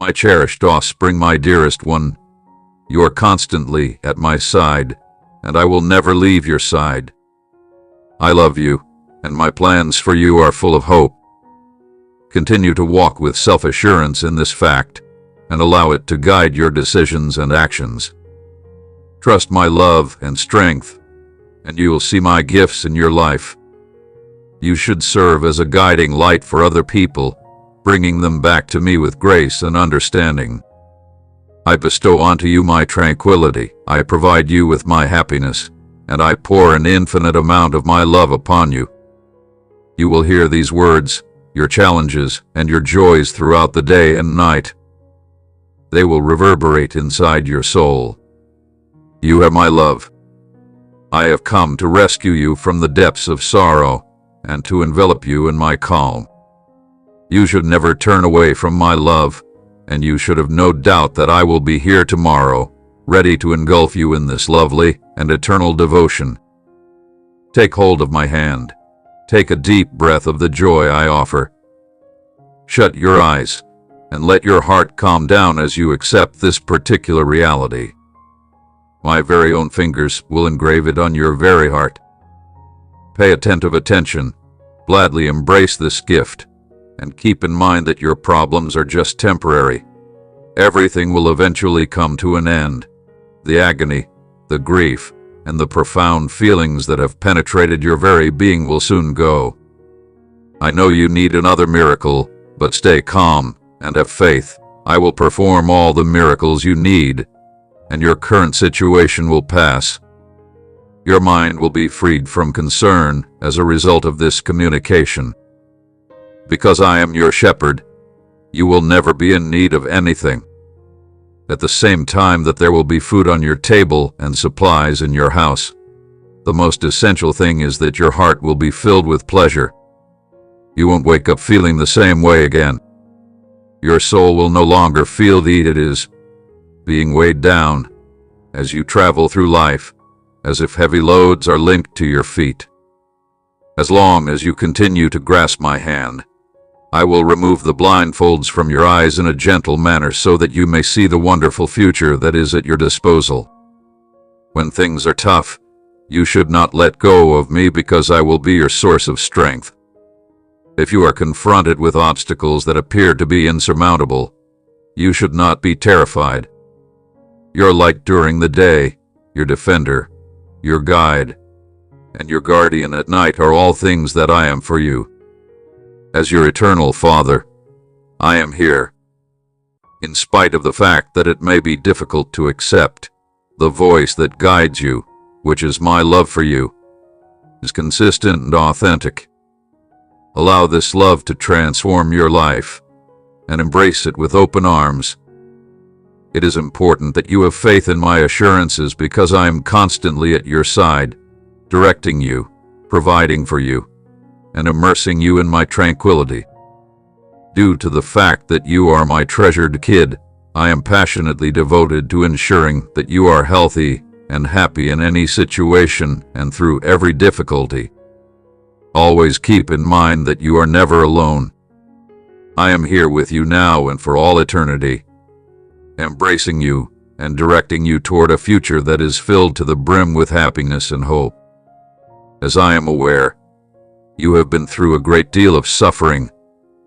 My cherished offspring, my dearest one, you are constantly at my side, and I will never leave your side. I love you, and my plans for you are full of hope. Continue to walk with self-assurance in this fact, and allow it to guide your decisions and actions. Trust my love and strength, and you will see my gifts in your life. You should serve as a guiding light for other people, bringing them back to me with grace and understanding. I bestow onto you my tranquility, I provide you with my happiness, and I pour an infinite amount of my love upon you. You will hear these words, your challenges, and your joys throughout the day and night. They will reverberate inside your soul. You have my love. I have come to rescue you from the depths of sorrow and to envelop you in my calm. You should never turn away from my love, and you should have no doubt that I will be here tomorrow, ready to engulf you in this lovely and eternal devotion. Take hold of my hand. Take a deep breath of the joy I offer. Shut your eyes and let your heart calm down as you accept this particular reality. My very own fingers will engrave it on your very heart. Pay attentive attention, gladly embrace this gift, and keep in mind that your problems are just temporary. Everything will eventually come to an end. The agony, the grief, and the profound feelings that have penetrated your very being will soon go. I know you need another miracle, but stay calm and have faith. I will perform all the miracles you need, and your current situation will pass. Your mind will be freed from concern as a result of this communication. Because I am your shepherd, you will never be in need of anything. At the same time that there will be food on your table and supplies in your house, the most essential thing is that your heart will be filled with pleasure. You won't wake up feeling the same way again. Your soul will no longer feel that it is being weighed down as you travel through life, as if heavy loads are linked to your feet. As long as you continue to grasp my hand, I will remove the blindfolds from your eyes in a gentle manner so that you may see the wonderful future that is at your disposal. When things are tough, you should not let go of me because I will be your source of strength. If you are confronted with obstacles that appear to be insurmountable, you should not be terrified. Your light during the day, your defender, your guide, and your guardian at night are all things that I am for you. As your eternal Father, I am here. In spite of the fact that it may be difficult to accept, the voice that guides you, which is my love for you, is consistent and authentic. Allow this love to transform your life, and embrace it with open arms. It is important that you have faith in my assurances because I am constantly at your side, directing you, providing for you, and immersing you in my tranquility. Due to the fact that you are my treasured kid, I am passionately devoted to ensuring that you are healthy and happy in any situation and through every difficulty. Always keep in mind that you are never alone. I am here with you now and for all eternity, embracing you and directing you toward a future that is filled to the brim with happiness and hope. As I am aware, you have been through a great deal of suffering,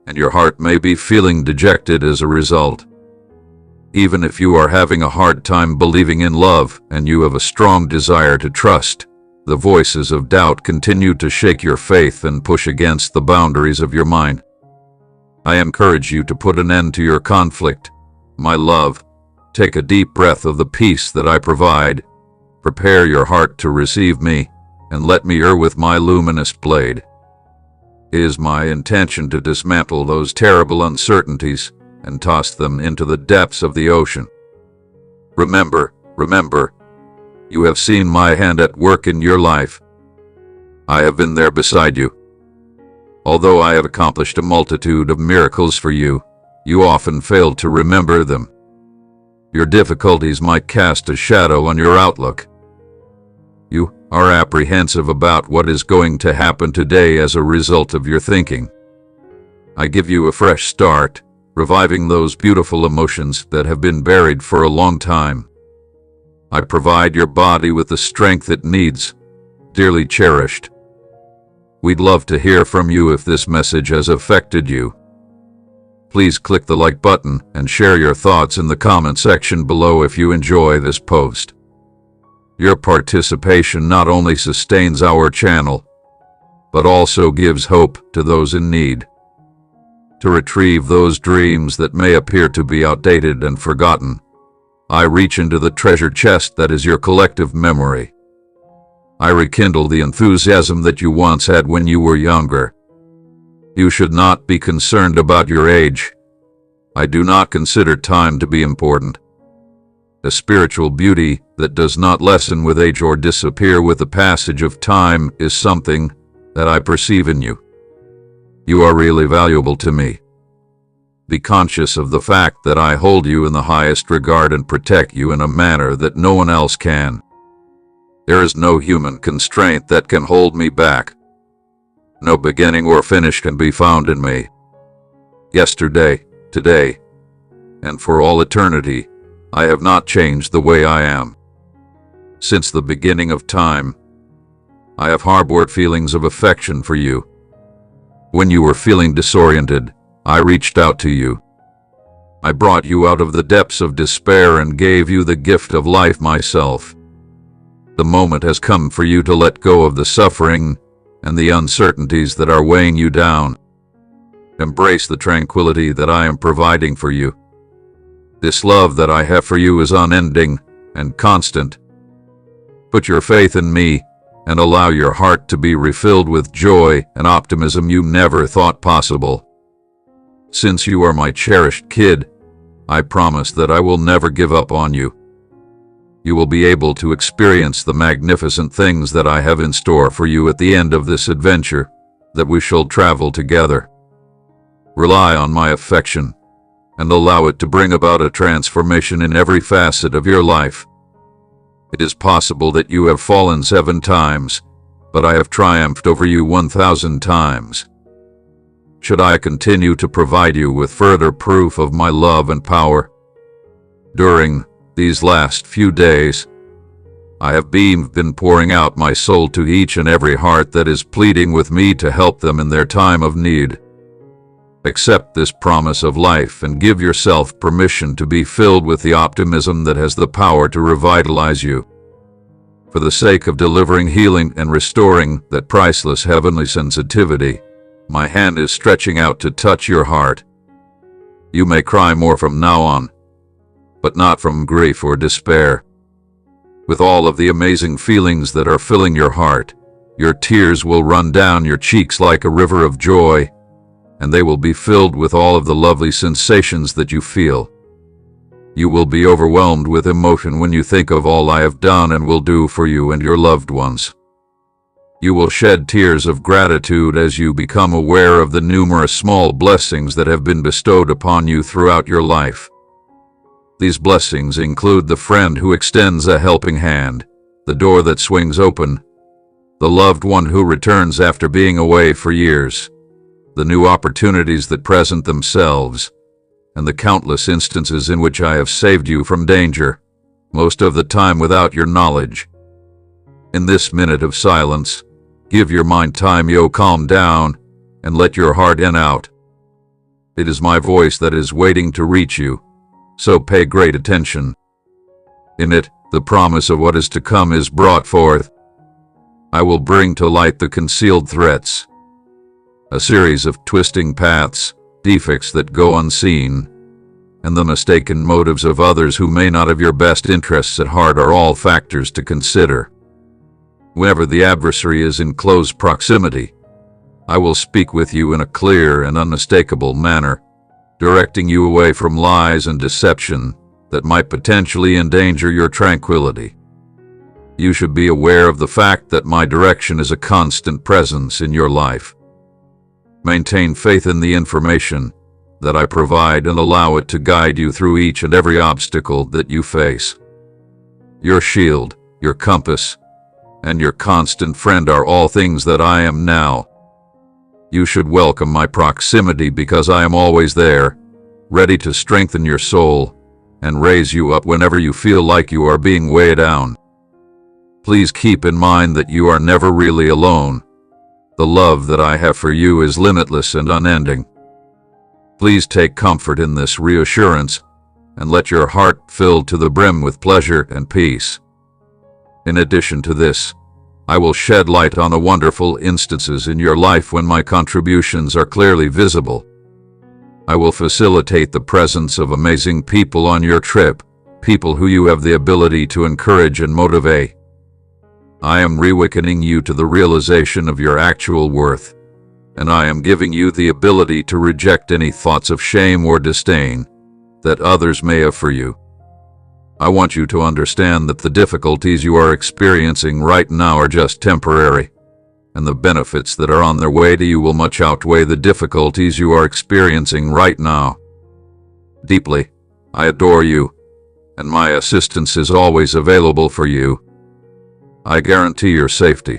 and your heart may be feeling dejected as a result. Even if you are having a hard time believing in love and you have a strong desire to trust, the voices of doubt continue to shake your faith and push against the boundaries of your mind. I encourage you to put an end to your conflict. My love, take a deep breath of the peace that I provide. Prepare your heart to receive me, and let me err with my luminous blade. It is my intention to dismantle those terrible uncertainties and toss them into the depths of the ocean. Remember, you have seen my hand at work in your life. I have been there beside you. Although I have accomplished a multitude of miracles for you, you often fail to remember them. Your difficulties might cast a shadow on your outlook. You are apprehensive about what is going to happen today as a result of your thinking. I give you a fresh start, reviving those beautiful emotions that have been buried for a long time. I provide your body with the strength it needs, dearly cherished. We'd love to hear from you if this message has affected you. Please click the like button and share your thoughts in the comment section below if you enjoy this post. Your participation not only sustains our channel, but also gives hope to those in need. To retrieve those dreams that may appear to be outdated and forgotten, I reach into the treasure chest that is your collective memory. I rekindle the enthusiasm that you once had when you were younger. You should not be concerned about your age. I do not consider time to be important. A spiritual beauty that does not lessen with age or disappear with the passage of time is something that I perceive in you. You are really valuable to me. Be conscious of the fact that I hold you in the highest regard and protect you in a manner that no one else can. There is no human constraint that can hold me back. No beginning or finish can be found in me. Yesterday, today, and for all eternity, I have not changed the way I am. Since the beginning of time, I have harbored feelings of affection for you. When you were feeling disoriented, I reached out to you. I brought you out of the depths of despair and gave you the gift of life myself. The moment has come for you to let go of the suffering and the uncertainties that are weighing you down. Embrace the tranquility that I am providing for you. This love that I have for you is unending and constant. Put your faith in me and allow your heart to be refilled with joy and optimism you never thought possible. Since you are my cherished kid, I promise that I will never give up on you. You will be able to experience the magnificent things that I have in store for you at the end of this adventure that we shall travel together. Rely on my affection and allow it to bring about a transformation in every facet of your life. It is possible that you have fallen 7 times, but I have triumphed over you 1,000 times. Should I continue to provide you with further proof of my love and power? During these last few days, I have been pouring out my soul to each and every heart that is pleading with me to help them in their time of need. Accept this promise of life and give yourself permission to be filled with the optimism that has the power to revitalize you. For the sake of delivering healing and restoring that priceless heavenly sensitivity, my hand is stretching out to touch your heart. You may cry more from now on, but not from grief or despair. With all of the amazing feelings that are filling your heart, your tears will run down your cheeks like a river of joy, and they will be filled with all of the lovely sensations that you feel. You will be overwhelmed with emotion when you think of all I have done and will do for you and your loved ones. You will shed tears of gratitude as you become aware of the numerous small blessings that have been bestowed upon you throughout your life. These blessings include the friend who extends a helping hand, the door that swings open, the loved one who returns after being away for years, the new opportunities that present themselves, and the countless instances in which I have saved you from danger, most of the time without your knowledge. In this minute of silence, give your mind time, calm down, and let your heart in out. It is my voice that is waiting to reach you, so pay great attention. In it, the promise of what is to come is brought forth. I will bring to light the concealed threats, a series of twisting paths, defects that go unseen, and the mistaken motives of others who may not have your best interests at heart are all factors to consider. Whenever the adversary is in close proximity, I will speak with you in a clear and unmistakable manner, directing you away from lies and deception that might potentially endanger your tranquility. You should be aware of the fact that my direction is a constant presence in your life. Maintain faith in the information that I provide and allow it to guide you through each and every obstacle that you face. Your shield, your compass, and your constant friend are all things that I am now. You should welcome my proximity because I am always there, ready to strengthen your soul and raise you up whenever you feel like you are being weighed down. Please keep in mind that you are never really alone. The love that I have for you is limitless and unending. Please take comfort in this reassurance and let your heart fill to the brim with pleasure and peace. In addition to this, I will shed light on the wonderful instances in your life when my contributions are clearly visible. I will facilitate the presence of amazing people on your trip, people who you have the ability to encourage and motivate. I am reawakening you to the realization of your actual worth, and I am giving you the ability to reject any thoughts of shame or disdain that others may have for you. I want you to understand that the difficulties you are experiencing right now are just temporary, and the benefits that are on their way to you will much outweigh the difficulties you are experiencing right now. Deeply, I adore you, and my assistance is always available for you. I guarantee your safety.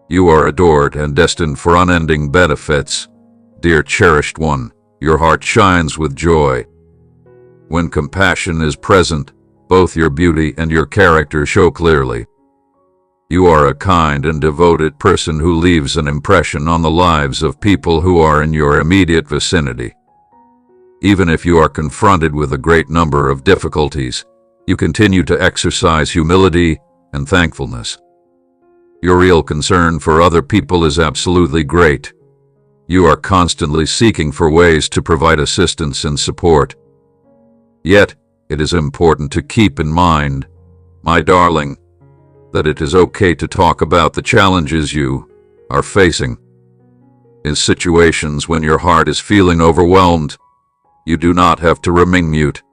You are adored and destined for unending benefits. Dear cherished one, your heart shines with joy. When compassion is present, both your beauty and your character show clearly. You are a kind and devoted person who leaves an impression on the lives of people who are in your immediate vicinity. Even if you are confronted with a great number of difficulties, you continue to exercise humility and thankfulness. Your real concern for other people is absolutely great. You are constantly seeking for ways to provide assistance and support. Yet, it is important to keep in mind, my darling, that it is okay to talk about the challenges you are facing. In situations when your heart is feeling overwhelmed, you do not have to remain mute.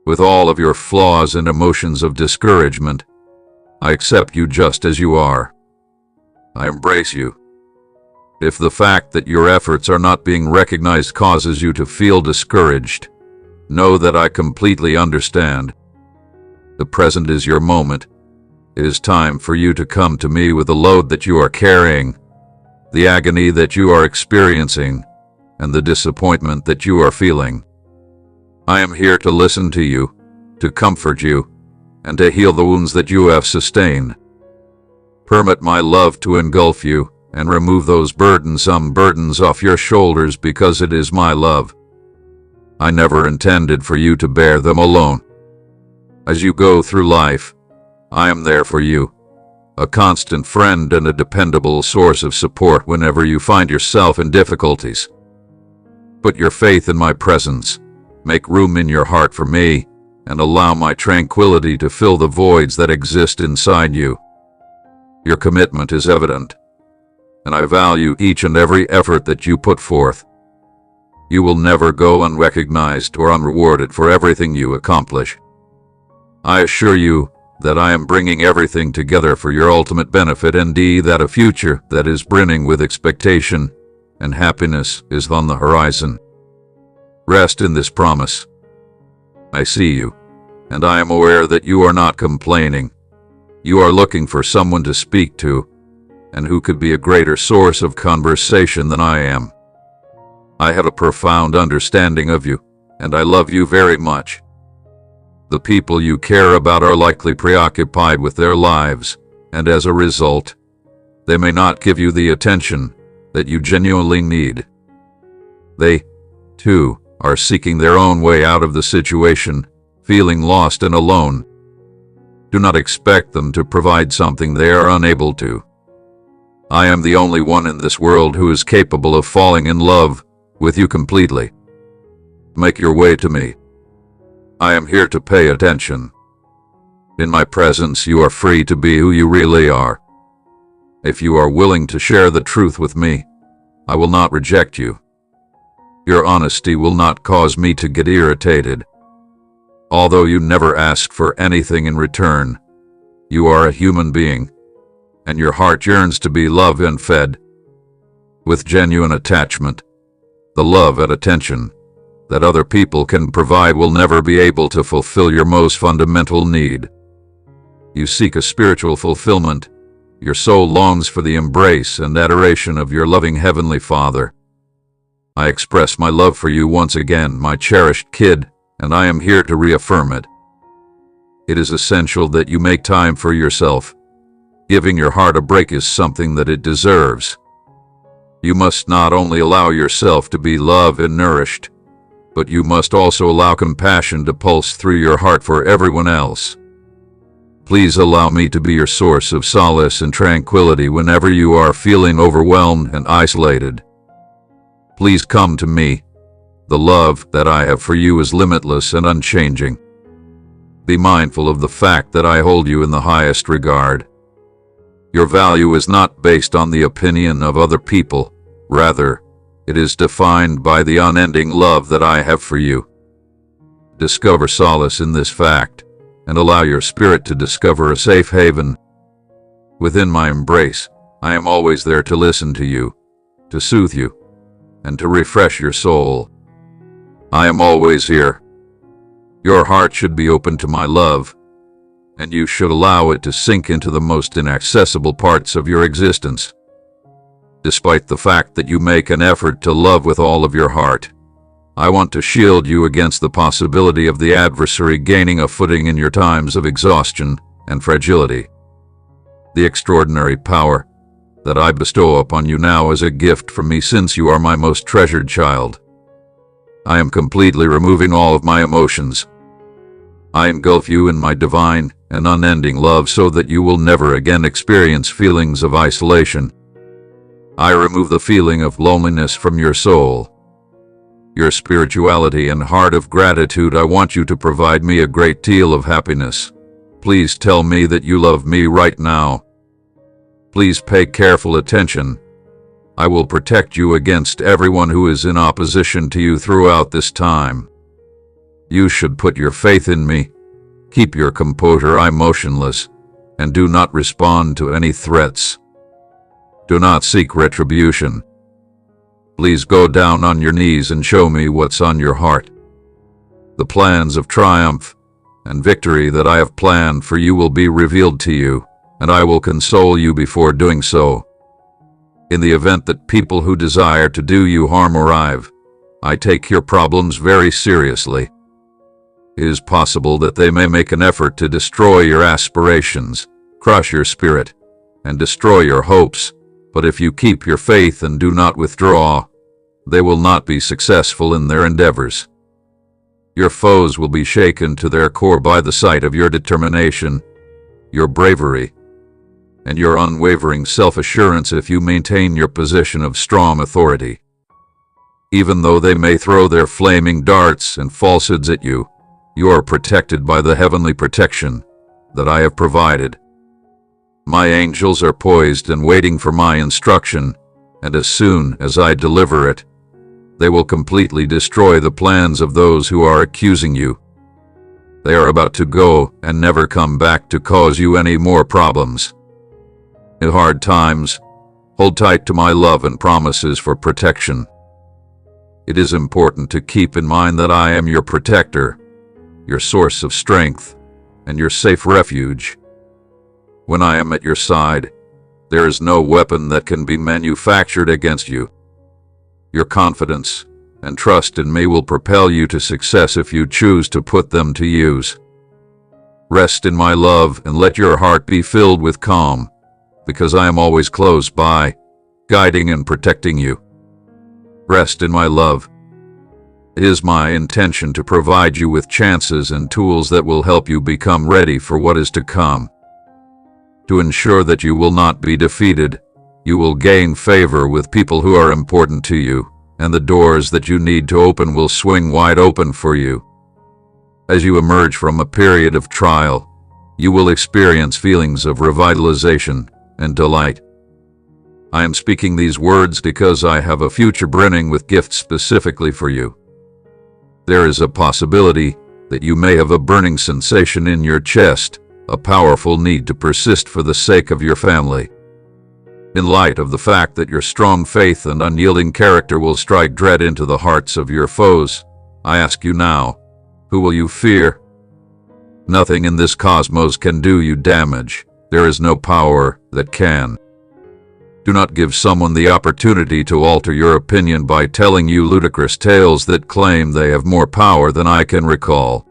With all of your flaws and emotions of discouragement, I accept you just as you are. I embrace you. If the fact that your efforts are not being recognized causes you to feel discouraged, know that I completely understand. The present is your moment. It is time for you to come to me with the load that you are carrying, the agony that you are experiencing, and the disappointment that you are feeling. I am here to listen to you, to comfort you, and to heal the wounds that you have sustained. Permit my love to engulf you and remove those burdensome burdens off your shoulders because it is my love. I never intended for you to bear them alone. As you go through life, I am there for you, a constant friend and a dependable source of support whenever you find yourself in difficulties. Put your faith in my presence, make room in your heart for me, and allow my tranquility to fill the voids that exist inside you. Your commitment is evident, and I value each and every effort that you put forth. You will never go unrecognized or unrewarded for everything you accomplish. I assure you that I am bringing everything together for your ultimate benefit, and that a future that is brimming with expectation and happiness is on the horizon. Rest in this promise. I see you, and I am aware that you are not complaining. You are looking for someone to speak to, and who could be a greater source of conversation than I am. I have a profound understanding of you, and I love you very much. The people you care about are likely preoccupied with their lives, and as a result, they may not give you the attention that you genuinely need. They, too, are seeking their own way out of the situation, feeling lost and alone. Do not expect them to provide something they are unable to. I am the only one in this world who is capable of falling in love with you completely. Make your way to me. I am here to pay attention. In my presence, you are free to be who you really are. If you are willing to share the truth with me, I will not reject you. Your honesty will not cause me to get irritated. Although you never ask for anything in return, you are a human being, and your heart yearns to be loved and fed. With genuine attachment, the love and attention that other people can provide will never be able to fulfill your most fundamental need. You seek a spiritual fulfillment. Your soul longs for the embrace and adoration of your loving Heavenly Father. I express my love for you once again, my cherished kid, and I am here to reaffirm it. It is essential that you make time for yourself. Giving your heart a break is something that it deserves. You must not only allow yourself to be loved and nourished, but you must also allow compassion to pulse through your heart for everyone else. Please allow me to be your source of solace and tranquility whenever you are feeling overwhelmed and isolated. Please come to me. The love that I have for you is limitless and unchanging. Be mindful of the fact that I hold you in the highest regard. Your value is not based on the opinion of other people. Rather, it is defined by the unending love that I have for you. Discover solace in this fact, and allow your spirit to discover a safe haven. Within my embrace, I am always there to listen to you, to soothe you, and to refresh your soul. I am always here. Your heart should be open to my love, and you should allow it to sink into the most inaccessible parts of your existence. Despite the fact that you make an effort to love with all of your heart, I want to shield you against the possibility of the adversary gaining a footing in your times of exhaustion and fragility. The extraordinary power that I bestow upon you now is a gift from me, since you are my most treasured child. I am completely removing all of my emotions. I engulf you in my divine and unending love so that you will never again experience feelings of isolation. I remove the feeling of loneliness from your soul. Your spirituality and heart of gratitude, I want you to provide me a great deal of happiness. Please tell me that you love me right now. Please pay careful attention. I will protect you against everyone who is in opposition to you throughout this time. You should put your faith in me. Keep your composure, I am motionless, and do not respond to any threats. Do not seek retribution. Please go down on your knees and show me what's on your heart. The plans of triumph and victory that I have planned for you will be revealed to you, and I will console you before doing so. In the event that people who desire to do you harm arrive, I take your problems very seriously. It is possible that they may make an effort to destroy your aspirations, crush your spirit, and destroy your hopes, but if you keep your faith and do not withdraw, they will not be successful in their endeavors. Your foes will be shaken to their core by the sight of your determination, your bravery, and your unwavering self-assurance if you maintain your position of strong authority. Even though they may throw their flaming darts and falsehoods at you, you are protected by the heavenly protection that I have provided. My angels are poised and waiting for my instruction, and as soon as I deliver it, they will completely destroy the plans of those who are accusing you. They are about to go and never come back to cause you any more problems. In hard times, hold tight to my love and promises for protection. It is important to keep in mind that I am your protector, your source of strength, and your safe refuge. When I am at your side, there is no weapon that can be manufactured against you. Your confidence and trust in me will propel you to success if you choose to put them to use. Rest in my love and let your heart be filled with calm, because I am always close by, guiding and protecting you. Rest in my love. It is my intention to provide you with chances and tools that will help you become ready for what is to come. To ensure that you will not be defeated, you will gain favor with people who are important to you, and the doors that you need to open will swing wide open for you. As you emerge from a period of trial, you will experience feelings of revitalization and delight. I am speaking these words because I have a future brimming with gifts specifically for you. There is a possibility that you may have a burning sensation in your chest, a powerful need to persist for the sake of your family. In light of the fact that your strong faith and unyielding character will strike dread into the hearts of your foes, I ask you now, who will you fear? Nothing in this cosmos can do you damage. There is no power that can. Do not give someone the opportunity to alter your opinion by telling you ludicrous tales that claim they have more power than I can recall.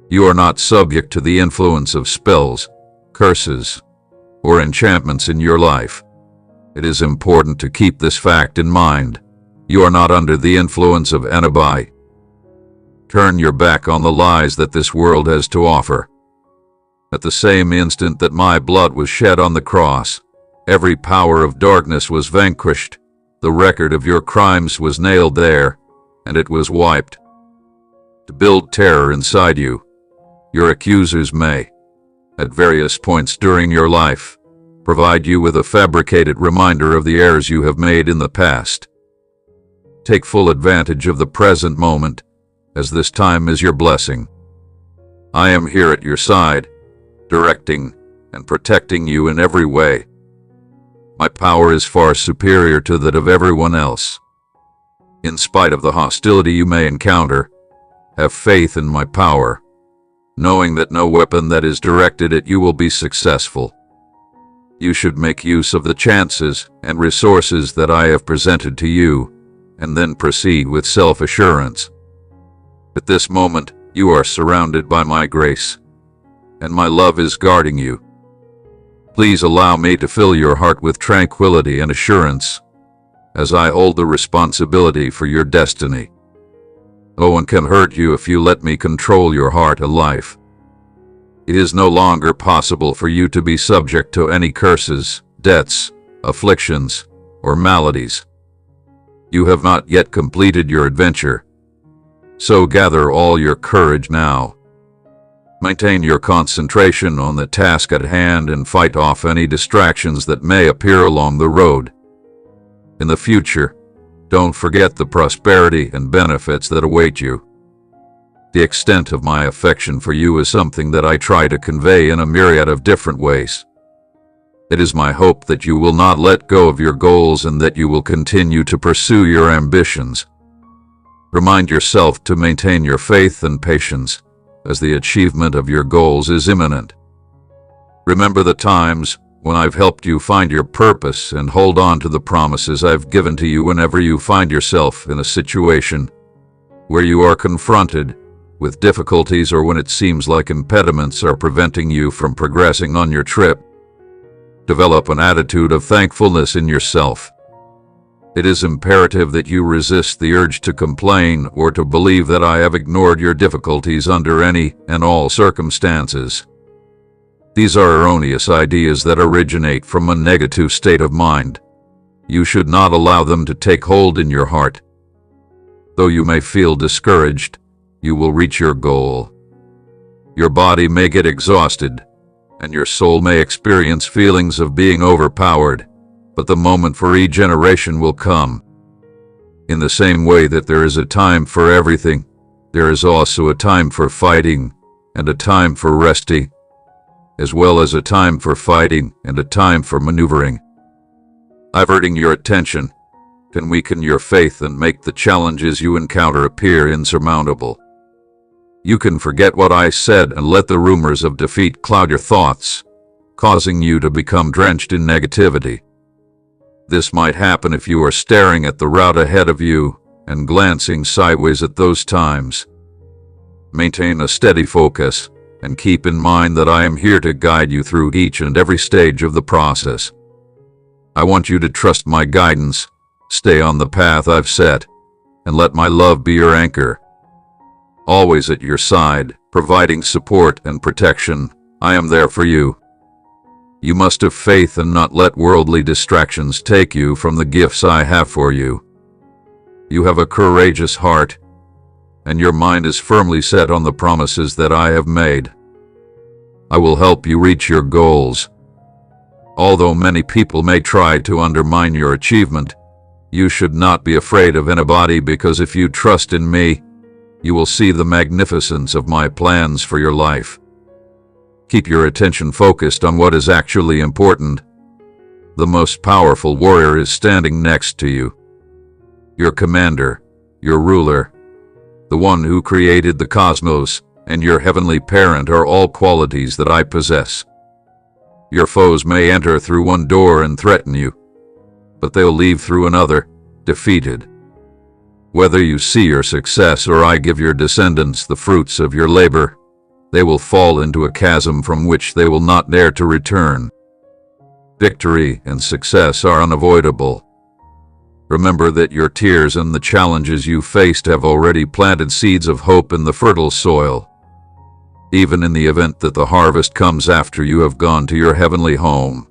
You are not subject to the influence of spells, curses, or enchantments in your life. It is important to keep this fact in mind. You are not under the influence of anybody. Turn your back on the lies that this world has to offer. At the same instant that my blood was shed on the cross, every power of darkness was vanquished, the record of your crimes was nailed there, and it was wiped. To build terror inside you, your accusers may, at various points during your life, provide you with a fabricated reminder of the errors you have made in the past. Take full advantage of the present moment, as this time is your blessing. I am here at your side, directing and protecting you in every way. My power is far superior to that of everyone else. In spite of the hostility you may encounter, have faith in my power, knowing that no weapon that is directed at you will be successful. You should make use of the chances and resources that I have presented to you, and then proceed with self-assurance. At this moment, you are surrounded by my grace, and my love is guarding you. Please allow me to fill your heart with tranquility and assurance, as I hold the responsibility for your destiny. No one can hurt you if you let me control your heart and life. It is no longer possible for you to be subject to any curses, debts, afflictions, or maladies. You have not yet completed your adventure, so gather all your courage now. Maintain your concentration on the task at hand and fight off any distractions that may appear along the road. In the future, don't forget the prosperity and benefits that await you. The extent of my affection for you is something that I try to convey in a myriad of different ways. It is my hope that you will not let go of your goals and that you will continue to pursue your ambitions. Remind yourself to maintain your faith and patience, as the achievement of your goals is imminent. Remember the times when I've helped you find your purpose, and hold on to the promises I've given to you whenever you find yourself in a situation where you are confronted with difficulties or when it seems like impediments are preventing you from progressing on your trip. Develop an attitude of thankfulness in yourself. It is imperative that you resist the urge to complain or to believe that I have ignored your difficulties under any and all circumstances. These are erroneous ideas that originate from a negative state of mind. You should not allow them to take hold in your heart. Though you may feel discouraged, you will reach your goal. Your body may get exhausted, and your soul may experience feelings of being overpowered, but the moment for regeneration will come. In the same way that there is a time for everything, there is also a time for fighting and a time for resting, as well as a time for fighting and a time for maneuvering. Diverting your attention can weaken your faith and make the challenges you encounter appear insurmountable. You can forget what I said and let the rumors of defeat cloud your thoughts, causing you to become drenched in negativity. This might happen if you are staring at the route ahead of you and glancing sideways at those times. Maintain a steady focus and keep in mind that I am here to guide you through each and every stage of the process. I want you to trust my guidance, stay on the path I've set, and let my love be your anchor. Always at your side, providing support and protection, I am there for you. You must have faith and not let worldly distractions take you from the gifts I have for you. You have a courageous heart, and your mind is firmly set on the promises that I have made. I will help you reach your goals. Although many people may try to undermine your achievement, you should not be afraid of anybody, because if you trust in me, you will see the magnificence of my plans for your life. Keep your attention focused on what is actually important. The most powerful warrior is standing next to you. Your commander, your ruler, the one who created the cosmos, and your heavenly parent are all qualities that I possess. Your foes may enter through one door and threaten you, but they'll leave through another, defeated. Whether you see your success or I give your descendants the fruits of your labor, they will fall into a chasm from which they will not dare to return. Victory and success are unavoidable. Remember that your tears and the challenges you faced have already planted seeds of hope in the fertile soil. Even in the event that the harvest comes after you have gone to your heavenly home,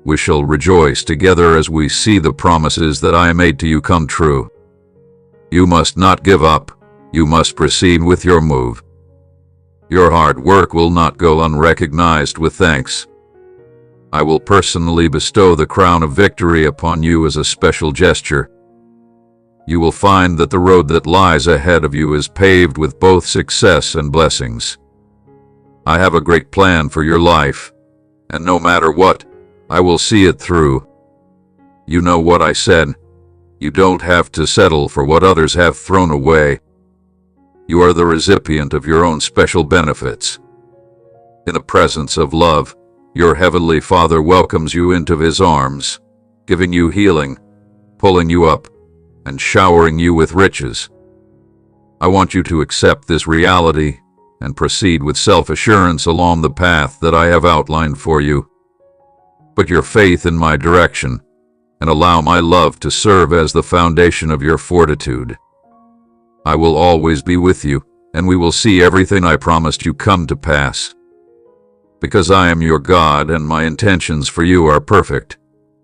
we shall rejoice together as we see the promises that I made to you come true. You must not give up. You must proceed with your move. Your hard work will not go unrecognized with thanks. I will personally bestow the crown of victory upon you as a special gesture. You will find that the road that lies ahead of you is paved with both success and blessings. I have a great plan for your life, and no matter what, I will see it through. You know what I said. You don't have to settle for what others have thrown away. You are the recipient of your own special benefits. In the presence of love, your Heavenly Father welcomes you into His arms, giving you healing, pulling you up, and showering you with riches. I want you to accept this reality and proceed with self-assurance along the path that I have outlined for you. Put your faith in my direction, and allow my love to serve as the foundation of your fortitude. I will always be with you, and we will see everything I promised you come to pass. Because I am your God and my intentions for you are perfect,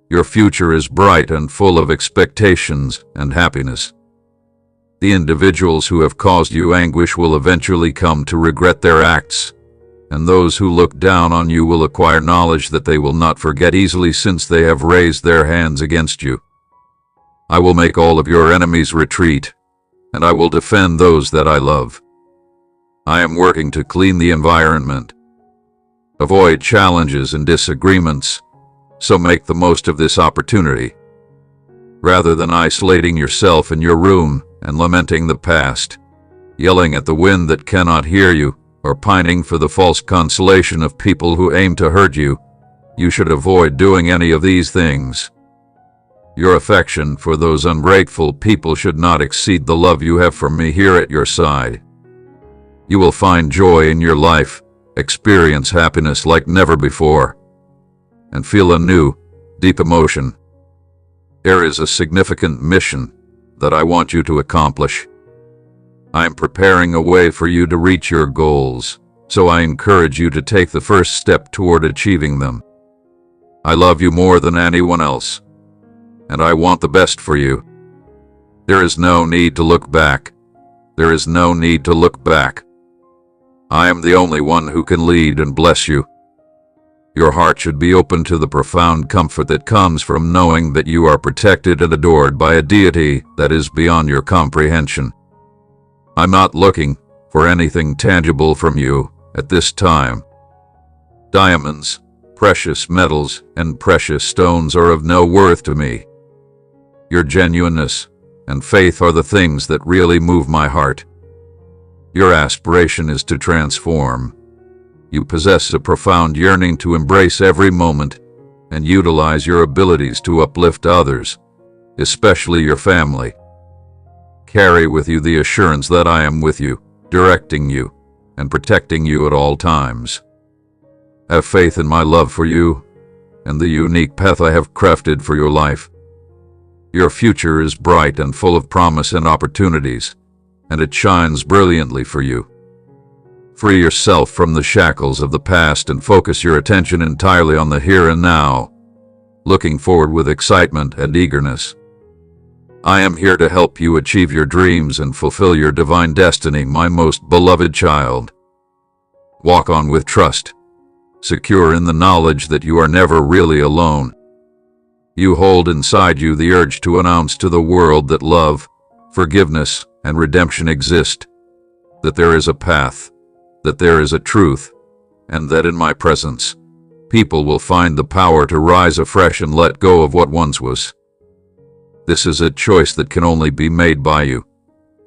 your future is bright and full of expectations and happiness. The individuals who have caused you anguish will eventually come to regret their acts, and those who look down on you will acquire knowledge that they will not forget easily since they have raised their hands against you. I will make all of your enemies retreat, and I will defend those that I love. I am working to clean the environment. Avoid challenges and disagreements, so make the most of this opportunity. Rather than isolating yourself in your room and lamenting the past, yelling at the wind that cannot hear you, or pining for the false consolation of people who aim to hurt you, you should avoid doing any of these things. Your affection for those ungrateful people should not exceed the love you have for me here at your side. You will find joy in your life, experience happiness like never before, and feel a new, deep emotion. There is a significant mission that I want you to accomplish. I am preparing a way for you to reach your goals, so I encourage you to take the first step toward achieving them. I love you more than anyone else, and I want the best for you. There is no need to look back. There is no need to look back. I am the only one who can lead and bless you. Your heart should be open to the profound comfort that comes from knowing that you are protected and adored by a deity that is beyond your comprehension. I'm not looking for anything tangible from you at this time. Diamonds, precious metals, and precious stones are of no worth to me. Your genuineness and faith are the things that really move my heart. Your aspiration is to transform. You possess a profound yearning to embrace every moment and utilize your abilities to uplift others, especially your family. Carry with you the assurance that I am with you, directing you, and protecting you at all times. Have faith in my love for you and the unique path I have crafted for your life. Your future is bright and full of promise and opportunities, and it shines brilliantly for you. Free yourself from the shackles of the past and focus your attention entirely on the here and now, looking forward with excitement and eagerness. I am here to help you achieve your dreams and fulfill your divine destiny, my most beloved child. Walk on with trust, secure in the knowledge that you are never really alone. You hold inside you the urge to announce to the world that love, forgiveness, and redemption exist, that there is a path, that there is a truth, and that in my presence, people will find the power to rise afresh and let go of what once was. This is a choice that can only be made by you,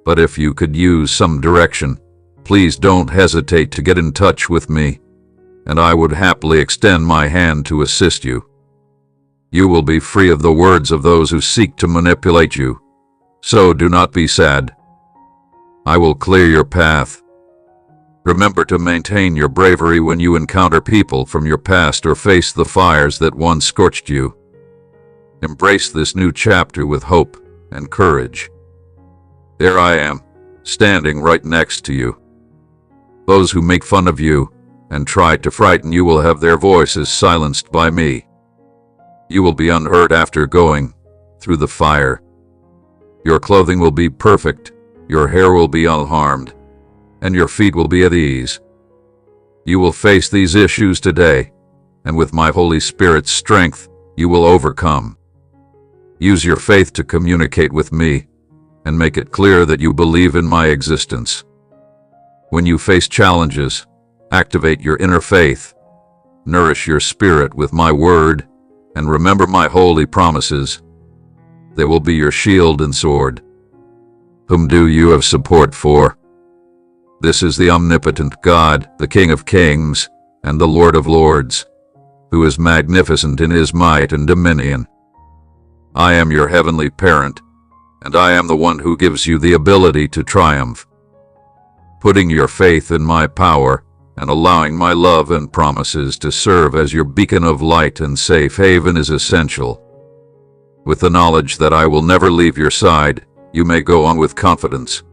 but if you could use some direction, please don't hesitate to get in touch with me, and I would happily extend my hand to assist you. You will be free of the words of those who seek to manipulate you. So do not be sad. I will clear your path. Remember to maintain your bravery when you encounter people from your past or face the fires that once scorched you. Embrace this new chapter with hope and courage. There I am, standing right next to you. Those who make fun of you and try to frighten you will have their voices silenced by me. You will be unhurt after going through the fire. Your clothing will be perfect, your hair will be unharmed, and your feet will be at ease. You will face these issues today, and with my Holy Spirit's strength, you will overcome. Use your faith to communicate with me, and make it clear that you believe in my existence. When you face challenges, activate your inner faith, nourish your spirit with my word, and remember my holy promises. They will be your shield and sword. Whom do you have support for? This is the omnipotent God, the King of kings, and the Lord of lords, who is magnificent in his might and dominion. I am your heavenly parent, and I am the one who gives you the ability to triumph. Putting your faith in my power and allowing my love and promises to serve as your beacon of light and safe haven is essential. With the knowledge that I will never leave your side, you may go on with confidence.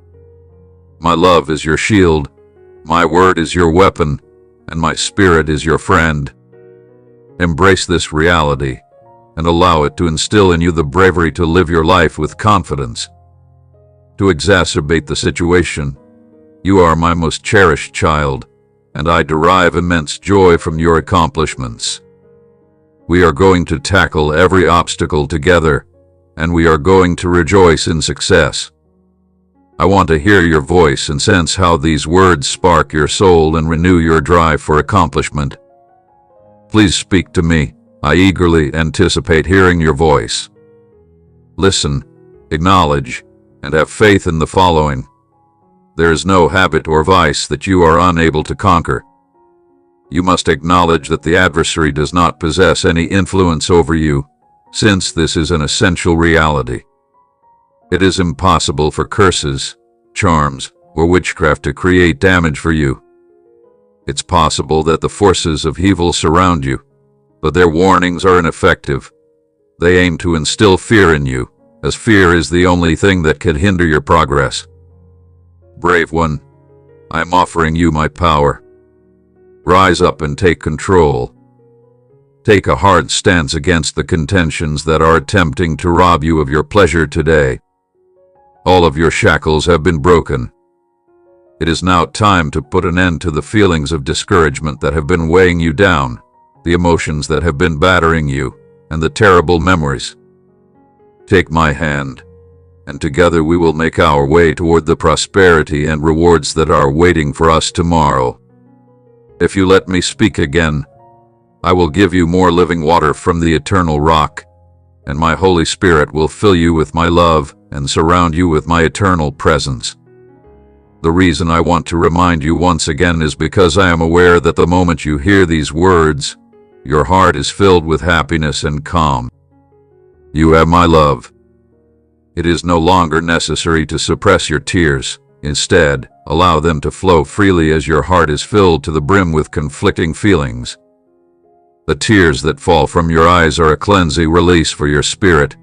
My love is your shield, my word is your weapon, and my spirit is your friend. Embrace this reality and allow it to instill in you the bravery to live your life with confidence. To exacerbate the situation, you are my most cherished child, and I derive immense joy from your accomplishments. We are going to tackle every obstacle together, and we are going to rejoice in success. I want to hear your voice and sense how these words spark your soul and renew your drive for accomplishment. Please speak to me. I eagerly anticipate hearing your voice. Listen, acknowledge, and have faith in the following. There is no habit or vice that you are unable to conquer. You must acknowledge that the adversary does not possess any influence over you, since this is an essential reality. It is impossible for curses, charms, or witchcraft to create damage for you. It's possible that the forces of evil surround you, but their warnings are ineffective. They aim to instill fear in you, as fear is the only thing that can hinder your progress. Brave one, I am offering you my power. Rise up and take control. Take a hard stance against the contentions that are attempting to rob you of your pleasure today. All of your shackles have been broken. It is now time to put an end to the feelings of discouragement that have been weighing you down, the emotions that have been battering you, and the terrible memories. Take my hand, and together we will make our way toward the prosperity and rewards that are waiting for us tomorrow. If you let me speak again, I will give you more living water from the eternal rock, and my Holy Spirit will fill you with my love and surround you with my eternal presence. The reason I want to remind you once again is because I am aware that the moment you hear these words, your heart is filled with happiness and calm. You have my love. It is no longer necessary to suppress your tears. Instead, allow them to flow freely as your heart is filled to the brim with conflicting feelings. The tears that fall from your eyes are a cleansing release for your spirit.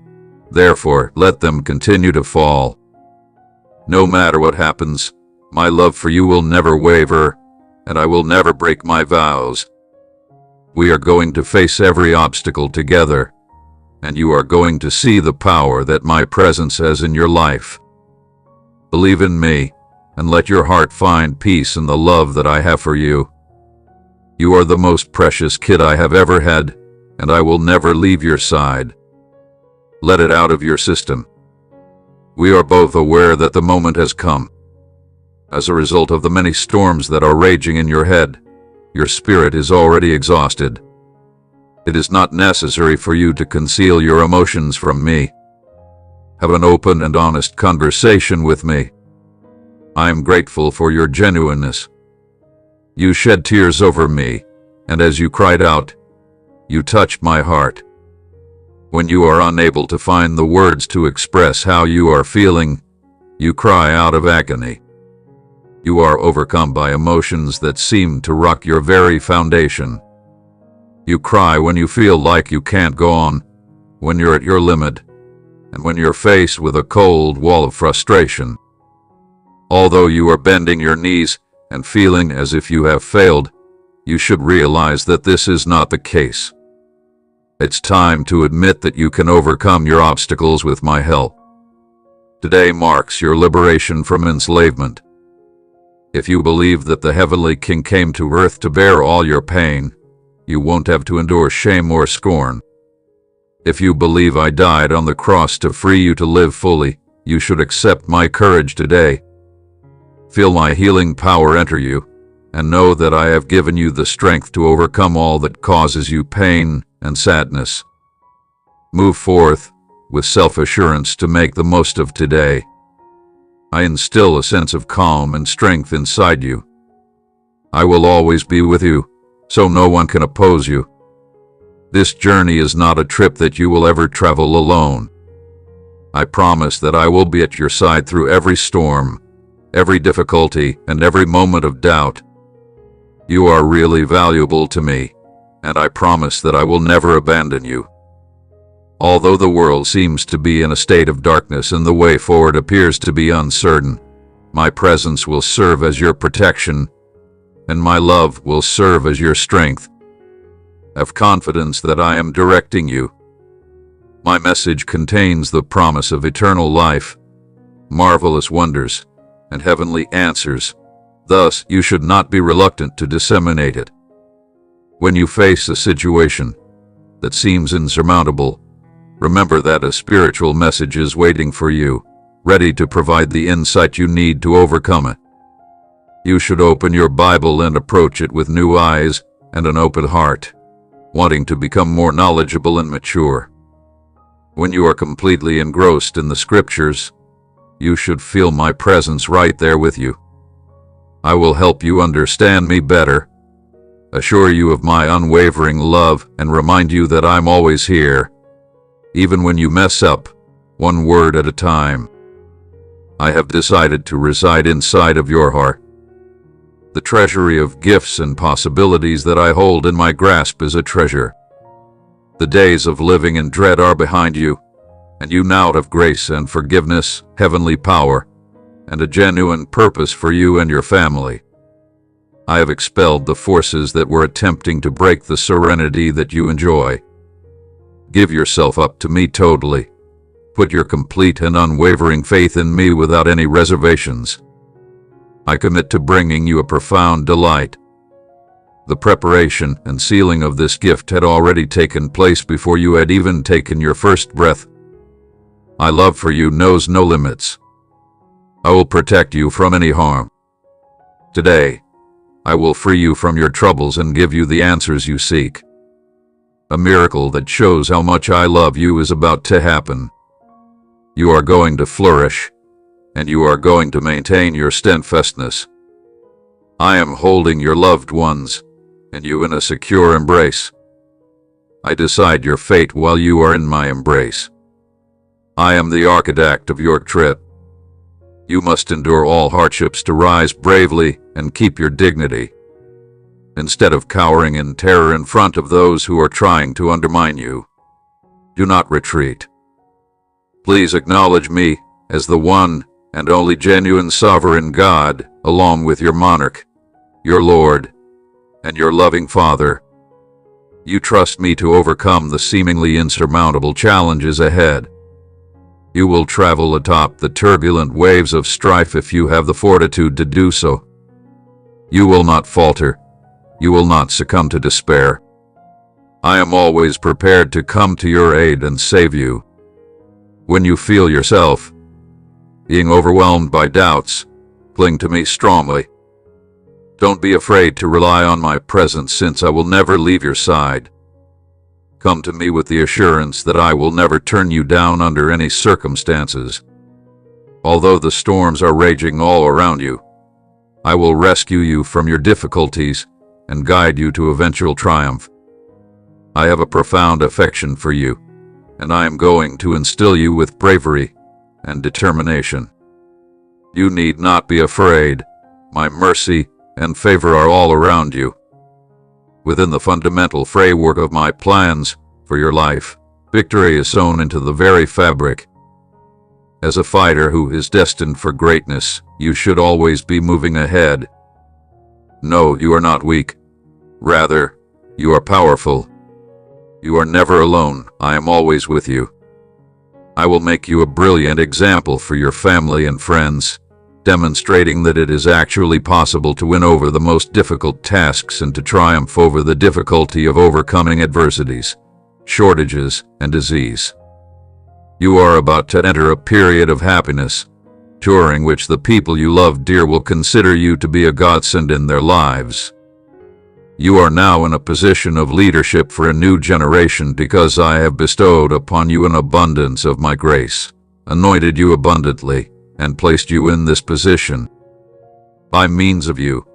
Therefore, let them continue to fall. No matter what happens, my love for you will never waver, and I will never break my vows. We are going to face every obstacle together, and you are going to see the power that my presence has in your life. Believe in me, and let your heart find peace in the love that I have for you. You are the most precious kid I have ever had, and I will never leave your side. Let it out of your system. We are both aware that the moment has come. As a result of the many storms that are raging in your head, your spirit is already exhausted. It is not necessary for you to conceal your emotions from me. Have an open and honest conversation with me. I am grateful for your genuineness. You shed tears over me, and as you cried out, you touched my heart. When you are unable to find the words to express how you are feeling, you cry out of agony. You are overcome by emotions that seem to rock your very foundation. You cry when you feel like you can't go on, when you're at your limit, and when you're faced with a cold wall of frustration. Although you are bending your knees and feeling as if you have failed, you should realize that this is not the case. It's time to admit that you can overcome your obstacles with my help. Today marks your liberation from enslavement. If you believe that the Heavenly King came to earth to bear all your pain, you won't have to endure shame or scorn. If you believe I died on the cross to free you to live fully, you should accept my courage today. Feel my healing power enter you, and know that I have given you the strength to overcome all that causes you pain and sadness. Move forth with self-assurance to make the most of today. I instill a sense of calm and strength inside you. I will always be with you, so no one can oppose you. This journey is not a trip that you will ever travel alone. I promise that I will be at your side through every storm, every difficulty, and every moment of doubt. You are really valuable to me, and I promise that I will never abandon you. Although the world seems to be in a state of darkness and the way forward appears to be uncertain, my presence will serve as your protection, and my love will serve as your strength. Have confidence that I am directing you. My message contains the promise of eternal life, marvelous wonders, and heavenly answers. Thus, you should not be reluctant to disseminate it. When you face a situation that seems insurmountable, remember that a spiritual message is waiting for you, ready to provide the insight you need to overcome it. You should open your Bible and approach it with new eyes and an open heart, wanting to become more knowledgeable and mature. When you are completely engrossed in the Scriptures, you should feel my presence right there with you. I will help you understand me better, assure you of my unwavering love, and remind you that I'm always here, even when you mess up, one word at a time. I have decided to reside inside of your heart. The treasury of gifts and possibilities that I hold in my grasp is a treasure. The days of living in dread are behind you, and you now have grace and forgiveness, heavenly power, and a genuine purpose for you and your family. I have expelled the forces that were attempting to break the serenity that you enjoy. Give yourself up to me totally. Put your complete and unwavering faith in me without any reservations. I commit to bringing you a profound delight. The preparation and sealing of this gift had already taken place before you had even taken your first breath. My love for you knows no limits. I will protect you from any harm. Today, I will free you from your troubles and give you the answers you seek. A miracle that shows how much I love you is about to happen. You are going to flourish, and you are going to maintain your steadfastness. I am holding your loved ones and you in a secure embrace. I decide your fate while you are in my embrace. I am the architect of your trip. You must endure all hardships to rise bravely and keep your dignity, instead of cowering in terror in front of those who are trying to undermine you. Do not retreat. Please acknowledge me as the one and only genuine sovereign God, along with your monarch, your Lord, and your loving Father. You trust me to overcome the seemingly insurmountable challenges ahead. You will travel atop the turbulent waves of strife if you have the fortitude to do so. You will not falter. You will not succumb to despair. I am always prepared to come to your aid and save you. When you feel yourself being overwhelmed by doubts, cling to me strongly. Don't be afraid to rely on my presence, since I will never leave your side. Come to me with the assurance that I will never turn you down under any circumstances. Although the storms are raging all around you, I will rescue you from your difficulties and guide you to eventual triumph. I have a profound affection for you, and I am going to instill you with bravery and determination. You need not be afraid. My mercy and favor are all around you. Within the fundamental framework of my plans for your life, victory is sewn into the very fabric. As a fighter who is destined for greatness, you should always be moving ahead. No, you are not weak. Rather, you are powerful. You are never alone. I am always with you. I will make you a brilliant example for your family and friends, demonstrating that it is actually possible to win over the most difficult tasks and to triumph over the difficulty of overcoming adversities, shortages, and disease. You are about to enter a period of happiness, during which the people you love dear will consider you to be a godsend in their lives. You are now in a position of leadership for a new generation because I have bestowed upon you an abundance of my grace, anointed you abundantly, and placed you in this position. By means of you,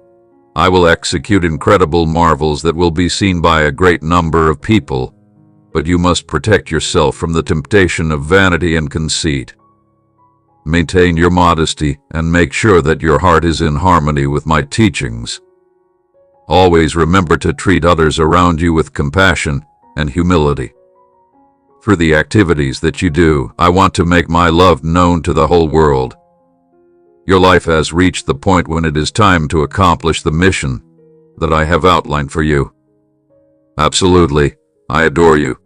I will execute incredible marvels that will be seen by a great number of people, but you must protect yourself from the temptation of vanity and conceit. Maintain your modesty and make sure that your heart is in harmony with my teachings. Always remember to treat others around you with compassion and humility. Through the activities that you do, I want to make my love known to the whole world. Your life has reached the point when it is time to accomplish the mission that I have outlined for you. Absolutely, I adore you.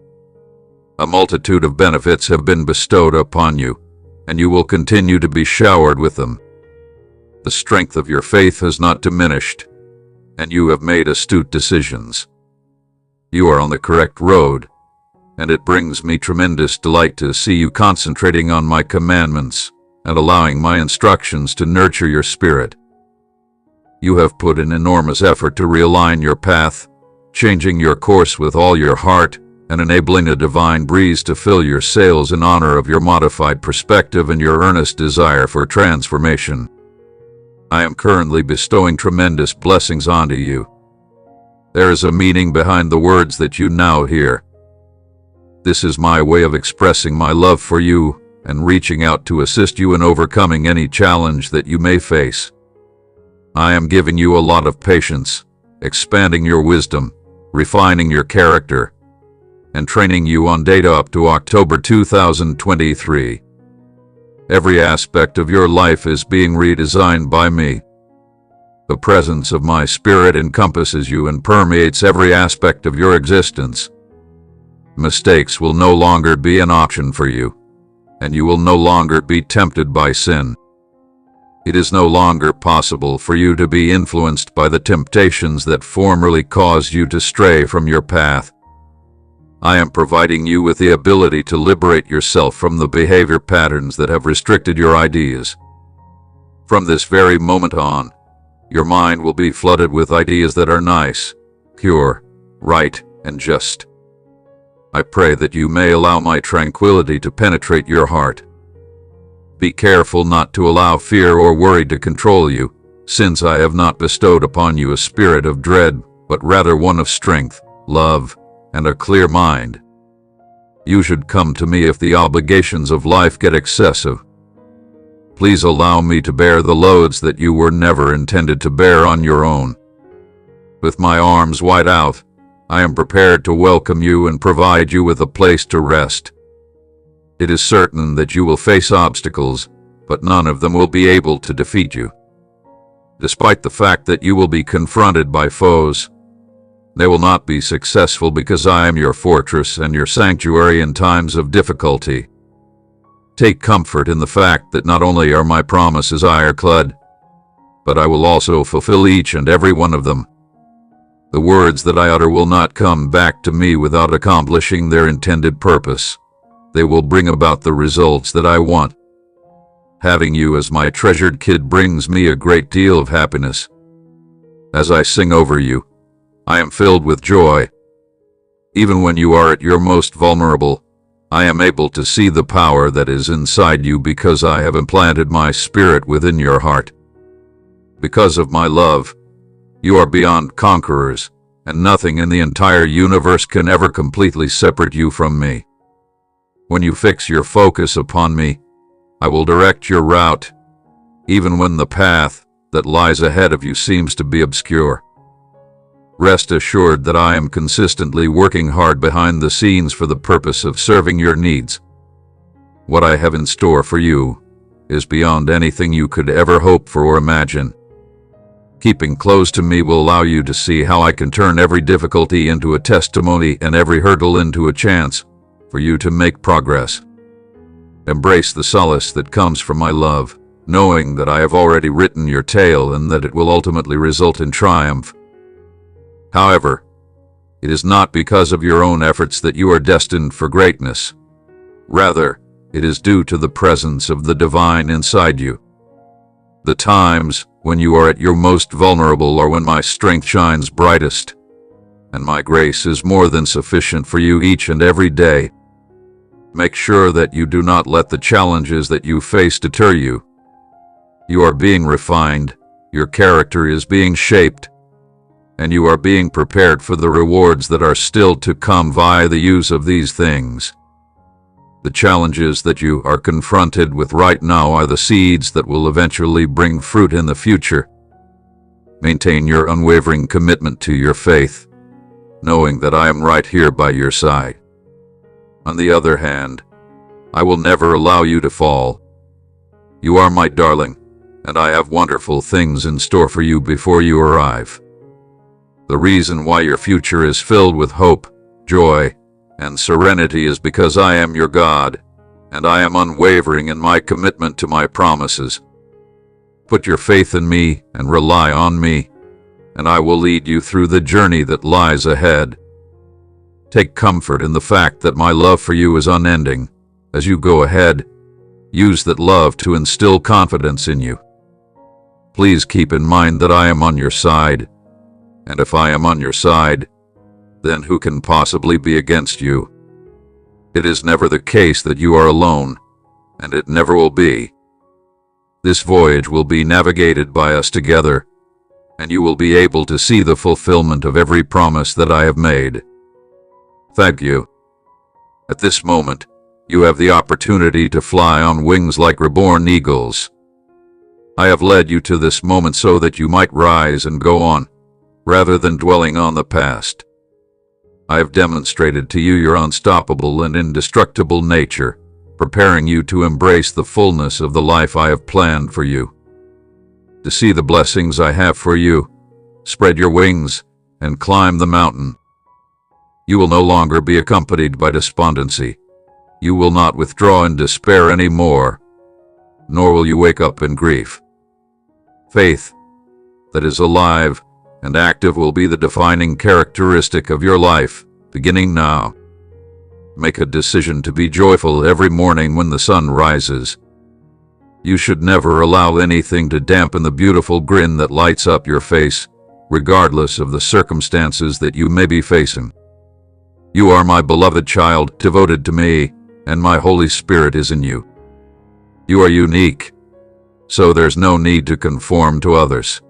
A multitude of benefits have been bestowed upon you, and you will continue to be showered with them. The strength of your faith has not diminished, and you have made astute decisions. You are on the correct road, and it brings me tremendous delight to see you concentrating on my commandments and allowing my instructions to nurture your spirit. You have put an enormous effort to realign your path, changing your course with all your heart and enabling a divine breeze to fill your sails in honor of your modified perspective and your earnest desire for transformation. I am currently bestowing tremendous blessings onto you. There is a meaning behind the words that you now hear. This is my way of expressing my love for you and reaching out to assist you in overcoming any challenge that you may face. I am giving you a lot of patience, expanding your wisdom, refining your character, and training you on data up to October 2023. Every aspect of your life is being redesigned by me. The presence of my spirit encompasses you and permeates every aspect of your existence. Mistakes will no longer be an option for you, and you will no longer be tempted by sin. It is no longer possible for you to be influenced by the temptations that formerly caused you to stray from your path. I am providing you with the ability to liberate yourself from the behavior patterns that have restricted your ideas. From this very moment on, your mind will be flooded with ideas that are nice, pure, right, and just. I pray that you may allow my tranquility to penetrate your heart. Be careful not to allow fear or worry to control you, since I have not bestowed upon you a spirit of dread, but rather one of strength, love, and a clear mind. You should come to me if the obligations of life get excessive. Please allow me to bear the loads that you were never intended to bear on your own. With my arms wide out, I am prepared to welcome you and provide you with a place to rest. It is certain that you will face obstacles, but none of them will be able to defeat you. Despite the fact that you will be confronted by foes, they will not be successful because I am your fortress and your sanctuary in times of difficulty. Take comfort in the fact that not only are my promises ironclad, but I will also fulfill each and every one of them. The words that I utter will not come back to me without accomplishing their intended purpose. They will bring about the results that I want. Having you as my treasured kid brings me a great deal of happiness. As I sing over you, I am filled with joy. Even when you are at your most vulnerable, I am able to see the power that is inside you because I have implanted my spirit within your heart. Because of my love, you are beyond conquerors, and nothing in the entire universe can ever completely separate you from me. When you fix your focus upon me, I will direct your route, even when the path that lies ahead of you seems to be obscure. Rest assured that I am consistently working hard behind the scenes for the purpose of serving your needs. What I have in store for you is beyond anything you could ever hope for or imagine. Keeping close to me will allow you to see how I can turn every difficulty into a testimony and every hurdle into a chance for you to make progress. Embrace the solace that comes from my love, knowing that I have already written your tale and that it will ultimately result in triumph. However, it is not because of your own efforts that you are destined for greatness. Rather, it is due to the presence of the divine inside you. The times when you are at your most vulnerable are when my strength shines brightest, and my grace is more than sufficient for you each and every day. Make sure that you do not let the challenges that you face deter you. You are being refined, your character is being shaped, and you are being prepared for the rewards that are still to come via the use of these things. The challenges that you are confronted with right now are the seeds that will eventually bring fruit in the future. Maintain your unwavering commitment to your faith, knowing that I am right here by your side. On the other hand, I will never allow you to fall. You are my darling, and I have wonderful things in store for you before you arrive. The reason why your future is filled with hope, joy, and serenity is because I am your God, and I am unwavering in my commitment to my promises. Put your faith in me and rely on me, and I will lead you through the journey that lies ahead. Take comfort in the fact that my love for you is unending. As you go ahead, use that love to instill confidence in you. Please keep in mind that I am on your side, and if I am on your side, then who can possibly be against you? It is never the case that you are alone, and it never will be. This voyage will be navigated by us together, and you will be able to see the fulfillment of every promise that I have made. Thank you. At this moment, you have the opportunity to fly on wings like reborn eagles. I have led you to this moment so that you might rise and go on, rather than dwelling on the past. I have demonstrated to you your unstoppable and indestructible nature, preparing you to embrace the fullness of the life I have planned for you. To see the blessings I have for you, spread your wings and climb the mountain. You will no longer be accompanied by despondency. You will not withdraw in despair anymore, nor will you wake up in grief. Faith that is alive and active will be the defining characteristic of your life, beginning now. Make a decision to be joyful every morning when the sun rises. You should never allow anything to dampen the beautiful grin that lights up your face, regardless of the circumstances that you may be facing. You are my beloved child, devoted to me, and my Holy Spirit is in you. You are unique, so there's no need to conform to others.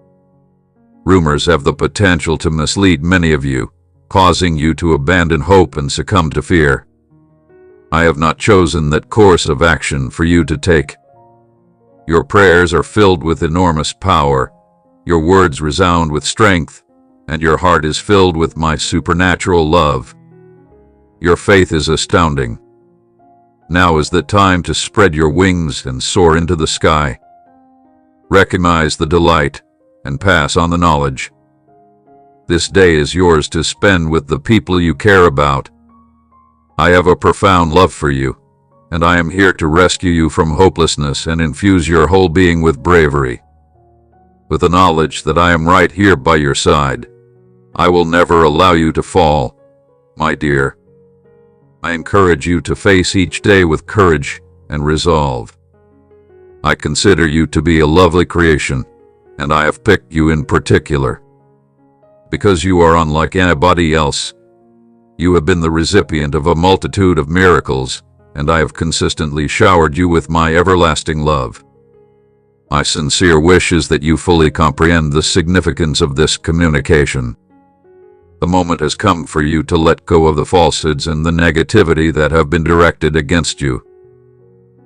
Rumors have the potential to mislead many of you, causing you to abandon hope and succumb to fear. I have not chosen that course of action for you to take. Your prayers are filled with enormous power, your words resound with strength, and your heart is filled with my supernatural love. Your faith is astounding. Now is the time to spread your wings and soar into the sky. Recognize the delight and pass on the knowledge. This day is yours to spend with the people you care about. I have a profound love for you, and I am here to rescue you from hopelessness and infuse your whole being with bravery. With the knowledge that I am right here by your side, I will never allow you to fall, my dear. I encourage you to face each day with courage and resolve. I consider you to be a lovely creation, and I have picked you in particular. Because you are unlike anybody else, you have been the recipient of a multitude of miracles, and I have consistently showered you with my everlasting love. My sincere wish is that you fully comprehend the significance of this communication. The moment has come for you to let go of the falsehoods and the negativity that have been directed against you.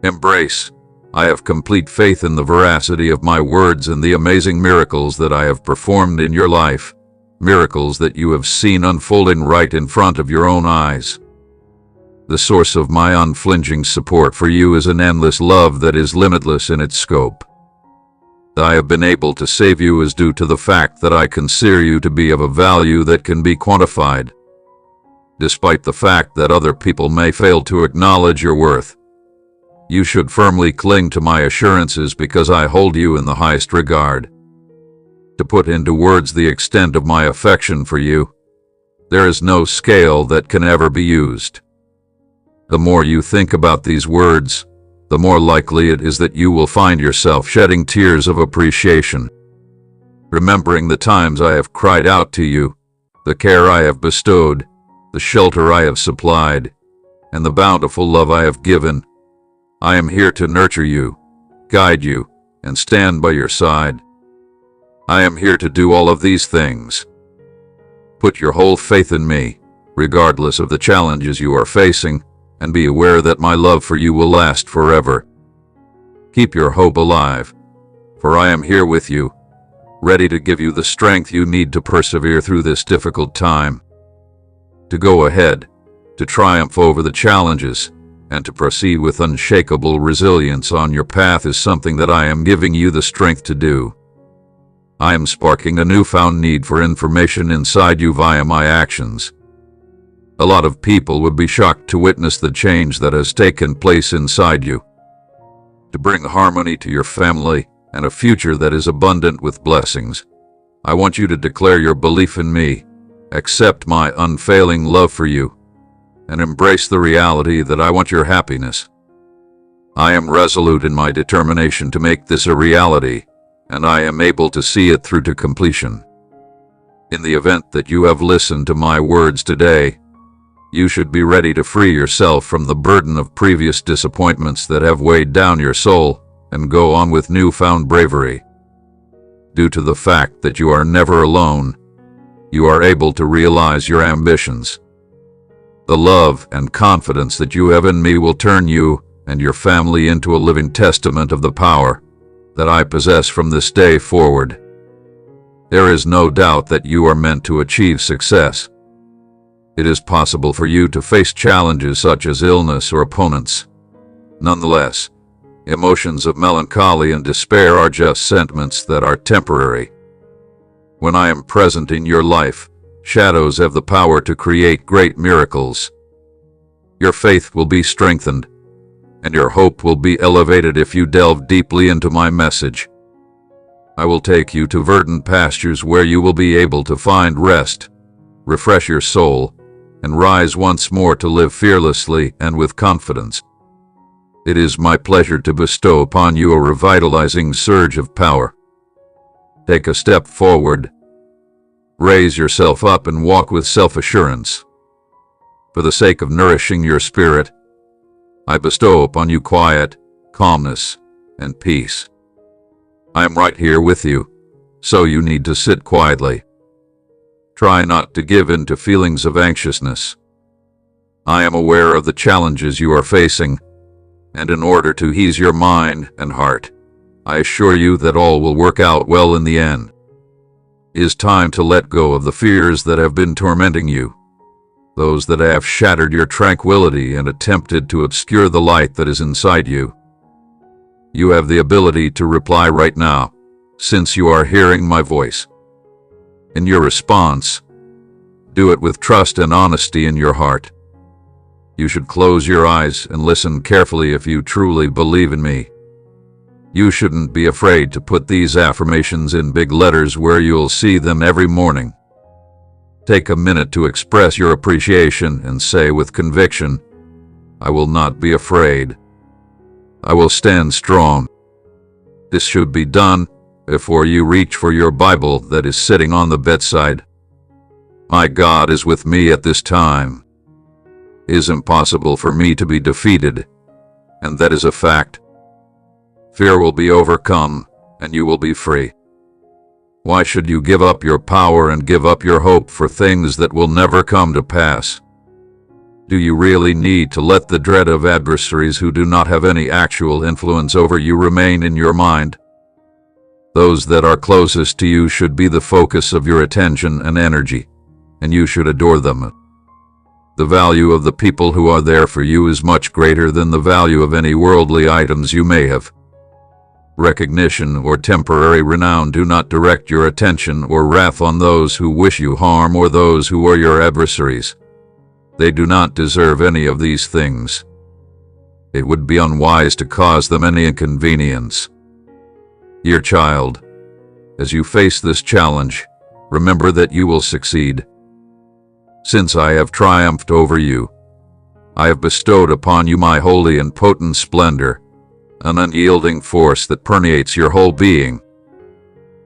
Embrace. I have complete faith in the veracity of my words and the amazing miracles that I have performed in your life, miracles that you have seen unfolding right in front of your own eyes. The source of my unflinching support for you is an endless love that is limitless in its scope. That I have been able to save you is due to the fact that I consider you to be of a value that can be quantified. Despite the fact that other people may fail to acknowledge your worth, you should firmly cling to my assurances because I hold you in the highest regard. To put into words the extent of my affection for you, there is no scale that can ever be used. The more you think about these words, the more likely it is that you will find yourself shedding tears of appreciation, remembering the times I have cried out to you, the care I have bestowed, the shelter I have supplied, and the bountiful love I have given. I am here to nurture you, guide you, and stand by your side. I am here to do all of these things. Put your whole faith in me, regardless of the challenges you are facing, and be aware that my love for you will last forever. Keep your hope alive, for I am here with you, ready to give you the strength you need to persevere through this difficult time. To go ahead, to triumph over the challenges, and to proceed with unshakable resilience on your path is something that I am giving you the strength to do. I am sparking a newfound need for information inside you via my actions. A lot of people would be shocked to witness the change that has taken place inside you. To bring harmony to your family and a future that is abundant with blessings, I want you to declare your belief in me, accept my unfailing love for you, and embrace the reality that I want your happiness. I am resolute in my determination to make this a reality, and I am able to see it through to completion. In the event that you have listened to my words today, you should be ready to free yourself from the burden of previous disappointments that have weighed down your soul and go on with newfound bravery. Due to the fact that you are never alone, you are able to realize your ambitions. The love and confidence that you have in me will turn you and your family into a living testament of the power that I possess from this day forward. There is no doubt that you are meant to achieve success. It is possible for you to face challenges such as illness or opponents. Nonetheless, emotions of melancholy and despair are just sentiments that are temporary. When I am present in your life, shadows have the power to create great miracles. Your faith will be strengthened, and your hope will be elevated if you delve deeply into my message. I will take you to verdant pastures where you will be able to find rest, refresh your soul, and rise once more to live fearlessly and with confidence. It is my pleasure to bestow upon you a revitalizing surge of power. Take a step forward. Raise yourself up and walk with self-assurance. For the sake of nourishing your spirit, I bestow upon you quiet, calmness, and peace. I am right here with you, so you need to sit quietly. Try not to give in to feelings of anxiousness. I am aware of the challenges you are facing, and in order to ease your mind and heart, I assure you that all will work out well in the end. It is time to let go of the fears that have been tormenting you, those that have shattered your tranquility and attempted to obscure the light that is inside you. You have the ability to reply right now, since you are hearing my voice. In your response, do it with trust and honesty in your heart. You should close your eyes and listen carefully if you truly believe in me. You shouldn't be afraid to put these affirmations in big letters where you'll see them every morning. Take a minute to express your appreciation and say with conviction, I will not be afraid. I will stand strong. This should be done before you reach for your Bible that is sitting on the bedside. My God is with me at this time. It is impossible for me to be defeated, and that is a fact. Fear will be overcome, and you will be free. Why should you give up your power and give up your hope for things that will never come to pass? Do you really need to let the dread of adversaries who do not have any actual influence over you remain in your mind? Those that are closest to you should be the focus of your attention and energy, and you should adore them. The value of the people who are there for you is much greater than the value of any worldly items you may have. Recognition or temporary renown do not direct your attention or wrath on those who wish you harm or those who are your adversaries. They do not deserve any of these things. It would be unwise to cause them any inconvenience. Dear child, as you face this challenge, remember that you will succeed. Since I have triumphed over you, I have bestowed upon you my holy and potent splendor, an unyielding force that permeates your whole being.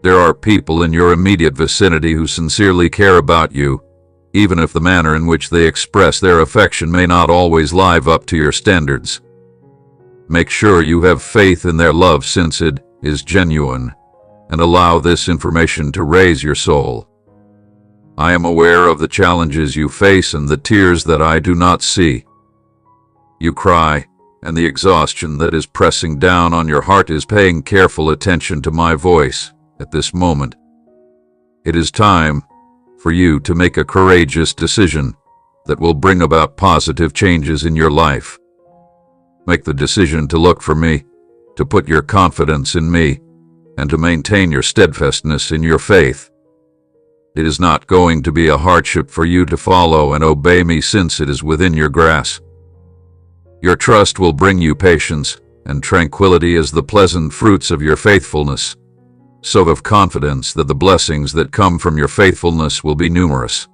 There are people in your immediate vicinity who sincerely care about you, even if the manner in which they express their affection may not always live up to your standards. Make sure you have faith in their love since it is genuine, and allow this information to raise your soul. I am aware of the challenges you face and the tears that I do not see. You cry, and the exhaustion that is pressing down on your heart is paying careful attention to my voice at this moment. It is time for you to make a courageous decision that will bring about positive changes in your life. Make the decision to look for me, to put your confidence in me, and to maintain your steadfastness in your faith. It is not going to be a hardship for you to follow and obey me since it is within your grasp. Your trust will bring you patience and tranquility as the pleasant fruits of your faithfulness. So have confidence that the blessings that come from your faithfulness will be numerous.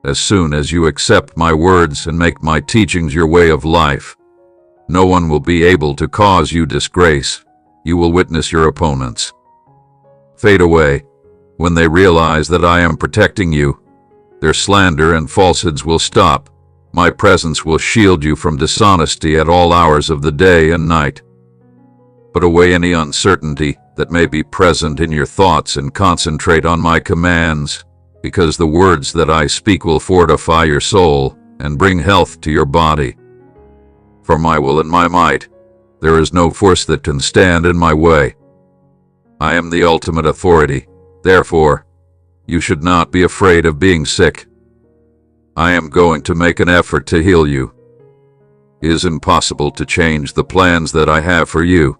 As soon as you accept my words and make my teachings your way of life, no one will be able to cause you disgrace. You will witness your opponents fade away when they realize that I am protecting you. Their slander and falsehoods will stop. My presence will shield you from dishonesty at all hours of the day and night. Put away any uncertainty that may be present in your thoughts and concentrate on my commands, because the words that I speak will fortify your soul and bring health to your body. For my will and my might, there is no force that can stand in my way. I am the ultimate authority. Therefore, you should not be afraid of being sick. I am going to make an effort to heal you. It is impossible to change the plans that I have for you.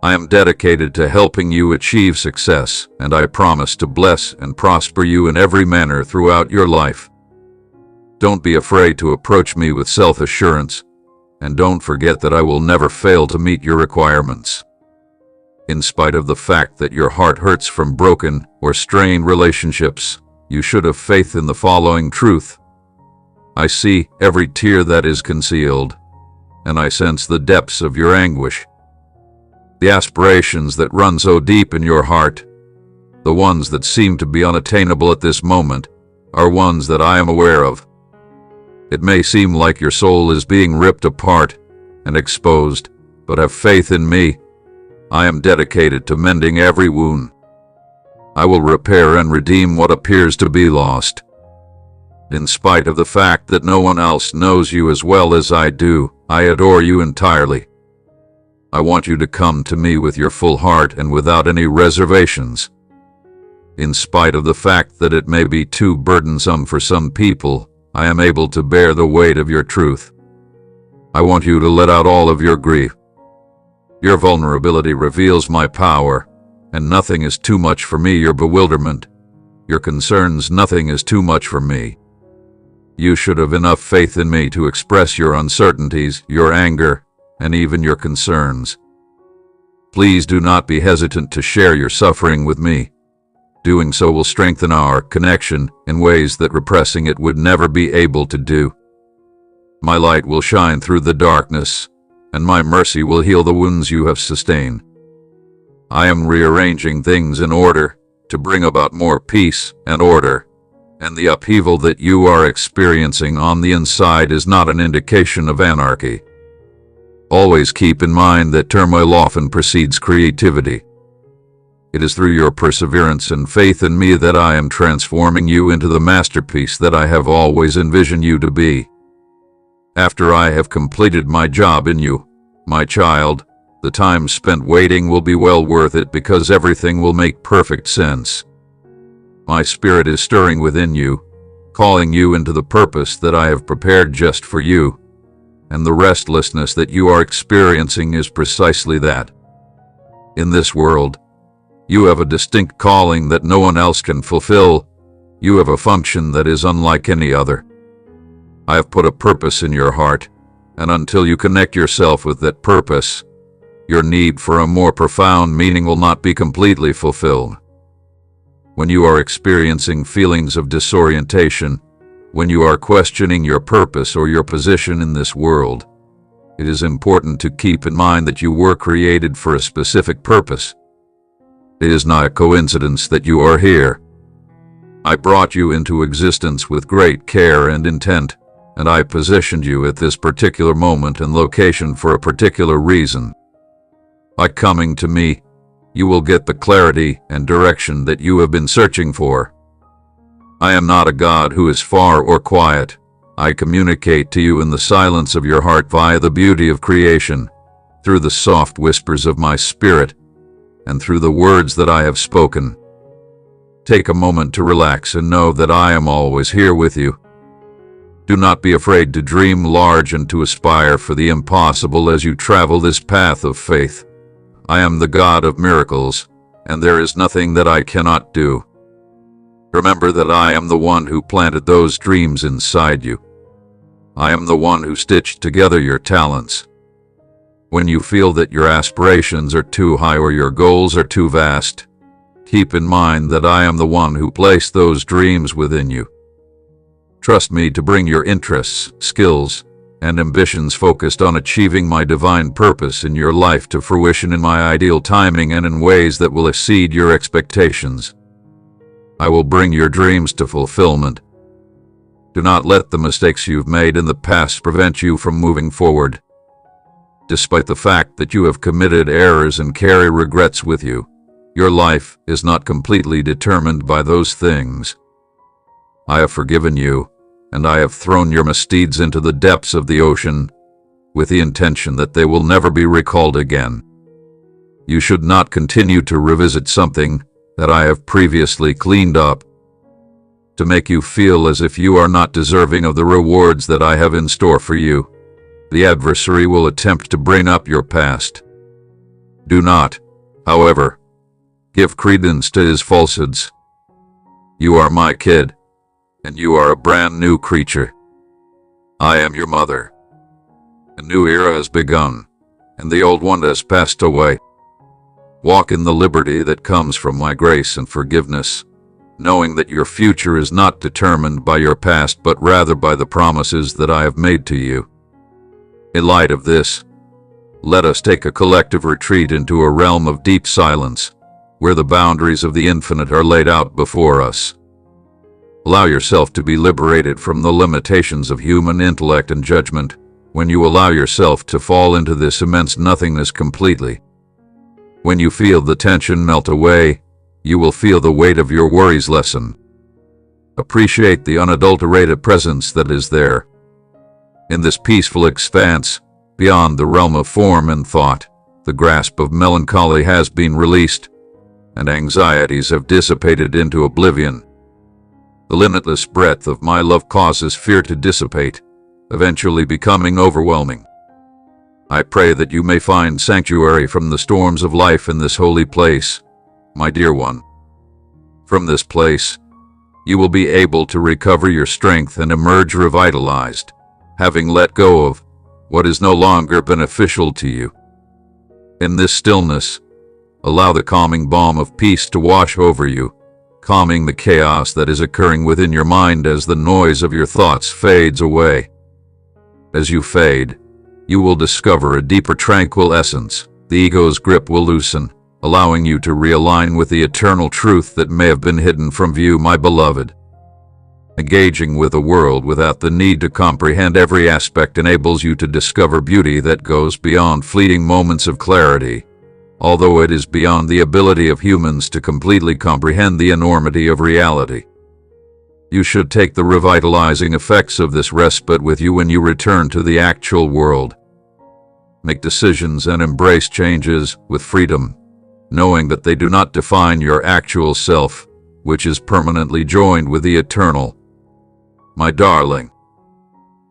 I am dedicated to helping you achieve success, and I promise to bless and prosper you in every manner throughout your life. Don't be afraid to approach me with self-assurance, and don't forget that I will never fail to meet your requirements. In spite of the fact that your heart hurts from broken or strained relationships, you should have faith in the following truth. I see every tear that is concealed, and I sense the depths of your anguish. The aspirations that run so deep in your heart, the ones that seem to be unattainable at this moment, are ones that I am aware of. It may seem like your soul is being ripped apart and exposed, but have faith in me. I am dedicated to mending every wound. I will repair and redeem what appears to be lost. In spite of the fact that no one else knows you as well as I do, I adore you entirely. I want you to come to me with your full heart and without any reservations. In spite of the fact that it may be too burdensome for some people, I am able to bear the weight of your truth. I want you to let out all of your grief. Your vulnerability reveals my power, and nothing is too much for me. Your bewilderment, your concerns, nothing is too much for me. You should have enough faith in me to express your uncertainties, your anger, and even your concerns. Please do not be hesitant to share your suffering with me. Doing so will strengthen our connection in ways that repressing it would never be able to do. My light will shine through the darkness, and my mercy will heal the wounds you have sustained. I am rearranging things in order to bring about more peace and order, and the upheaval that you are experiencing on the inside is not an indication of anarchy. Always keep in mind that turmoil often precedes creativity. It is through your perseverance and faith in me that I am transforming you into the masterpiece that I have always envisioned you to be. After I have completed my job in you, my child, the time spent waiting will be well worth it because everything will make perfect sense. My spirit is stirring within you, calling you into the purpose that I have prepared just for you, and the restlessness that you are experiencing is precisely that. In this world, you have a distinct calling that no one else can fulfill. You have a function that is unlike any other. I have put a purpose in your heart, and until you connect yourself with that purpose, your need for a more profound meaning will not be completely fulfilled. When you are experiencing feelings of disorientation, when you are questioning your purpose or your position in this world, it is important to keep in mind that you were created for a specific purpose. It is not a coincidence that you are here. I brought you into existence with great care and intent, and I positioned you at this particular moment and location for a particular reason. By coming to me, you will get the clarity and direction that you have been searching for. I am not a God who is far or quiet. I communicate to you in the silence of your heart via the beauty of creation, through the soft whispers of my spirit, and through the words that I have spoken. Take a moment to relax and know that I am always here with you. Do not be afraid to dream large and to aspire for the impossible as you travel this path of faith. I am the God of miracles, and there is nothing that I cannot do. Remember that I am the one who planted those dreams inside you. I am the one who stitched together your talents. When you feel that your aspirations are too high or your goals are too vast, keep in mind that I am the one who placed those dreams within you. Trust me to bring your interests, skills, and ambitions focused on achieving my divine purpose in your life to fruition in my ideal timing and in ways that will exceed your expectations. I will bring your dreams to fulfillment. Do not let the mistakes you've made in the past prevent you from moving forward. Despite the fact that you have committed errors and carry regrets with you, your life is not completely determined by those things. I have forgiven you, and I have thrown your misdeeds into the depths of the ocean, with the intention that they will never be recalled again. You should not continue to revisit something that I have previously cleaned up, to make you feel as if you are not deserving of the rewards that I have in store for you. The adversary will attempt to bring up your past. Do not, however, give credence to his falsehoods. You are my kid, and you are a brand new creature. I am your mother. A new era has begun, and the old one has passed away. Walk in the liberty that comes from my grace and forgiveness, knowing that your future is not determined by your past but rather by the promises that I have made to you. In light of this, let us take a collective retreat into a realm of deep silence, where the boundaries of the infinite are laid out before us. Allow yourself to be liberated from the limitations of human intellect and judgment when you allow yourself to fall into this immense nothingness completely. When you feel the tension melt away, you will feel the weight of your worries lessen. Appreciate the unadulterated presence that is there. In this peaceful expanse, beyond the realm of form and thought, the grasp of melancholy has been released, and anxieties have dissipated into oblivion. The limitless breadth of my love causes fear to dissipate, eventually becoming overwhelming. I pray that you may find sanctuary from the storms of life in this holy place, my dear one. From this place, you will be able to recover your strength and emerge revitalized, having let go of what is no longer beneficial to you. In this stillness, allow the calming balm of peace to wash over you, calming the chaos that is occurring within your mind as the noise of your thoughts fades away. As you fade, you will discover a deeper tranquil essence. The ego's grip will loosen, allowing you to realign with the eternal truth that may have been hidden from view, my beloved. Engaging with the world without the need to comprehend every aspect enables you to discover beauty that goes beyond fleeting moments of clarity. although it is beyond the ability of humans to completely comprehend the enormity of reality. You should take the revitalizing effects of this respite with you when you return to the actual world. Make decisions and embrace changes with freedom, knowing that they do not define your actual self, which is permanently joined with the eternal. My darling,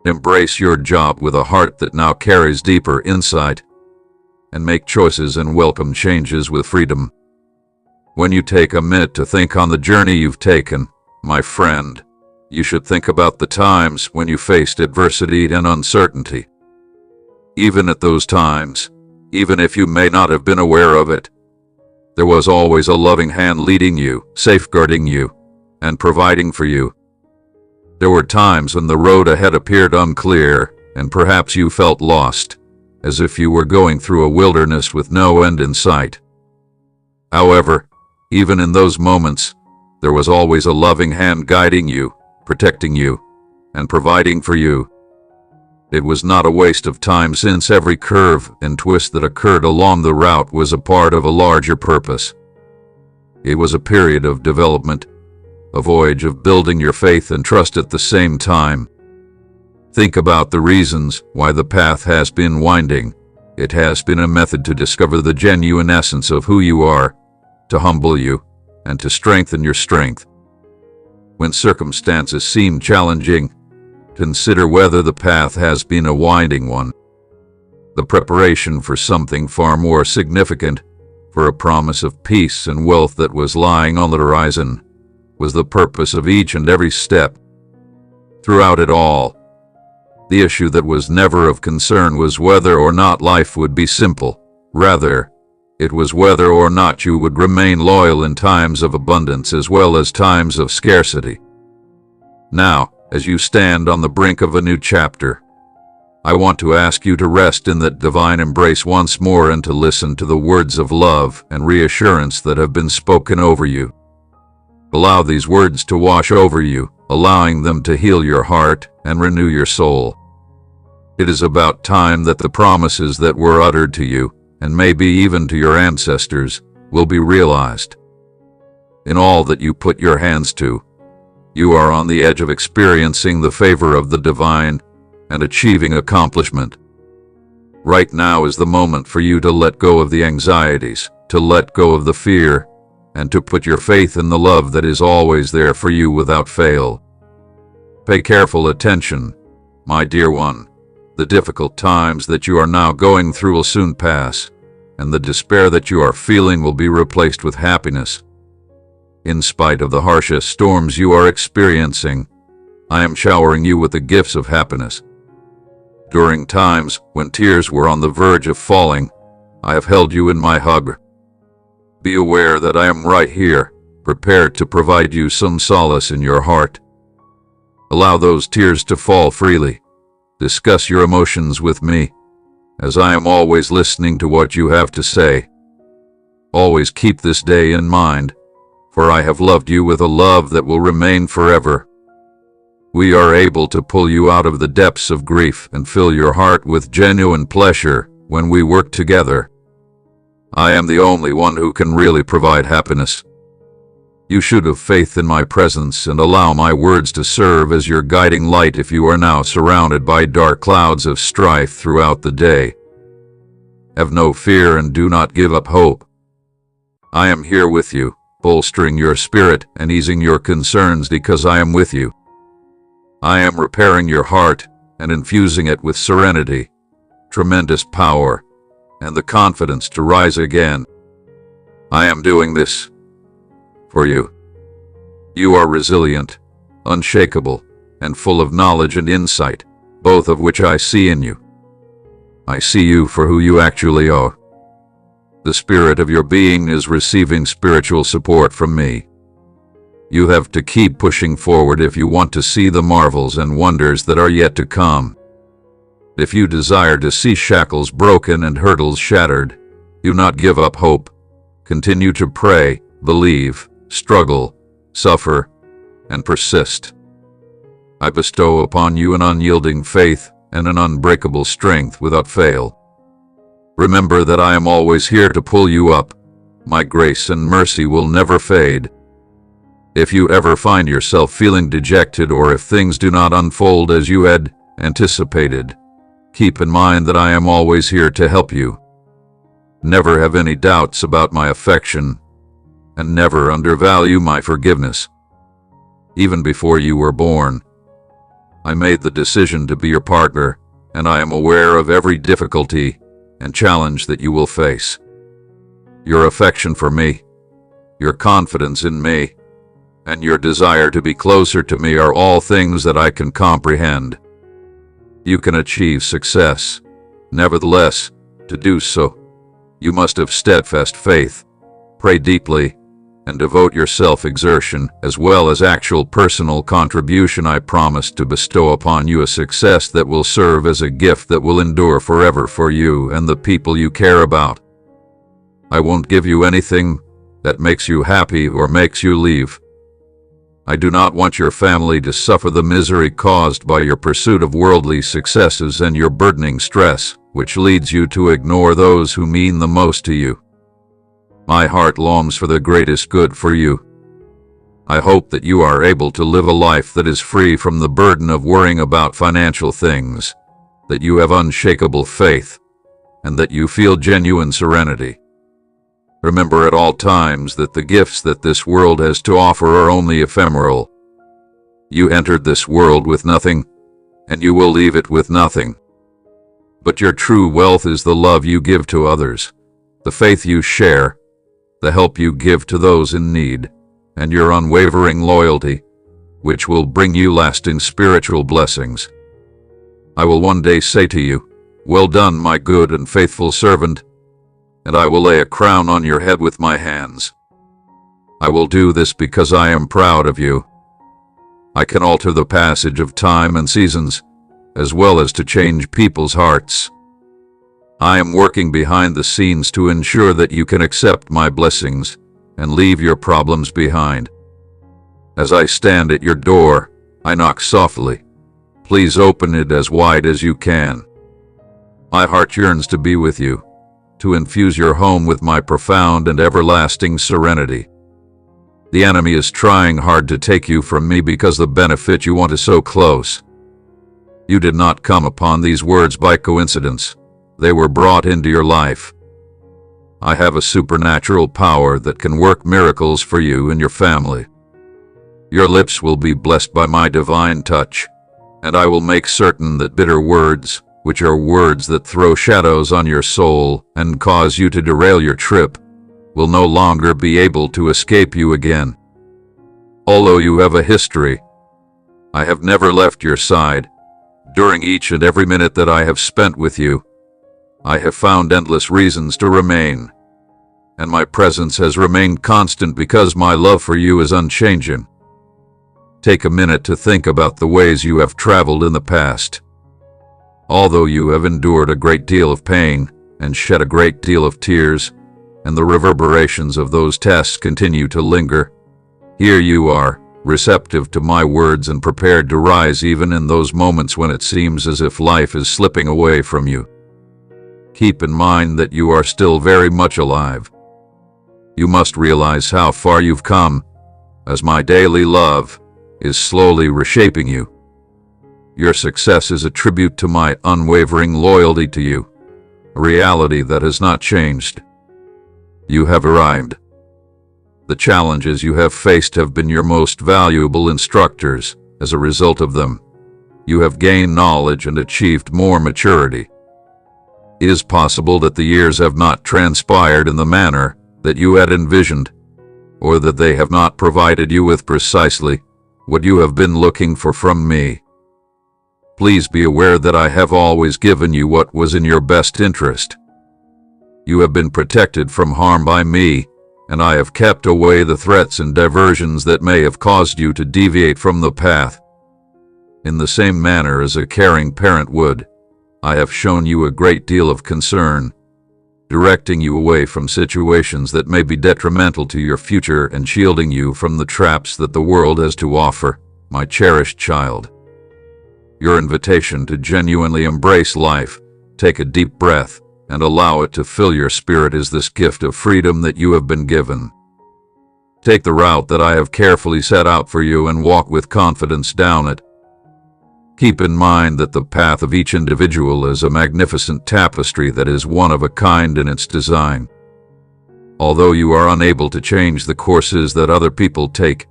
embrace your job with a heart that now carries deeper insight, and make choices and welcome changes with freedom. When you take a minute to think on the journey you've taken, my friend, you should think about the times when you faced adversity and uncertainty. Even at those times, even if you may not have been aware of it, there was always a loving hand leading you, safeguarding you, and providing for you. There were times when the road ahead appeared unclear, and perhaps you felt lost, as if you were going through a wilderness with no end in sight. However, even in those moments, there was always a loving hand guiding you, protecting you, and providing for you. It was not a waste of time, since every curve and twist that occurred along the route was a part of a larger purpose. It was a period of development, a voyage of building your faith and trust at the same time. Think about the reasons why the path has been winding. It has been a method to discover the genuine essence of who you are, to humble you, and to strengthen your strength. When circumstances seem challenging, consider whether the path has been a winding one. The preparation for something far more significant, for a promise of peace and wealth that was lying on the horizon, was the purpose of each and every step. Throughout it all, the issue that was never of concern was whether or not life would be simple. Rather, it was whether or not you would remain loyal in times of abundance as well as times of scarcity. Now, as you stand on the brink of a new chapter, I want to ask you to rest in that divine embrace once more and to listen to the words of love and reassurance that have been spoken over you. Allow these words to wash over you, allowing them to heal your heart and renew your soul. It is about time that the promises that were uttered to you, and maybe even to your ancestors, will be realized. In all that you put your hands to, you are on the edge of experiencing the favor of the divine and achieving accomplishment. Right now is the moment for you to let go of the anxieties, to let go of the fear, and to put your faith in the love that is always there for you without fail. Pay careful attention, my dear one. The difficult times that you are now going through will soon pass, and the despair that you are feeling will be replaced with happiness. In spite of the harshest storms you are experiencing, I am showering you with the gifts of happiness. During times when tears were on the verge of falling, I have held you in my hug. Be aware that I am right here, prepared to provide you some solace in your heart. Allow those tears to fall freely. Discuss your emotions with me, as I am always listening to what you have to say. Always keep this day in mind, for I have loved you with a love that will remain forever. We are able to pull you out of the depths of grief and fill your heart with genuine pleasure when we work together. I am the only one who can really provide happiness. You should have faith in my presence and allow my words to serve as your guiding light if you are now surrounded by dark clouds of strife throughout the day. Have no fear and do not give up hope. I am here with you, bolstering your spirit and easing your concerns because I am with you. I am repairing your heart and infusing it with serenity, tremendous power, and the confidence to rise again. I am doing this for you. You are resilient, unshakable, and full of knowledge and insight, both of which I see in you. I see you for who you actually are. The spirit of your being is receiving spiritual support from me. You have to keep pushing forward if you want to see the marvels and wonders that are yet to come. If you desire to see shackles broken and hurdles shattered, do not give up hope. Continue to pray, believe, struggle, suffer, and persist. I bestow upon you an unyielding faith and an unbreakable strength without fail. Remember that I am always here to pull you up. My grace and mercy will never fade. If you ever find yourself feeling dejected or if things do not unfold as you had anticipated, keep in mind that I am always here to help you. Never have any doubts about my affection, and never undervalue my forgiveness. Even before you were born, I made the decision to be your partner, and I am aware of every difficulty and challenge that you will face. Your affection for me, your confidence in me, and your desire to be closer to me are all things that I can comprehend. You can achieve success. Nevertheless, to do so, you must have steadfast faith, pray deeply, and devote your self-exertion as well as actual personal contribution. I promise to bestow upon you a success that will serve as a gift that will endure forever for you and the people you care about. I won't give you anything that makes you happy or makes you leave. I do not want your family to suffer the misery caused by your pursuit of worldly successes and your burdening stress, which leads you to ignore those who mean the most to you. My heart longs for the greatest good for you. I hope that you are able to live a life that is free from the burden of worrying about financial things, that you have unshakable faith, and that you feel genuine serenity. Remember at all times that the gifts that this world has to offer are only ephemeral. You entered this world with nothing, and you will leave it with nothing. But your true wealth is the love you give to others, the faith you share, the help you give to those in need, and your unwavering loyalty, which will bring you lasting spiritual blessings. I will one day say to you, "Well done, my good and faithful servant," and I will lay a crown on your head with my hands. I will do this because I am proud of you. I can alter the passage of time and seasons, as well as to change people's hearts. I am working behind the scenes to ensure that you can accept my blessings and leave your problems behind. As I stand at your door, I knock softly. Please open it as wide as you can. My heart yearns to be with you, to infuse your home with my profound and everlasting serenity. The enemy is trying hard to take you from me because the benefit you want is so close. You did not come upon these words by coincidence. They were brought into your life. I have a supernatural power that can work miracles for you and your family. Your lips will be blessed by my divine touch, and I will make certain that bitter words, which are words that throw shadows on your soul and cause you to derail your trip, will no longer be able to escape you again. Although you have a history, I have never left your side. During each and every minute that I have spent with you, I have found endless reasons to remain, and my presence has remained constant because my love for you is unchanging. Take a minute to think about the ways you have traveled in the past. Although you have endured a great deal of pain and shed a great deal of tears, and the reverberations of those tests continue to linger, here you are, receptive to my words and prepared to rise even in those moments when it seems as if life is slipping away from you. Keep in mind that you are still very much alive. You must realize how far you've come, as my daily love is slowly reshaping you. Your success is a tribute to my unwavering loyalty to you, a reality that has not changed. You have arrived. The challenges you have faced have been your most valuable instructors. As a result of them, you have gained knowledge and achieved more maturity. It is possible that the years have not transpired in the manner that you had envisioned, or that they have not provided you with precisely what you have been looking for from me. Please be aware that I have always given you what was in your best interest. You have been protected from harm by me, and I have kept away the threats and diversions that may have caused you to deviate from the path. In the same manner as a caring parent would, I have shown you a great deal of concern, directing you away from situations that may be detrimental to your future and shielding you from the traps that the world has to offer, my cherished child. Your invitation to genuinely embrace life, take a deep breath, and allow it to fill your spirit is this gift of freedom that you have been given. Take the route that I have carefully set out for you and walk with confidence down it. Keep in mind that the path of each individual is a magnificent tapestry that is one of a kind in its design. Although you are unable to change the courses that other people take,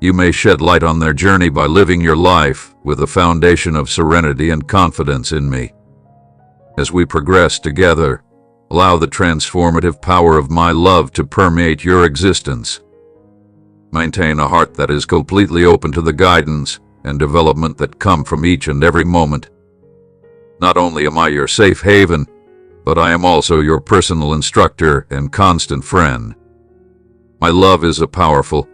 you may shed light on their journey by living your life with a foundation of serenity and confidence in me. As we progress together, allow the transformative power of my love to permeate your existence. Maintain a heart that is completely open to the guidance and development that come from each and every moment. Not only am I your safe haven, but I am also your personal instructor and constant friend. My love is a powerful,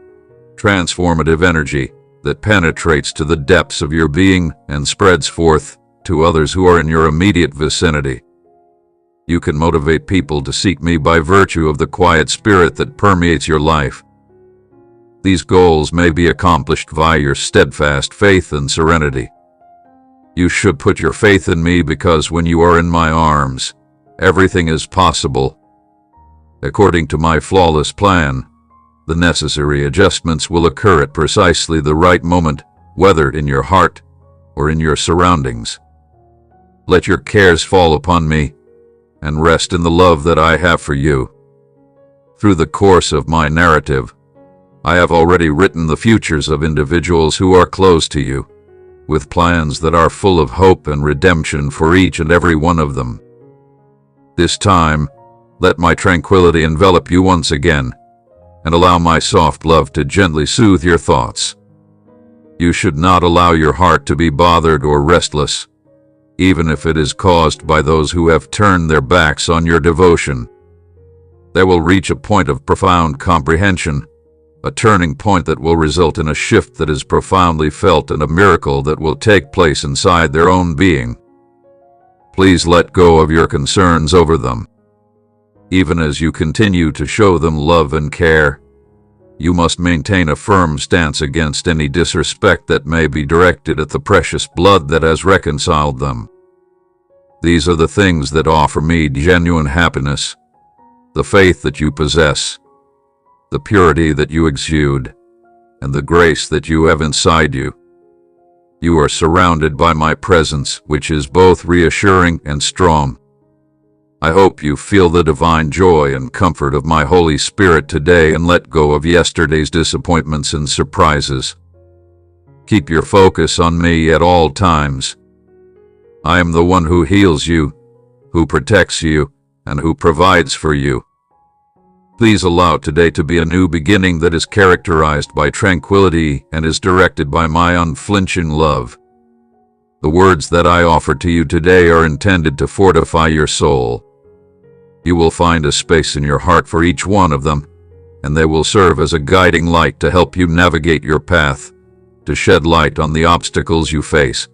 transformative energy that penetrates to the depths of your being and spreads forth to others who are in your immediate vicinity. You can motivate people to seek me by virtue of the quiet spirit that permeates your life. These goals may be accomplished via your steadfast faith and serenity. You should put your faith in me because when you are in my arms, everything is possible. According to my flawless plan, the necessary adjustments will occur at precisely the right moment, whether in your heart or in your surroundings. Let your cares fall upon me and rest in the love that I have for you. Through the course of my narrative, I have already written the futures of individuals who are close to you, with plans that are full of hope and redemption for each and every one of them. This time, let my tranquility envelop you once again, and allow my soft love to gently soothe your thoughts. You should not allow your heart to be bothered or restless, even if it is caused by those who have turned their backs on your devotion. They will reach a point of profound comprehension, a turning point that will result in a shift that is profoundly felt and a miracle that will take place inside their own being. Please let go of your concerns over them. Even as you continue to show them love and care, you must maintain a firm stance against any disrespect that may be directed at the precious blood that has reconciled them. These are the things that offer me genuine happiness: the faith that you possess, the purity that you exude, and the grace that you have inside you. You are surrounded by my presence, which is both reassuring and strong. I hope you feel the divine joy and comfort of my Holy Spirit today and let go of yesterday's disappointments and surprises. Keep your focus on me at all times. I am the one who heals you, who protects you, and who provides for you. Please allow today to be a new beginning that is characterized by tranquility and is directed by my unflinching love. The words that I offer to you today are intended to fortify your soul. You will find a space in your heart for each one of them, and they will serve as a guiding light to help you navigate your path, to shed light on the obstacles you face,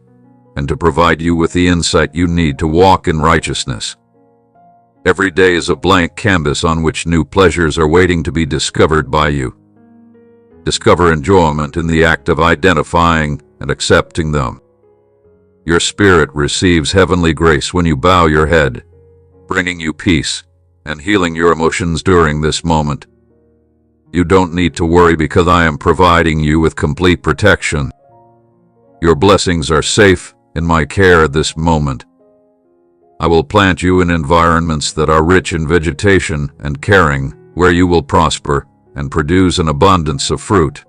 and to provide you with the insight you need to walk in righteousness. Every day is a blank canvas on which new pleasures are waiting to be discovered by you. Discover enjoyment in the act of identifying and accepting them. Your spirit receives heavenly grace when you bow your head, bringing you peace and healing your emotions during this moment. You don't need to worry because I am providing you with complete protection. Your blessings are safe in my care at this moment. I will plant you in environments that are rich in vegetation and caring, where you will prosper and produce an abundance of fruit.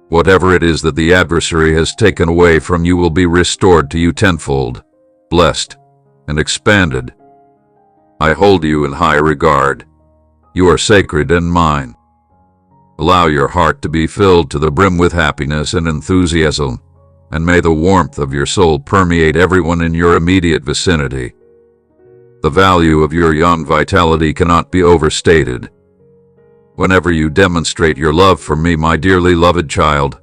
Whatever it is that the adversary has taken away from you will be restored to you tenfold, blessed, and expanded. I hold you in high regard. You are sacred and mine. Allow your heart to be filled to the brim with happiness and enthusiasm, and may the warmth of your soul permeate everyone in your immediate vicinity. The value of your young vitality cannot be overstated. Whenever you demonstrate your love for me, my dearly loved child,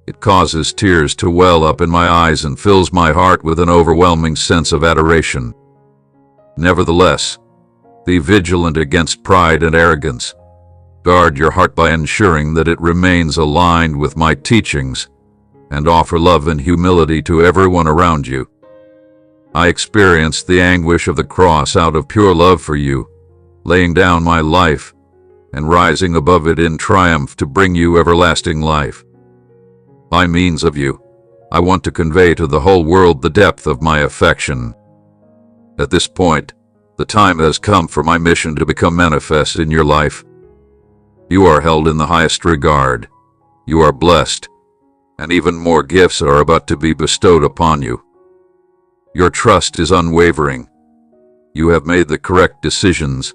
it causes tears to well up in my eyes and fills my heart with an overwhelming sense of adoration. Nevertheless, be vigilant against pride and arrogance. Guard your heart by ensuring that it remains aligned with my teachings, and offer love and humility to everyone around you. I experienced the anguish of the cross out of pure love for you, laying down my life and rising above it in triumph to bring you everlasting life. By means of you, I want to convey to the whole world the depth of my affection. At this point, the time has come for my mission to become manifest in your life. You are held in the highest regard. You are blessed, and even more gifts are about to be bestowed upon you. Your trust is unwavering. You have made the correct decisions,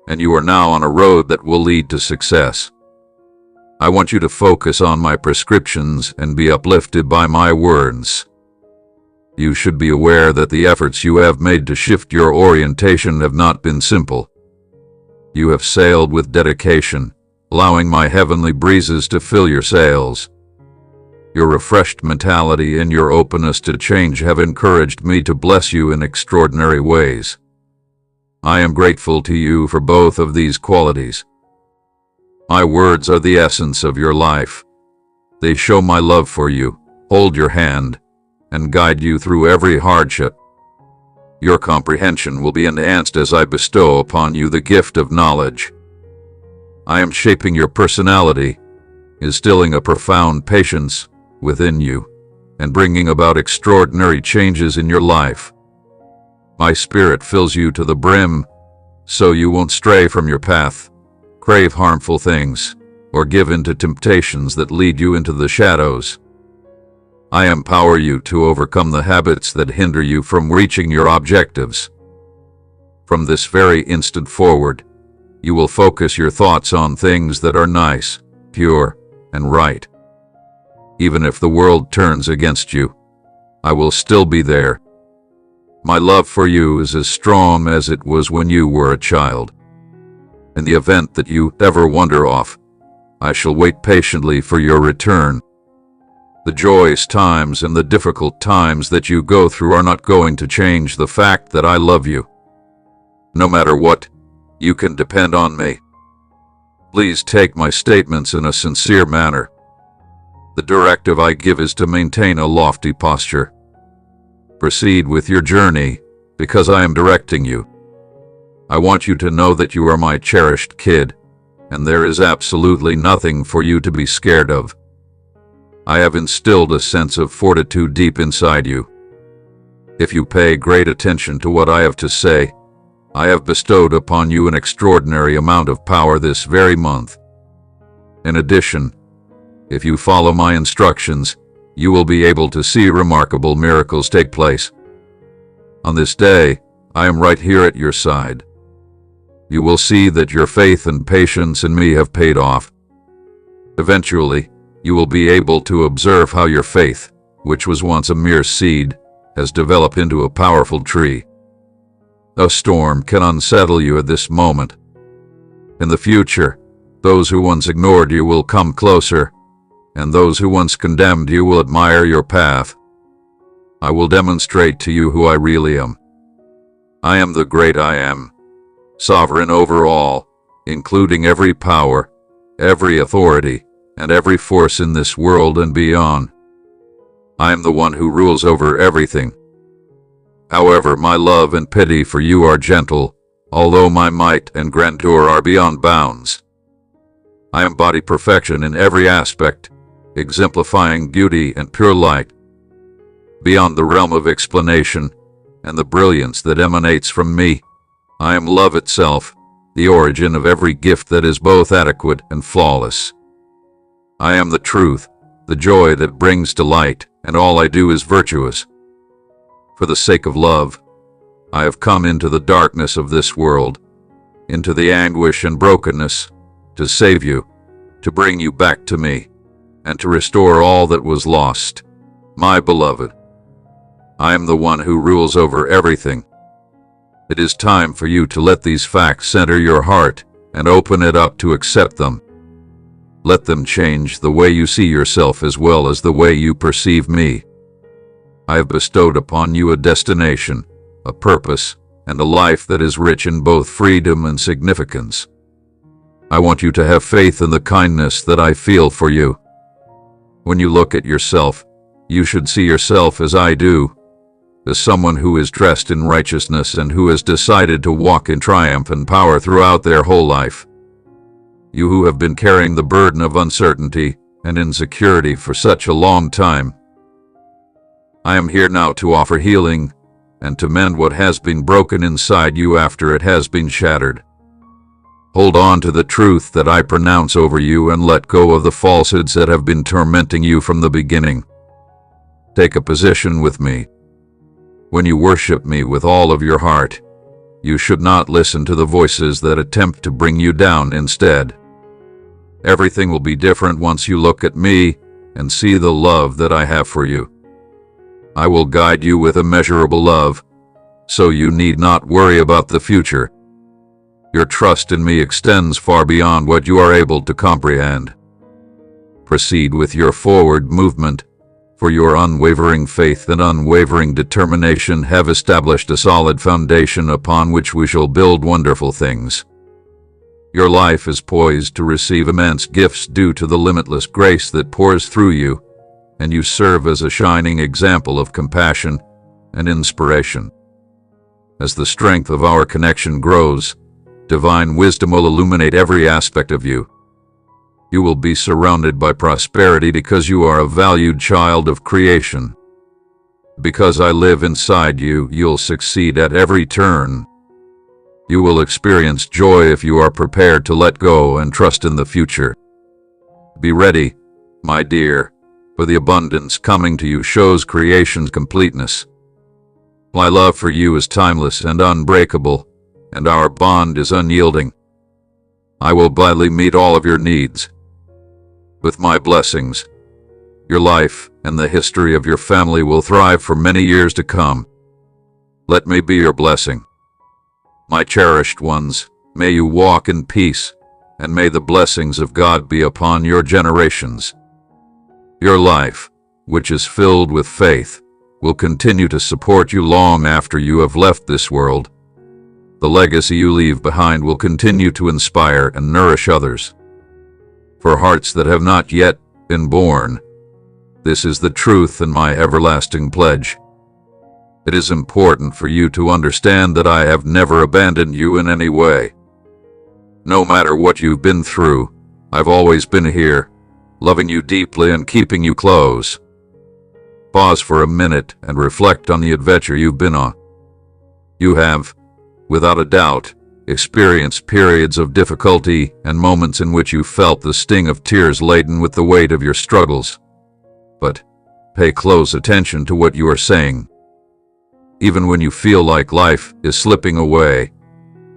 and you are now on a road that will lead to success. I want you to focus on my prescriptions and be uplifted by my words. You should be aware that the efforts you have made to shift your orientation have not been simple. You have sailed with dedication, allowing my heavenly breezes to fill your sails. Your refreshed mentality and your openness to change have encouraged me to bless you in extraordinary ways. I am grateful to you for both of these qualities. My words are the essence of your life. They show my love for you, hold your hand, and guide you through every hardship. Your comprehension will be enhanced as I bestow upon you the gift of knowledge. I am shaping your personality, instilling a profound patience within you, and bringing about extraordinary changes in your life. My spirit fills you to the brim, so you won't stray from your path, crave harmful things, or give in to temptations that lead you into the shadows. I empower you to overcome the habits that hinder you from reaching your objectives. From this very instant forward, you will focus your thoughts on things that are nice, pure, and right. Even if the world turns against you, I will still be there. My love for you is as strong as it was when you were a child. In the event that you ever wander off, I shall wait patiently for your return. The joyous times and the difficult times that you go through are not going to change the fact that I love you. No matter what, you can depend on me. Please take my statements in a sincere manner. The directive I give is to maintain a lofty posture. Proceed with your journey, because I am directing you. I want you to know that you are my cherished kid, and there is absolutely nothing for you to be scared of. I have instilled a sense of fortitude deep inside you. If you pay great attention to what I have to say, I have bestowed upon you an extraordinary amount of power this very month. In addition, if you follow my instructions, you will be able to see remarkable miracles take place. On this day, I am right here at your side. You will see that your faith and patience in me have paid off. Eventually, you will be able to observe how your faith, which was once a mere seed, has developed into a powerful tree. A storm can unsettle you at this moment. In the future, those who once ignored you will come closer, and those who once condemned you will admire your path. I will demonstrate to you who I really am. I am the great I am, sovereign over all, including every power, every authority, and every force in this world and beyond. I am the one who rules over everything. However, my love and pity for you are gentle, although my might and grandeur are beyond bounds. I embody perfection in every aspect, exemplifying beauty and pure light. Beyond the realm of explanation and the brilliance that emanates from me, I am love itself, the origin of every gift that is both adequate and flawless. I am the truth, the joy that brings delight, and all I do is virtuous. For the sake of love, I have come into the darkness of this world, into the anguish and brokenness, to save you, to bring you back to me, and to restore all that was lost. My beloved, I am the one who rules over everything. It is time for you to let these facts enter your heart and open it up to accept them. Let them change the way you see yourself as well as the way you perceive me. I have bestowed upon you a destination, a purpose, and a life that is rich in both freedom and significance. I want you to have faith in the kindness that I feel for you. When you look at yourself, you should see yourself as I do, as someone who is dressed in righteousness and who has decided to walk in triumph and power throughout their whole life. You who have been carrying the burden of uncertainty and insecurity for such a long time. I am here now to offer healing and to mend what has been broken inside you after it has been shattered. Hold on to the truth that I pronounce over you and let go of the falsehoods that have been tormenting you from the beginning. Take a position with me. When you worship me with all of your heart, you should not listen to the voices that attempt to bring you down instead. Everything will be different once you look at me and see the love that I have for you. I will guide you with immeasurable love, so you need not worry about the future. Your trust in me extends far beyond what you are able to comprehend. Proceed with your forward movement, for your unwavering faith and unwavering determination have established a solid foundation upon which we shall build wonderful things. Your life is poised to receive immense gifts due to the limitless grace that pours through you, and you serve as a shining example of compassion and inspiration. As the strength of our connection grows, divine wisdom will illuminate every aspect of you. You will be surrounded by prosperity because you are a valued child of creation. Because I live inside you, you'll succeed at every turn. You will experience joy if you are prepared to let go and trust in the future. Be ready, my dear, for the abundance coming to you shows creation's completeness. My love for you is timeless and unbreakable, and our bond is unyielding. I will gladly meet all of your needs. With my blessings, your life and the history of your family will thrive for many years to come. Let me be your blessing. My cherished ones, may you walk in peace, and may the blessings of God be upon your generations. Your life, which is filled with faith, will continue to support you long after you have left this world. The legacy you leave behind will continue to inspire and nourish others. For hearts that have not yet been born, this is the truth and my everlasting pledge. It is important for you to understand that I have never abandoned you in any way. No matter what you've been through, I've always been here, loving you deeply and keeping you close. Pause for a minute and reflect on the adventure you've been on. You have, without a doubt, experienced periods of difficulty and moments in which you felt the sting of tears laden with the weight of your struggles. But pay close attention to what you are saying. Even when you feel like life is slipping away,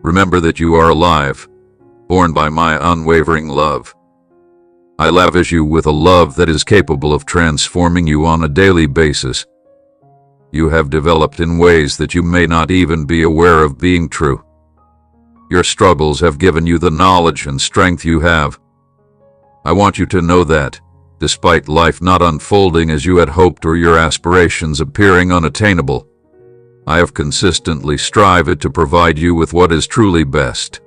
remember that you are alive, born by my unwavering love. I lavish you with a love that is capable of transforming you on a daily basis. You have developed in ways that you may not even be aware of being true. Your struggles have given you the knowledge and strength you have. I want you to know that, despite life not unfolding as you had hoped or your aspirations appearing unattainable, I have consistently strived to provide you with what is truly best.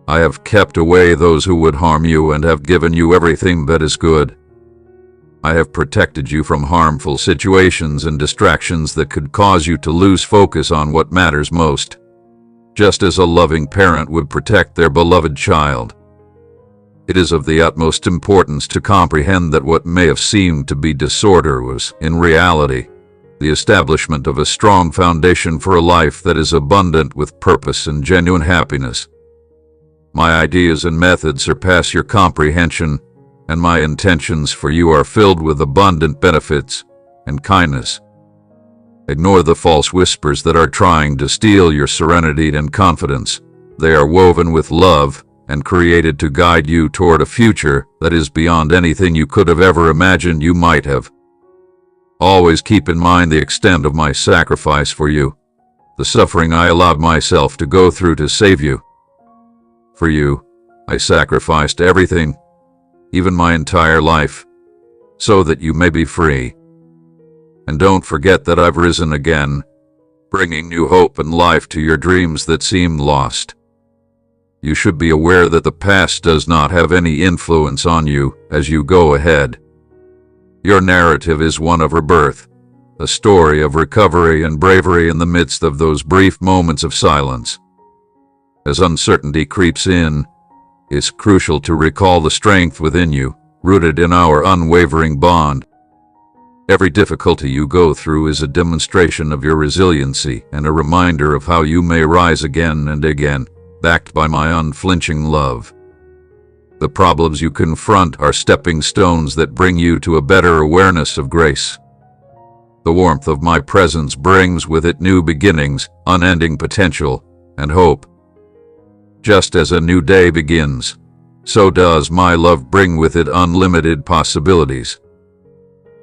I have kept away those who would harm you and have given you everything that is good. I have protected you from harmful situations and distractions that could cause you to lose focus on what matters most, just as a loving parent would protect their beloved child. It is of the utmost importance to comprehend that what may have seemed to be disorder was, in reality, the establishment of a strong foundation for a life that is abundant with purpose and genuine happiness. My ideas and methods surpass your comprehension, and my intentions for you are filled with abundant benefits and kindness. Ignore the false whispers that are trying to steal your serenity and confidence. They are woven with love and created to guide you toward a future that is beyond anything you could have ever imagined you might have. Always keep in mind the extent of my sacrifice for you, the suffering I allowed myself to go through to save you. For you, I sacrificed everything, even my entire life, so that you may be free. And don't forget that I've risen again, bringing new hope and life to your dreams that seemed lost. You should be aware that the past does not have any influence on you as you go ahead. Your narrative is one of rebirth, a story of recovery and bravery in the midst of those brief moments of silence. As uncertainty creeps in, it's crucial to recall the strength within you, rooted in our unwavering bond. Every difficulty you go through is a demonstration of your resiliency and a reminder of how you may rise again and again, backed by my unflinching love. The problems you confront are stepping stones that bring you to a better awareness of grace. The warmth of my presence brings with it new beginnings, unending potential, and hope. Just as a new day begins, so does my love bring with it unlimited possibilities.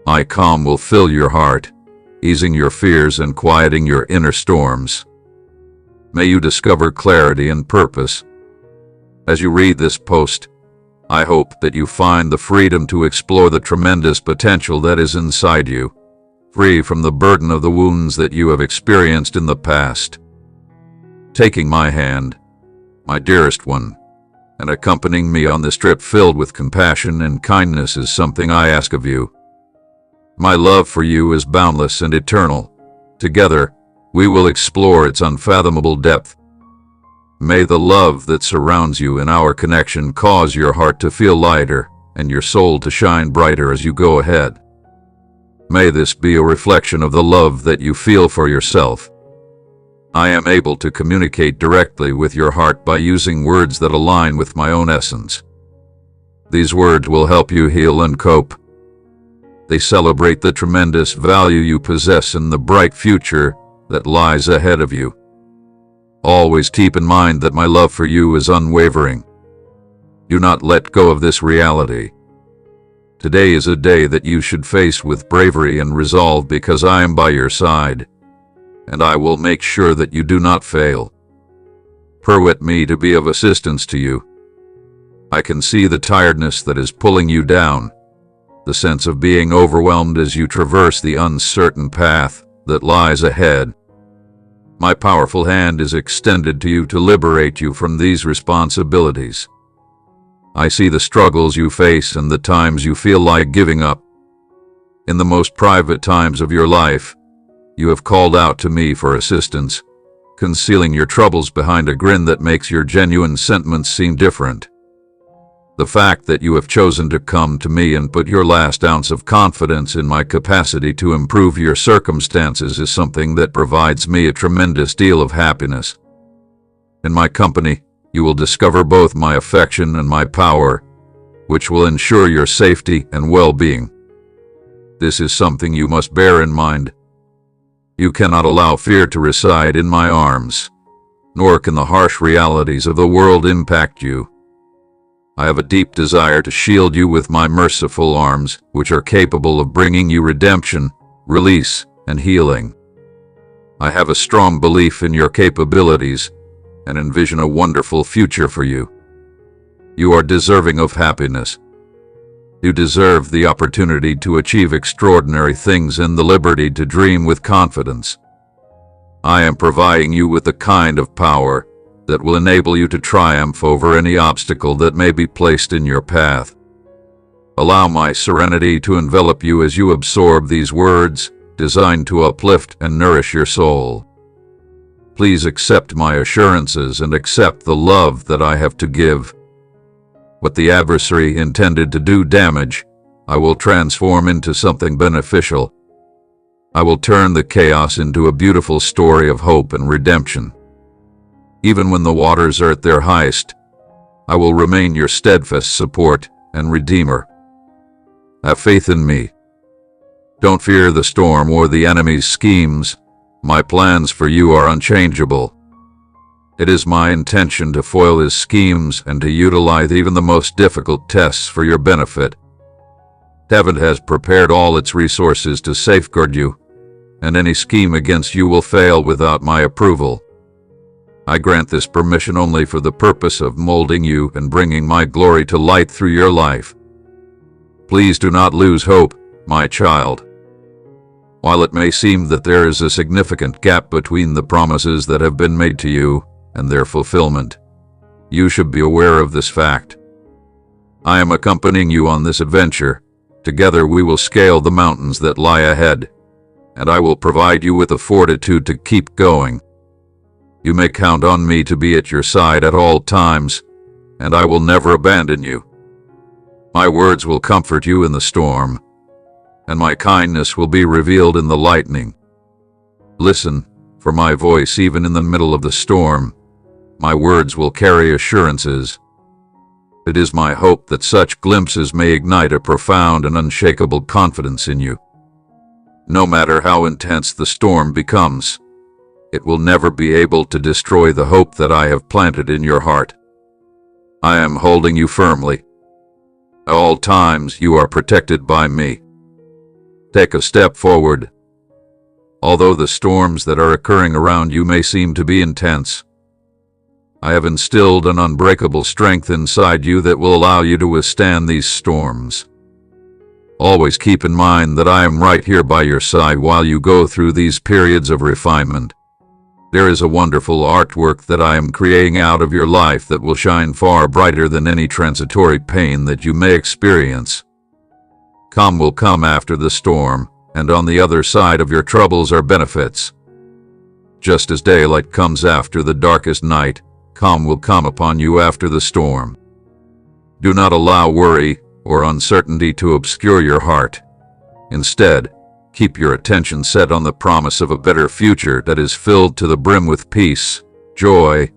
My calm will fill your heart, easing your fears and quieting your inner storms. May you discover clarity and purpose. As you read this post, I hope that you find the freedom to explore the tremendous potential that is inside you, free from the burden of the wounds that you have experienced in the past. Taking my hand, my dearest one, and accompanying me on this trip filled with compassion and kindness is something I ask of you. My love for you is boundless and eternal. Together, we will explore its unfathomable depth. May the love that surrounds you in our connection cause your heart to feel lighter and your soul to shine brighter as you go ahead. May this be a reflection of the love that you feel for yourself. I am able to communicate directly with your heart by using words that align with my own essence. These words will help you heal and cope. They celebrate the tremendous value you possess and the bright future that lies ahead of you. Always keep in mind that my love for you is unwavering. Do not let go of this reality. Today is a day that you should face with bravery and resolve because I am by your side, and I will make sure that you do not fail. Permit me to be of assistance to you. I can see the tiredness that is pulling you down, the sense of being overwhelmed as you traverse the uncertain path that lies ahead. My powerful hand is extended to you to liberate you from these responsibilities. I see the struggles you face and the times you feel like giving up. In the most private times of your life, you have called out to me for assistance, concealing your troubles behind a grin that makes your genuine sentiments seem different. The fact that you have chosen to come to me and put your last ounce of confidence in my capacity to improve your circumstances is something that provides me a tremendous deal of happiness. In my company, you will discover both my affection and my power, which will ensure your safety and well-being. This is something you must bear in mind. You cannot allow fear to reside in my arms, nor can the harsh realities of the world impact you. I have a deep desire to shield you with my merciful arms, which are capable of bringing you redemption, release, and healing. I have a strong belief in your capabilities and envision a wonderful future for you. You are deserving of happiness. You deserve the opportunity to achieve extraordinary things and the liberty to dream with confidence. I am providing you with the kind of power that will enable you to triumph over any obstacle that may be placed in your path. Allow my serenity to envelop you as you absorb these words, designed to uplift and nourish your soul. Please accept my assurances and accept the love that I have to give. What the adversary intended to do damage, I will transform into something beneficial. I will turn the chaos into a beautiful story of hope and redemption. Even when the waters are at their highest, I will remain your steadfast support and redeemer. Have faith in me. Don't fear the storm or the enemy's schemes. My plans for you are unchangeable. It is my intention to foil his schemes and to utilize even the most difficult tests for your benefit. Heaven has prepared all its resources to safeguard you, and any scheme against you will fail without my approval. I grant this permission only for the purpose of molding you and bringing my glory to light through your life. Please do not lose hope, my child. While it may seem that there is a significant gap between the promises that have been made to you and their fulfillment, you should be aware of this fact. I am accompanying you on this adventure. Together we will scale the mountains that lie ahead, and I will provide you with the fortitude to keep going. You may count on me to be at your side at all times, and I will never abandon you. My words will comfort you in the storm, and my kindness will be revealed in the lightning. Listen for my voice even in the middle of the storm. My words will carry assurances. It is my hope that such glimpses may ignite a profound and unshakable confidence in you. No matter how intense the storm becomes, it will never be able to destroy the hope that I have planted in your heart. I am holding you firmly. At all times you are protected by me. Take a step forward. Although the storms that are occurring around you may seem to be intense, I have instilled an unbreakable strength inside you that will allow you to withstand these storms. Always keep in mind that I am right here by your side while you go through these periods of refinement. There is a wonderful artwork that I am creating out of your life that will shine far brighter than any transitory pain that you may experience. Calm will come after the storm, and on the other side of your troubles are benefits. Just as daylight comes after the darkest night, calm will come upon you after the storm. Do not allow worry or uncertainty to obscure your heart. Instead, keep your attention set on the promise of a better future that is filled to the brim with peace, joy,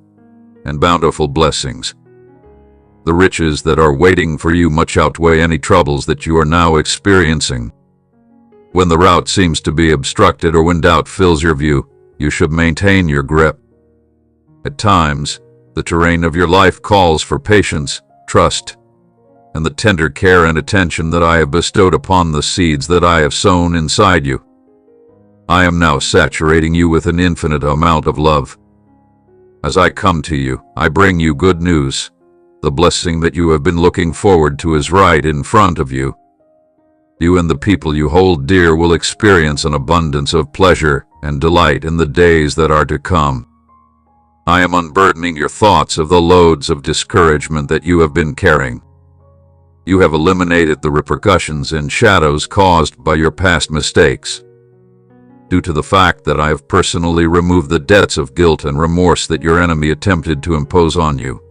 and bountiful blessings. The riches that are waiting for you much outweigh any troubles that you are now experiencing. When the route seems to be obstructed or when doubt fills your view, you should maintain your grip. At times, the terrain of your life calls for patience, trust, and the tender care and attention that I have bestowed upon the seeds that I have sown inside you. I am now saturating you with an infinite amount of love. As I come to you, I bring you good news. The blessing that you have been looking forward to is right in front of you. You and the people you hold dear will experience an abundance of pleasure and delight in the days that are to come. I am unburdening your thoughts of the loads of discouragement that you have been carrying. You have eliminated the repercussions and shadows caused by your past mistakes. Due to the fact that I have personally removed the debts of guilt and remorse that your enemy attempted to impose on you,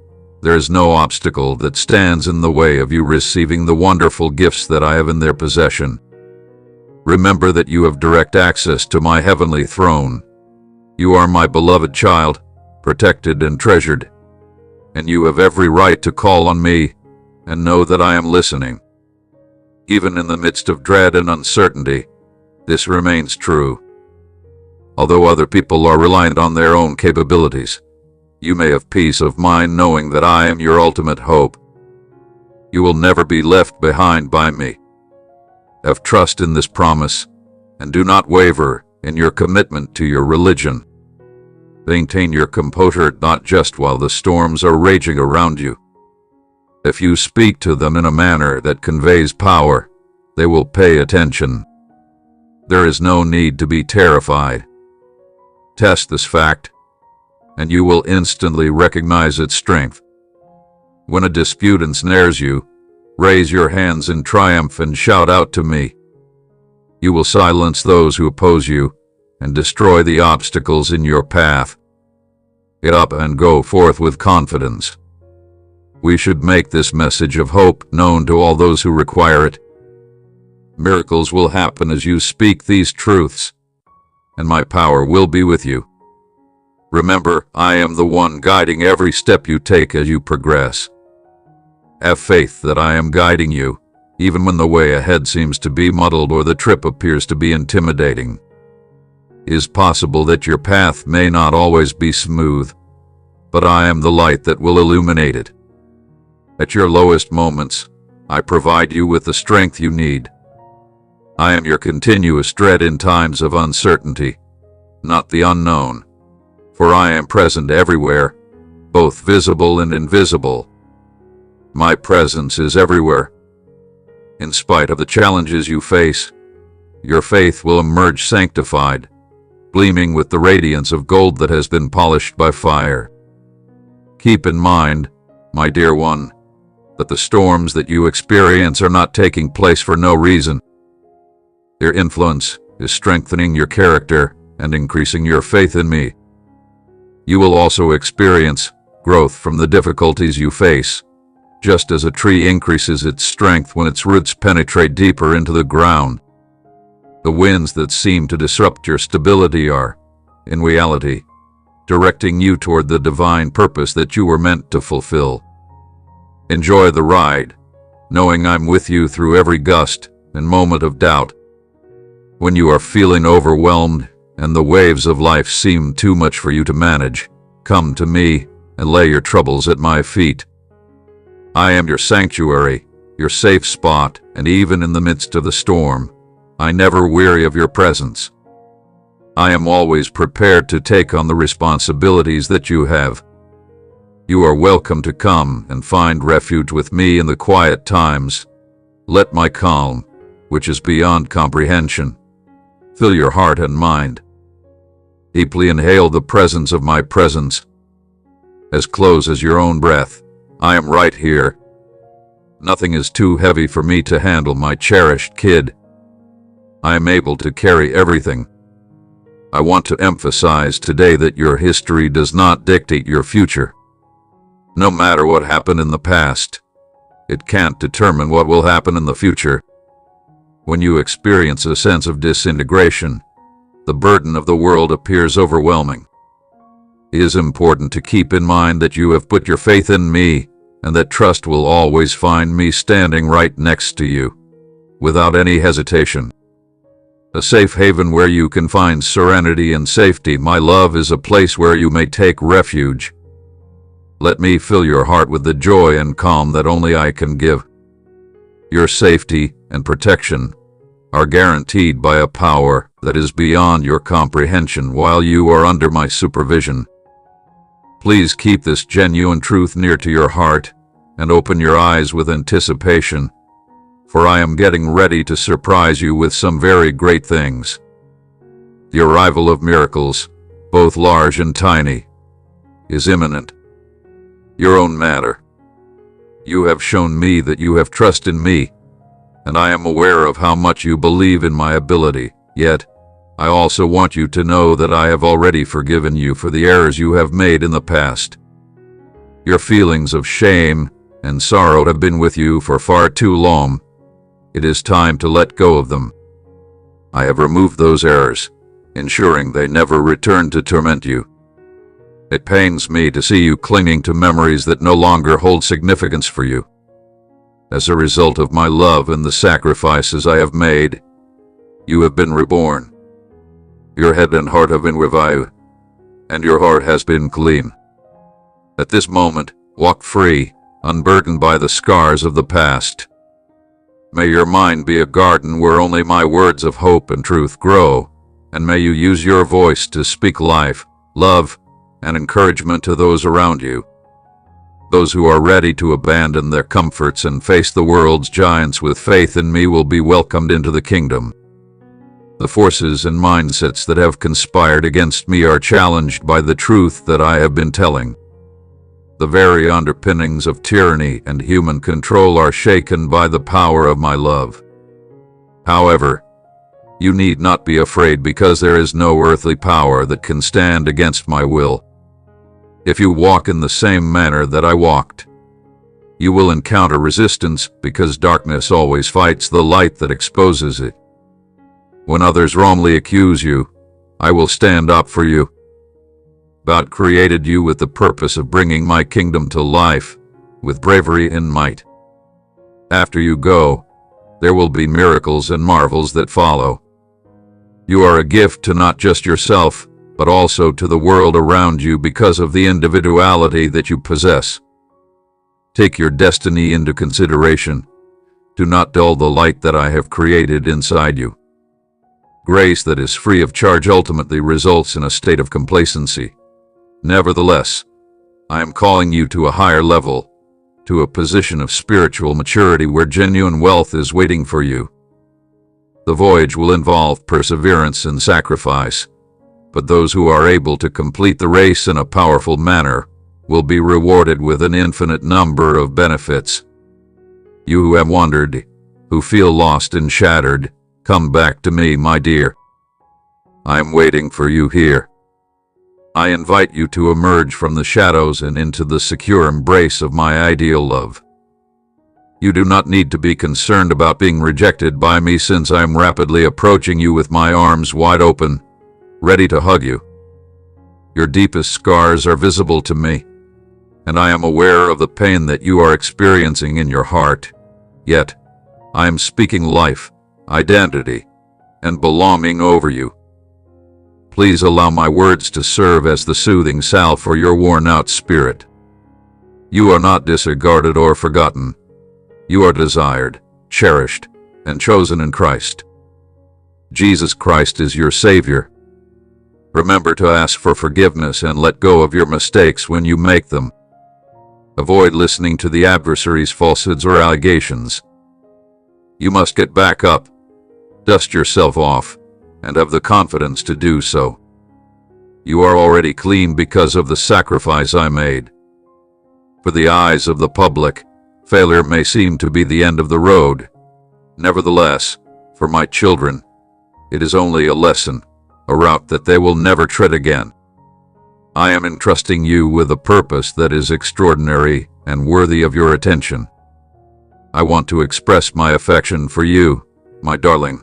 there is no obstacle that stands in the way of you receiving the wonderful gifts that I have in their possession. Remember that you have direct access to my heavenly throne. You are my beloved child, protected and treasured, and you have every right to call on me and know that I am listening. Even in the midst of dread and uncertainty, this remains true. Although other people are reliant on their own capabilities, you may have peace of mind knowing that I am your ultimate hope. You will never be left behind by me. Have trust in this promise, and do not waver in your commitment to your religion. Maintain your composure not just while the storms are raging around you. If you speak to them in a manner that conveys power, they will pay attention. There is no need to be terrified. Test this fact, and you will instantly recognize its strength. When a dispute ensnares you, raise your hands in triumph and shout out to me. You will silence those who oppose you and destroy the obstacles in your path. Get up and go forth with confidence. We should make this message of hope known to all those who require it. Miracles will happen as you speak these truths, and my power will be with you. Remember, I am the one guiding every step you take as you progress. Have faith that I am guiding you, even when the way ahead seems to be muddled or the trip appears to be intimidating. It is possible that your path may not always be smooth, but I am the light that will illuminate it. At your lowest moments, I provide you with the strength you need. I am your continuous dread in times of uncertainty, not the unknown, for I am present everywhere, both visible and invisible. My presence is everywhere. In spite of the challenges you face, your faith will emerge sanctified, gleaming with the radiance of gold that has been polished by fire. Keep in mind, my dear one, that the storms that you experience are not taking place for no reason. Their influence is strengthening your character and increasing your faith in me. You will also experience growth from the difficulties you face, just as a tree increases its strength when its roots penetrate deeper into the ground. The winds that seem to disrupt your stability are, in reality, directing you toward the divine purpose that you were meant to fulfill. Enjoy the ride, knowing I'm with you through every gust and moment of doubt. When you are feeling overwhelmed and the waves of life seem too much for you to manage, come to me and lay your troubles at my feet. I am your sanctuary, your safe spot, and even in the midst of the storm, I never weary of your presence. I am always prepared to take on the responsibilities that you have. You are welcome to come and find refuge with me in the quiet times. Let my calm, which is beyond comprehension, fill your heart and mind. Deeply inhale the presence of my presence. As close as your own breath, I am right here. Nothing is too heavy for me to handle, my cherished kid. I am able to carry everything. I want to emphasize today that your history does not dictate your future. No matter what happened in the past, it can't determine what will happen in the future. When you experience a sense of disintegration, the burden of the world appears overwhelming. It is important to keep in mind that you have put your faith in me, and that trust will always find me standing right next to you, without any hesitation. A safe haven where you can find serenity and safety. My love is a place where you may take refuge. Let me fill your heart with the joy and calm that only I can give. Your safety and protection are guaranteed by a power that is beyond your comprehension while you are under my supervision. Please keep this genuine truth near to your heart and open your eyes with anticipation, for I am getting ready to surprise you with some very great things. The arrival of miracles, both large and tiny, is imminent. Your own matter. You have shown me that you have trust in me, and I am aware of how much you believe in my ability. Yet, I also want you to know that I have already forgiven you for the errors you have made in the past. Your feelings of shame and sorrow have been with you for far too long. It is time to let go of them. I have removed those errors, ensuring they never return to torment you. It pains me to see you clinging to memories that no longer hold significance for you. As a result of my love and the sacrifices I have made, you have been reborn. Your head and heart have been revived, and your heart has been clean. At this moment, walk free, unburdened by the scars of the past. May your mind be a garden where only my words of hope and truth grow, and may you use your voice to speak life, love, and encouragement to those around you. Those who are ready to abandon their comforts and face the world's giants with faith in me will be welcomed into the kingdom. The forces and mindsets that have conspired against me are challenged by the truth that I have been telling. The very underpinnings of tyranny and human control are shaken by the power of my love. However, you need not be afraid, because there is no earthly power that can stand against my will. If you walk in the same manner that I walked, you will encounter resistance, because darkness always fights the light that exposes it. When others wrongly accuse you, I will stand up for you. God created you with the purpose of bringing my kingdom to life, with bravery and might. After you go, there will be miracles and marvels that follow. You are a gift to not just yourself, but also to the world around you because of the individuality that you possess. Take your destiny into consideration. Do not dull the light that I have created inside you. Grace that is free of charge ultimately results in a state of complacency. Nevertheless, I am calling you to a higher level, to a position of spiritual maturity where genuine wealth is waiting for you. The voyage will involve perseverance and sacrifice, but those who are able to complete the race in a powerful manner will be rewarded with an infinite number of benefits. You who have wandered, who feel lost and shattered, come back to me, my dear. I am waiting for you here. I invite you to emerge from the shadows and into the secure embrace of my ideal love. You do not need to be concerned about being rejected by me, since I am rapidly approaching you with my arms wide open, ready to hug you. Your deepest scars are visible to me, and I am aware of the pain that you are experiencing in your heart. Yet, I am speaking life, identity, and belonging over you. Please allow my words to serve as the soothing salve for your worn-out spirit. You are not disregarded or forgotten. You are desired, cherished, and chosen in Christ. Jesus Christ is your Savior. Remember to ask for forgiveness and let go of your mistakes when you make them. Avoid listening to the adversary's falsehoods or allegations. You must get back up, dust yourself off, and have the confidence to do so. You are already clean because of the sacrifice I made. For the eyes of the public, failure may seem to be the end of the road. Nevertheless, for my children, it is only a lesson, a route that they will never tread again. I am entrusting you with a purpose that is extraordinary and worthy of your attention. I want to express my affection for you, my darling.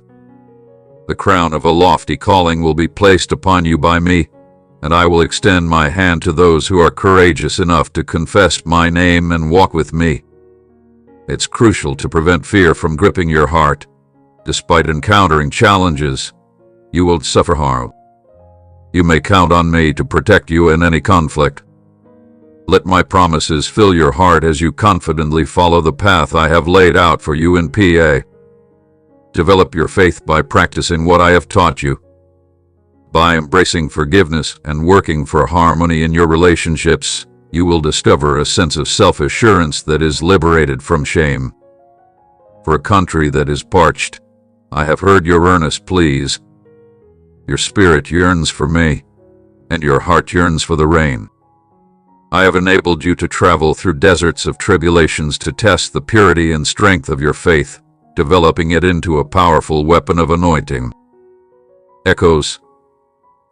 The crown of a lofty calling will be placed upon you by me, and I will extend my hand to those who are courageous enough to confess my name and walk with me. It's crucial to prevent fear from gripping your heart. Despite encountering challenges, you will suffer harm. You may count on me to protect you in any conflict. Let my promises fill your heart as you confidently follow the path I have laid out for you in PA. Develop your faith by practicing what I have taught you. By embracing forgiveness and working for harmony in your relationships, you will discover a sense of self-assurance that is liberated from shame. For a country that is parched, I have heard your earnest pleas. Your spirit yearns for me, and your heart yearns for the rain. I have enabled you to travel through deserts of tribulations to test the purity and strength of your faith, developing it into a powerful weapon of anointing. Echoes.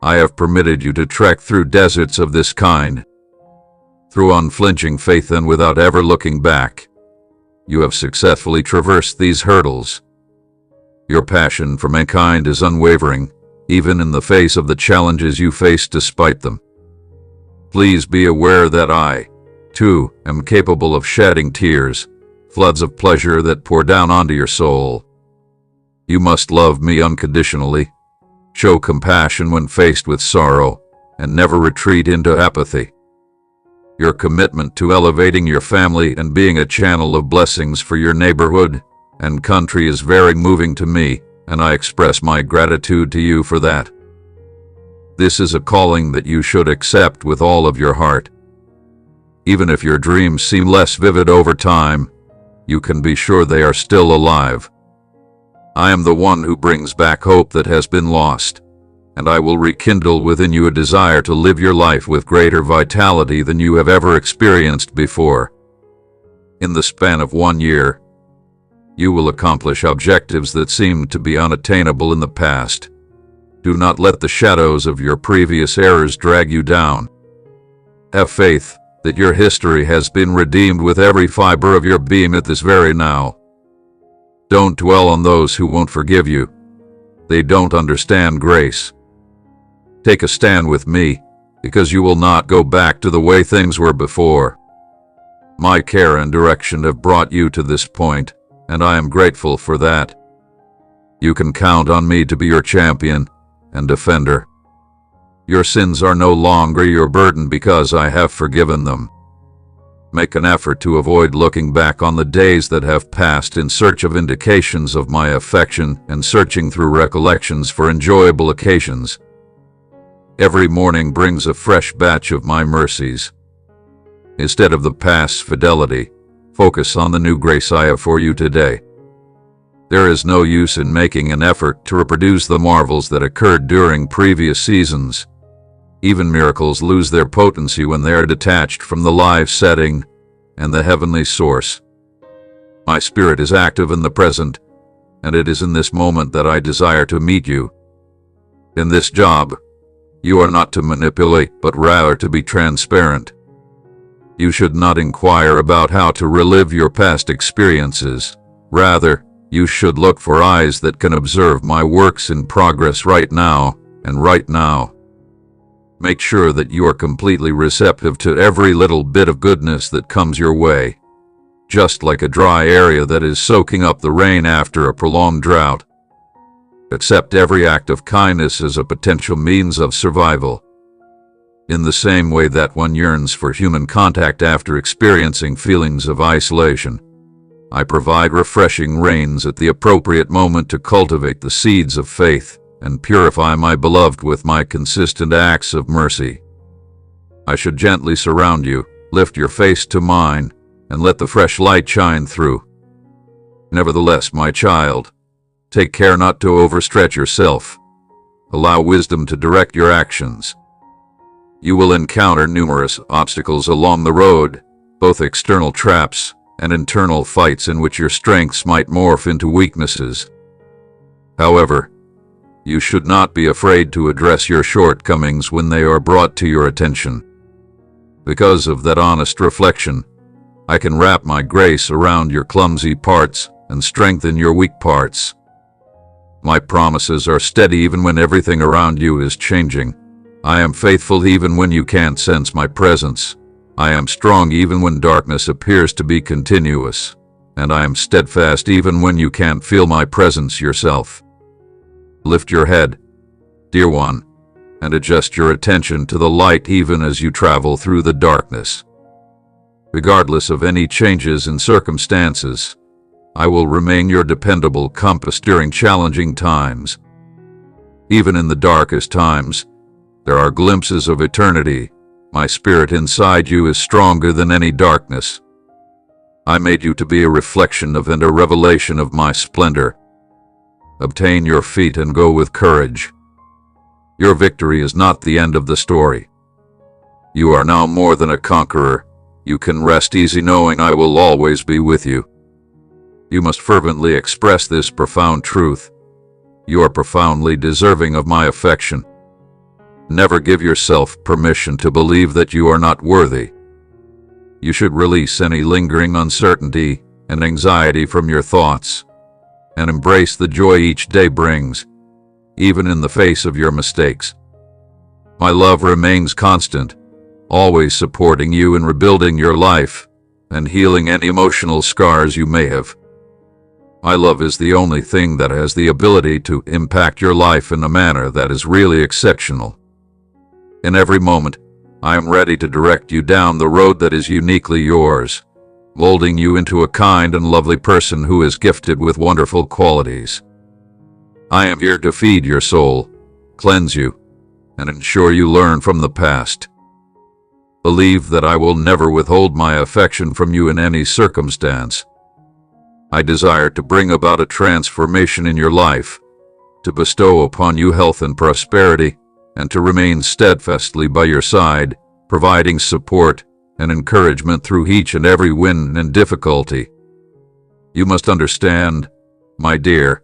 I have permitted you to trek through deserts of this kind. Through unflinching faith and without ever looking back, you have successfully traversed these hurdles. Your passion for mankind is unwavering, even in the face of the challenges you face despite them. Please be aware that I, too, am capable of shedding tears, floods of pleasure that pour down onto your soul. You must love me unconditionally, show compassion when faced with sorrow, and never retreat into apathy. Your commitment to elevating your family and being a channel of blessings for your neighborhood and country is very moving to me, and I express my gratitude to you for that. This is a calling that you should accept with all of your heart. Even if your dreams seem less vivid over time, you can be sure they are still alive. I am the one who brings back hope that has been lost, and I will rekindle within you a desire to live your life with greater vitality than you have ever experienced before. In the span of 1 year, you will accomplish objectives that seemed to be unattainable in the past. Do not let the shadows of your previous errors drag you down. Have faith that your history has been redeemed with every fiber of your being at this very now. Don't dwell on those who won't forgive you. They don't understand grace. Take a stand with me, because you will not go back to the way things were before. My care and direction have brought you to this point, and I am grateful for that. You can count on me to be your champion and defender. Your sins are no longer your burden because I have forgiven them. Make an effort to avoid looking back on the days that have passed in search of indications of my affection and searching through recollections for enjoyable occasions. Every morning brings a fresh batch of my mercies. Instead of the past's fidelity, focus on the new grace I have for you today. There is no use in making an effort to reproduce the marvels that occurred during previous seasons. Even miracles lose their potency when they are detached from the live setting and the heavenly source. My spirit is active in the present, and it is in this moment that I desire to meet you. In this job, you are not to manipulate, but rather to be transparent. You should not inquire about how to relive your past experiences. Rather, you should look for eyes that can observe my works in progress right now and right now. Make sure that you are completely receptive to every little bit of goodness that comes your way, just like a dry area that is soaking up the rain after a prolonged drought. Accept every act of kindness as a potential means of survival. In the same way that one yearns for human contact after experiencing feelings of isolation, I provide refreshing rains at the appropriate moment to cultivate the seeds of faith and purify my beloved with my consistent acts of mercy. I should gently surround you, lift your face to mine, and let the fresh light shine through. Nevertheless, my child, take care not to overstretch yourself. Allow wisdom to direct your actions. You will encounter numerous obstacles along the road, both external traps and internal fights in which your strengths might morph into weaknesses. However, you should not be afraid to address your shortcomings when they are brought to your attention. Because of that honest reflection, I can wrap my grace around your clumsy parts and strengthen your weak parts. My promises are steady even when everything around you is changing. I am faithful even when you can't sense my presence. I am strong even when darkness appears to be continuous. And I am steadfast even when you can't feel my presence yourself. Lift your head, dear one, and adjust your attention to the light even as you travel through the darkness. Regardless of any changes in circumstances, I will remain your dependable compass during challenging times. Even in the darkest times, there are glimpses of eternity. My spirit inside you is stronger than any darkness. I made you to be a reflection of and a revelation of my splendor. Obtain your feet and go with courage. Your victory is not the end of the story. You are now more than a conqueror. You can rest easy knowing I will always be with you. You must fervently express this profound truth. You are profoundly deserving of my affection. Never give yourself permission to believe that you are not worthy. You should release any lingering uncertainty and anxiety from your thoughts, and embrace the joy each day brings, even in the face of your mistakes. My love remains constant, always supporting you in rebuilding your life and healing any emotional scars you may have. My love is the only thing that has the ability to impact your life in a manner that is really exceptional. In every moment, I am ready to direct you down the road that is uniquely yours, molding you into a kind and lovely person who is gifted with wonderful qualities. I am here to feed your soul, cleanse you, and ensure you learn from the past. Believe that I will never withhold my affection from you in any circumstance. I desire to bring about a transformation in your life, to bestow upon you health and prosperity, and to remain steadfastly by your side, providing support and encouragement through each and every win and difficulty. You must understand, my dear,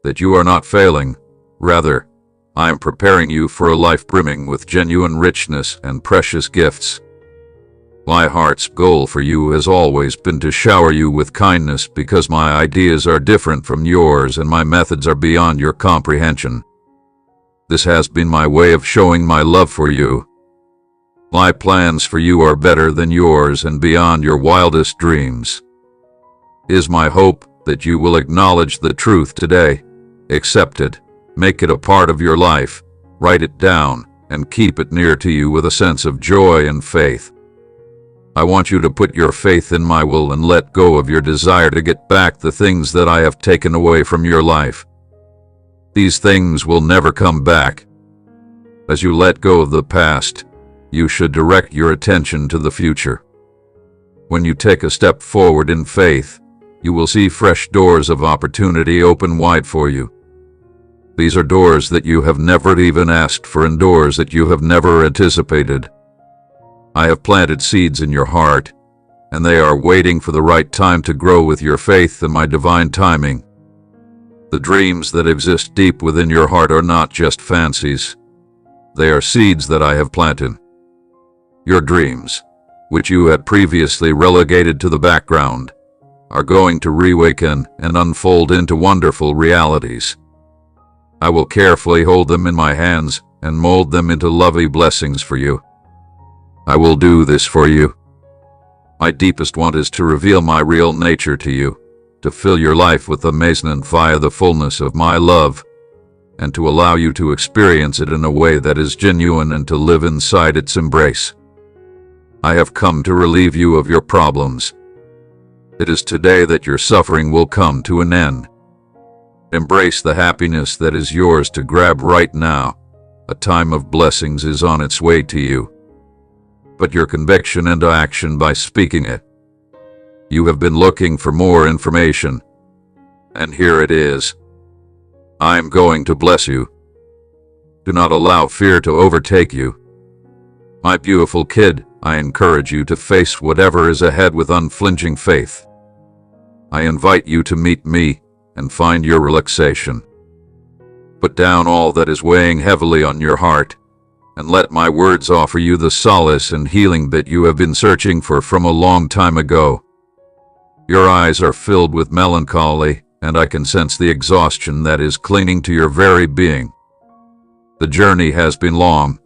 that you are not failing. Rather, I am preparing you for a life brimming with genuine richness and precious gifts. My heart's goal for you has always been to shower you with kindness because my ideas are different from yours and my methods are beyond your comprehension. This has been my way of showing my love for you. My plans for you are better than yours and beyond your wildest dreams. It is my hope that you will acknowledge the truth today, accept it, make it a part of your life, write it down, and keep it near to you with a sense of joy and faith. I want you to put your faith in my will and let go of your desire to get back the things that I have taken away from your life. These things will never come back. As you let go of the past, you should direct your attention to the future. When you take a step forward in faith, you will see fresh doors of opportunity open wide for you. These are doors that you have never even asked for and doors that you have never anticipated. I have planted seeds in your heart, and they are waiting for the right time to grow with your faith and my divine timing. The dreams that exist deep within your heart are not just fancies. They are seeds that I have planted. Your dreams, which you had previously relegated to the background, are going to reawaken and unfold into wonderful realities. I will carefully hold them in my hands and mold them into lovely blessings for you. I will do this for you. My deepest want is to reveal my real nature to you, to fill your life with amazement via the fullness of my love, and to allow you to experience it in a way that is genuine and to live inside its embrace. I have come to relieve you of your problems. It is today that your suffering will come to an end. Embrace the happiness that is yours to grab right now. A time of blessings is on its way to you. Put your conviction into action by speaking it. You have been looking for more information, and here it is. I am going to bless you. Do not allow fear to overtake you. My beautiful kid, I encourage you to face whatever is ahead with unflinching faith. I invite you to meet me and find your relaxation. Put down all that is weighing heavily on your heart, and let my words offer you the solace and healing that you have been searching for from a long time ago. Your eyes are filled with melancholy, and I can sense the exhaustion that is clinging to your very being. The journey has been long,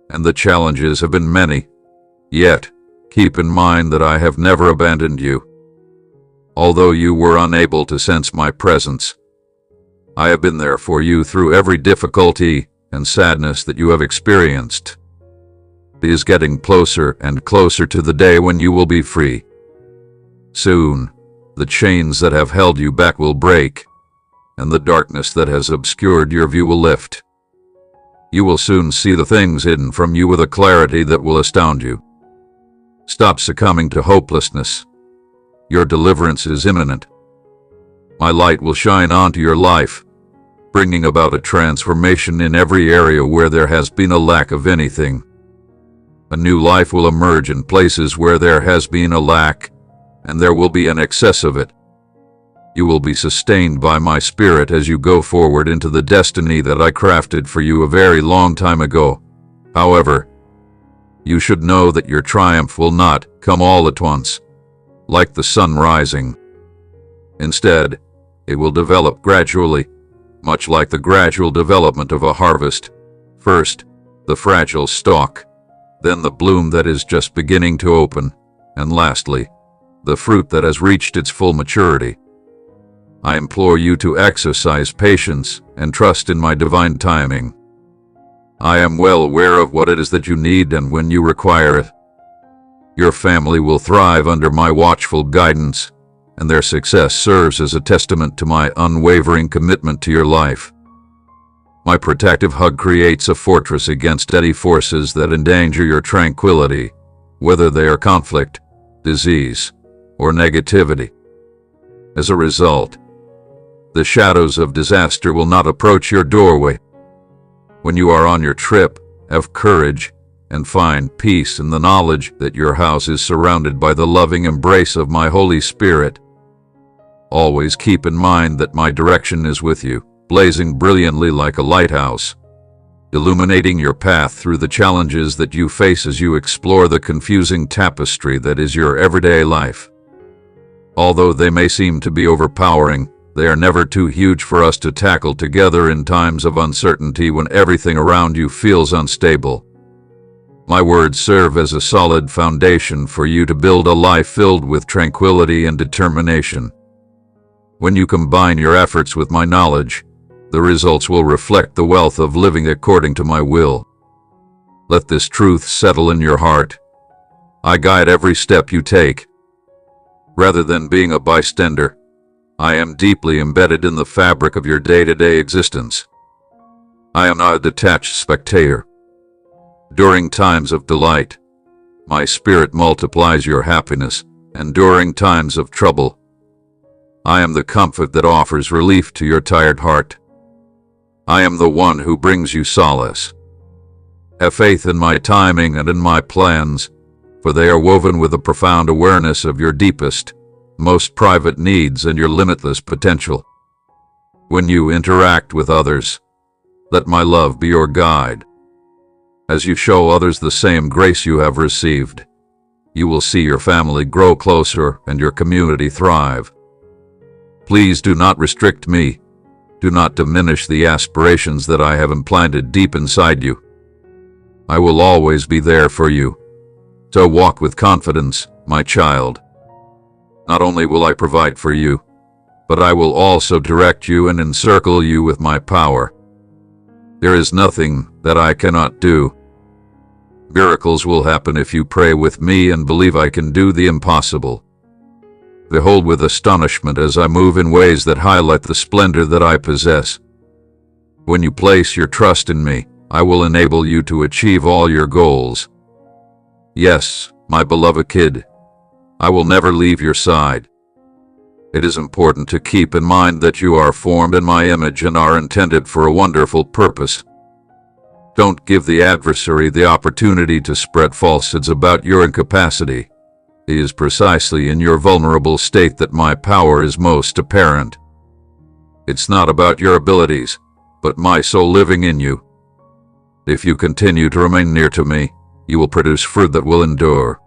and the challenges have been many. Yet, keep in mind that I have never abandoned you. Although you were unable to sense my presence, I have been there for you through every difficulty and sadness that you have experienced. It is getting closer and closer to the day when you will be free. Soon, the chains that have held you back will break, and the darkness that has obscured your view will lift. You will soon see the things hidden from you with a clarity that will astound you. Stop succumbing to hopelessness. Your deliverance is imminent. My light will shine onto your life, bringing about a transformation in every area where there has been a lack of anything. A new life will emerge in places where there has been a lack, and there will be an excess of it. You will be sustained by my spirit as you go forward into the destiny that I crafted for you a very long time ago. However, you should know that your triumph will not come all at once, like the sun rising. Instead, it will develop gradually, much like the gradual development of a harvest. First, the fragile stalk, then the bloom that is just beginning to open, and lastly, the fruit that has reached its full maturity. I implore you to exercise patience and trust in my divine timing. I am well aware of what it is that you need and when you require it. Your family will thrive under my watchful guidance, and their success serves as a testament to my unwavering commitment to your life. My protective hug creates a fortress against any forces that endanger your tranquility, whether they are conflict, disease, or negativity. As a result, the shadows of disaster will not approach your doorway. When you are on your trip, have courage and find peace in the knowledge that your house is surrounded by the loving embrace of my Holy Spirit. Always keep in mind that my direction is with you, blazing brilliantly like a lighthouse, illuminating your path through the challenges that you face as you explore the confusing tapestry that is your everyday life. Although they may seem to be overpowering, they are never too huge for us to tackle together in times of uncertainty when everything around you feels unstable. My words serve as a solid foundation for you to build a life filled with tranquility and determination. When you combine your efforts with my knowledge, the results will reflect the wealth of living according to my will. Let this truth settle in your heart. I guide every step you take. Rather than being a bystander, I am deeply embedded in the fabric of your day-to-day existence. I am not a detached spectator. During times of delight, my spirit multiplies your happiness, and during times of trouble, I am the comfort that offers relief to your tired heart. I am the one who brings you solace. Have faith in my timing and in my plans, for they are woven with a profound awareness of your deepest, most private needs and your limitless potential. When you interact with others, let my love be your guide. As you show others the same grace you have received, you will see your family grow closer and your community thrive. Please do not restrict me. Do not diminish the aspirations that I have implanted deep inside you. I will always be there for you. So walk with confidence, my child. Not only will I provide for you, but I will also direct you and encircle you with my power. There is nothing that I cannot do. Miracles will happen if you pray with me and believe I can do the impossible. Behold with astonishment as I move in ways that highlight the splendor that I possess. When you place your trust in me, I will enable you to achieve all your goals. Yes, my beloved kid, I will never leave your side. It is important to keep in mind that you are formed in my image and are intended for a wonderful purpose. Don't give the adversary the opportunity to spread falsehoods about your incapacity. It is precisely in your vulnerable state that my power is most apparent. It's not about your abilities, but my soul living in you. If you continue to remain near to me, you will produce fruit that will endure.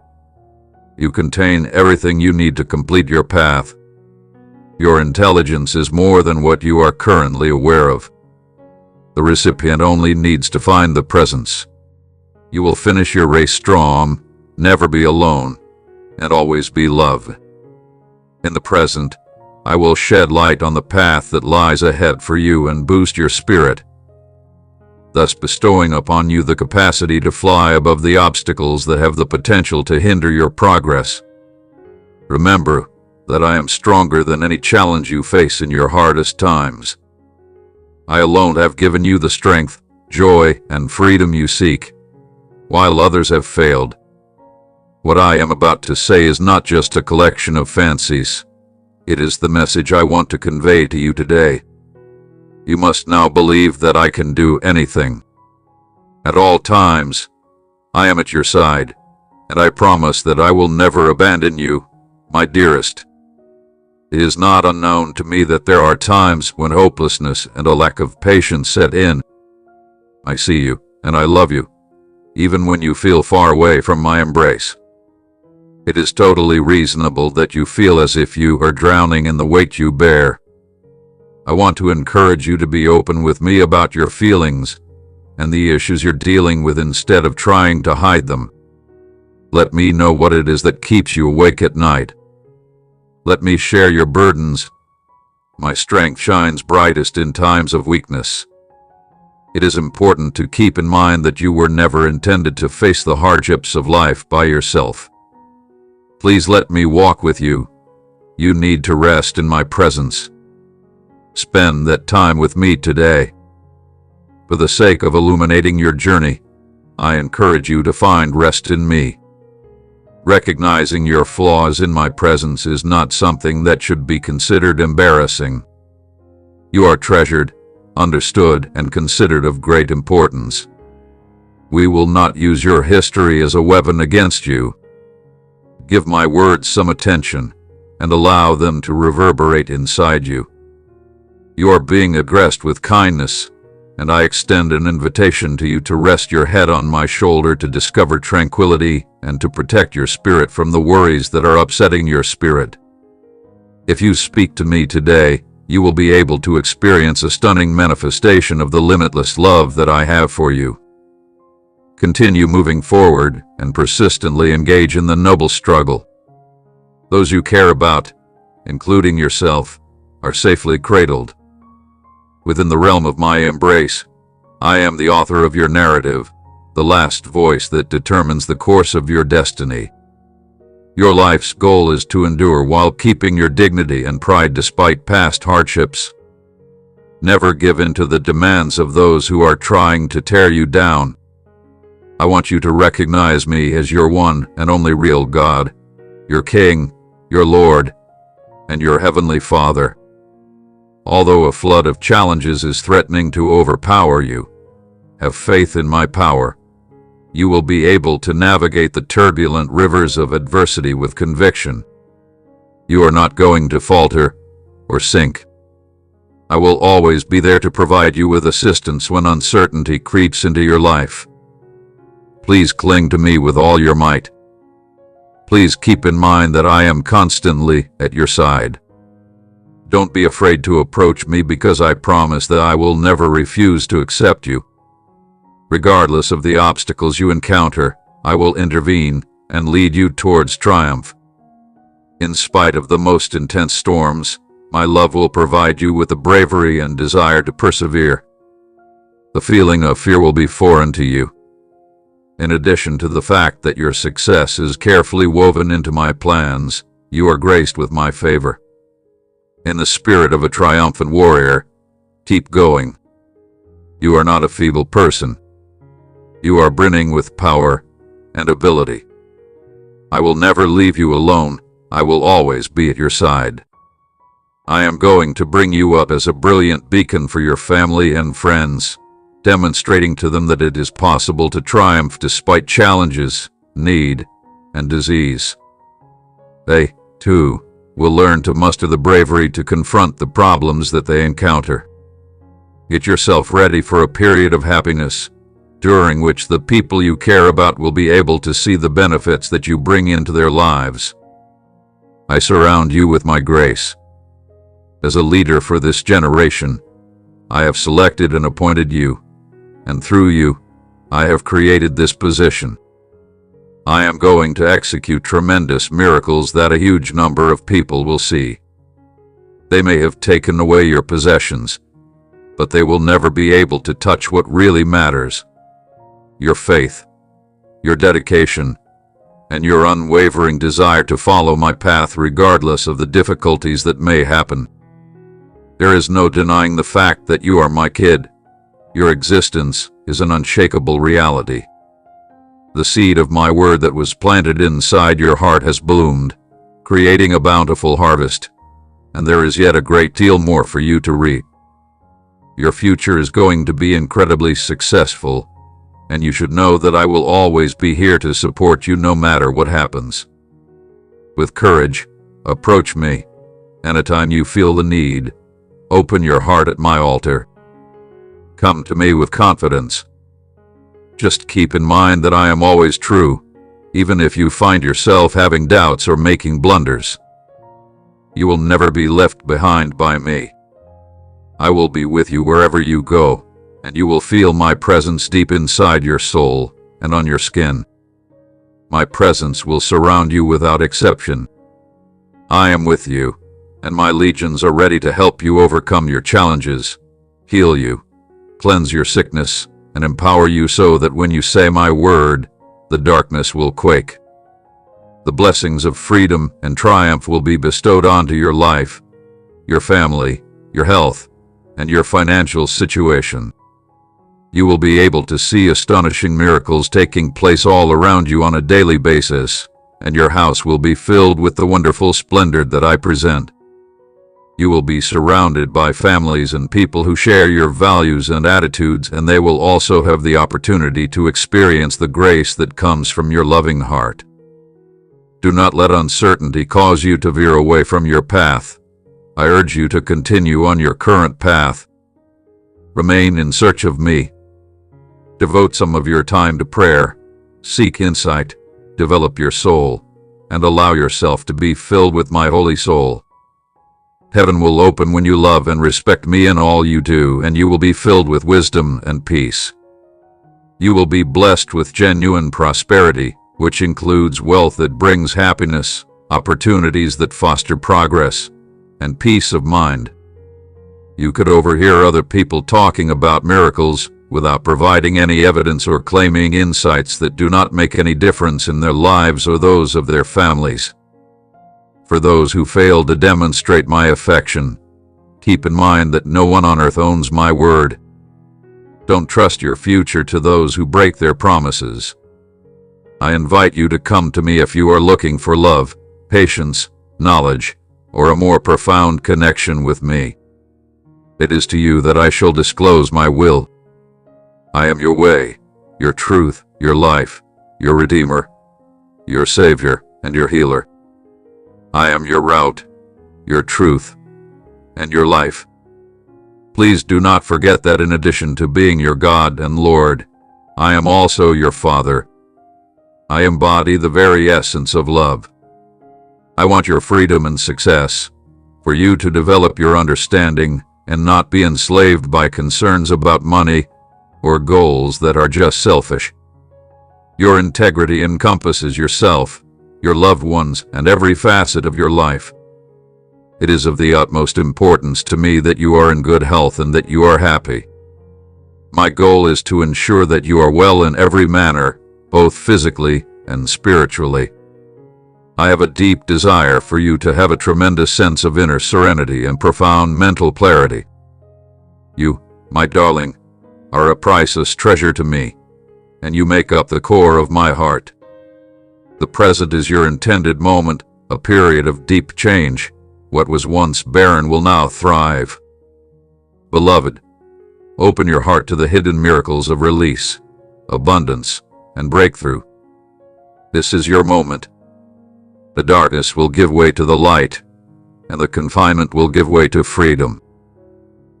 You contain everything you need to complete your path. Your intelligence is more than what you are currently aware of. The recipient only needs to find the presence. You will finish your race strong, never be alone, and always be loved. In the present, I will shed light on the path that lies ahead for you and boost your spirit, thus bestowing upon you the capacity to fly above the obstacles that have the potential to hinder your progress. Remember that I am stronger than any challenge you face in your hardest times. I alone have given you the strength, joy, and freedom you seek, while others have failed. What I am about to say is not just a collection of fancies. It is the message I want to convey to you today. You must now believe that I can do anything. At all times, I am at your side, and I promise that I will never abandon you, my dearest. It is not unknown to me that there are times when hopelessness and a lack of patience set in. I see you, and I love you, even when you feel far away from my embrace. It is totally reasonable that you feel as if you are drowning in the weight you bear. I want to encourage you to be open with me about your feelings and the issues you're dealing with instead of trying to hide them. Let me know what it is that keeps you awake at night. Let me share your burdens. My strength shines brightest in times of weakness. It is important to keep in mind that you were never intended to face the hardships of life by yourself. Please let me walk with you. You need to rest in my presence. Spend that time with me today. For the sake of illuminating your journey, I encourage you to find rest in me. Recognizing your flaws in my presence is not something that should be considered embarrassing. You are treasured, understood, and considered of great importance. We will not use your history as a weapon against you. Give my words some attention, and allow them to reverberate inside you. You are being addressed with kindness, and I extend an invitation to you to rest your head on my shoulder to discover tranquility and to protect your spirit from the worries that are upsetting your spirit. If you speak to me today, you will be able to experience a stunning manifestation of the limitless love that I have for you. Continue moving forward and persistently engage in the noble struggle. Those you care about, including yourself, are safely cradled. Within the realm of my embrace, I am the author of your narrative, the last voice that determines the course of your destiny. Your life's goal is to endure while keeping your dignity and pride despite past hardships. Never give in to the demands of those who are trying to tear you down. I want you to recognize me as your one and only real God, your King, your Lord, and your Heavenly Father. Although a flood of challenges is threatening to overpower you, have faith in my power. You will be able to navigate the turbulent rivers of adversity with conviction. You are not going to falter or sink. I will always be there to provide you with assistance when uncertainty creeps into your life. Please cling to me with all your might. Please keep in mind that I am constantly at your side. Don't be afraid to approach me, because I promise that I will never refuse to accept you. Regardless of the obstacles you encounter, I will intervene and lead you towards triumph. In spite of the most intense storms, my love will provide you with the bravery and desire to persevere. The feeling of fear will be foreign to you. In addition to the fact that your success is carefully woven into my plans, you are graced with my favor. In the spirit of a triumphant warrior, keep going. You are not a feeble person. You are brimming with power and ability. I will never leave you alone. I will always be at your side. I am going to bring you up as a brilliant beacon for your family and friends, demonstrating to them that it is possible to triumph despite challenges, need, and disease. They, too, will learn to muster the bravery to confront the problems that they encounter. Get yourself ready for a period of happiness, during which the people you care about will be able to see the benefits that you bring into their lives. I surround you with my grace. As a leader for this generation, I have selected and appointed you, and through you, I have created this position. I am going to execute tremendous miracles that a huge number of people will see. They may have taken away your possessions, but they will never be able to touch what really matters: your faith, your dedication, and your unwavering desire to follow my path regardless of the difficulties that may happen. There is no denying the fact that you are my kid. Your existence is an unshakable reality. The seed of my word that was planted inside your heart has bloomed, creating a bountiful harvest, and there is yet a great deal more for you to reap. Your future is going to be incredibly successful, and you should know that I will always be here to support you no matter what happens. With courage, approach me. Anytime you feel the need, open your heart at my altar. Come to me with confidence. Just keep in mind that I am always true, even if you find yourself having doubts or making blunders. You will never be left behind by me. I will be with you wherever you go, and you will feel my presence deep inside your soul and on your skin. My presence will surround you without exception. I am with you, and my legions are ready to help you overcome your challenges, heal you, cleanse your sickness, and empower you so that when you say my word, the darkness will quake. The blessings of freedom and triumph will be bestowed onto your life, your family, your health, and your financial situation. You will be able to see astonishing miracles taking place all around you on a daily basis, and your house will be filled with the wonderful splendor that I present. You will be surrounded by families and people who share your values and attitudes, and they will also have the opportunity to experience the grace that comes from your loving heart. Do not let uncertainty cause you to veer away from your path. I urge you to continue on your current path. Remain in search of me. Devote some of your time to prayer, seek insight, develop your soul, and allow yourself to be filled with my holy soul. Heaven will open when you love and respect me in all you do, and you will be filled with wisdom and peace. You will be blessed with genuine prosperity, which includes wealth that brings happiness, opportunities that foster progress, and peace of mind. You could overhear other people talking about miracles without providing any evidence or claiming insights that do not make any difference in their lives or those of their families. For those who fail to demonstrate my affection, keep in mind that no one on earth owns my word. Don't trust your future to those who break their promises. I invite you to come to me if you are looking for love, patience, knowledge, or a more profound connection with me. It is to you that I shall disclose my will. I am your way, your truth, your life, your Redeemer, your Savior, and your Healer. I am your route, your truth, and your life. Please do not forget that in addition to being your God and Lord, I am also your Father. I embody the very essence of love. I want your freedom and success, for you to develop your understanding and not be enslaved by concerns about money or goals that are just selfish. Your integrity encompasses yourself, your loved ones, and every facet of your life. It is of the utmost importance to me that you are in good health and that you are happy. My goal is to ensure that you are well in every manner, both physically and spiritually. I have a deep desire for you to have a tremendous sense of inner serenity and profound mental clarity. You, my darling, are a priceless treasure to me, and you make up the core of my heart. The present is your intended moment, a period of deep change. What was once barren will now thrive. Beloved, open your heart to the hidden miracles of release, abundance, and breakthrough. This is your moment. The darkness will give way to the light, and the confinement will give way to freedom.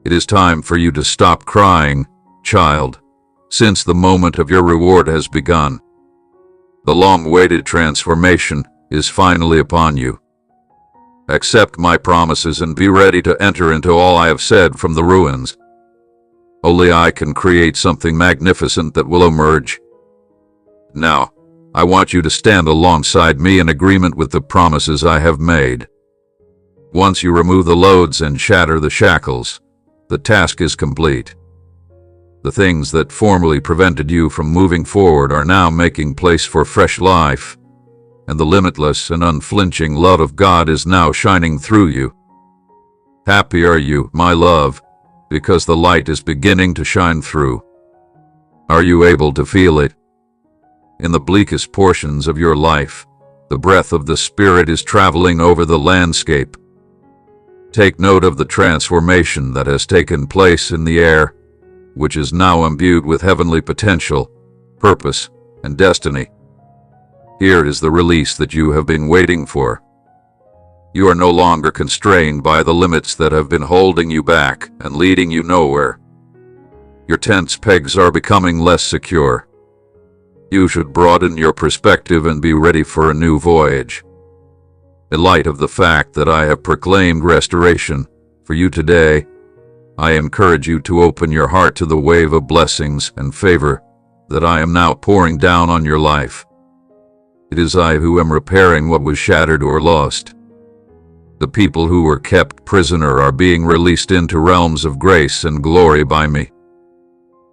It is time for you to stop crying, child, since the moment of your reward has begun. The long-awaited transformation is finally upon you. Accept my promises and be ready to enter into all I have said from the ruins. Only I can create something magnificent that will emerge. Now, I want you to stand alongside me in agreement with the promises I have made. Once you remove the loads and shatter the shackles, the task is complete. The things that formerly prevented you from moving forward are now making place for fresh life, and the limitless and unflinching love of God is now shining through you. Happy are you, my love, because the light is beginning to shine through. Are you able to feel it? In the bleakest portions of your life, the breath of the Spirit is traveling over the landscape. Take note of the transformation that has taken place in the air, which is now imbued with heavenly potential, purpose, and destiny. Here is the release that you have been waiting for. You are no longer constrained by the limits that have been holding you back and leading you nowhere. Your tense pegs are becoming less secure. You should broaden your perspective and be ready for a new voyage. In light of the fact that I have proclaimed restoration for you today, I encourage you to open your heart to the wave of blessings and favor that I am now pouring down on your life. It is I who am repairing what was shattered or lost. The people who were kept prisoner are being released into realms of grace and glory by me.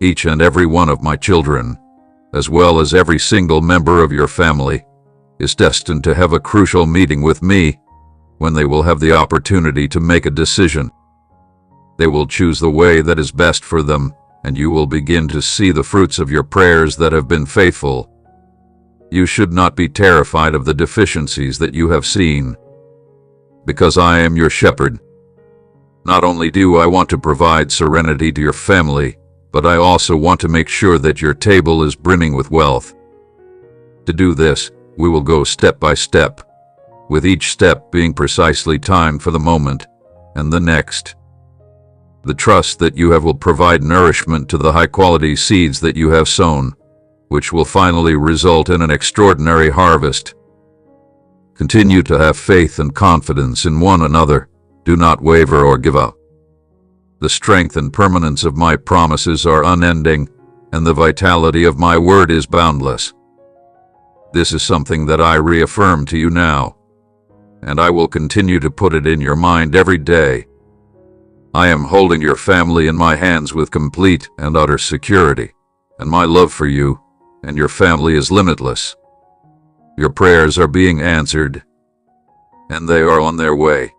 Each and every one of my children, as well as every single member of your family, is destined to have a crucial meeting with me when they will have the opportunity to make a decision. They will choose the way that is best for them, and you will begin to see the fruits of your prayers that have been faithful. You should not be terrified of the deficiencies that you have seen, because I am your shepherd. Not only do I want to provide serenity to your family, but I also want to make sure that your table is brimming with wealth. To do this, we will go step by step, with each step being precisely timed for the moment and the next. The trust that you have will provide nourishment to the high-quality seeds that you have sown, which will finally result in an extraordinary harvest. Continue to have faith and confidence in one another. Do not waver or give up. The strength and permanence of my promises are unending, and the vitality of my word is boundless. This is something that I reaffirm to you now, and I will continue to put it in your mind every day. I am holding your family in my hands with complete and utter security, and my love for you and your family is limitless. Your prayers are being answered, and they are on their way.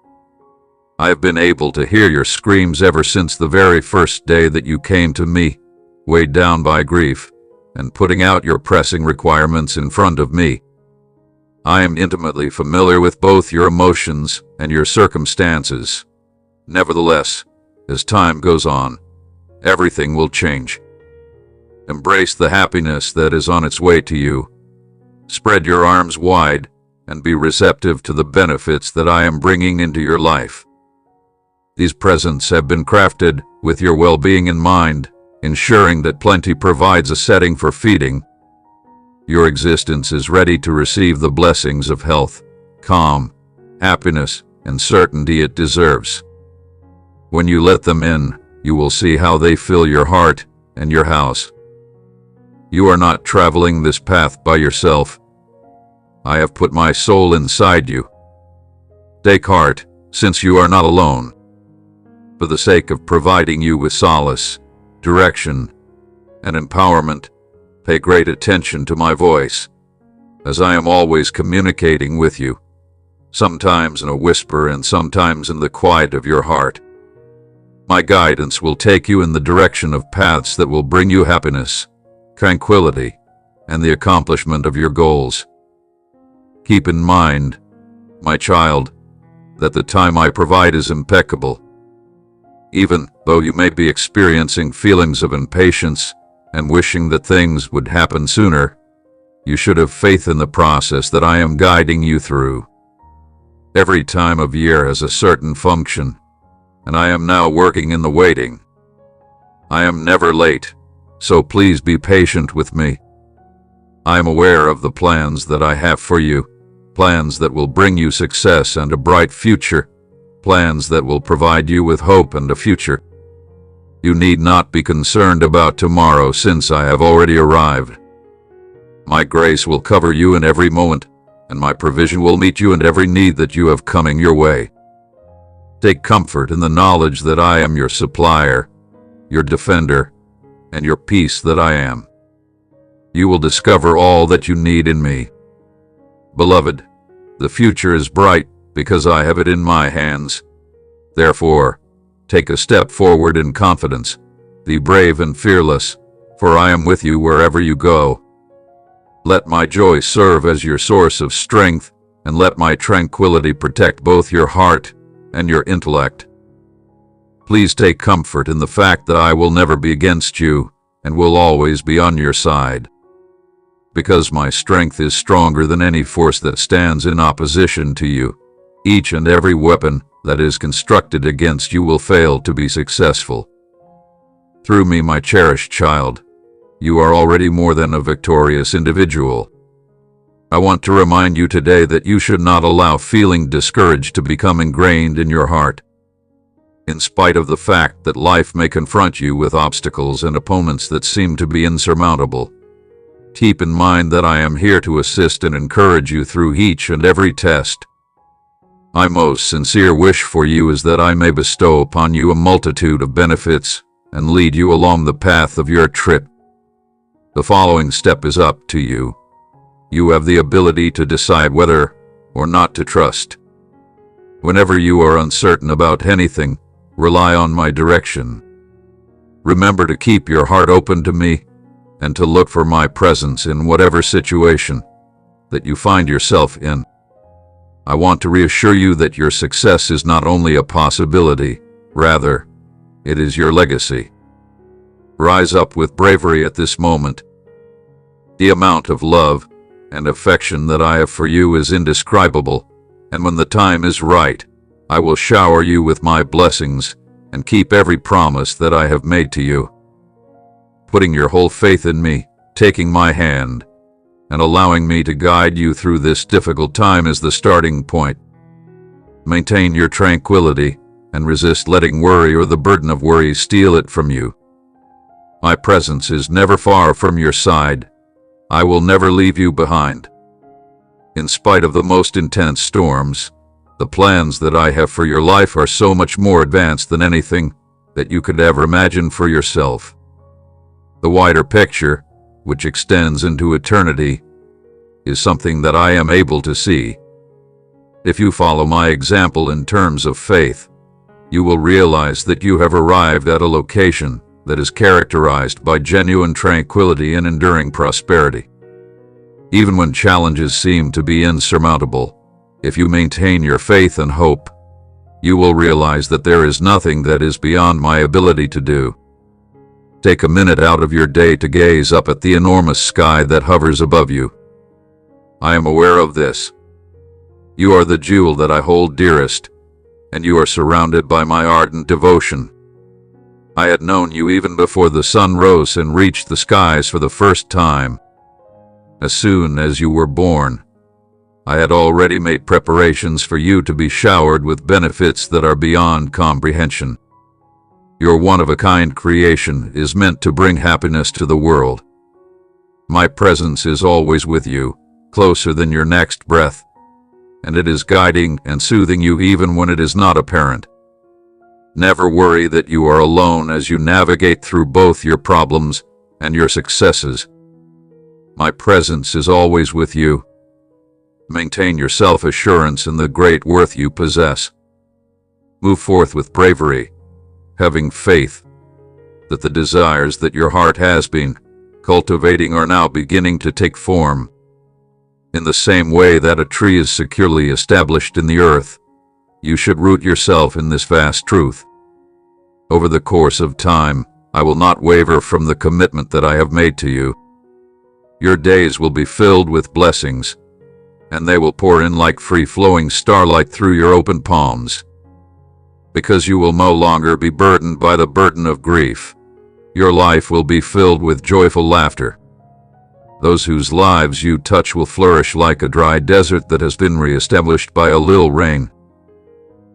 I have been able to hear your screams ever since the very first day that you came to me, weighed down by grief, and putting out your pressing requirements in front of me. I am intimately familiar with both your emotions and your circumstances. Nevertheless, as time goes on, everything will change. Embrace the happiness that is on its way to you. Spread your arms wide and be receptive to the benefits that I am bringing into your life. These presents have been crafted with your well-being in mind, ensuring that plenty provides a setting for feeding. Your existence is ready to receive the blessings of health, calm, happiness, and certainty it deserves. When you let them in, you will see how they fill your heart and your house. You are not traveling this path by yourself. I have put my soul inside you. Take heart, since you are not alone. For the sake of providing you with solace, direction, and empowerment, pay great attention to my voice, as I am always communicating with you, sometimes in a whisper and sometimes in the quiet of your heart. My guidance will take you in the direction of paths that will bring you happiness, tranquility, and the accomplishment of your goals. Keep in mind, my child, that the time I provide is impeccable. Even though you may be experiencing feelings of impatience and wishing that things would happen sooner, you should have faith in the process that I am guiding you through. Every time of year has a certain function, and I am now working in the waiting. I am never late, so please be patient with me. I am aware of the plans that I have for you, plans that will bring you success and a bright future, plans that will provide you with hope and a future. You need not be concerned about tomorrow since I have already arrived. My grace will cover you in every moment, and my provision will meet you in every need that you have coming your way. Take comfort in the knowledge that I am your supplier, your defender, and your peace that I am. You will discover all that you need in me. Beloved, the future is bright because I have it in my hands. Therefore, take a step forward in confidence. Be brave and fearless, for I am with you wherever you go. Let my joy serve as your source of strength, and let my tranquility protect both your heart and your intellect. Please take comfort in the fact that I will never be against you and will always be on your side. Because my strength is stronger than any force that stands in opposition to you, each and every weapon that is constructed against you will fail to be successful. Through me, my cherished child, you are already more than a victorious individual. I want to remind you today that you should not allow feeling discouraged to become ingrained in your heart. In spite of the fact that life may confront you with obstacles and opponents that seem to be insurmountable, keep in mind that I am here to assist and encourage you through each and every test. My most sincere wish for you is that I may bestow upon you a multitude of benefits and lead you along the path of your trip. The following step is up to you. You have the ability to decide whether or not to trust. Whenever you are uncertain about anything, rely on my direction. Remember to keep your heart open to me and to look for my presence in whatever situation that you find yourself in. I want to reassure you that your success is not only a possibility, rather, it is your legacy. Rise up with bravery at this moment. The amount of love and affection that I have for you is indescribable, and when the time is right, I will shower you with my blessings and keep every promise that I have made to you. Putting your whole faith in me, taking my hand, and allowing me to guide you through this difficult time is the starting point. Maintain your tranquility and resist letting worry or the burden of worry steal it from you. My presence is never far from your side. I will never leave you behind. In spite of the most intense storms, the plans that I have for your life are so much more advanced than anything that you could ever imagine for yourself. The wider picture, which extends into eternity, is something that I am able to see. If you follow my example in terms of faith, you will realize that you have arrived at a location that is characterized by genuine tranquility and enduring prosperity. Even when challenges seem to be insurmountable, if you maintain your faith and hope, you will realize that there is nothing that is beyond my ability to do. Take a minute out of your day to gaze up at the enormous sky that hovers above you. I am aware of this. You are the jewel that I hold dearest, and you are surrounded by my ardent devotion. I had known you even before the sun rose and reached the skies for the first time. As soon as you were born, I had already made preparations for you to be showered with benefits that are beyond comprehension. Your one-of-a-kind creation is meant to bring happiness to the world. My presence is always with you, closer than your next breath, and it is guiding and soothing you even when it is not apparent. Never worry that you are alone as you navigate through both your problems and your successes. My presence is always with you. Maintain your self-assurance in the great worth you possess. Move forth with bravery, having faith that the desires that your heart has been cultivating are now beginning to take form. In the same way that a tree is securely established in the earth, you should root yourself in this vast truth. Over the course of time, I will not waver from the commitment that I have made to you. Your days will be filled with blessings, and they will pour in like free-flowing starlight through your open palms. Because you will no longer be burdened by the burden of grief, your life will be filled with joyful laughter. Those whose lives you touch will flourish like a dry desert that has been re-established by a little rain.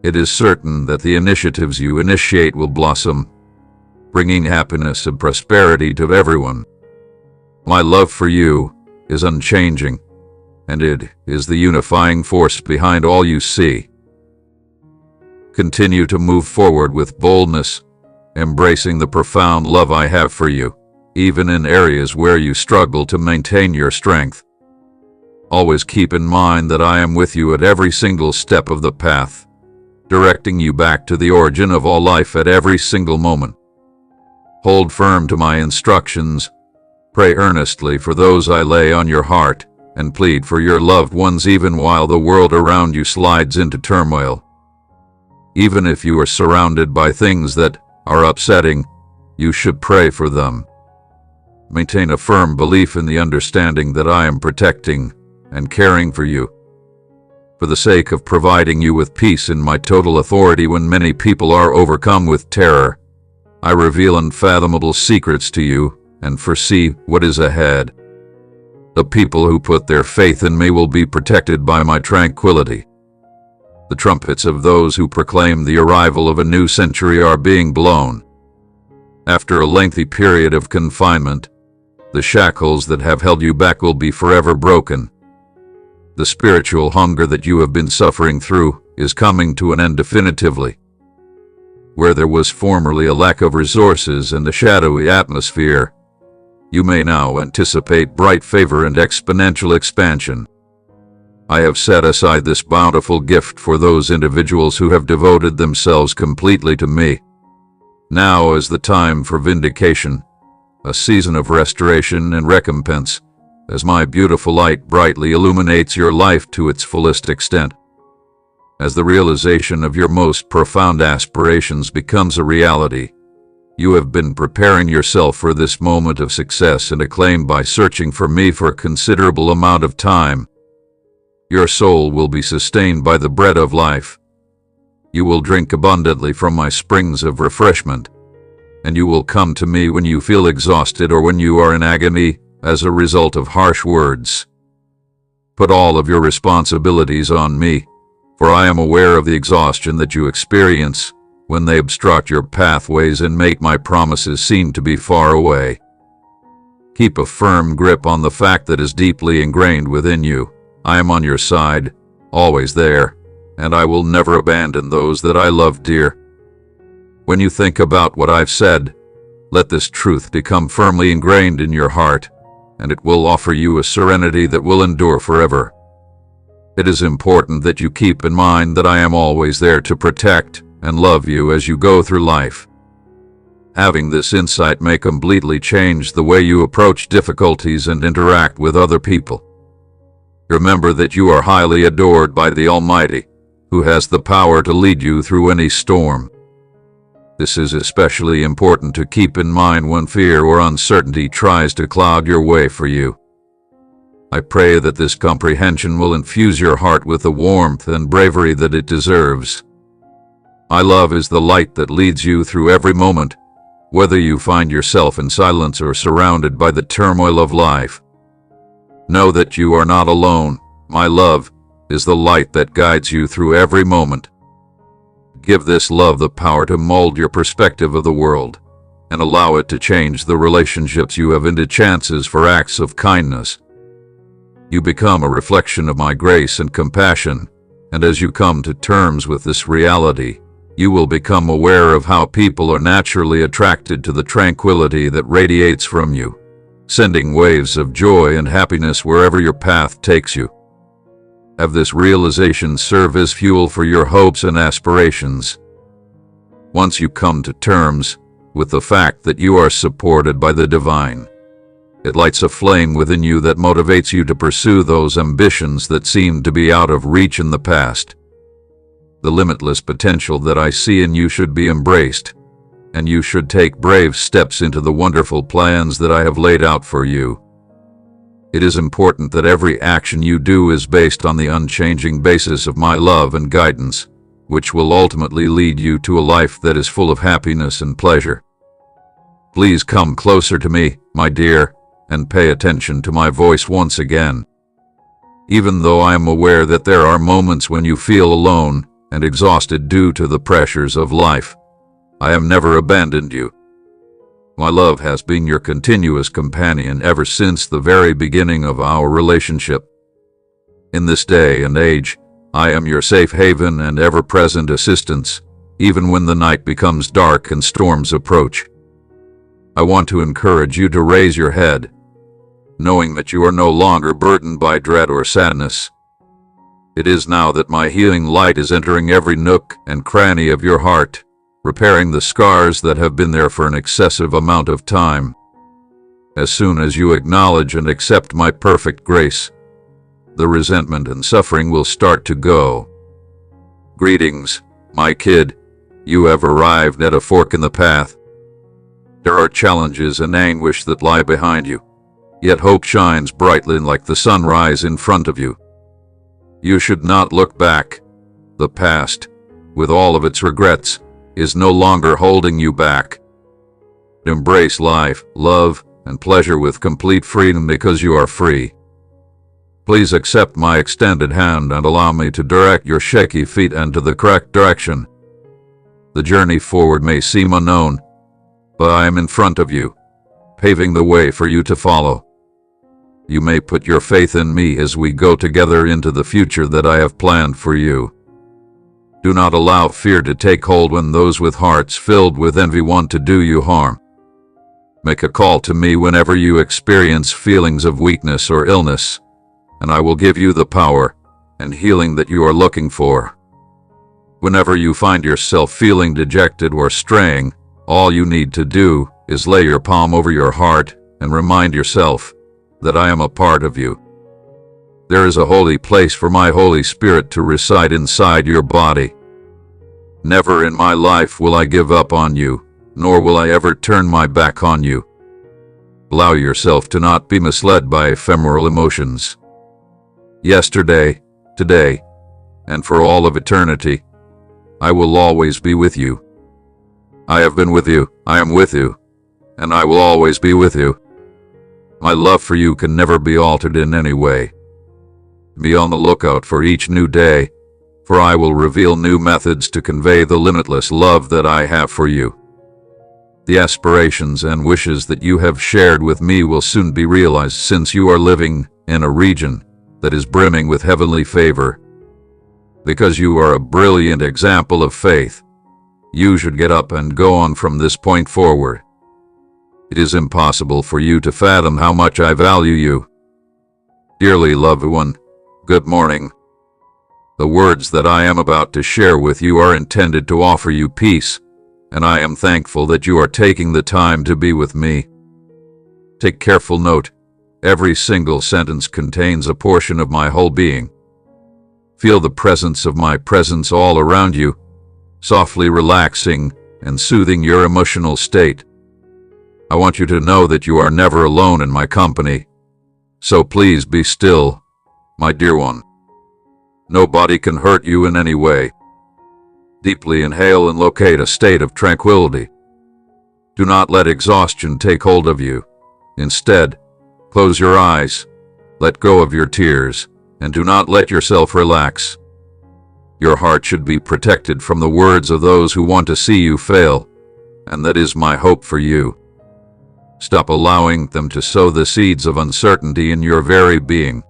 It is certain that the initiatives you initiate will blossom, bringing happiness and prosperity to everyone. My love for you is unchanging, and it is the unifying force behind all you see. Continue to move forward with boldness, embracing the profound love I have for you, even in areas where you struggle to maintain your strength. Always keep in mind that I am with you at every single step of the path, directing you back to the origin of all life at every single moment. Hold firm to my instructions, pray earnestly for those I lay on your heart, and plead for your loved ones even while the world around you slides into turmoil. Even if you are surrounded by things that are upsetting, you should pray for them. Maintain a firm belief in the understanding that I am protecting and caring for you. For the sake of providing you with peace in my total authority when many people are overcome with terror, I reveal unfathomable secrets to you and foresee what is ahead. The people who put their faith in me will be protected by my tranquility. The trumpets of those who proclaim the arrival of a new century are being blown. After a lengthy period of confinement, the shackles that have held you back will be forever broken. The spiritual hunger that you have been suffering through is coming to an end definitively. Where there was formerly a lack of resources and a shadowy atmosphere, you may now anticipate bright favor and exponential expansion. I have set aside this bountiful gift for those individuals who have devoted themselves completely to me. Now is the time for vindication, a season of restoration and recompense, as my beautiful light brightly illuminates your life to its fullest extent. As the realization of your most profound aspirations becomes a reality, you have been preparing yourself for this moment of success and acclaim by searching for me for a considerable amount of time. Your soul will be sustained by the bread of life. You will drink abundantly from my springs of refreshment, and you will come to me when you feel exhausted or when you are in agony as a result of harsh words. Put all of your responsibilities on me, for I am aware of the exhaustion that you experience when they obstruct your pathways and make my promises seem to be far away. Keep a firm grip on the fact that is deeply ingrained within you. I am on your side, always there, and I will never abandon those that I love dear. When you think about what I've said, let this truth become firmly ingrained in your heart, and it will offer you a serenity that will endure forever. It is important that you keep in mind that I am always there to protect and love you as you go through life. Having this insight may completely change the way you approach difficulties and interact with other people. Remember that you are highly adored by the Almighty, who has the power to lead you through any storm. This is especially important to keep in mind when fear or uncertainty tries to cloud your way for you. I pray that this comprehension will infuse your heart with the warmth and bravery that it deserves. My love is the light that leads you through every moment, whether you find yourself in silence or surrounded by the turmoil of life. Know that you are not alone. My love is the light that guides you through every moment. Give this love the power to mold your perspective of the world, and allow it to change the relationships you have into chances for acts of kindness. You become a reflection of my grace and compassion, and as you come to terms with this reality, you will become aware of how people are naturally attracted to the tranquility that radiates from you, sending waves of joy and happiness wherever your path takes you. Have this realization serve as fuel for your hopes and aspirations. Once you come to terms with the fact that you are supported by the divine, it lights a flame within you that motivates you to pursue those ambitions that seemed to be out of reach in the past. The limitless potential that I see in you should be embraced, and you should take brave steps into the wonderful plans that I have laid out for you. It is important that every action you do is based on the unchanging basis of my love and guidance, which will ultimately lead you to a life that is full of happiness and pleasure. Please come closer to me, my dear, and pay attention to my voice once again. Even though I am aware that there are moments when you feel alone and exhausted due to the pressures of life, I have never abandoned you. My love has been your continuous companion ever since the very beginning of our relationship. In this day and age, I am your safe haven and ever-present assistance, even when the night becomes dark and storms approach. I want to encourage you to raise your head, knowing that you are no longer burdened by dread or sadness. It is now that my healing light is entering every nook and cranny of your heart, repairing the scars that have been there for an excessive amount of time. As soon as you acknowledge and accept my perfect grace, the resentment and suffering will start to go. Greetings, my kid. You have arrived at a fork in the path. There are challenges and anguish that lie behind you, yet hope shines brightly like the sunrise in front of you. You should not look back. The past, with all of its regrets, is no longer holding you back. Embrace life, love, and pleasure with complete freedom because you are free. Please accept my extended hand and allow me to direct your shaky feet into the correct direction. The journey forward may seem unknown, but I am in front of you, paving the way for you to follow. You may put your faith in me as we go together into the future that I have planned for you. Do not allow fear to take hold when those with hearts filled with envy want to do you harm. Make a call to me whenever you experience feelings of weakness or illness, and I will give you the power and healing that you are looking for. Whenever you find yourself feeling dejected or straying, all you need to do is lay your palm over your heart and remind yourself that I am a part of you. There is a holy place for my Holy Spirit to reside inside your body. Never in my life will I give up on you, nor will I ever turn my back on you. Allow yourself to not be misled by ephemeral emotions. Yesterday, today, and for all of eternity, I will always be with you. I have been with you, I am with you, and I will always be with you. My love for you can never be altered in any way. Be on the lookout for each new day, for I will reveal new methods to convey the limitless love that I have for you. The aspirations and wishes that you have shared with me will soon be realized, since you are living in a region that is brimming with heavenly favor. Because you are a brilliant example of faith, you should get up and go on from this point forward. It is impossible for you to fathom how much I value you. Dearly loved one, good morning. The words that I am about to share with you are intended to offer you peace, and I am thankful that you are taking the time to be with me. Take careful note. Every single sentence contains a portion of my whole being. Feel the presence of my presence all around you, softly relaxing and soothing your emotional state. I want you to know that you are never alone in my company. So please be still, my dear one. Nobody can hurt you in any way. Deeply inhale and locate a state of tranquility. Do not let exhaustion take hold of you. Instead, close your eyes, let go of your tears, and do not let yourself relax. Your heart should be protected from the words of those who want to see you fail, and that is my hope for you. Stop allowing them to sow the seeds of uncertainty in your very being.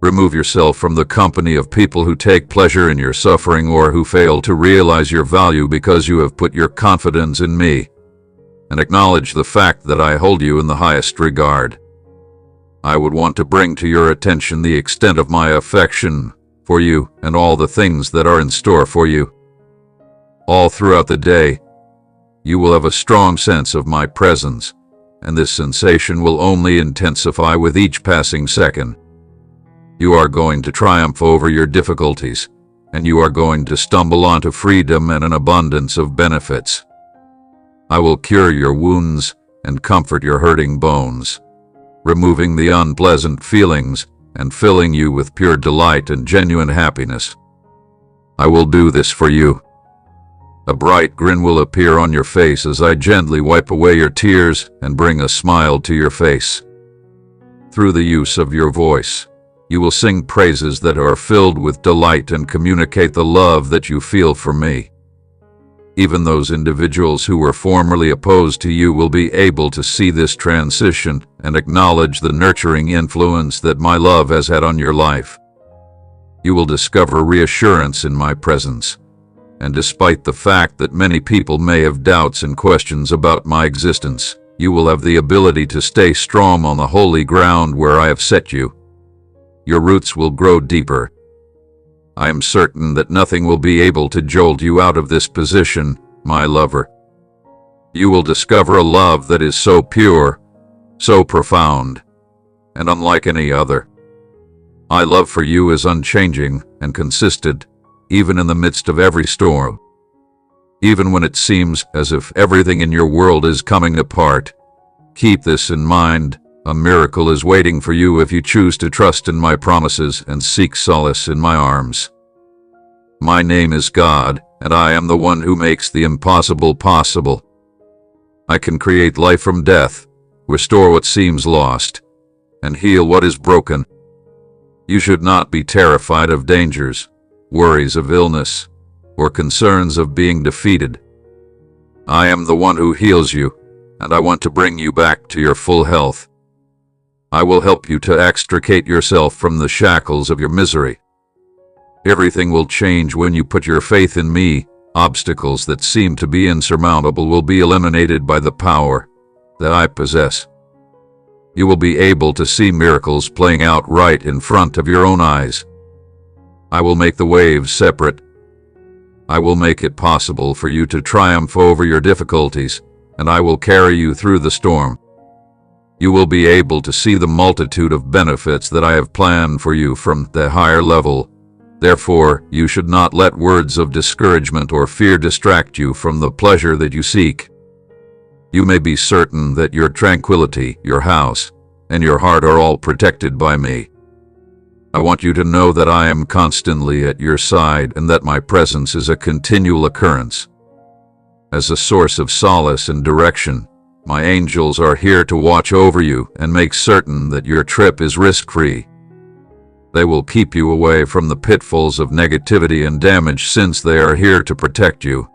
Remove yourself from the company of people who take pleasure in your suffering or who fail to realize your value because you have put your confidence in me, and acknowledge the fact that I hold you in the highest regard. I would want to bring to your attention the extent of my affection for you and all the things that are in store for you. All throughout the day, you will have a strong sense of my presence, and this sensation will only intensify with each passing second. You are going to triumph over your difficulties, and you are going to stumble onto freedom and an abundance of benefits. I will cure your wounds and comfort your hurting bones, removing the unpleasant feelings and filling you with pure delight and genuine happiness. I will do this for you. A bright grin will appear on your face as I gently wipe away your tears and bring a smile to your face. Through the use of your voice, you will sing praises that are filled with delight and communicate the love that you feel for me. Even those individuals who were formerly opposed to you will be able to see this transition and acknowledge the nurturing influence that my love has had on your life. You will discover reassurance in my presence, and despite the fact that many people may have doubts and questions about my existence, you will have the ability to stay strong on the holy ground where I have set you. Your roots will grow deeper. I am certain that nothing will be able to jolt you out of this position, my lover. You will discover a love that is so pure, so profound, and unlike any other. My love for you is unchanging and consistent, even in the midst of every storm. Even when it seems as if everything in your world is coming apart, keep this in mind. A miracle is waiting for you if you choose to trust in my promises and seek solace in my arms. My name is God, and I am the one who makes the impossible possible. I can create life from death, restore what seems lost, and heal what is broken. You should not be terrified of dangers, worries of illness, or concerns of being defeated. I am the one who heals you, and I want to bring you back to your full health. I will help you to extricate yourself from the shackles of your misery. Everything will change when you put your faith in me. Obstacles that seem to be insurmountable will be eliminated by the power that I possess. You will be able to see miracles playing out right in front of your own eyes. I will make the waves separate. I will make it possible for you to triumph over your difficulties, and I will carry you through the storm. You will be able to see the multitude of benefits that I have planned for you from the higher level. Therefore, you should not let words of discouragement or fear distract you from the pleasure that you seek. You may be certain that your tranquility, your house, and your heart are all protected by me. I want you to know that I am constantly at your side and that my presence is a continual occurrence. As a source of solace and direction, my angels are here to watch over you and make certain that your trip is risk-free. They will keep you away from the pitfalls of negativity and damage since they are here to protect you.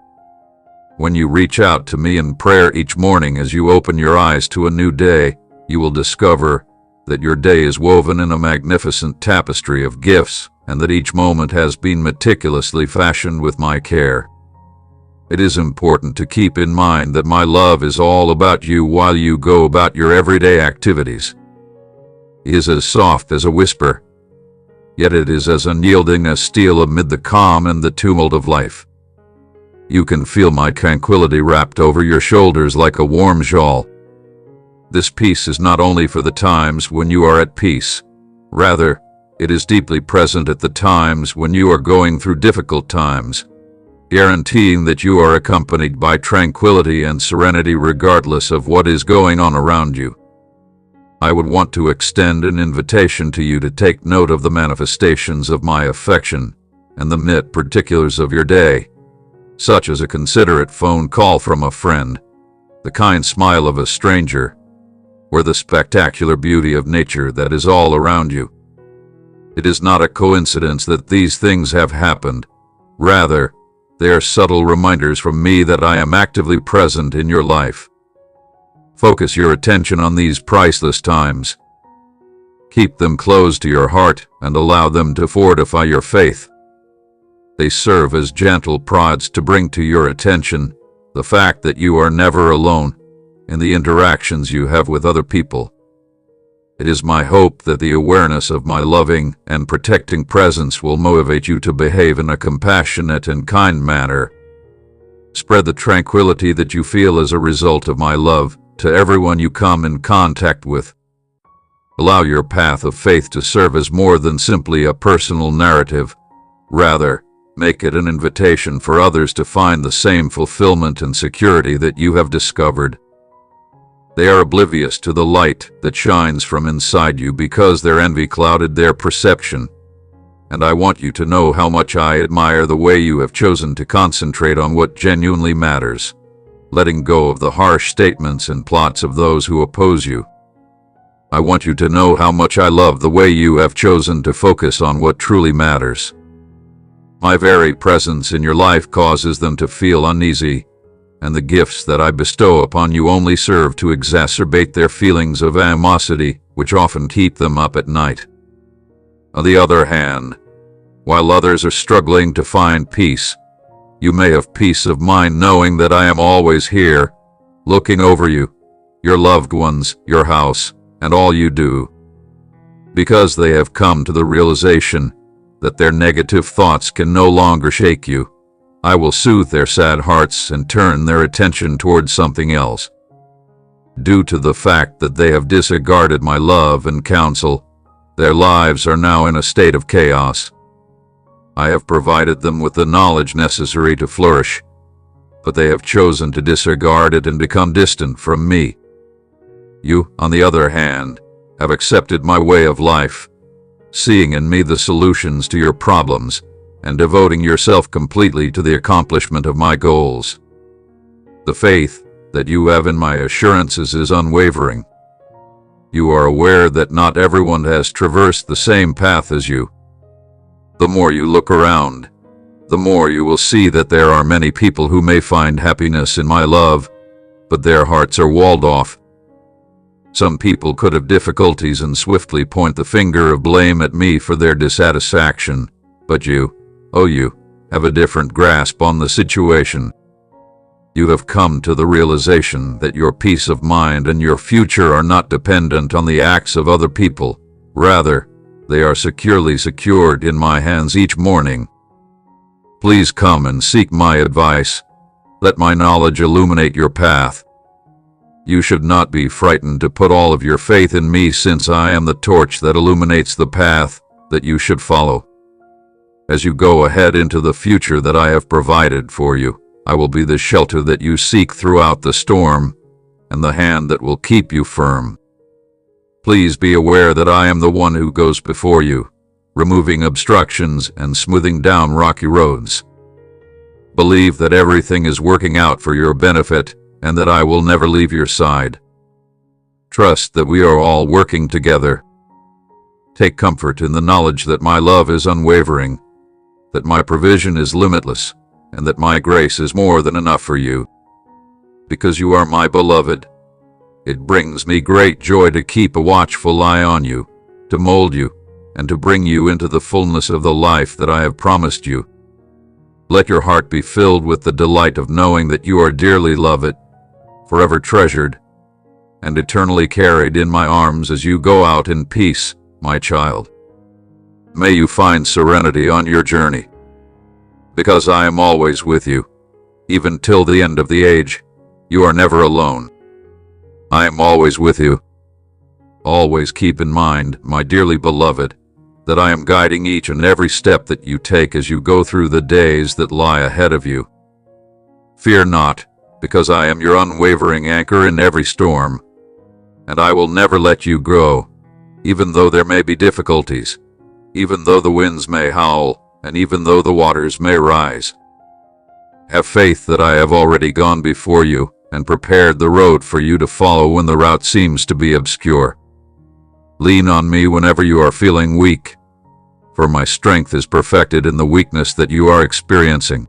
When you reach out to me in prayer each morning as you open your eyes to a new day, you will discover that your day is woven in a magnificent tapestry of gifts and that each moment has been meticulously fashioned with my care. It is important to keep in mind that my love is all about you while you go about your everyday activities. It is as soft as a whisper, yet it is as unyielding as steel amid the calm and the tumult of life. You can feel my tranquility wrapped over your shoulders like a warm shawl. This peace is not only for the times when you are at peace. Rather, it is deeply present at the times when you are going through difficult times, guaranteeing that you are accompanied by tranquility and serenity regardless of what is going on around you. I would want to extend an invitation to you to take note of the manifestations of my affection and the minute particulars of your day, such as a considerate phone call from a friend, the kind smile of a stranger, or the spectacular beauty of nature that is all around you. It is not a coincidence that these things have happened. Rather, they are subtle reminders from me that I am actively present in your life. Focus your attention on these priceless times. Keep them close to your heart and allow them to fortify your faith. They serve as gentle prods to bring to your attention the fact that you are never alone in the interactions you have with other people. It is my hope that the awareness of my loving and protecting presence will motivate you to behave in a compassionate and kind manner. Spread the tranquility that you feel as a result of my love to everyone you come in contact with. Allow your path of faith to serve as more than simply a personal narrative. Rather, make it an invitation for others to find the same fulfillment and security that you have discovered. They are oblivious to the light that shines from inside you because their envy clouded their perception. And I want you to know how much I admire the way you have chosen to concentrate on what genuinely matters, letting go of the harsh statements and plots of those who oppose you. I want you to know how much I love the way you have chosen to focus on what truly matters. My very presence in your life causes them to feel uneasy, and the gifts that I bestow upon you only serve to exacerbate their feelings of animosity, which often keep them up at night. On the other hand, while others are struggling to find peace, you may have peace of mind knowing that I am always here, looking over you, your loved ones, your house, and all you do. Because they have come to the realization that their negative thoughts can no longer shake you, I will soothe their sad hearts and turn their attention towards something else. Due to the fact that they have disregarded my love and counsel, their lives are now in a state of chaos. I have provided them with the knowledge necessary to flourish, but they have chosen to disregard it and become distant from me. You, on the other hand, have accepted my way of life, seeing in me the solutions to your problems and devoting yourself completely to the accomplishment of my goals. The faith that you have in my assurances is unwavering. You are aware that not everyone has traversed the same path as you. The more you look around, the more you will see that there are many people who may find happiness in my love, but their hearts are walled off. Some people could have difficulties and swiftly point the finger of blame at me for their dissatisfaction, but you, you have a different grasp on the situation. You have come to the realization that your peace of mind and your future are not dependent on the acts of other people. Rather, they are securely secured in my hands each morning. Please come and seek my advice. Let my knowledge illuminate your path. You should not be frightened to put all of your faith in me, since I am the torch that illuminates the path that you should follow. As you go ahead into the future that I have provided for you, I will be the shelter that you seek throughout the storm, and the hand that will keep you firm. Please be aware that I am the one who goes before you, removing obstructions and smoothing down rocky roads. Believe that everything is working out for your benefit, and that I will never leave your side. Trust that we are all working together. Take comfort in the knowledge that my love is unwavering, that my provision is limitless, and that my grace is more than enough for you. Because you are my beloved, it brings me great joy to keep a watchful eye on you, to mold you, and to bring you into the fullness of the life that I have promised you. Let your heart be filled with the delight of knowing that you are dearly loved, forever treasured, and eternally carried in my arms as you go out in peace, my child. May you find serenity on your journey, because I am always with you, even till the end of the age. You are never alone. I am always with you. Always keep in mind, my dearly beloved, that I am guiding each and every step that you take as you go through the days that lie ahead of you. Fear not, because I am your unwavering anchor in every storm, and I will never let you go, even though there may be difficulties, even though the winds may howl, and even though the waters may rise. Have faith that I have already gone before you, and prepared the road for you to follow when the route seems to be obscure. Lean on me whenever you are feeling weak, for my strength is perfected in the weakness that you are experiencing.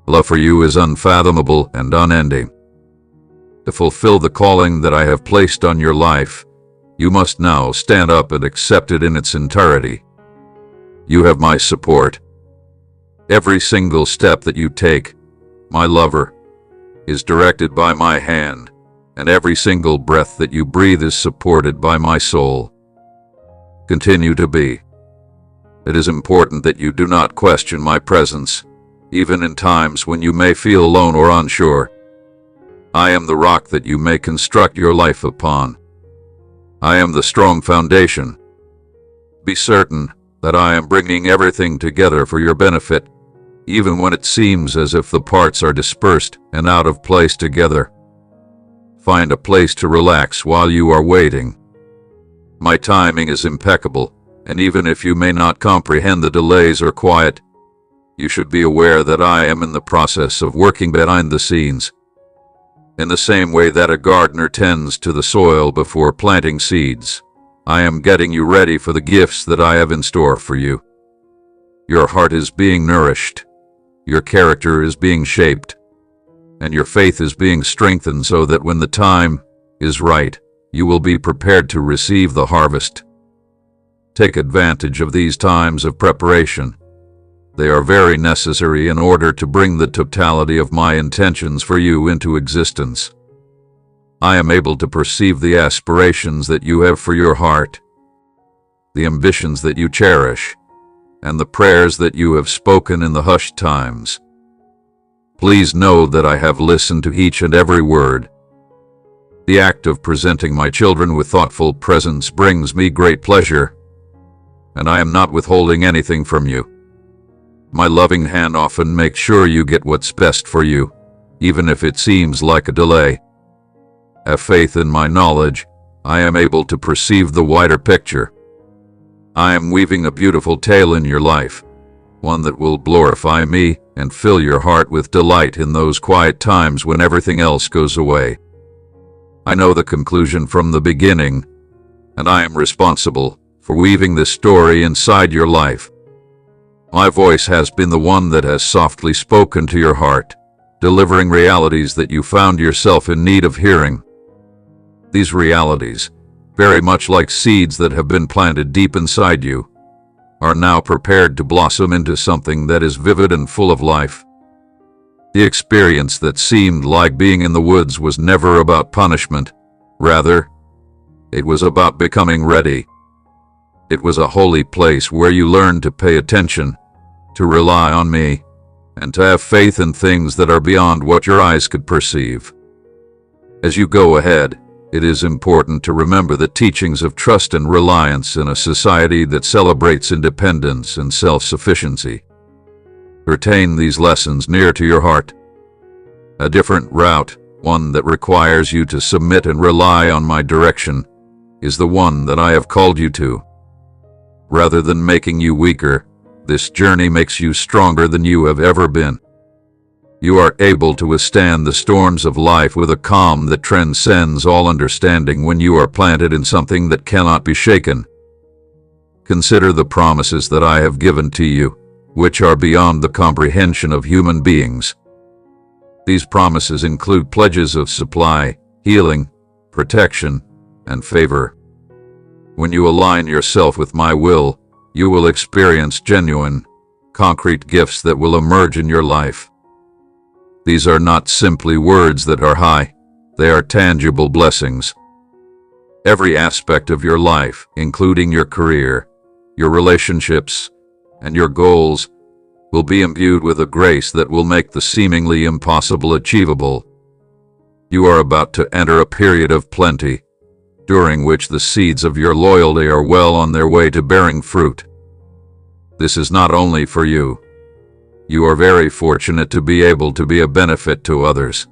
Love for you is unfathomable and unending. To fulfill the calling that I have placed on your life, you must now stand up and accept it in its entirety. You have my support. Every single step that you take, my lover, is directed by my hand, and every single breath that you breathe is supported by my soul. Continue to be. It is important that you do not question my presence, even in times when you may feel alone or unsure. I am the rock that you may construct your life upon. I am the strong foundation. Be certain that I am bringing everything together for your benefit, even when it seems as if the parts are dispersed and out of place together. Find a place to relax while you are waiting. My timing is impeccable, and even if you may not comprehend the delays or quiet, you should be aware that I am in the process of working behind the scenes. In the same way that a gardener tends to the soil before planting seeds, I am getting you ready for the gifts that I have in store for you. Your heart is being nourished, your character is being shaped, and your faith is being strengthened so that when the time is right, you will be prepared to receive the harvest. Take advantage of these times of preparation. They are very necessary in order to bring the totality of my intentions for you into existence. I am able to perceive the aspirations that you have for your heart, the ambitions that you cherish, and the prayers that you have spoken in the hushed times. Please know that I have listened to each and every word. The act of presenting my children with thoughtful presents brings me great pleasure, and I am not withholding anything from you. My loving hand often makes sure you get what's best for you, even if it seems like a delay. Have faith in my knowledge. I am able to perceive the wider picture. I am weaving a beautiful tale in your life, one that will glorify me and fill your heart with delight in those quiet times when everything else goes away. I know the conclusion from the beginning, and I am responsible for weaving this story inside your life. My voice has been the one that has softly spoken to your heart, delivering realities that you found yourself in need of hearing. These realities, very much like seeds that have been planted deep inside you, are now prepared to blossom into something that is vivid and full of life. The experience that seemed like being in the woods was never about punishment. Rather, it was about becoming ready. It was a holy place where you learned to pay attention, to rely on me, and to have faith in things that are beyond what your eyes could perceive. As you go ahead, it is important to remember the teachings of trust and reliance in a society that celebrates independence and self-sufficiency. Retain these lessons near to your heart. A different route, one that requires you to submit and rely on my direction, is the one that I have called you to. Rather than making you weaker, this journey makes you stronger than you have ever been. You are able to withstand the storms of life with a calm that transcends all understanding when you are planted in something that cannot be shaken. Consider the promises that I have given to you, which are beyond the comprehension of human beings. These promises include pledges of supply, healing, protection, and favor. When you align yourself with my will, you will experience genuine, concrete gifts that will emerge in your life. These are not simply words that are high, they are tangible blessings. Every aspect of your life, including your career, your relationships, and your goals, will be imbued with a grace that will make the seemingly impossible achievable. You are about to enter a period of plenty, during which the seeds of your loyalty are well on their way to bearing fruit. This is not only for you. You are very fortunate to be able to be a benefit to others.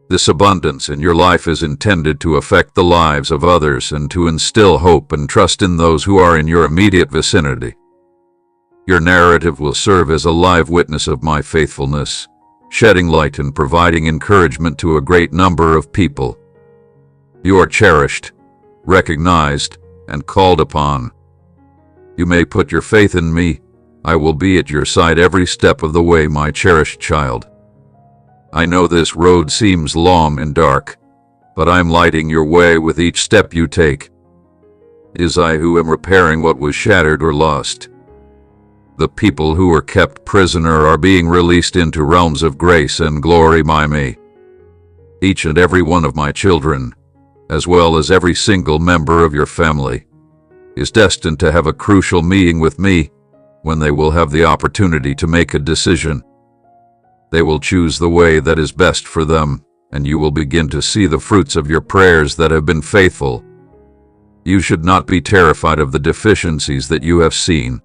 This abundance in your life is intended to affect the lives of others and to instill hope and trust in those who are in your immediate vicinity. Your narrative will serve as a live witness of my faithfulness, shedding light and providing encouragement to a great number of people. You are cherished, recognized, and called upon. You may put your faith in me. I will be at your side every step of the way, my cherished child. I know this road seems long and dark, but I am lighting your way with each step you take. It is I who am repairing what was shattered or lost. The people who were kept prisoner are being released into realms of grace and glory by me. Each and every one of my children, as well as every single member of your family, is destined to have a crucial meeting with me when they will have the opportunity to make a decision. They will choose the way that is best for them, and you will begin to see the fruits of your prayers that have been faithful. You should not be terrified of the deficiencies that you have seen,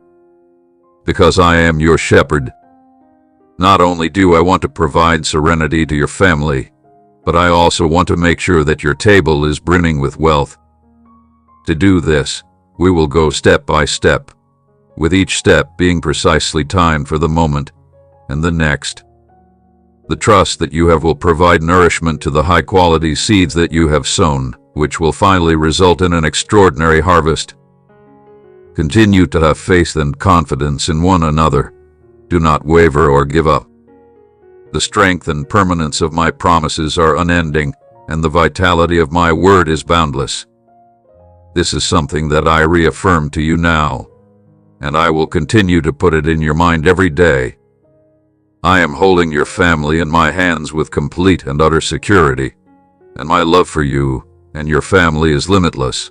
because I am your shepherd. Not only do I want to provide serenity to your family, but I also want to make sure that your table is brimming with wealth. To do this, we will go step by step, with each step being precisely timed for the moment and the next. The trust that you have will provide nourishment to the high-quality seeds that you have sown, which will finally result in an extraordinary harvest. Continue to have faith and confidence in one another. Do not waver or give up. The strength and permanence of my promises are unending, and the vitality of my word is boundless. This is something that I reaffirm to you now, and I will continue to put it in your mind every day. I am holding your family in my hands with complete and utter security, and my love for you and your family is limitless.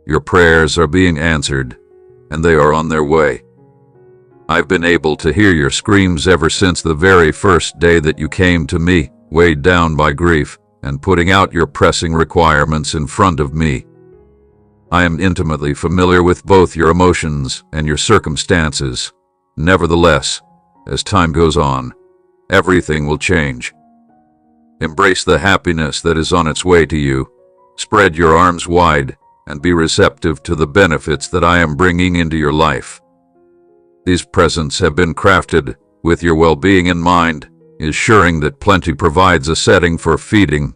Your prayers are being answered, and they are on their way. I've been able to hear your screams ever since the very first day that you came to me, weighed down by grief, and putting out your pressing requirements in front of me. I am intimately familiar with both your emotions and your circumstances. Nevertheless, as time goes on, everything will change. Embrace the happiness that is on its way to you. Spread your arms wide and be receptive to the benefits that I am bringing into your life. These presents have been crafted with your well-being in mind, ensuring that plenty provides a setting for feeding.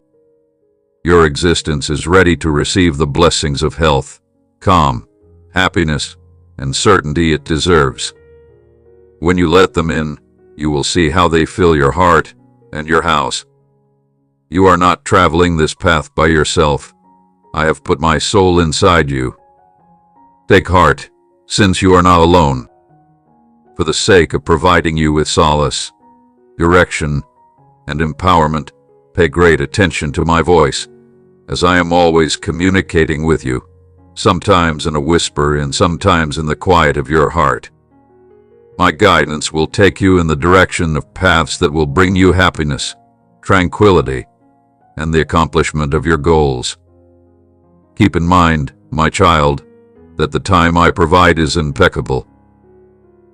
Your existence is ready to receive the blessings of health, calm, happiness, and certainty it deserves. When you let them in, you will see how they fill your heart and your house. You are not traveling this path by yourself. I have put my soul inside you. Take heart, since you are not alone. For the sake of providing you with solace, direction, and empowerment, pay great attention to my voice, as I am always communicating with you, sometimes in a whisper and sometimes in the quiet of your heart. My guidance will take you in the direction of paths that will bring you happiness, tranquility, and the accomplishment of your goals. Keep in mind, my child, that the time I provide is impeccable.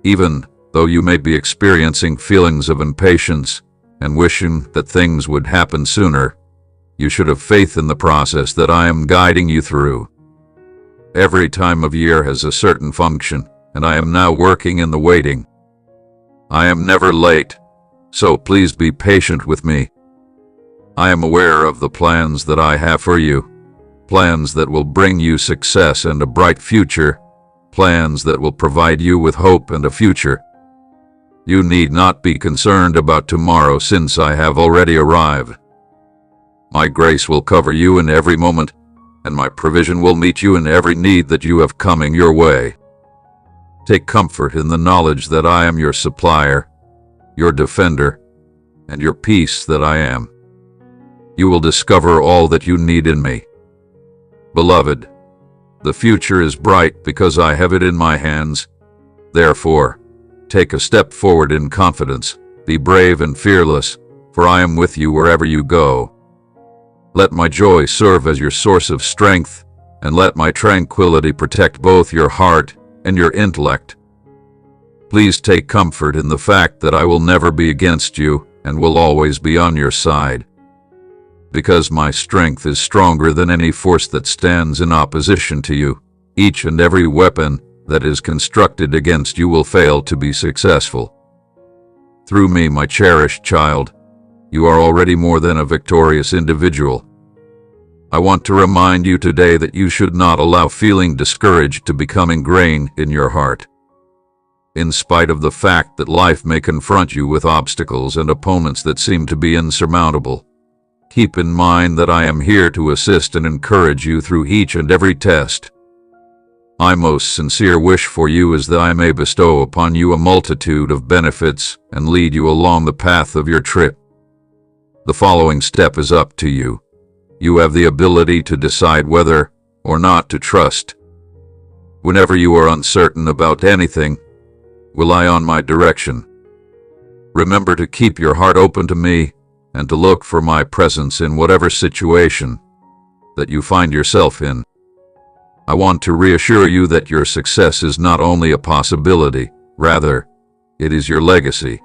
Even though you may be experiencing feelings of impatience and wishing that things would happen sooner, you should have faith in the process that I am guiding you through. Every time of year has a certain function, and I am now working in the waiting. I am never late, so please be patient with me. I am aware of the plans that I have for you, plans that will bring you success and a bright future, plans that will provide you with hope and a future. You need not be concerned about tomorrow since I have already arrived. My grace will cover you in every moment, and my provision will meet you in every need that you have coming your way. Take comfort in the knowledge that I am your supplier, your defender, and your peace that I am. You will discover all that you need in me. Beloved, the future is bright because I have it in my hands. Therefore, take a step forward in confidence, be brave and fearless, for I am with you wherever you go. Let my joy serve as your source of strength, and let my tranquility protect both your heart and your intellect. Please take comfort in the fact that I will never be against you and will always be on your side. Because my strength is stronger than any force that stands in opposition to you, each and every weapon that is constructed against you will fail to be successful. Through me, my cherished child, you are already more than a victorious individual. I want to remind you today that you should not allow feeling discouraged to become ingrained in your heart. In spite of the fact that life may confront you with obstacles and opponents that seem to be insurmountable, keep in mind that I am here to assist and encourage you through each and every test. My most sincere wish for you is that I may bestow upon you a multitude of benefits and lead you along the path of your trip. The following step is up to you. You have the ability to decide whether or not to trust. Whenever you are uncertain about anything, rely on my direction. Remember to keep your heart open to me and to look for my presence in whatever situation that you find yourself in. I want to reassure you that your success is not only a possibility, rather, it is your legacy.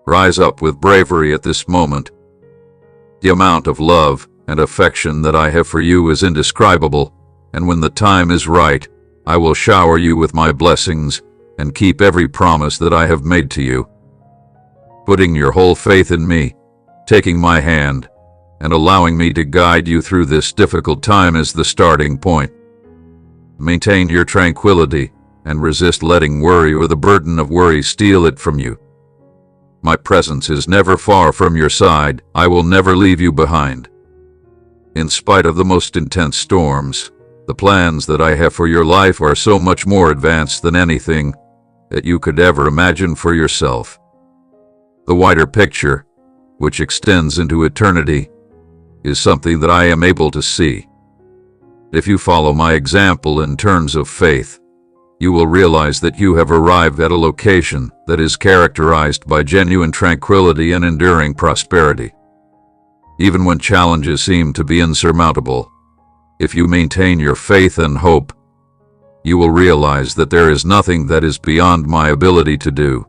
Rise up with bravery at this moment. The amount of love and affection that I have for you is indescribable, and when the time is right, I will shower you with my blessings and keep every promise that I have made to you. Putting your whole faith in me, taking my hand, and allowing me to guide you through this difficult time is the starting point. Maintain your tranquility and resist letting worry or the burden of worry steal it from you. My presence is never far from your side. I will never leave you behind. In spite of the most intense storms, the plans that I have for your life are so much more advanced than anything that you could ever imagine for yourself. The wider picture, which extends into eternity, is something that I am able to see. If you follow my example in terms of faith, you will realize that you have arrived at a location that is characterized by genuine tranquility and enduring prosperity. Even when challenges seem to be insurmountable, if you maintain your faith and hope, you will realize that there is nothing that is beyond my ability to do.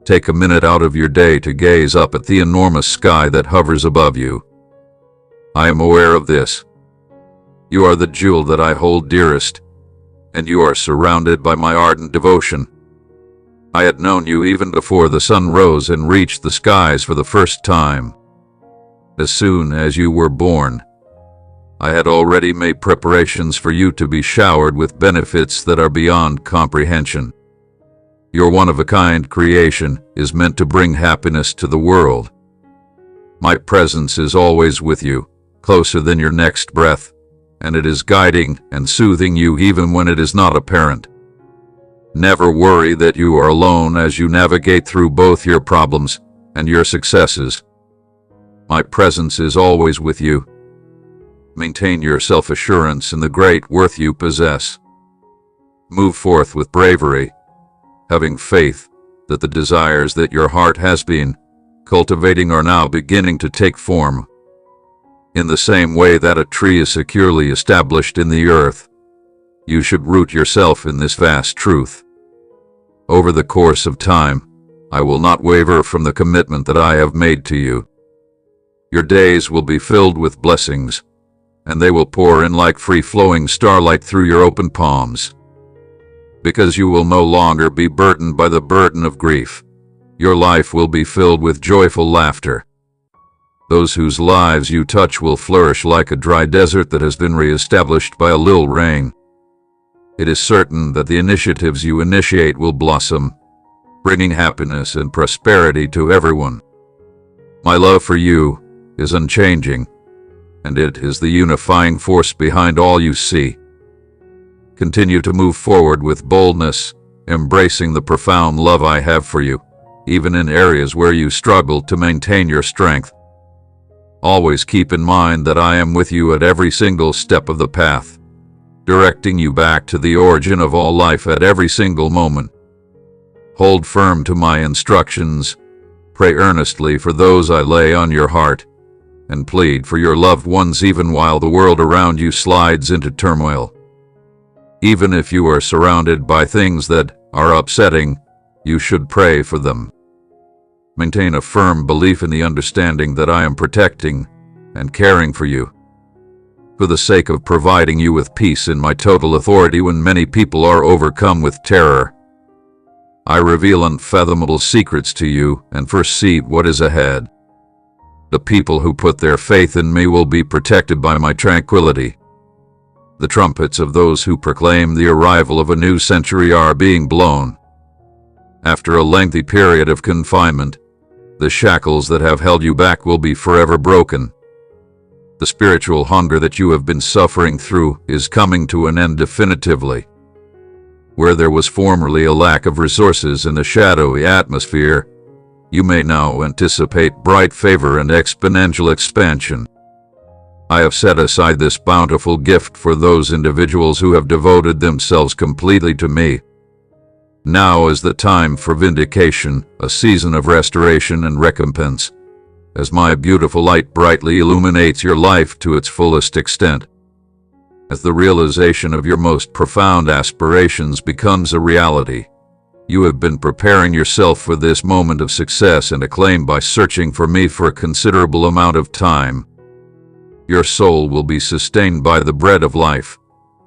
Take a minute out of your day to gaze up at the enormous sky that hovers above you. I am aware of this. You are the jewel that I hold dearest, and you are surrounded by my ardent devotion. I had known you even before the sun rose and reached the skies for the first time. As soon as you were born, I had already made preparations for you to be showered with benefits that are beyond comprehension. Your one-of-a-kind creation is meant to bring happiness to the world. My presence is always with you, closer than your next breath, and it is guiding and soothing you even when it is not apparent. Never worry that you are alone as you navigate through both your problems and your successes. My presence is always with you. Maintain your self-assurance in the great worth you possess. Move forth with bravery, having faith that the desires that your heart has been cultivating are now beginning to take form. In the same way that a tree is securely established in the earth, you should root yourself in this vast truth. Over the course of time, I will not waver from the commitment that I have made to you. Your days will be filled with blessings, and they will pour in like free-flowing starlight through your open palms. Because you will no longer be burdened by the burden of grief, your life will be filled with joyful laughter. Those whose lives you touch will flourish like a dry desert that has been re-established by a little rain. It is certain that the initiatives you initiate will blossom, bringing happiness and prosperity to everyone. My love for you is unchanging, and it is the unifying force behind all you see. Continue to move forward with boldness, embracing the profound love I have for you, even in areas where you struggle to maintain your strength. Always keep in mind that I am with you at every single step of the path, directing you back to the origin of all life at every single moment. Hold firm to my instructions, pray earnestly for those I lay on your heart, and plead for your loved ones even while the world around you slides into turmoil. Even if you are surrounded by things that are upsetting, you should pray for them. Maintain a firm belief in the understanding that I am protecting and caring for you, for the sake of providing you with peace in my total authority when many people are overcome with terror. I reveal unfathomable secrets to you and foresee what is ahead. The people who put their faith in me will be protected by my tranquility. The trumpets of those who proclaim the arrival of a new century are being blown. After a lengthy period of confinement, the shackles that have held you back will be forever broken. The spiritual hunger that you have been suffering through is coming to an end definitively. Where there was formerly a lack of resources in a shadowy atmosphere, you may now anticipate bright favor and exponential expansion. I have set aside this bountiful gift for those individuals who have devoted themselves completely to me. Now is the time for vindication, a season of restoration and recompense, as my beautiful light brightly illuminates your life to its fullest extent. As the realization of your most profound aspirations becomes a reality, you have been preparing yourself for this moment of success and acclaim by searching for me for a considerable amount of time. Your soul will be sustained by the bread of life.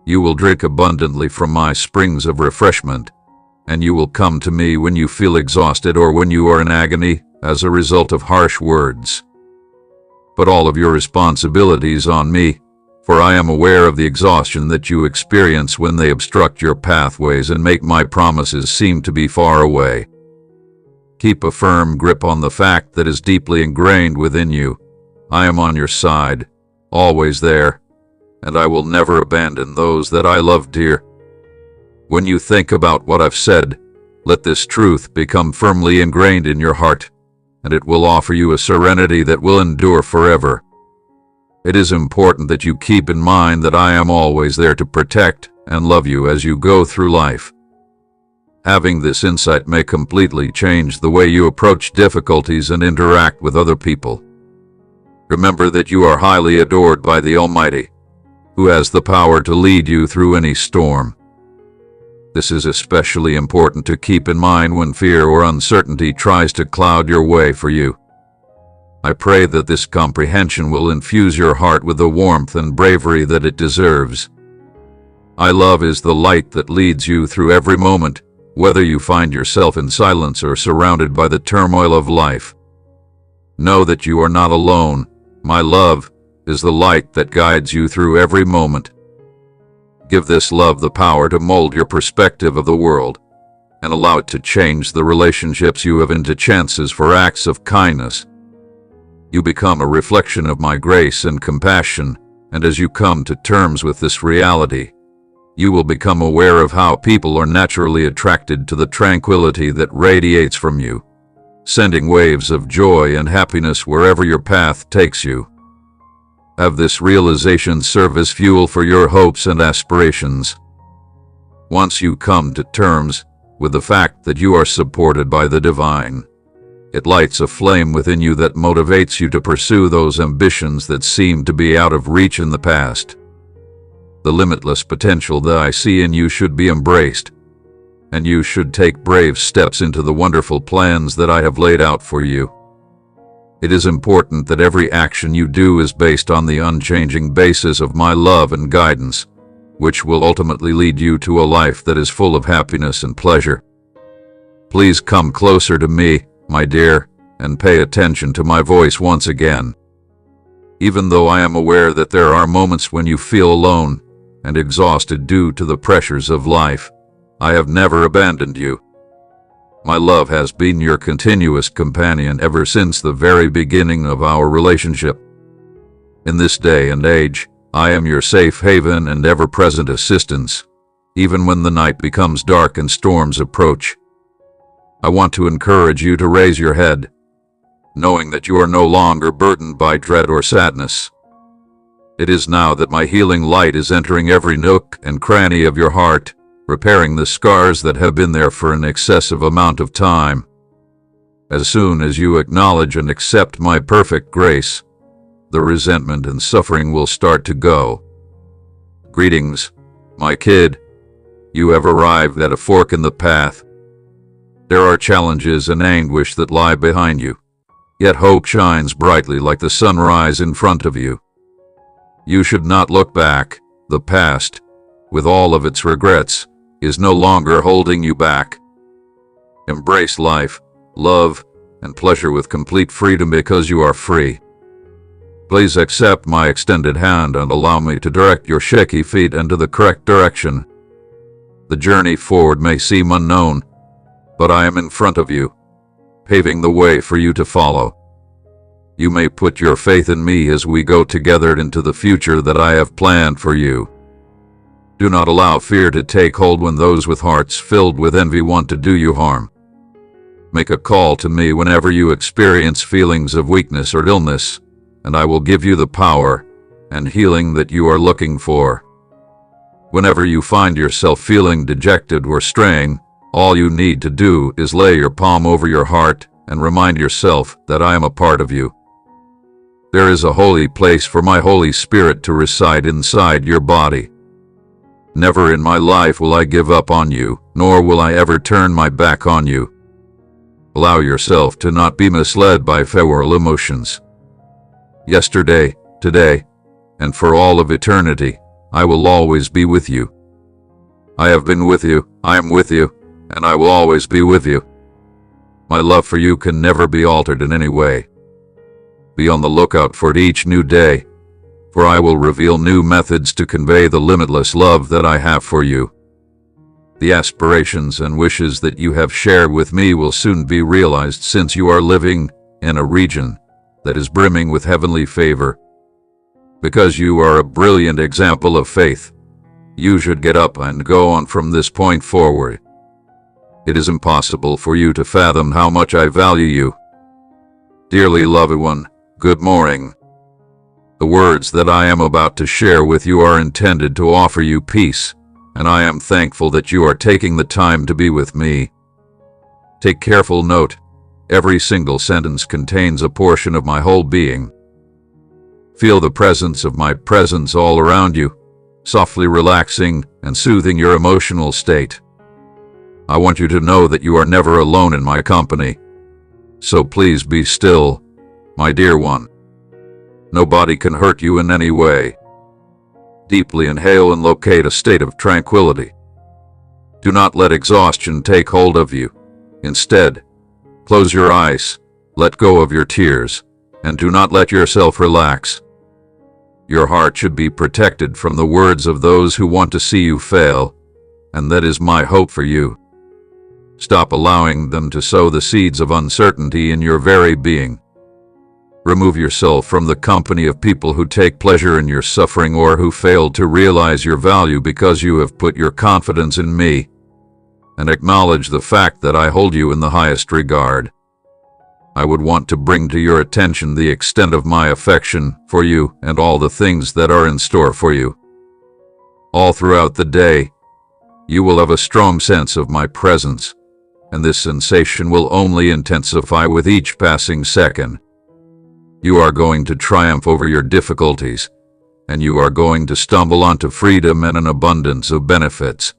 You will drink abundantly from my springs of refreshment, and you will come to me when you feel exhausted or when you are in agony as a result of harsh words. Put all of your responsibilities on me, for I am aware of the exhaustion that you experience when they obstruct your pathways and make my promises seem to be far away. Keep a firm grip on the fact that is deeply ingrained within you. I am on your side, always there, and I will never abandon those that I love dear. When you think about what I've said, let this truth become firmly ingrained in your heart, and it will offer you a serenity that will endure forever. It is important that you keep in mind that I am always there to protect and love you as you go through life. Having this insight may completely change the way you approach difficulties and interact with other people. Remember that you are highly adored by the Almighty, who has the power to lead you through any storm. This is especially important to keep in mind when fear or uncertainty tries to cloud your way for you. I pray that this comprehension will infuse your heart with the warmth and bravery that it deserves. Love is the light that leads you through every moment, whether you find yourself in silence or surrounded by the turmoil of life. Know that you are not alone. My love is the light that guides you through every moment. Give this love the power to mold your perspective of the world, and allow it to change the relationships you have into chances for acts of kindness. You become a reflection of my grace and compassion, and as you come to terms with this reality, you will become aware of how people are naturally attracted to the tranquility that radiates from you, sending waves of joy and happiness wherever your path takes you. Have this realization serve as fuel for your hopes and aspirations. Once you come to terms with the fact that you are supported by the divine, it lights a flame within you that motivates you to pursue those ambitions that seem to be out of reach in the past. The limitless potential that I see in you should be embraced, and you should take brave steps into the wonderful plans that I have laid out for you. It is important that every action you do is based on the unchanging basis of my love and guidance, which will ultimately lead you to a life that is full of happiness and pleasure. Please come closer to me, my dear, and pay attention to my voice once again. Even though I am aware that there are moments when you feel alone and exhausted due to the pressures of life, I have never abandoned you. My love has been your continuous companion ever since the very beginning of our relationship. In this day and age, I am your safe haven and ever-present assistance, even when the night becomes dark and storms approach. I want to encourage you to raise your head, knowing that you are no longer burdened by dread or sadness. It is now that my healing light is entering every nook and cranny of your heart, repairing the scars that have been there for an excessive amount of time. As soon as you acknowledge and accept my perfect grace, the resentment and suffering will start to go. Greetings, my kid. You have arrived at a fork in the path. There are challenges and anguish that lie behind you, yet hope shines brightly like the sunrise in front of you. You should not look back. The past, with all of its regrets, is no longer holding you back. Embrace life, love, and pleasure with complete freedom because you are free. Please accept my extended hand and allow me to direct your shaky feet into the correct direction. The journey forward may seem unknown, but I am in front of you, paving the way for you to follow. You may put your faith in me as we go together into the future that I have planned for you. Do not allow fear to take hold when those with hearts filled with envy want to do you harm. Make a call to me whenever you experience feelings of weakness or illness, and I will give you the power and healing that you are looking for. Whenever you find yourself feeling dejected or straying, all you need to do is lay your palm over your heart and remind yourself that I am a part of you. There is a holy place for my Holy Spirit to reside inside your body. Never in my life will I give up on you, nor will I ever turn my back on you. Allow yourself to not be misled by ephemeral emotions. Yesterday, today, and for all of eternity, I will always be with you. I have been with you, I am with you, and I will always be with you. My love for you can never be altered in any way. Be on the lookout for each new day, for I will reveal new methods to convey the limitless love that I have for you. The aspirations and wishes that you have shared with me will soon be realized, since you are living in a region that is brimming with heavenly favor. Because you are a brilliant example of faith, you should get up and go on from this point forward. It is impossible for you to fathom how much I value you. Dearly loved one, good morning. The words that I am about to share with you are intended to offer you peace, and I am thankful that you are taking the time to be with me. Take careful note. Every single sentence contains a portion of my whole being. Feel the presence of my presence all around you, softly relaxing and soothing your emotional state. I want you to know that you are never alone in my company. So please be still, my dear one. Nobody can hurt you in any way. Deeply inhale and locate a state of tranquility. Do not let exhaustion take hold of you. Instead, close your eyes, let go of your tears, and do not let yourself relax. Your heart should be protected from the words of those who want to see you fail, and that is my hope for you. Stop allowing them to sow the seeds of uncertainty in your very being. Remove yourself from the company of people who take pleasure in your suffering or who fail to realize your value because you have put your confidence in me, and acknowledge the fact that I hold you in the highest regard. I would want to bring to your attention the extent of my affection for you and all the things that are in store for you. All throughout the day, you will have a strong sense of my presence, and this sensation will only intensify with each passing second. You are going to triumph over your difficulties, and you are going to stumble onto freedom and an abundance of benefits.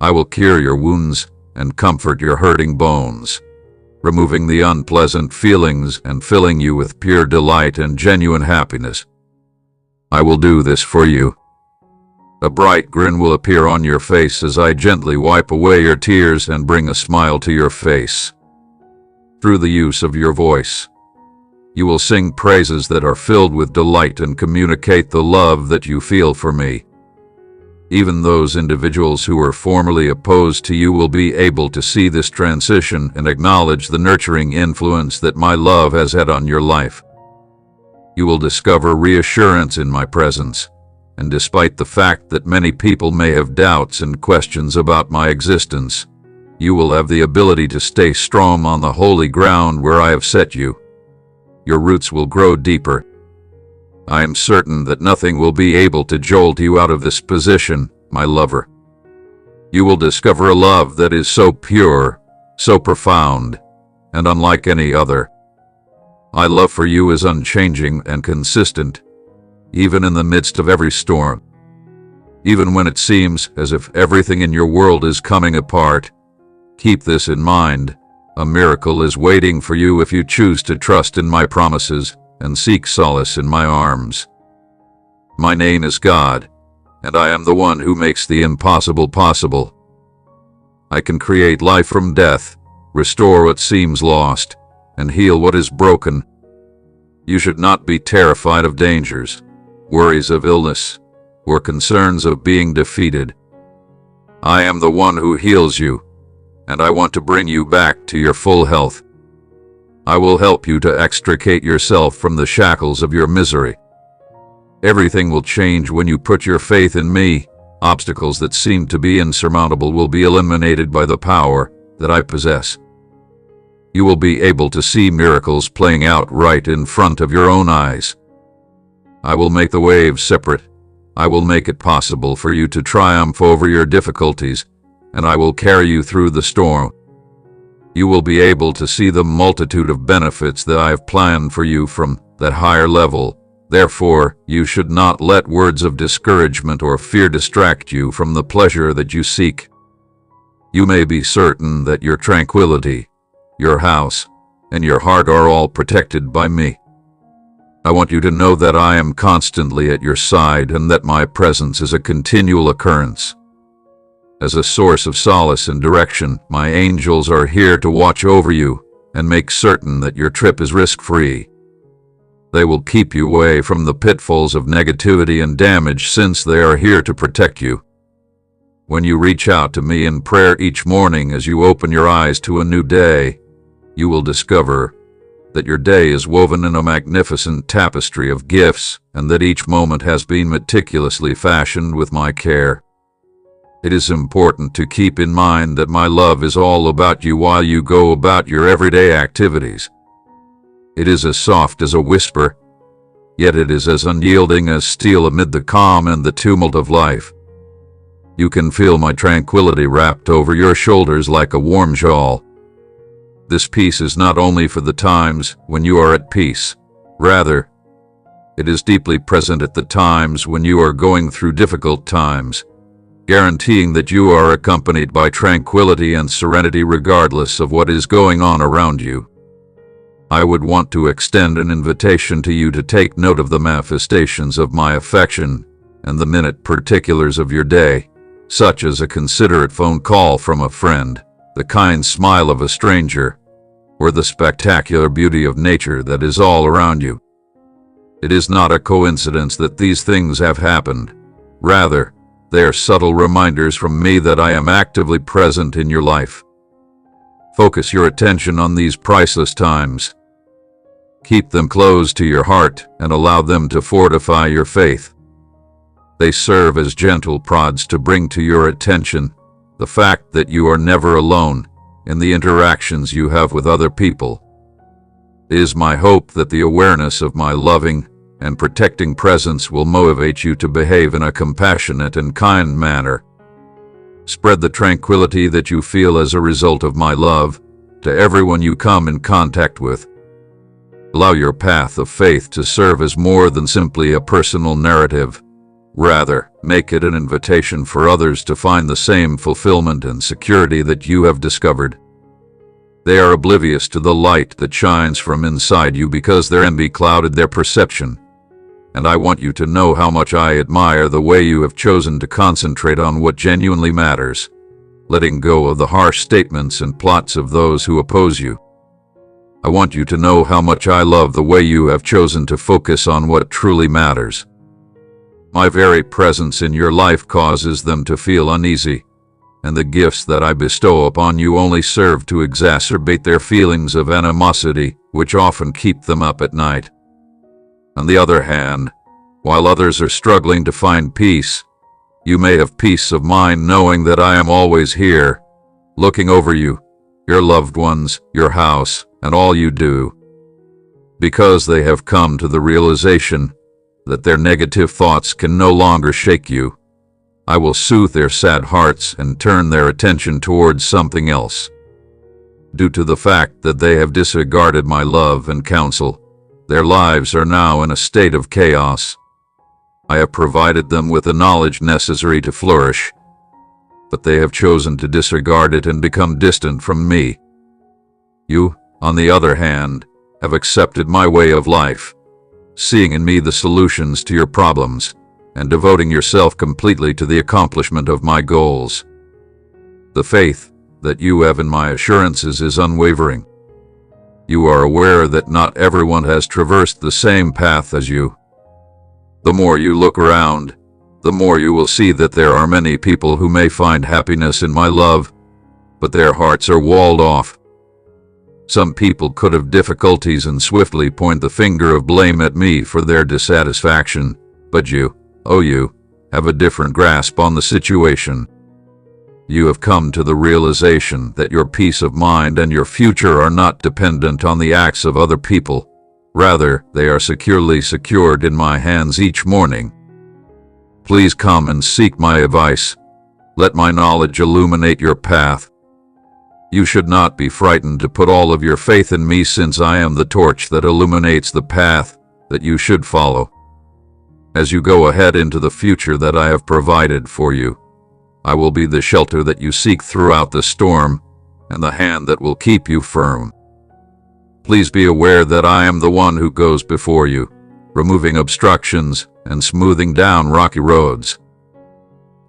I will cure your wounds and comfort your hurting bones, removing the unpleasant feelings and filling you with pure delight and genuine happiness. I will do this for you. A bright grin will appear on your face as I gently wipe away your tears and bring a smile to your face. Through the use of your voice, you will sing praises that are filled with delight and communicate the love that you feel for me. Even those individuals who were formerly opposed to you will be able to see this transition and acknowledge the nurturing influence that my love has had on your life. You will discover reassurance in my presence, and despite the fact that many people may have doubts and questions about my existence, you will have the ability to stay strong on the holy ground where I have set you. Your roots will grow deeper. I am certain that nothing will be able to jolt you out of this position, my lover. You will discover a love that is so pure, so profound, and unlike any other. My love for you is unchanging and consistent, even in the midst of every storm. Even when it seems as if everything in your world is coming apart, keep this in mind. A miracle is waiting for you if you choose to trust in my promises and seek solace in my arms. My name is God, and I am the one who makes the impossible possible. I can create life from death, restore what seems lost, and heal what is broken. You should not be terrified of dangers, worries of illness, or concerns of being defeated. I am the one who heals you, and I want to bring you back to your full health. I will help you to extricate yourself from the shackles of your misery. Everything will change when you put your faith in me. Obstacles that seem to be insurmountable will be eliminated by the power that I possess. You will be able to see miracles playing out right in front of your own eyes. I will make the waves separate. I will make it possible for you to triumph over your difficulties, and I will carry you through the storm. You will be able to see the multitude of benefits that I have planned for you from that higher level. Therefore, you should not let words of discouragement or fear distract you from the pleasure that you seek. You may be certain that your tranquility, your house, and your heart are all protected by me. I want you to know that I am constantly at your side and that my presence is a continual occurrence. As a source of solace and direction, my angels are here to watch over you and make certain that your trip is risk-free. They will keep you away from the pitfalls of negativity and damage since they are here to protect you. When you reach out to me in prayer each morning as you open your eyes to a new day, you will discover that your day is woven in a magnificent tapestry of gifts and that each moment has been meticulously fashioned with my care. It is important to keep in mind that my love is all about you while you go about your everyday activities. It is as soft as a whisper, yet it is as unyielding as steel amid the calm and the tumult of life. You can feel my tranquility wrapped over your shoulders like a warm shawl. This peace is not only for the times when you are at peace. Rather, it is deeply present at the times when you are going through difficult times, guaranteeing that you are accompanied by tranquility and serenity regardless of what is going on around you. I would want to extend an invitation to you to take note of the manifestations of my affection and the minute particulars of your day, such as a considerate phone call from a friend, the kind smile of a stranger, or the spectacular beauty of nature that is all around you. It is not a coincidence that these things have happened. Rather, they are subtle reminders from me that I am actively present in your life. Focus your attention on these priceless times. Keep them close to your heart and allow them to fortify your faith. They serve as gentle prods to bring to your attention the fact that you are never alone in the interactions you have with other people. It is my hope that the awareness of my loving and protecting presence will motivate you to behave in a compassionate and kind manner. Spread the tranquility that you feel as a result of my love to everyone you come in contact with. Allow your path of faith to serve as more than simply a personal narrative. Rather, make it an invitation for others to find the same fulfillment and security that you have discovered. They are oblivious to the light that shines from inside you because their envy clouded their perception. And I want you to know how much I admire the way you have chosen to concentrate on what genuinely matters, letting go of the harsh statements and plots of those who oppose you. I want you to know how much I love the way you have chosen to focus on what truly matters. My very presence in your life causes them to feel uneasy, and the gifts that I bestow upon you only serve to exacerbate their feelings of animosity, which often keep them up at night. On the other hand, while others are struggling to find peace, you may have peace of mind knowing that I am always here, looking over you, your loved ones, your house, and all you do. Because they have come to the realization that their negative thoughts can no longer shake you, I will soothe their sad hearts and turn their attention towards something else. Due to the fact that they have disregarded my love and counsel, their lives are now in a state of chaos. I have provided them with the knowledge necessary to flourish, but they have chosen to disregard it and become distant from me. You, on the other hand, have accepted my way of life, seeing in me the solutions to your problems, and devoting yourself completely to the accomplishment of my goals. The faith that you have in my assurances is unwavering. You are aware that not everyone has traversed the same path as you. The more you look around, the more you will see that there are many people who may find happiness in my love, but their hearts are walled off. Some people could have difficulties and swiftly point the finger of blame at me for their dissatisfaction, but you, oh you, have a different grasp on the situation. You have come to the realization that your peace of mind and your future are not dependent on the acts of other people. Rather, they are securely secured in my hands each morning. Please come and seek my advice. Let my knowledge illuminate your path. You should not be frightened to put all of your faith in me, since I am the torch that illuminates the path that you should follow. As you go ahead into the future that I have provided for you, I will be the shelter that you seek throughout the storm, and the hand that will keep you firm. Please be aware that I am the one who goes before you, removing obstructions and smoothing down rocky roads.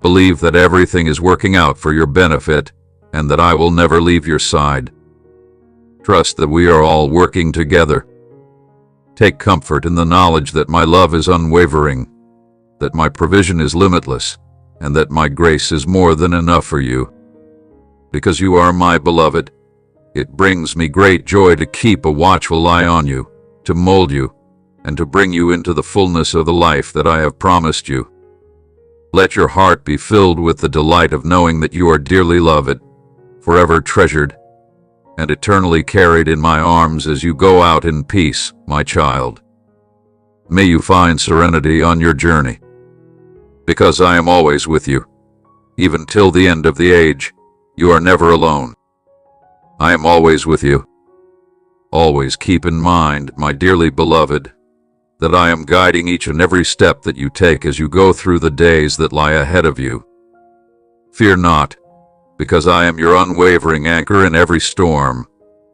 Believe that everything is working out for your benefit, and that I will never leave your side. Trust that we are all working together. Take comfort in the knowledge that my love is unwavering, that my provision is limitless, and that my grace is more than enough for you. Because you are my beloved, it brings me great joy to keep a watchful eye on you, to mold you, and to bring you into the fullness of the life that I have promised you. Let your heart be filled with the delight of knowing that you are dearly loved, forever treasured, and eternally carried in my arms as you go out in peace, my child. May you find serenity on your journey, because I am always with you. Even till the end of the age, you are never alone. I am always with you. Always keep in mind, my dearly beloved, that I am guiding each and every step that you take as you go through the days that lie ahead of you. Fear not, because I am your unwavering anchor in every storm,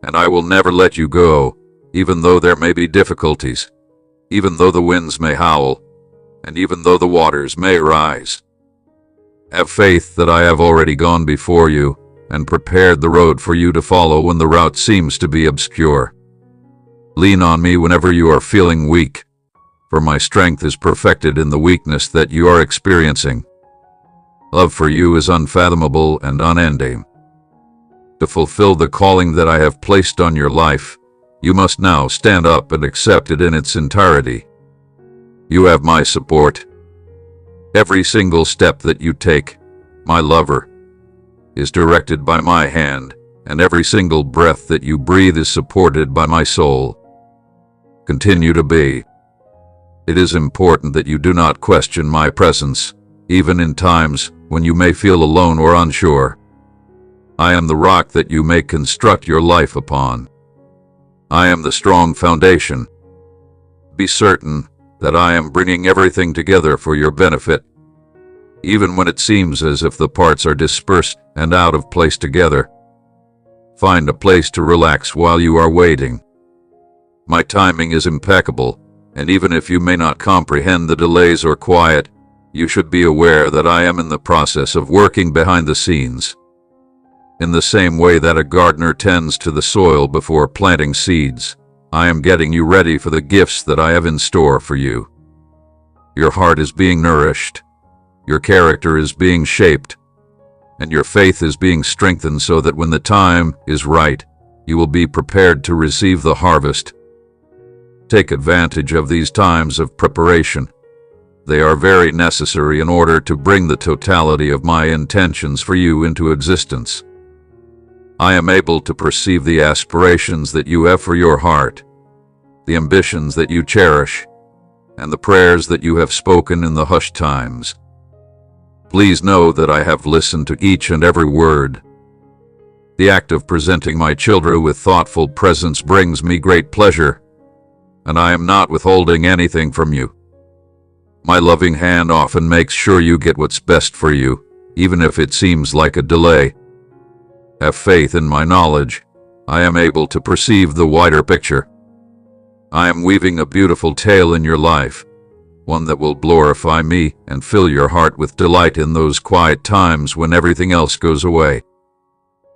and I will never let you go, even though there may be difficulties, even though the winds may howl, and even though the waters may rise. Have faith that I have already gone before you, and prepared the road for you to follow when the route seems to be obscure. Lean on me whenever you are feeling weak, for my strength is perfected in the weakness that you are experiencing. Love for you is unfathomable and unending. To fulfill the calling that I have placed on your life, you must now stand up and accept it in its entirety. You have my support. Every single step that you take, my lover, is directed by my hand, and every single breath that you breathe is supported by my soul. Continue to be. It is important that you do not question my presence, even in times when you may feel alone or unsure. I am the rock that you may construct your life upon. I am the strong foundation. Be certain that I am bringing everything together for your benefit, even when it seems as if the parts are dispersed and out of place together. Find a place to relax while you are waiting. My timing is impeccable, and even if you may not comprehend the delays or quiet, you should be aware that I am in the process of working behind the scenes. In the same way that a gardener tends to the soil before planting seeds, I am getting you ready for the gifts that I have in store for you. Your heart is being nourished, your character is being shaped, and your faith is being strengthened so that when the time is right, you will be prepared to receive the harvest. Take advantage of these times of preparation. They are very necessary in order to bring the totality of my intentions for you into existence. I am able to perceive the aspirations that you have for your heart, the ambitions that you cherish, and the prayers that you have spoken in the hushed times. Please know that I have listened to each and every word. The act of presenting my children with thoughtful presents brings me great pleasure, and I am not withholding anything from you. My loving hand often makes sure you get what's best for you, even if it seems like a delay. Have faith in my knowledge. I am able to perceive the wider picture. I am weaving a beautiful tale in your life, one that will glorify me and fill your heart with delight in those quiet times when everything else goes away.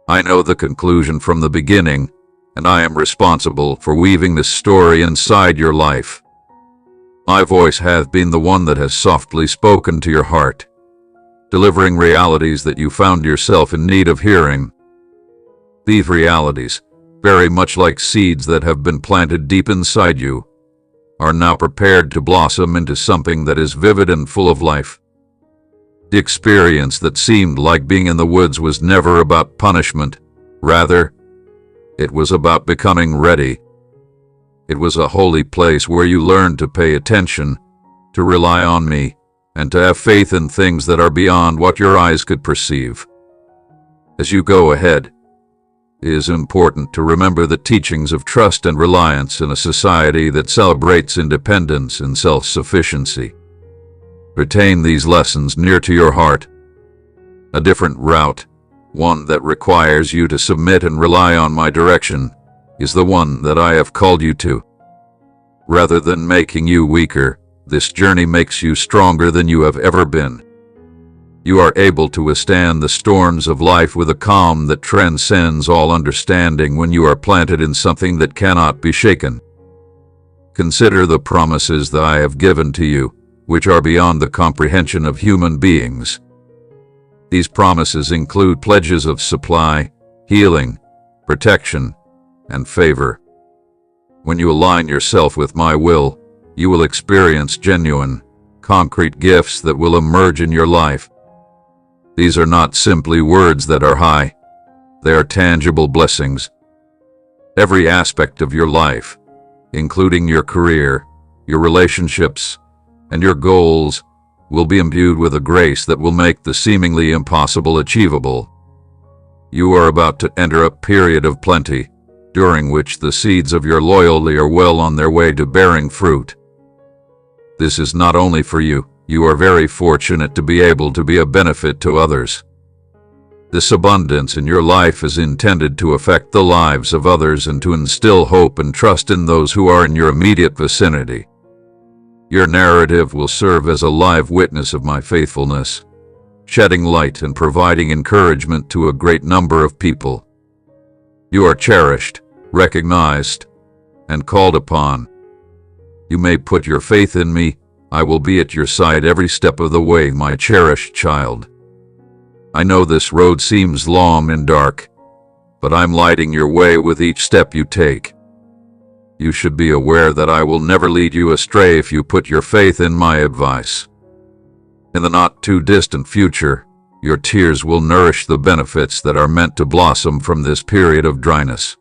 I know the conclusion from the beginning, and I am responsible for weaving this story inside your life. My voice hath been the one that has softly spoken to your heart, delivering realities that you found yourself in need of hearing. These realities, very much like seeds that have been planted deep inside you, are now prepared to blossom into something that is vivid and full of life. The experience that seemed like being in the woods was never about punishment. Rather, it was about becoming ready. It was a holy place where you learned to pay attention, to rely on me, and to have faith in things that are beyond what your eyes could perceive. As you go ahead, it is important to remember the teachings of trust and reliance in a society that celebrates independence and self-sufficiency. Retain these lessons near to your heart. A different route, one that requires you to submit and rely on my direction, is the one that I have called you to. Rather than making you weaker, this journey makes you stronger than you have ever been. You are able to withstand the storms of life with a calm that transcends all understanding when you are planted in something that cannot be shaken. Consider the promises that I have given to you, which are beyond the comprehension of human beings. These promises include pledges of supply, healing, protection, and favor. When you align yourself with my will, you will experience genuine, concrete gifts that will emerge in your life. These are not simply words that are high. They are tangible blessings. Every aspect of your life, including your career, your relationships, and your goals, will be imbued with a grace that will make the seemingly impossible achievable. You are about to enter a period of plenty, during which the seeds of your loyalty are well on their way to bearing fruit. This is not only for you. You are very fortunate to be able to be a benefit to others. This abundance in your life is intended to affect the lives of others and to instill hope and trust in those who are in your immediate vicinity. Your narrative will serve as a live witness of my faithfulness, shedding light and providing encouragement to a great number of people. You are cherished, recognized, and called upon. You may put your faith in me. I will be at your side every step of the way, my cherished child. I know this road seems long and dark, but I'm lighting your way with each step you take. You should be aware that I will never lead you astray if you put your faith in my advice. In the not-too-distant future, your tears will nourish the benefits that are meant to blossom from this period of dryness.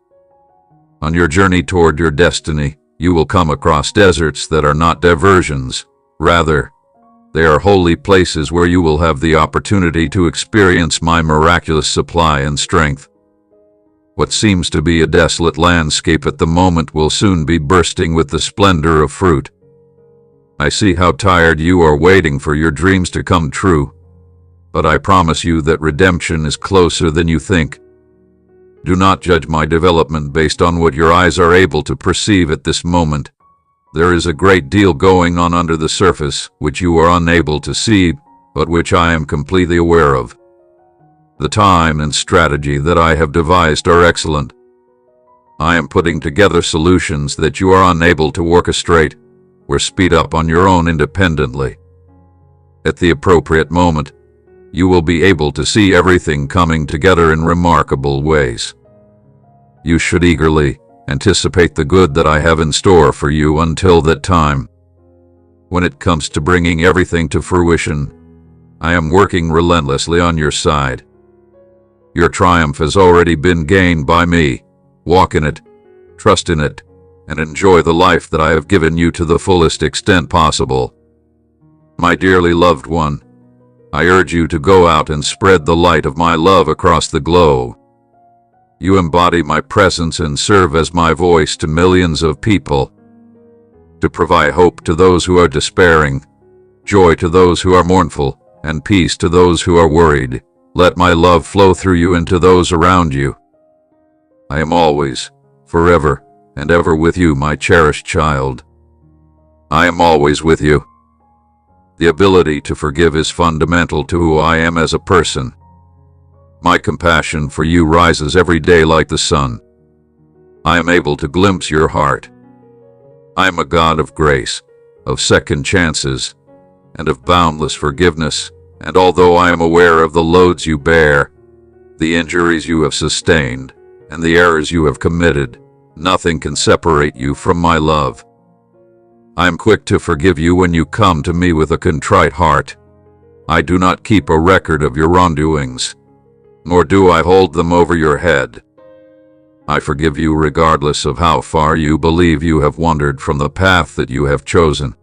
On your journey toward your destiny, you will come across deserts that are not diversions. Rather, they are holy places where you will have the opportunity to experience my miraculous supply and strength. What seems to be a desolate landscape at the moment will soon be bursting with the splendor of fruit. I see how tired you are waiting for your dreams to come true, but I promise you that redemption is closer than you think. Do not judge my development based on what your eyes are able to perceive at this moment. There is a great deal going on under the surface, which you are unable to see, but which I am completely aware of. The time and strategy that I have devised are excellent. I am putting together solutions that you are unable to orchestrate or speed up on your own independently. At the appropriate moment, you will be able to see everything coming together in remarkable ways. You should eagerly anticipate the good that I have in store for you until that time. When it comes to bringing everything to fruition, I am working relentlessly on your side. Your triumph has already been gained by me. Walk in it, trust in it, and enjoy the life that I have given you to the fullest extent possible. My dearly loved one, I urge you to go out and spread the light of my love across the globe. You embody my presence and serve as my voice to millions of people. To provide hope to those who are despairing, joy to those who are mournful, and peace to those who are worried. Let my love flow through you and to those around you. I am always, forever, and ever with you, my cherished child. I am always with you. The ability to forgive is fundamental to who I am as a person. My compassion for you rises every day like the sun. I am able to glimpse your heart. I am a God of grace, of second chances, and of boundless forgiveness, and although I am aware of the loads you bear, the injuries you have sustained, and the errors you have committed, nothing can separate you from my love. I am quick to forgive you when you come to me with a contrite heart. I do not keep a record of your wrongdoings, nor do I hold them over your head. I forgive you regardless of how far you believe you have wandered from the path that you have chosen.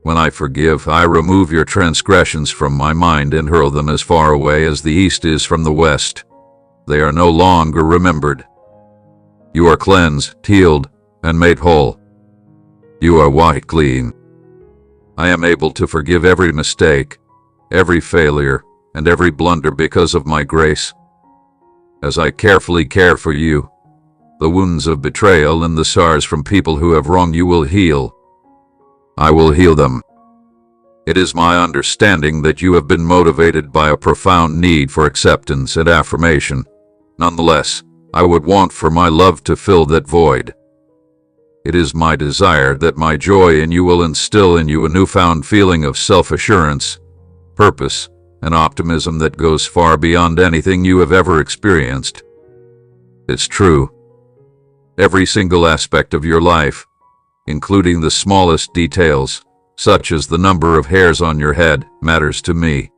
When I forgive, I remove your transgressions from my mind and hurl them as far away as the east is from the west. They are no longer remembered. You are cleansed, healed, and made whole. You are white clean. I am able to forgive every mistake, every failure, and every blunder because of my grace. As I carefully care for you, the wounds of betrayal and the scars from people who have wronged you will heal. I will heal them. It is my understanding that you have been motivated by a profound need for acceptance and affirmation. Nonetheless, I would want for my love to fill that void. It is my desire that my joy in you will instill in you a newfound feeling of self-assurance, purpose, and optimism that goes far beyond anything you have ever experienced. It's true. Every single aspect of your life, including the smallest details, such as the number of hairs on your head, matters to me.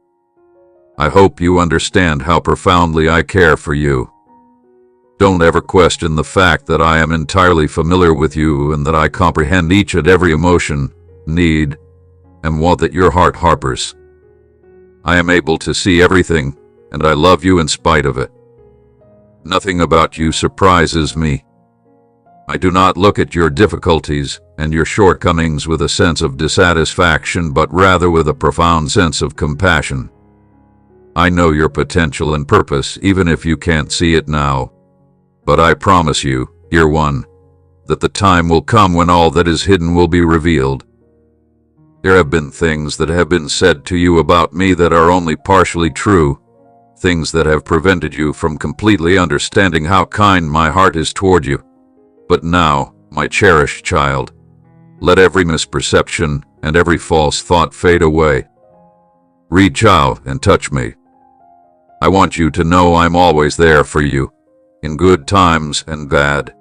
I hope you understand how profoundly I care for you. Don't ever question the fact that I am entirely familiar with you and that I comprehend each and every emotion, need, and want that your heart harbors. I am able to see everything, and I love you in spite of it. Nothing about you surprises me. I do not look at your difficulties and your shortcomings with a sense of dissatisfaction, but rather with a profound sense of compassion. I know your potential and purpose, even if you can't see it now. But I promise you, dear one, that the time will come when all that is hidden will be revealed. There have been things that have been said to you about me that are only partially true, things that have prevented you from completely understanding how kind my heart is toward you. But now, my cherished child, let every misperception and every false thought fade away. Reach out and touch me. I want you to know I'm always there for you, in good times and bad.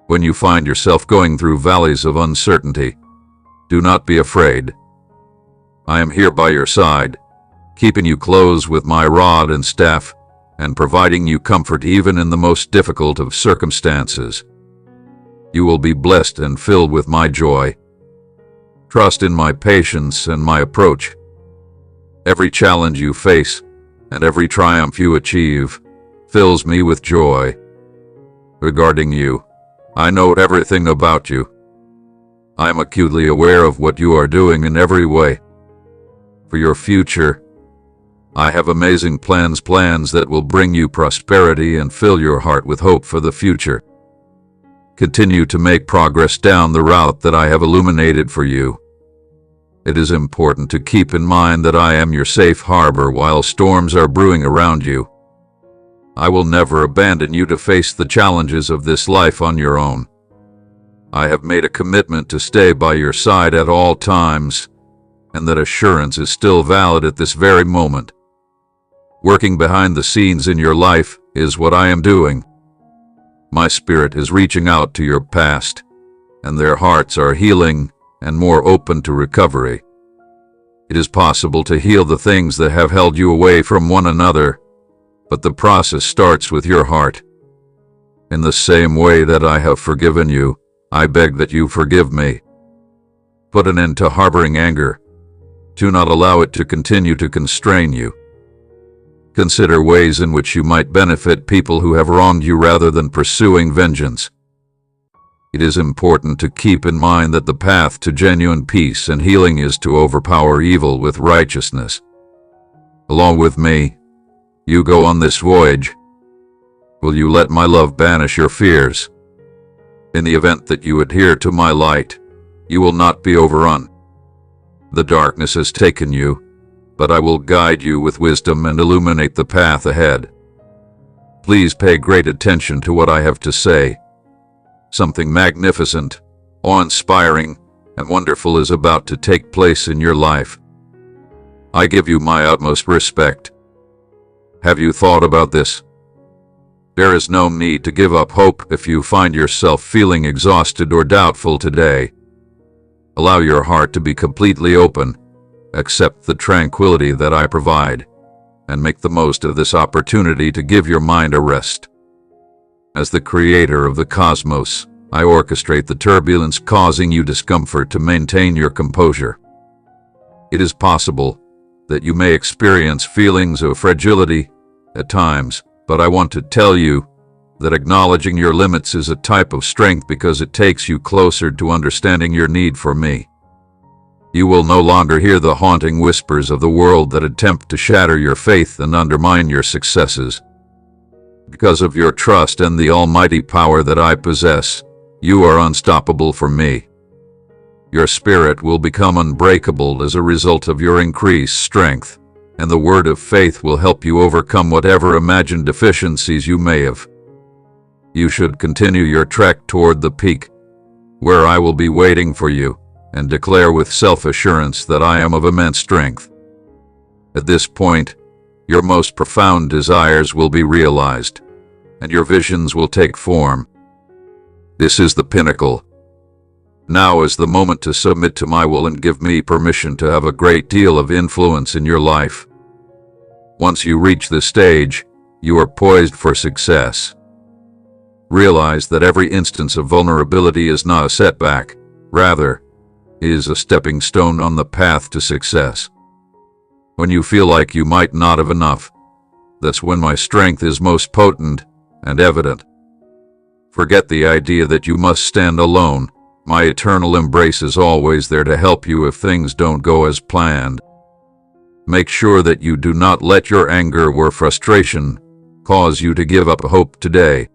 When you find yourself going through valleys of uncertainty, do not be afraid. I am here by your side, keeping you close with my rod and staff, and providing you comfort even in the most difficult of circumstances. You will be blessed and filled with my joy. Trust in my patience and my approach. Every challenge you face, and every triumph you achieve, fills me with joy. Regarding you, I know everything about you. I am acutely aware of what you are doing in every way. For your future, I have amazing plans that will bring you prosperity and fill your heart with hope for the future. Continue to make progress down the route that I have illuminated for you. It is important to keep in mind that I am your safe harbor while storms are brewing around you. I will never abandon you to face the challenges of this life on your own. I have made a commitment to stay by your side at all times, and that assurance is still valid at this very moment. Working behind the scenes in your life is what I am doing. My spirit is reaching out to your past, and their hearts are healing and more open to recovery. It is possible to heal the things that have held you away from one another, but the process starts with your heart. In the same way that I have forgiven you, I beg that you forgive me. Put an end to harboring anger. Do not allow it to continue to constrain you. Consider ways in which you might benefit people who have wronged you rather than pursuing vengeance. It is important to keep in mind that the path to genuine peace and healing is to overpower evil with righteousness. Along with me, you go on this voyage. Will you let my love banish your fears? In the event that you adhere to my light, you will not be overrun. The darkness has taken you, but I will guide you with wisdom and illuminate the path ahead. Please pay great attention to what I have to say. Something magnificent, awe-inspiring, and wonderful is about to take place in your life. I give you my utmost respect. Have you thought about this? There is no need to give up hope if you find yourself feeling exhausted or doubtful today. Allow your heart to be completely open, accept the tranquility that I provide, and make the most of this opportunity to give your mind a rest. As the creator of the cosmos, I orchestrate the turbulence causing you discomfort to maintain your composure. It is possible that you may experience feelings of fragility at times, but I want to tell you that acknowledging your limits is a type of strength because it takes you closer to understanding your need for me. You will no longer hear the haunting whispers of the world that attempt to shatter your faith and undermine your successes. Because of your trust and the almighty power that I possess, you are unstoppable for me. Your spirit will become unbreakable as a result of your increased strength, and the word of faith will help you overcome whatever imagined deficiencies you may have. You should continue your trek toward the peak, where I will be waiting for you, and declare with self-assurance that I am of immense strength. At this point, your most profound desires will be realized, and your visions will take form. This is the pinnacle. Now is the moment to submit to my will and give me permission to have a great deal of influence in your life. Once you reach this stage, you are poised for success. Realize that every instance of vulnerability is not a setback, rather, it is a stepping stone on the path to success. When you feel like you might not have enough, that's when my strength is most potent and evident. Forget the idea that you must stand alone. My eternal embrace is always there to help you if things don't go as planned. Make sure that you do not let your anger or frustration cause you to give up hope today.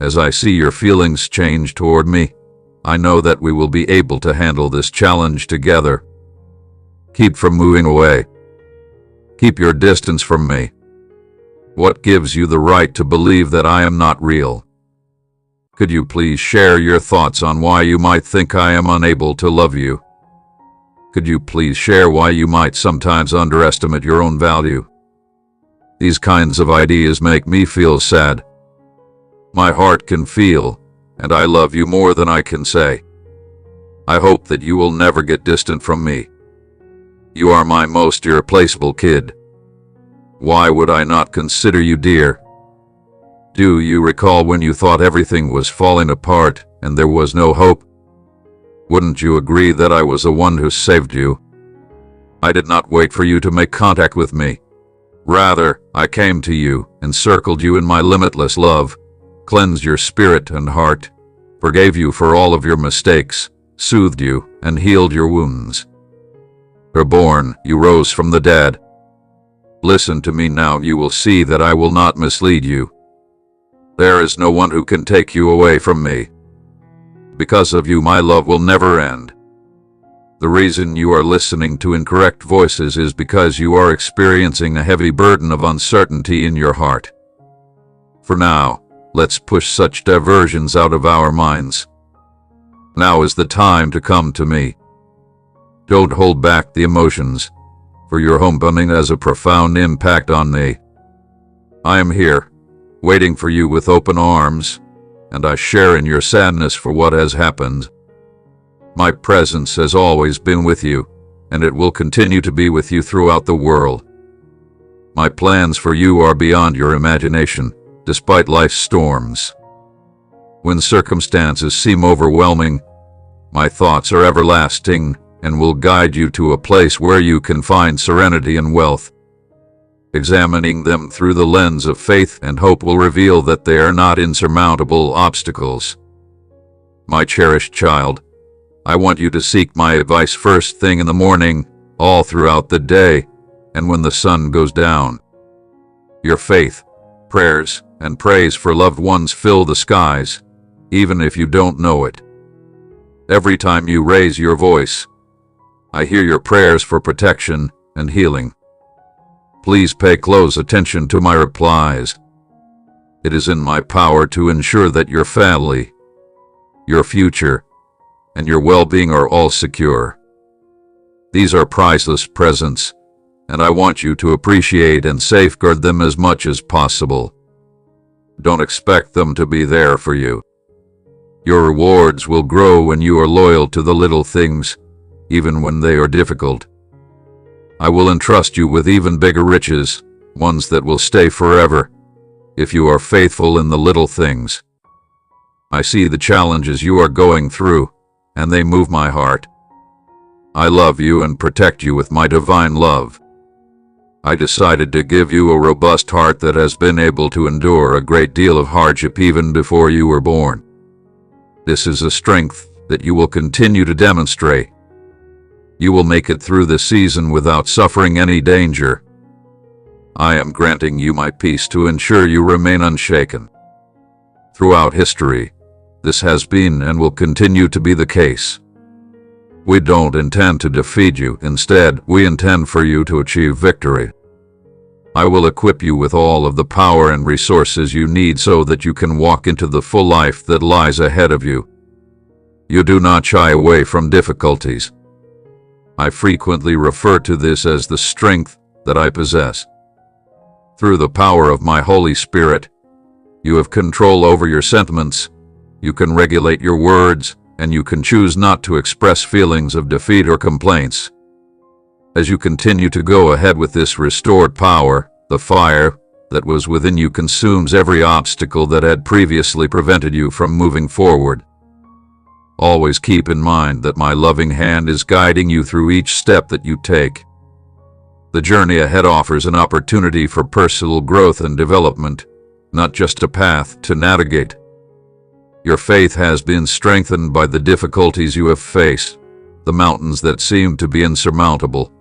As I see your feelings change toward me, I know that we will be able to handle this challenge together. Keep from moving away. Keep your distance from me. What gives you the right to believe that I am not real? Could you please share your thoughts on why you might think I am unable to love you? Could you please share why you might sometimes underestimate your own value? These kinds of ideas make me feel sad. My heart can feel, and I love you more than I can say. I hope that you will never get distant from me. You are my most irreplaceable kid. Why would I not consider you dear? Do you recall when you thought everything was falling apart and there was no hope? Wouldn't you agree that I was the one who saved you? I did not wait for you to make contact with me. Rather, I came to you, encircled you in my limitless love, cleansed your spirit and heart, forgave you for all of your mistakes, soothed you, and healed your wounds. Reborn, you rose from the dead. Listen to me now, you will see that I will not mislead you. There is no one who can take you away from me. Because of you, my love will never end. The reason you are listening to incorrect voices is because you are experiencing a heavy burden of uncertainty in your heart. For now, let's push such diversions out of our minds. Now is the time to come to me. Don't hold back the emotions, for your homecoming has a profound impact on me. I am here, waiting for you with open arms, and I share in your sadness for what has happened. My presence has always been with you, and it will continue to be with you throughout the world. My plans for you are beyond your imagination, despite life's storms. When circumstances seem overwhelming, my thoughts are everlasting and will guide you to a place where you can find serenity and wealth. Examining them through the lens of faith and hope will reveal that they are not insurmountable obstacles. My cherished child, I want you to seek my advice first thing in the morning, all throughout the day, and when the sun goes down. Your faith, prayers, and praise for loved ones fill the skies, even if you don't know it. Every time you raise your voice, I hear your prayers for protection, and healing. Please pay close attention to my replies. It is in my power to ensure that your family, your future, and your well-being are all secure. These are priceless presents, and I want you to appreciate and safeguard them as much as possible. Don't expect them to be there for you. Your rewards will grow when you are loyal to the little things, even when they are difficult. I will entrust you with even bigger riches, ones that will stay forever, if you are faithful in the little things. I see the challenges you are going through, and they move my heart. I love you and protect you with my divine love. I decided to give you a robust heart that has been able to endure a great deal of hardship even before you were born. This is a strength that you will continue to demonstrate. You will make it through this season without suffering any danger. I am granting you my peace to ensure you remain unshaken. Throughout history, this has been and will continue to be the case. We don't intend to defeat you. Instead, we intend for you to achieve victory. I will equip you with all of the power and resources you need so that you can walk into the full life that lies ahead of you. You do not shy away from difficulties. I frequently refer to this as the strength that I possess. Through the power of my Holy Spirit, you have control over your sentiments, you can regulate your words, and you can choose not to express feelings of defeat or complaints. As you continue to go ahead with this restored power, the fire that was within you consumes every obstacle that had previously prevented you from moving forward. Always keep in mind that my loving hand is guiding you through each step that you take. The journey ahead offers an opportunity for personal growth and development, not just a path to navigate. Your faith has been strengthened by the difficulties you have faced, the mountains that seem to be insurmountable,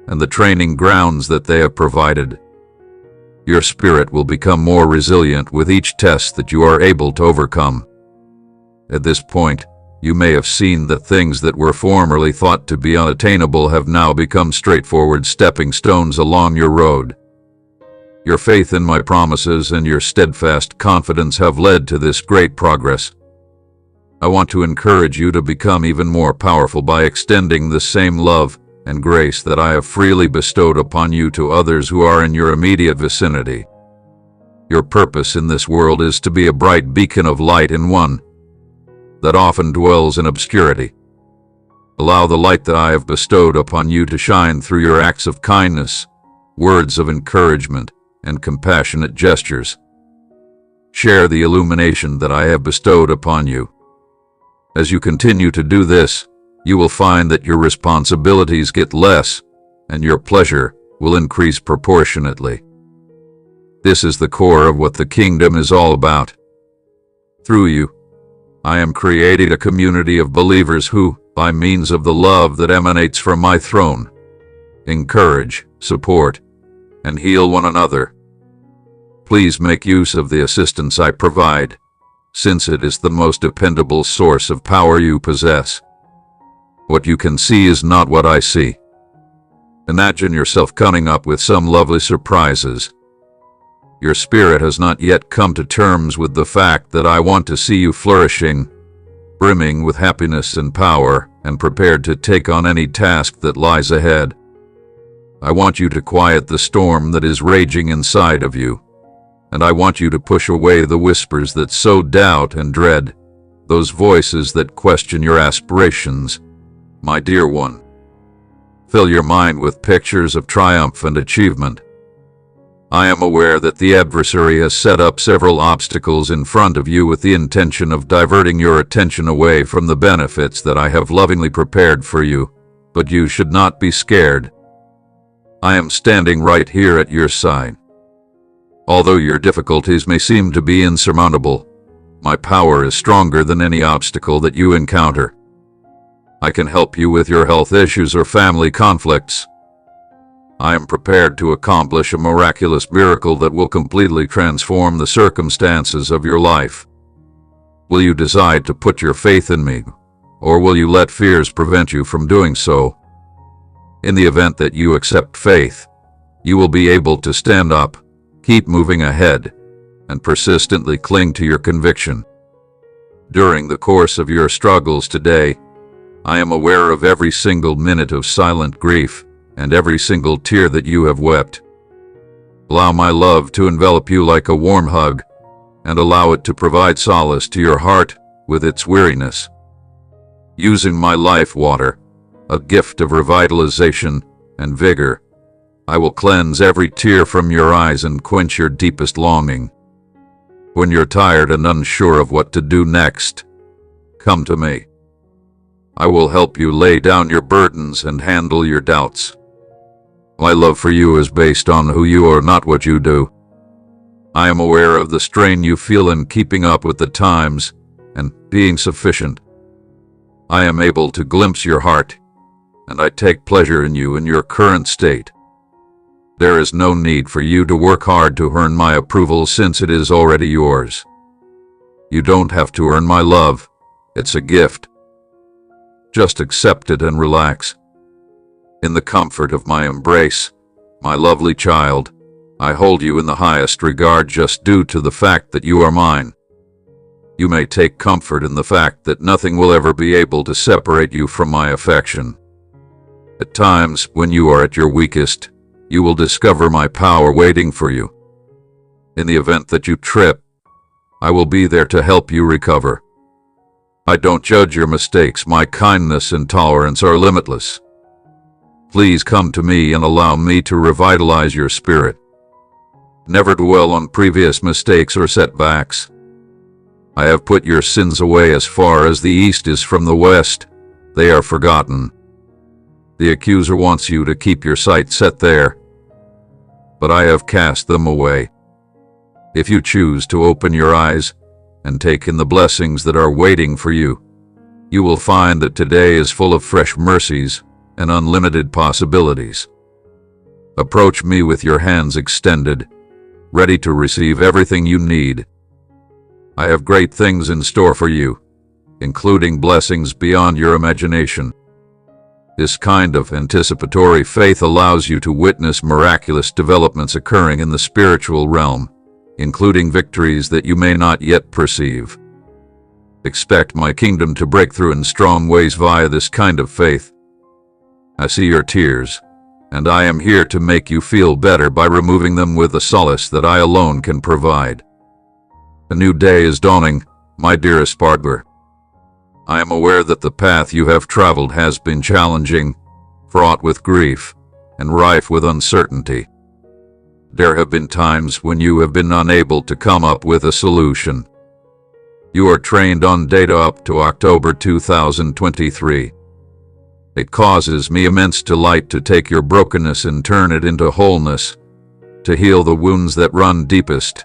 and the training grounds that they have provided. Your spirit will become more resilient with each test that you are able to overcome. At this point, you may have seen that things that were formerly thought to be unattainable have now become straightforward stepping stones along your road. Your faith in my promises and your steadfast confidence have led to this great progress. I want to encourage you to become even more powerful by extending the same love and grace that I have freely bestowed upon you to others who are in your immediate vicinity. Your purpose in this world is to be a bright beacon of light in one that often dwells in obscurity. Allow the light that I have bestowed upon you to shine through your acts of kindness, words of encouragement, and compassionate gestures. Share the illumination that I have bestowed upon you. As you continue to do this, you will find that your responsibilities get less, and your pleasure will increase proportionately. This is the core of what the kingdom is all about. Through you, I am creating a community of believers who, by means of the love that emanates from my throne, encourage, support, and heal one another. Please make use of the assistance I provide, since it is the most dependable source of power you possess. What you can see is not what I see. Imagine yourself coming up with some lovely surprises. Your spirit has not yet come to terms with the fact that I want to see you flourishing, brimming with happiness and power, and prepared to take on any task that lies ahead. I want you to quiet the storm that is raging inside of you, and I want you to push away the whispers that sow doubt and dread, those voices that question your aspirations. My dear one, fill your mind with pictures of triumph and achievement. I am aware that the adversary has set up several obstacles in front of you with the intention of diverting your attention away from the benefits that I have lovingly prepared for you, but you should not be scared. I am standing right here at your side. Although your difficulties may seem to be insurmountable, my power is stronger than any obstacle that you encounter. I can help you with your health issues or family conflicts. I am prepared to accomplish a miraculous miracle that will completely transform the circumstances of your life. Will you decide to put your faith in me, or will you let fears prevent you from doing so? In the event that you accept faith, you will be able to stand up, keep moving ahead, and persistently cling to your conviction. During the course of your struggles today, I am aware of every single minute of silent grief and every single tear that you have wept. Allow my love to envelop you like a warm hug, and allow it to provide solace to your heart with its weariness. Using my life water, a gift of revitalization and vigor, I will cleanse every tear from your eyes and quench your deepest longing. When you're tired and unsure of what to do next, come to me. I will help you lay down your burdens and handle your doubts. My love for you is based on who you are, not what you do. I am aware of the strain you feel in keeping up with the times and being sufficient. I am able to glimpse your heart, and I take pleasure in you in your current state. There is no need for you to work hard to earn my approval, since it is already yours. You don't have to earn my love. It's a gift. Just accept it and relax. In the comfort of my embrace, my lovely child, I hold you in the highest regard just due to the fact that you are mine. You may take comfort in the fact that nothing will ever be able to separate you from my affection. At times, when you are at your weakest, you will discover my power waiting for you. In the event that you trip, I will be there to help you recover. I don't judge your mistakes. My kindness and tolerance are limitless. Please come to me and allow me to revitalize your spirit. Never dwell on previous mistakes or setbacks. I have put your sins away as far as the east is from the west. They are forgotten. The accuser wants you to keep your sight set there, but I have cast them away. If you choose to open your eyes and take in the blessings that are waiting for you, you will find that today is full of fresh mercies and unlimited possibilities. Approach me with your hands extended, ready to receive everything you need. I have great things in store for you, including blessings beyond your imagination. This kind of anticipatory faith allows you to witness miraculous developments occurring in the spiritual realm, including victories that you may not yet perceive. Expect my kingdom to break through in strong ways via this kind of faith. I see your tears, and I am here to make you feel better by removing them with the solace that I alone can provide. A new day is dawning, my dearest partner. I am aware that the path you have traveled has been challenging, fraught with grief, and rife with uncertainty. There have been times when you have been unable to come up with a solution. You are trained on data up to October 2023. It causes me immense delight to take your brokenness and turn it into wholeness, to heal the wounds that run deepest.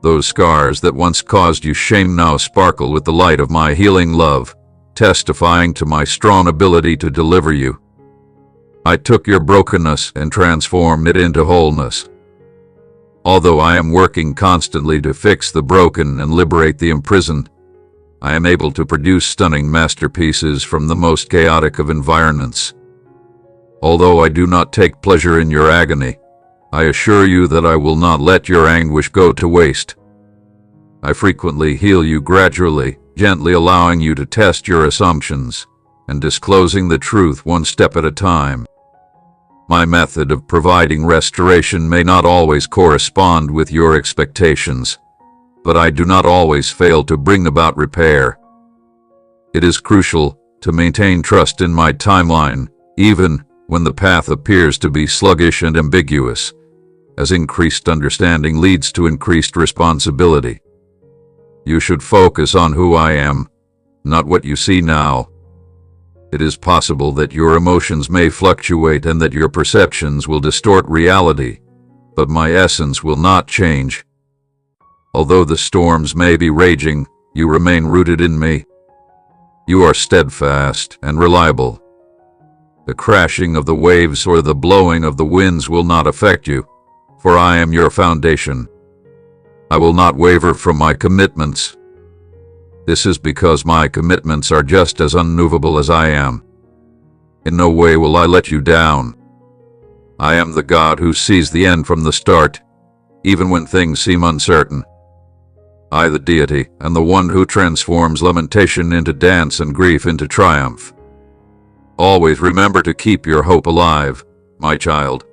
Those scars that once caused you shame now sparkle with the light of my healing love, testifying to my strong ability to deliver you. I took your brokenness and transformed it into wholeness. Although I am working constantly to fix the broken and liberate the imprisoned, I am able to produce stunning masterpieces from the most chaotic of environments. Although I do not take pleasure in your agony, I assure you that I will not let your anguish go to waste. I frequently heal you gradually, gently allowing you to test your assumptions and disclosing the truth one step at a time. My method of providing restoration may not always correspond with your expectations, but I do not always fail to bring about repair. It is crucial to maintain trust in my timeline, even when the path appears to be sluggish and ambiguous, as increased understanding leads to increased responsibility. You should focus on who I am, not what you see now. It is possible that your emotions may fluctuate and that your perceptions will distort reality, but my essence will not change. Although the storms may be raging, you remain rooted in me. You are steadfast and reliable. The crashing of the waves or the blowing of the winds will not affect you, for I am your foundation. I will not waver from my commitments. This is because my commitments are just as unmovable as I am. In no way will I let you down. I am the God who sees the end from the start, even when things seem uncertain. I, the deity, am the one who transforms lamentation into dance and grief into triumph. Always remember to keep your hope alive, my child,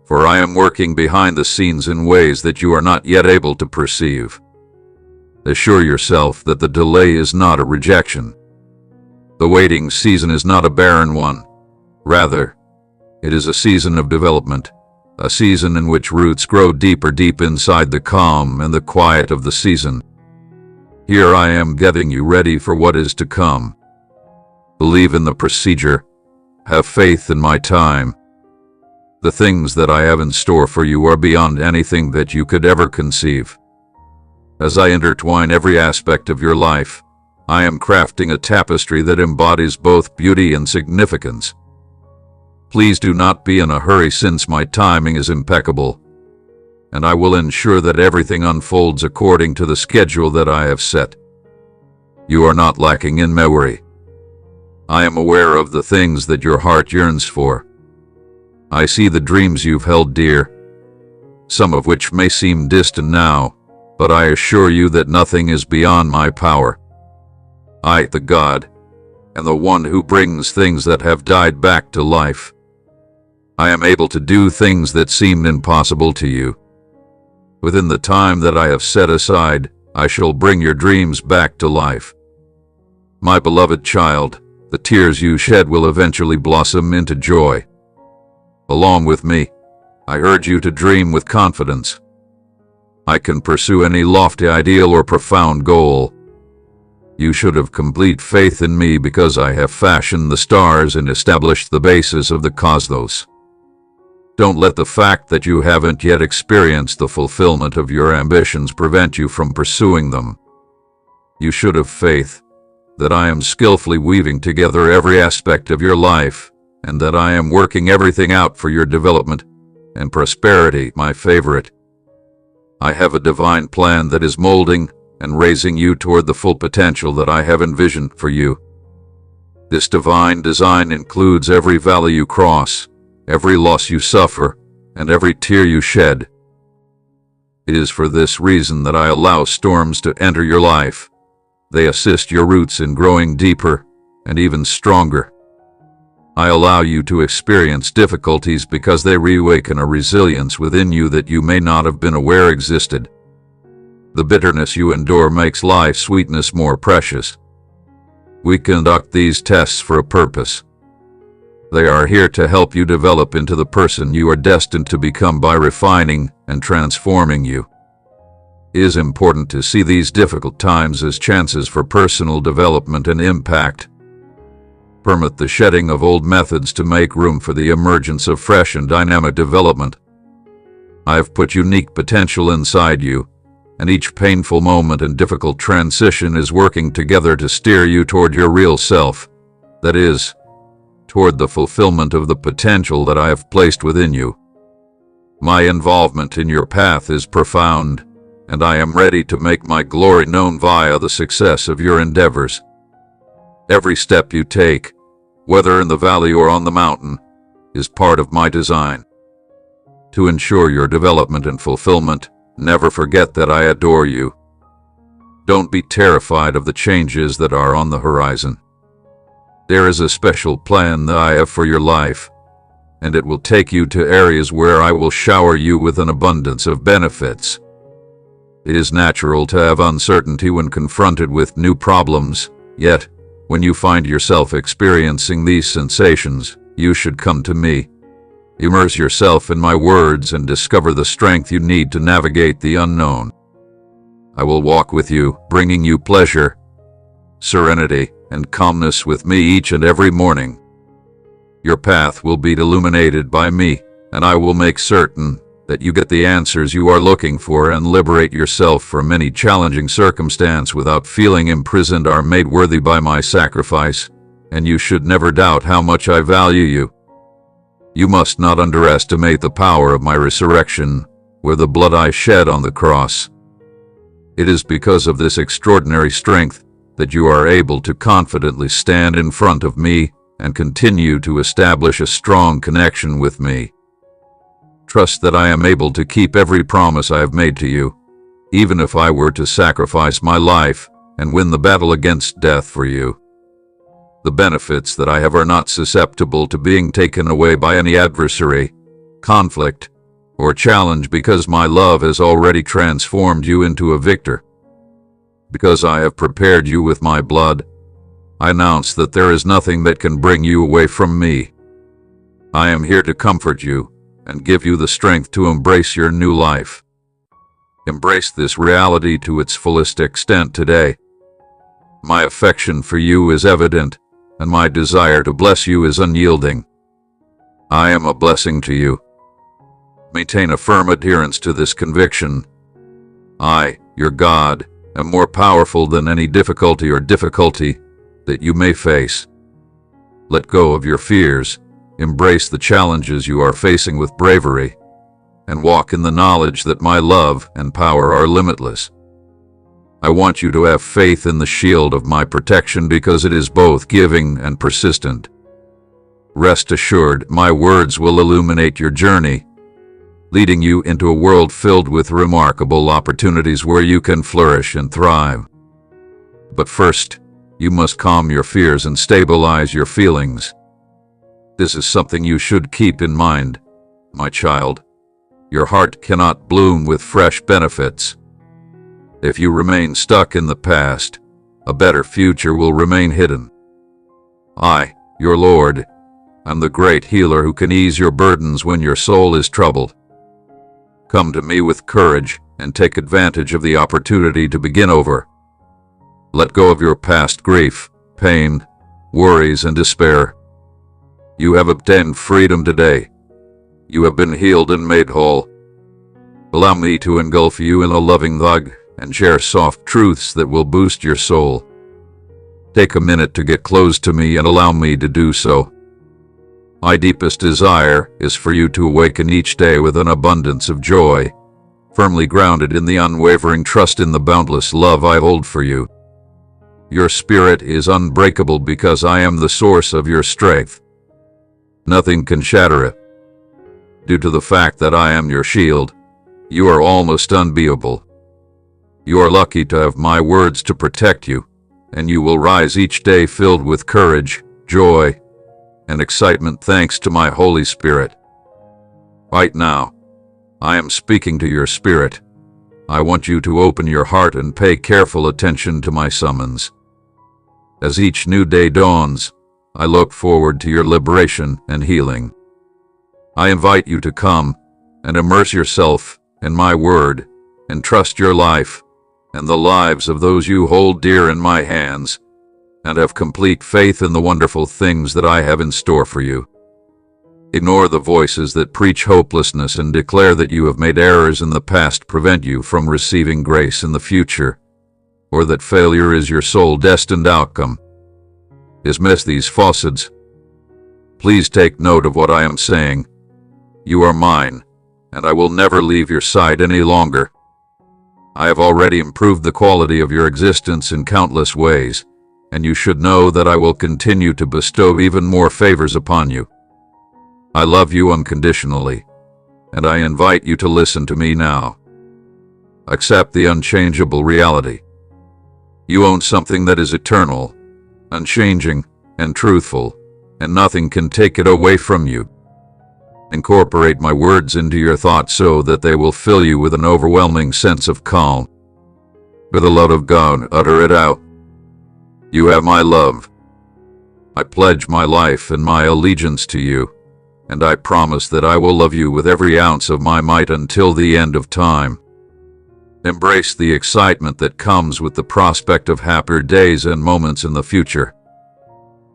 for I am working behind the scenes in ways that you are not yet able to perceive. Assure yourself that the delay is not a rejection. The waiting season is not a barren one. Rather, it is a season of development, a season in which roots grow deep inside the calm and the quiet of the season. Here I am getting you ready for what is to come. Believe in the procedure. Have faith in my time. The things that I have in store for you are beyond anything that you could ever conceive. As I intertwine every aspect of your life, I am crafting a tapestry that embodies both beauty and significance. Please do not be in a hurry, since my timing is impeccable, and I will ensure that everything unfolds according to the schedule that I have set. You are not lacking in memory. I am aware of the things that your heart yearns for. I see the dreams you've held dear, some of which may seem distant now, but I assure you that nothing is beyond my power. I, the God, am the one who brings things that have died back to life. I am able to do things that seemed impossible to you. Within the time that I have set aside, I shall bring your dreams back to life. My beloved child, the tears you shed will eventually blossom into joy. Along with me, I urge you to dream with confidence. I can pursue any lofty ideal or profound goal. You should have complete faith in me because I have fashioned the stars and established the basis of the cosmos. Don't let the fact that you haven't yet experienced the fulfillment of your ambitions prevent you from pursuing them. You should have faith that I am skillfully weaving together every aspect of your life, and that I am working everything out for your development and prosperity, my favorite. I have a divine plan that is molding and raising you toward the full potential that I have envisioned for you. This divine design includes every valley you cross, every loss you suffer, and every tear you shed. It is for this reason that I allow storms to enter your life. They assist your roots in growing deeper and even stronger. I allow you to experience difficulties because they reawaken a resilience within you that you may not have been aware existed. The bitterness you endure makes life's sweetness more precious. We conduct these tests for a purpose. They are here to help you develop into the person you are destined to become by refining and transforming you. It is important to see these difficult times as chances for personal development and impact. Permit the shedding of old methods to make room for the emergence of fresh and dynamic development. I have put unique potential inside you, and each painful moment and difficult transition is working together to steer you toward your real self, that is, toward the fulfillment of the potential that I have placed within you. My involvement in your path is profound, and I am ready to make my glory known via the success of your endeavors. Every step you take, whether in the valley or on the mountain, is part of my design. To ensure your development and fulfillment, never forget that I adore you. Don't be terrified of the changes that are on the horizon. There is a special plan that I have for your life, and it will take you to areas where I will shower you with an abundance of benefits. It is natural to have uncertainty when confronted with new problems, yet, when you find yourself experiencing these sensations, you should come to me. Immerse yourself in my words and discover the strength you need to navigate the unknown. I will walk with you, bringing you pleasure, serenity, and calmness with me each and every morning. Your path will be illuminated by me, and I will make certain that you get the answers you are looking for and liberate yourself from any challenging circumstance without feeling imprisoned or made worthy by my sacrifice, and you should never doubt how much I value you. You must not underestimate the power of my resurrection, or the blood I shed on the cross. It is because of this extraordinary strength that you are able to confidently stand in front of me and continue to establish a strong connection with me. Trust that I am able to keep every promise I have made to you, even if I were to sacrifice my life and win the battle against death for you. The benefits that I have are not susceptible to being taken away by any adversary, conflict, or challenge, because my love has already transformed you into a victor. Because I have prepared you with my blood, I announce that there is nothing that can bring you away from me. I am here to comfort you and give you the strength to embrace your new life. Embrace this reality to its fullest extent today. My affection for you is evident, and my desire to bless you is unyielding. I am a blessing to you. Maintain a firm adherence to this conviction. I, your God, am more powerful than any difficulty that you may face. Let go of your fears, embrace the challenges you are facing with bravery, and walk in the knowledge that my love and power are limitless. I want you to have faith in the shield of my protection because it is both giving and persistent. Rest assured, my words will illuminate your journey, leading you into a world filled with remarkable opportunities where you can flourish and thrive. But first, you must calm your fears and stabilize your feelings. This is something you should keep in mind, my child. Your heart cannot bloom with fresh benefits. If you remain stuck in the past, a better future will remain hidden. I, your Lord, am the great healer who can ease your burdens when your soul is troubled. Come to me with courage and take advantage of the opportunity to begin over. Let go of your past grief, pain, worries, and despair. You have obtained freedom today. You have been healed and made whole. Allow me to engulf you in a loving hug and share soft truths that will boost your soul. Take a minute to get close to me and allow me to do so. My deepest desire is for you to awaken each day with an abundance of joy, firmly grounded in the unwavering trust in the boundless love I hold for you. Your spirit is unbreakable because I am the source of your strength. Nothing can shatter it. Due to the fact that I am your shield, you are almost unbeatable. You are lucky to have my words to protect you, and you will rise each day filled with courage, joy, and excitement thanks to my Holy Spirit. Right now, I am speaking to your spirit. I want you to open your heart and pay careful attention to my summons. As each new day dawns, I look forward to your liberation and healing. I invite you to come and immerse yourself in my word and trust your life and the lives of those you hold dear in my hands, and have complete faith in the wonderful things that I have in store for you. Ignore the voices that preach hopelessness and declare that you have made errors in the past prevent you from receiving grace in the future, or that failure is your sole destined outcome. Dismiss these falsehoods. Please take note of what I am saying. You are mine, and I will never leave your side any longer. I have already improved the quality of your existence in countless ways, and you should know that I will continue to bestow even more favors upon you. I love you unconditionally, and I invite you to listen to me now. Accept the unchangeable reality. You own something that is eternal, unchanging, and truthful, and nothing can take it away from you. Incorporate my words into your thoughts so that they will fill you with an overwhelming sense of calm. For the love of God, utter it out. You have my love. I pledge my life and my allegiance to you, and I promise that I will love you with every ounce of my might until the end of time. Embrace the excitement that comes with the prospect of happier days and moments in the future.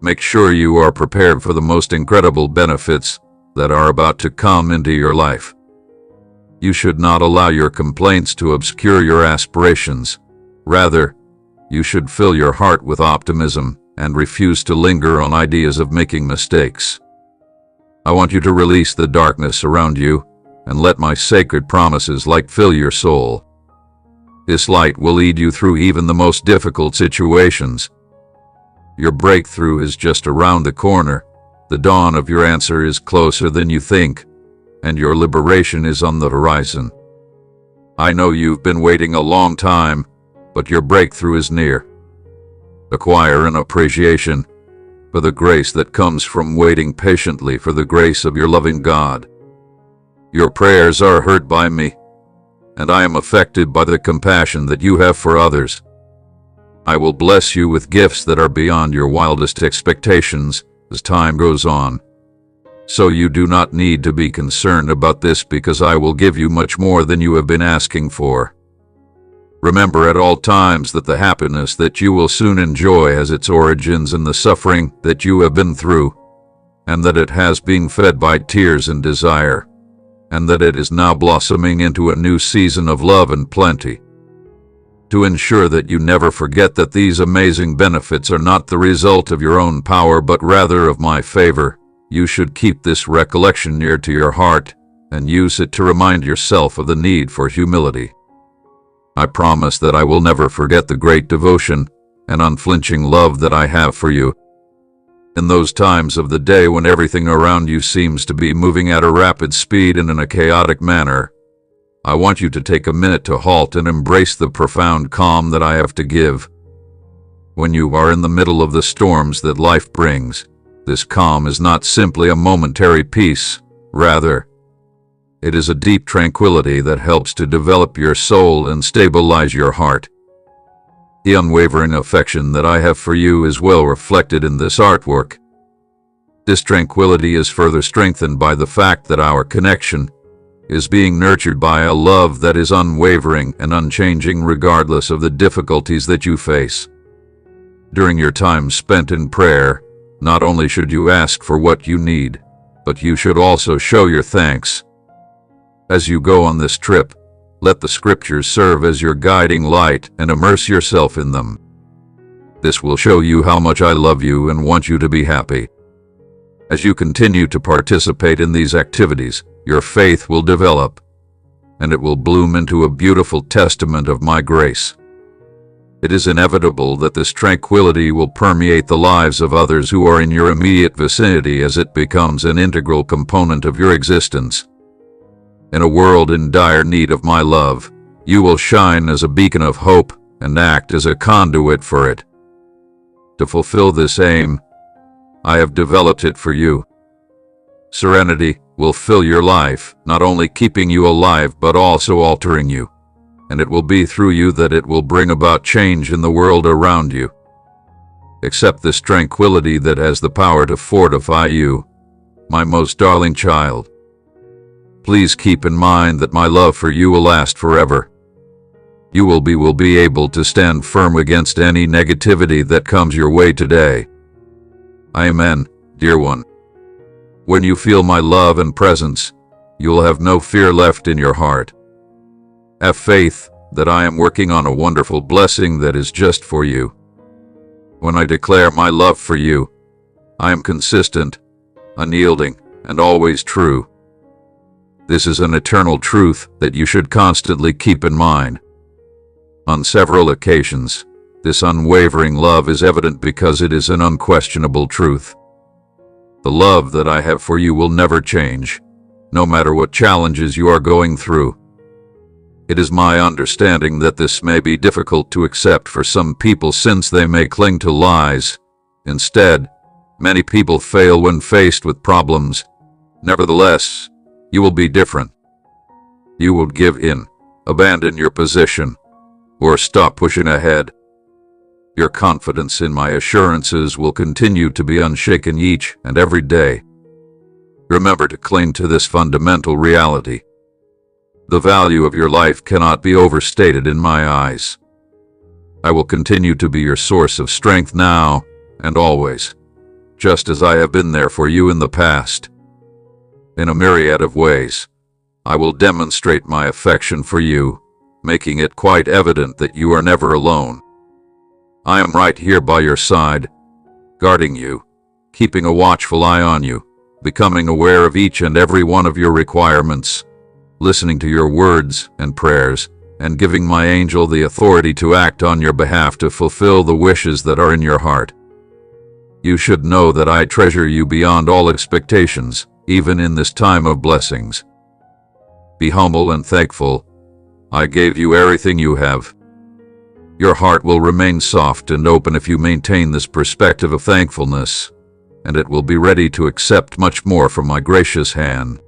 Make sure you are prepared for the most incredible benefits that are about to come into your life. You should not allow your complaints to obscure your aspirations. Rather, you should fill your heart with optimism and refuse to linger on ideas of making mistakes. I want you to release the darkness around you and let my sacred promises light fill your soul. This light will lead you through even the most difficult situations. Your breakthrough is just around the corner. The dawn of your answer is closer than you think, and your liberation is on the horizon. I know you've been waiting a long time, but your breakthrough is near. Acquire an appreciation for the grace that comes from waiting patiently for the grace of your loving God. Your prayers are heard by me, and I am affected by the compassion that you have for others. I will bless you with gifts that are beyond your wildest expectations as time goes on. So you do not need to be concerned about this, because I will give you much more than you have been asking for. Remember at all times that the happiness that you will soon enjoy has its origins in the suffering that you have been through, and that it has been fed by tears and desire, and that it is now blossoming into a new season of love and plenty. To ensure that you never forget that these amazing benefits are not the result of your own power but rather of my favor, you should keep this recollection near to your heart and use it to remind yourself of the need for humility. I promise that I will never forget the great devotion and unflinching love that I have for you. In those times of the day when everything around you seems to be moving at a rapid speed and in a chaotic manner, I want you to take a minute to halt and embrace the profound calm that I have to give. When you are in the middle of the storms that life brings, this calm is not simply a momentary peace. Rather, it is a deep tranquility that helps to develop your soul and stabilize your heart. The unwavering affection that I have for you is well reflected in this artwork. This tranquility is further strengthened by the fact that our connection is being nurtured by a love that is unwavering and unchanging regardless of the difficulties that you face. During your time spent in prayer, not only should you ask for what you need, but you should also show your thanks. As you go on this trip, let the scriptures serve as your guiding light and immerse yourself in them. This will show you how much I love you and want you to be happy. As you continue to participate in these activities, your faith will develop, and it will bloom into a beautiful testament of my grace. It is inevitable that this tranquility will permeate the lives of others who are in your immediate vicinity as it becomes an integral component of your existence. In a world in dire need of my love, you will shine as a beacon of hope and act as a conduit for it. To fulfill this aim, I have developed it for you. Serenity will fill your life, not only keeping you alive but also altering you, and it will be through you that it will bring about change in the world around you. Accept this tranquility that has the power to fortify you, my most darling child. Please keep in mind that my love for you will last forever. You will be able to stand firm against any negativity that comes your way today. Amen, dear one. When you feel my love and presence, you will have no fear left in your heart. Have faith that I am working on a wonderful blessing that is just for you. When I declare my love for you, I am consistent, unyielding, and always true. This is an eternal truth that you should constantly keep in mind. On several occasions, this unwavering love is evident because it is an unquestionable truth. The love that I have for you will never change, no matter what challenges you are going through. It is my understanding that this may be difficult to accept for some people since they may cling to lies. Instead, many people fail when faced with problems. Nevertheless, you will be different. You will give in, abandon your position, or stop pushing ahead. Your confidence in my assurances will continue to be unshaken each and every day. Remember to cling to this fundamental reality. The value of your life cannot be overstated in my eyes. I will continue to be your source of strength now and always, just as I have been there for you in the past. In a myriad of ways, I will demonstrate my affection for you, making it quite evident that you are never alone. I am right here by your side, guarding you, keeping a watchful eye on you, becoming aware of each and every one of your requirements, listening to your words and prayers, and giving my angel the authority to act on your behalf to fulfill the wishes that are in your heart. You should know that I treasure you beyond all expectations, even in this time of blessings. Be humble and thankful. I gave you everything you have. Your heart will remain soft and open if you maintain this perspective of thankfulness, and it will be ready to accept much more from my gracious hand.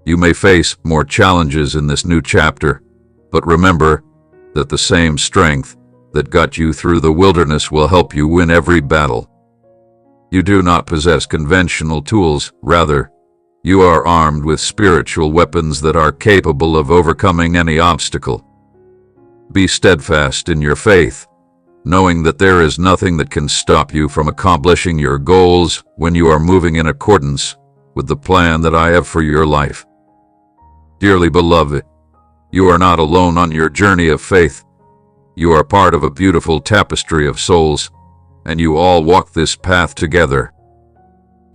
You may face more challenges in this new chapter, but remember that the same strength that got you through the wilderness will help you win every battle. You do not possess conventional tools, rather, you are armed with spiritual weapons that are capable of overcoming any obstacle. Be steadfast in your faith, knowing that there is nothing that can stop you from accomplishing your goals when you are moving in accordance with the plan that I have for your life. Dearly beloved, you are not alone on your journey of faith. You are part of a beautiful tapestry of souls, and you all walk this path together.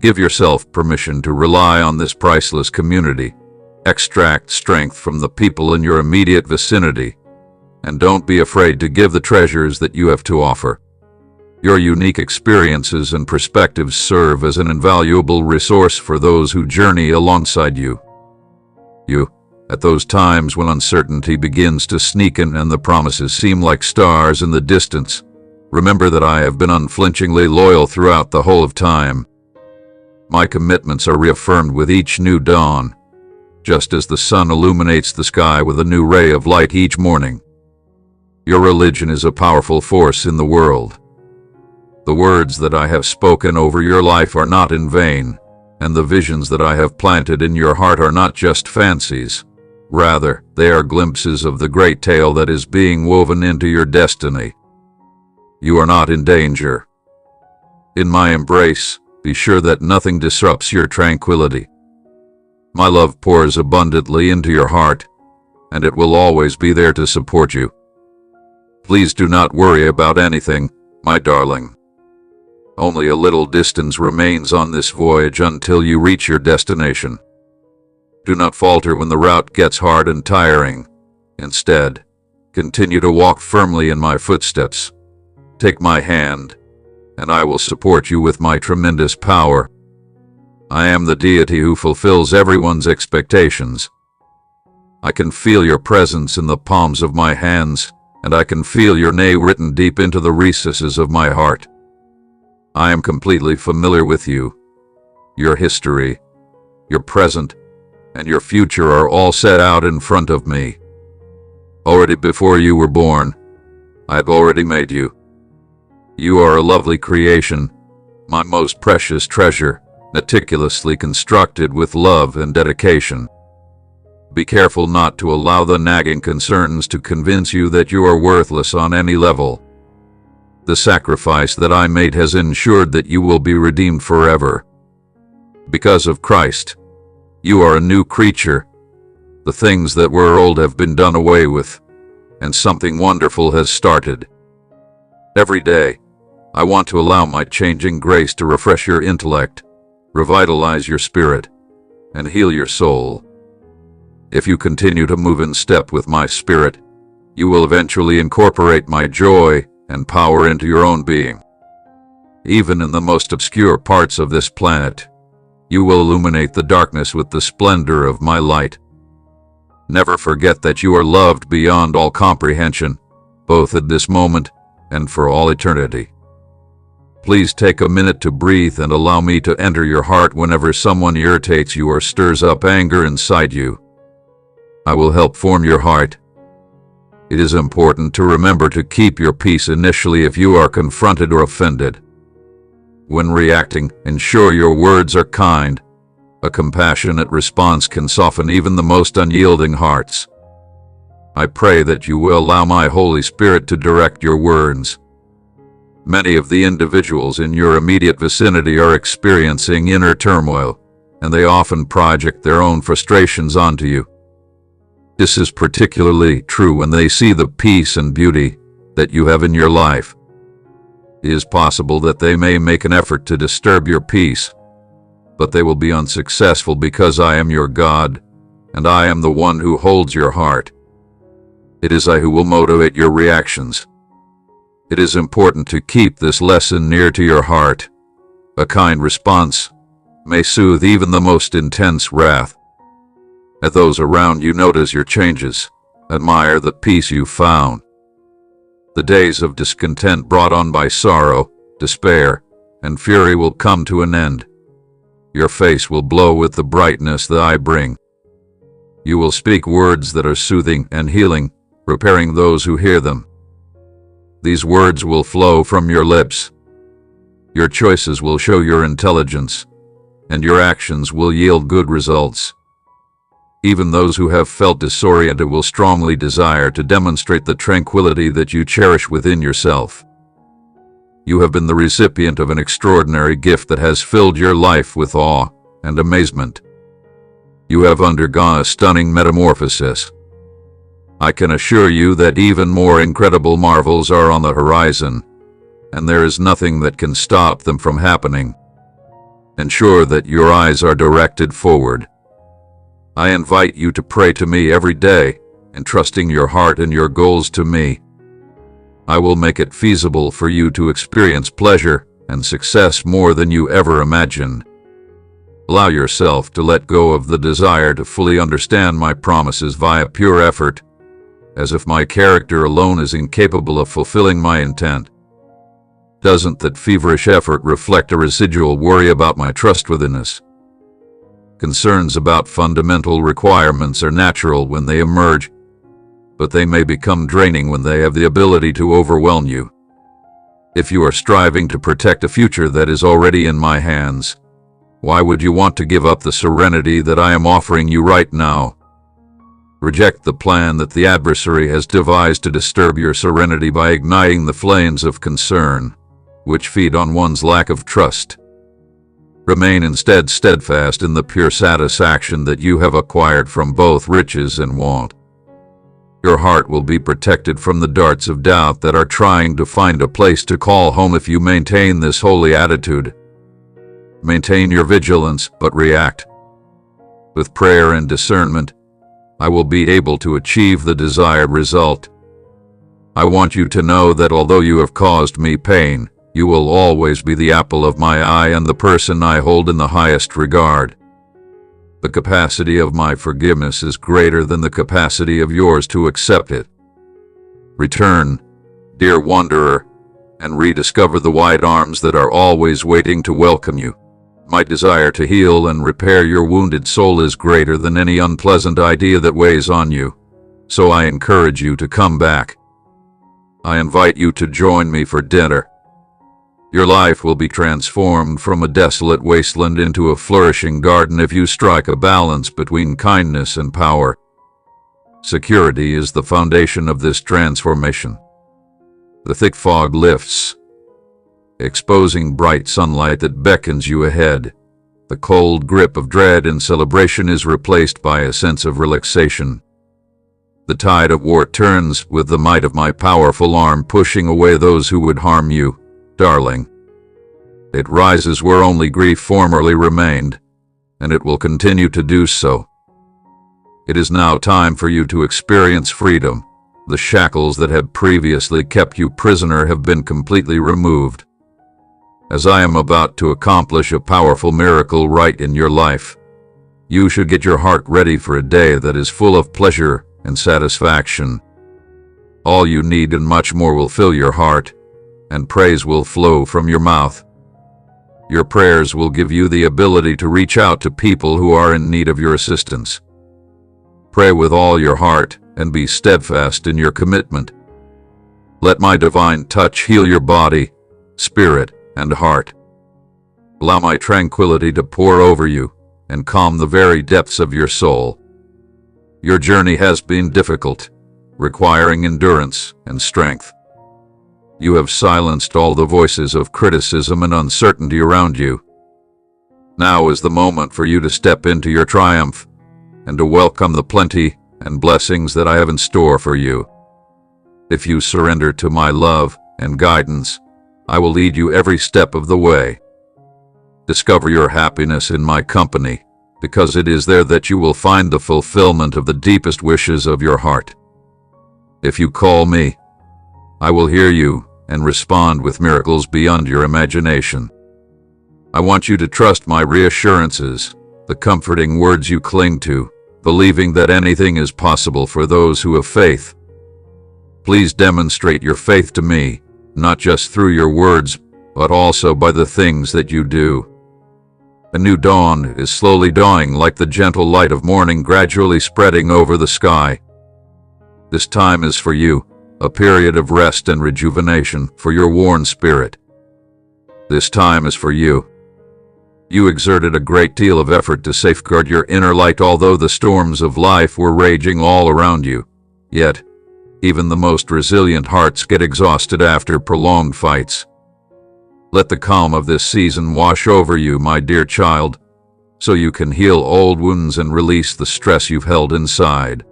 Give yourself permission to rely on this priceless community. Extract strength from the people in your immediate vicinity, and don't be afraid to give the treasures that you have to offer. Your unique experiences and perspectives serve as an invaluable resource for those who journey alongside you. At those times when uncertainty begins to sneak in and the promises seem like stars in the distance, remember that I have been unflinchingly loyal throughout the whole of time. My commitments are reaffirmed with each new dawn, just as the sun illuminates the sky with a new ray of light each morning. Your religion is a powerful force in the world. The words that I have spoken over your life are not in vain, and the visions that I have planted in your heart are not just fancies. Rather, they are glimpses of the great tale that is being woven into your destiny. You are not in danger. In my embrace, be sure that nothing disrupts your tranquility. My love pours abundantly into your heart, and it will always be there to support you. Please do not worry about anything, my darling. Only a little distance remains on this voyage until you reach your destination. Do not falter when the route gets hard and tiring. Instead, continue to walk firmly in my footsteps. Take my hand, and I will support you with my tremendous power. I am the deity who fulfills everyone's expectations. I can feel your presence in the palms of my hands, and I can feel your name written deep into the recesses of my heart. I am completely familiar with you. Your history, your present, and your future are all set out in front of me. Already before you were born, I have already made you. You are a lovely creation, my most precious treasure, meticulously constructed with love and dedication. Be careful not to allow the nagging concerns to convince you that you are worthless on any level. The sacrifice that I made has ensured that you will be redeemed forever. Because of Christ, you are a new creature. The things that were old have been done away with, and something wonderful has started. Every day, I want to allow my changing grace to refresh your intellect, revitalize your spirit, and heal your soul. If you continue to move in step with my spirit, you will eventually incorporate my joy and power into your own being. Even in the most obscure parts of this planet, you will illuminate the darkness with the splendor of my light. Never forget that you are loved beyond all comprehension, both at this moment and for all eternity. Please take a minute to breathe and allow me to enter your heart whenever someone irritates you or stirs up anger inside you. I will help form your heart. It is important to remember to keep your peace initially if you are confronted or offended. When reacting, ensure your words are kind. A compassionate response can soften even the most unyielding hearts. I pray that you will allow my Holy Spirit to direct your words. Many of the individuals in your immediate vicinity are experiencing inner turmoil, and they often project their own frustrations onto you. This is particularly true when they see the peace and beauty that you have in your life. It is possible that they may make an effort to disturb your peace, but they will be unsuccessful because I am your God, and I am the one who holds your heart. It is I who will motivate your reactions. It is important to keep this lesson near to your heart A kind response may soothe even the most intense wrath. At those around you, notice your changes. Admire the peace you found. The days of discontent brought on by sorrow, despair, and fury will come to an end. Your face will glow with the brightness that I bring. You will speak words that are soothing and healing, repairing those who hear them. These words will flow from your lips. Your choices will show your intelligence, and your actions will yield good results. Even those who have felt disoriented will strongly desire to demonstrate the tranquility that you cherish within yourself. You have been the recipient of an extraordinary gift that has filled your life with awe and amazement. You have undergone a stunning metamorphosis. I can assure you that even more incredible marvels are on the horizon, and there is nothing that can stop them from happening. Ensure that your eyes are directed forward. I invite you to pray to me every day, entrusting your heart and your goals to me. I will make it feasible for you to experience pleasure and success more than you ever imagined. Allow yourself to let go of the desire to fully understand my promises via pure effort, as if my character alone is incapable of fulfilling my intent. Doesn't that feverish effort reflect a residual worry about my trustworthiness? Concerns about fundamental requirements are natural when they emerge, but they may become draining when they have the ability to overwhelm you. If you are striving to protect a future that is already in my hands, why would you want to give up the serenity that I am offering you right now? Reject the plan that the adversary has devised to disturb your serenity by igniting the flames of concern, which feed on one's lack of trust. Remain instead steadfast in the pure satisfaction that you have acquired from both riches and want. Your heart will be protected from the darts of doubt that are trying to find a place to call home if you maintain this holy attitude. Maintain your vigilance, but react. With prayer and discernment, I will be able to achieve the desired result. I want you to know that although you have caused me pain, you will always be the apple of my eye and the person I hold in the highest regard. The capacity of my forgiveness is greater than the capacity of yours to accept it. Return, dear wanderer, and rediscover the wide arms that are always waiting to welcome you. My desire to heal and repair your wounded soul is greater than any unpleasant idea that weighs on you, so I encourage you to come back. I invite you to join me for dinner. Your life will be transformed from a desolate wasteland into a flourishing garden if you strike a balance between kindness and power. Security is the foundation of this transformation. The thick fog lifts, exposing bright sunlight that beckons you ahead. The cold grip of dread and celebration is replaced by a sense of relaxation. The tide of war turns with the might of my powerful arm, pushing away those who would harm you. Darling, it rises where only grief formerly remained, and it will continue to do so. It is now time for you to experience freedom. The shackles that had previously kept you prisoner have been completely removed. As I am about to accomplish a powerful miracle right in your life, you should get your heart ready for a day that is full of pleasure and satisfaction. All you need and much more will fill your heart, and praise will flow from your mouth. Your prayers will give you the ability to reach out to people who are in need of your assistance. Pray with all your heart and be steadfast in your commitment. Let my divine touch heal your body, spirit, and heart. Allow my tranquility to pour over you and calm the very depths of your soul. Your journey has been difficult, requiring endurance and strength. You have silenced all the voices of criticism and uncertainty around you. Now is the moment for you to step into your triumph and to welcome the plenty and blessings that I have in store for you. If you surrender to my love and guidance, I will lead you every step of the way. Discover your happiness in my company, because it is there that you will find the fulfillment of the deepest wishes of your heart. If you call me, I will hear you and respond with miracles beyond your imagination. I want you to trust my reassurances, the comforting words you cling to, believing that anything is possible for those who have faith. Please demonstrate your faith to me, not just through your words, but also by the things that you do. A new dawn is slowly dawning, like the gentle light of morning gradually spreading over the sky. This time is for you, a period of rest and rejuvenation for your worn spirit. This time is for you. You exerted a great deal of effort to safeguard your inner light, although the storms of life were raging all around you. Yet, even the most resilient hearts get exhausted after prolonged fights. Let the calm of this season wash over you, my dear child, so you can heal old wounds and release the stress you've held inside.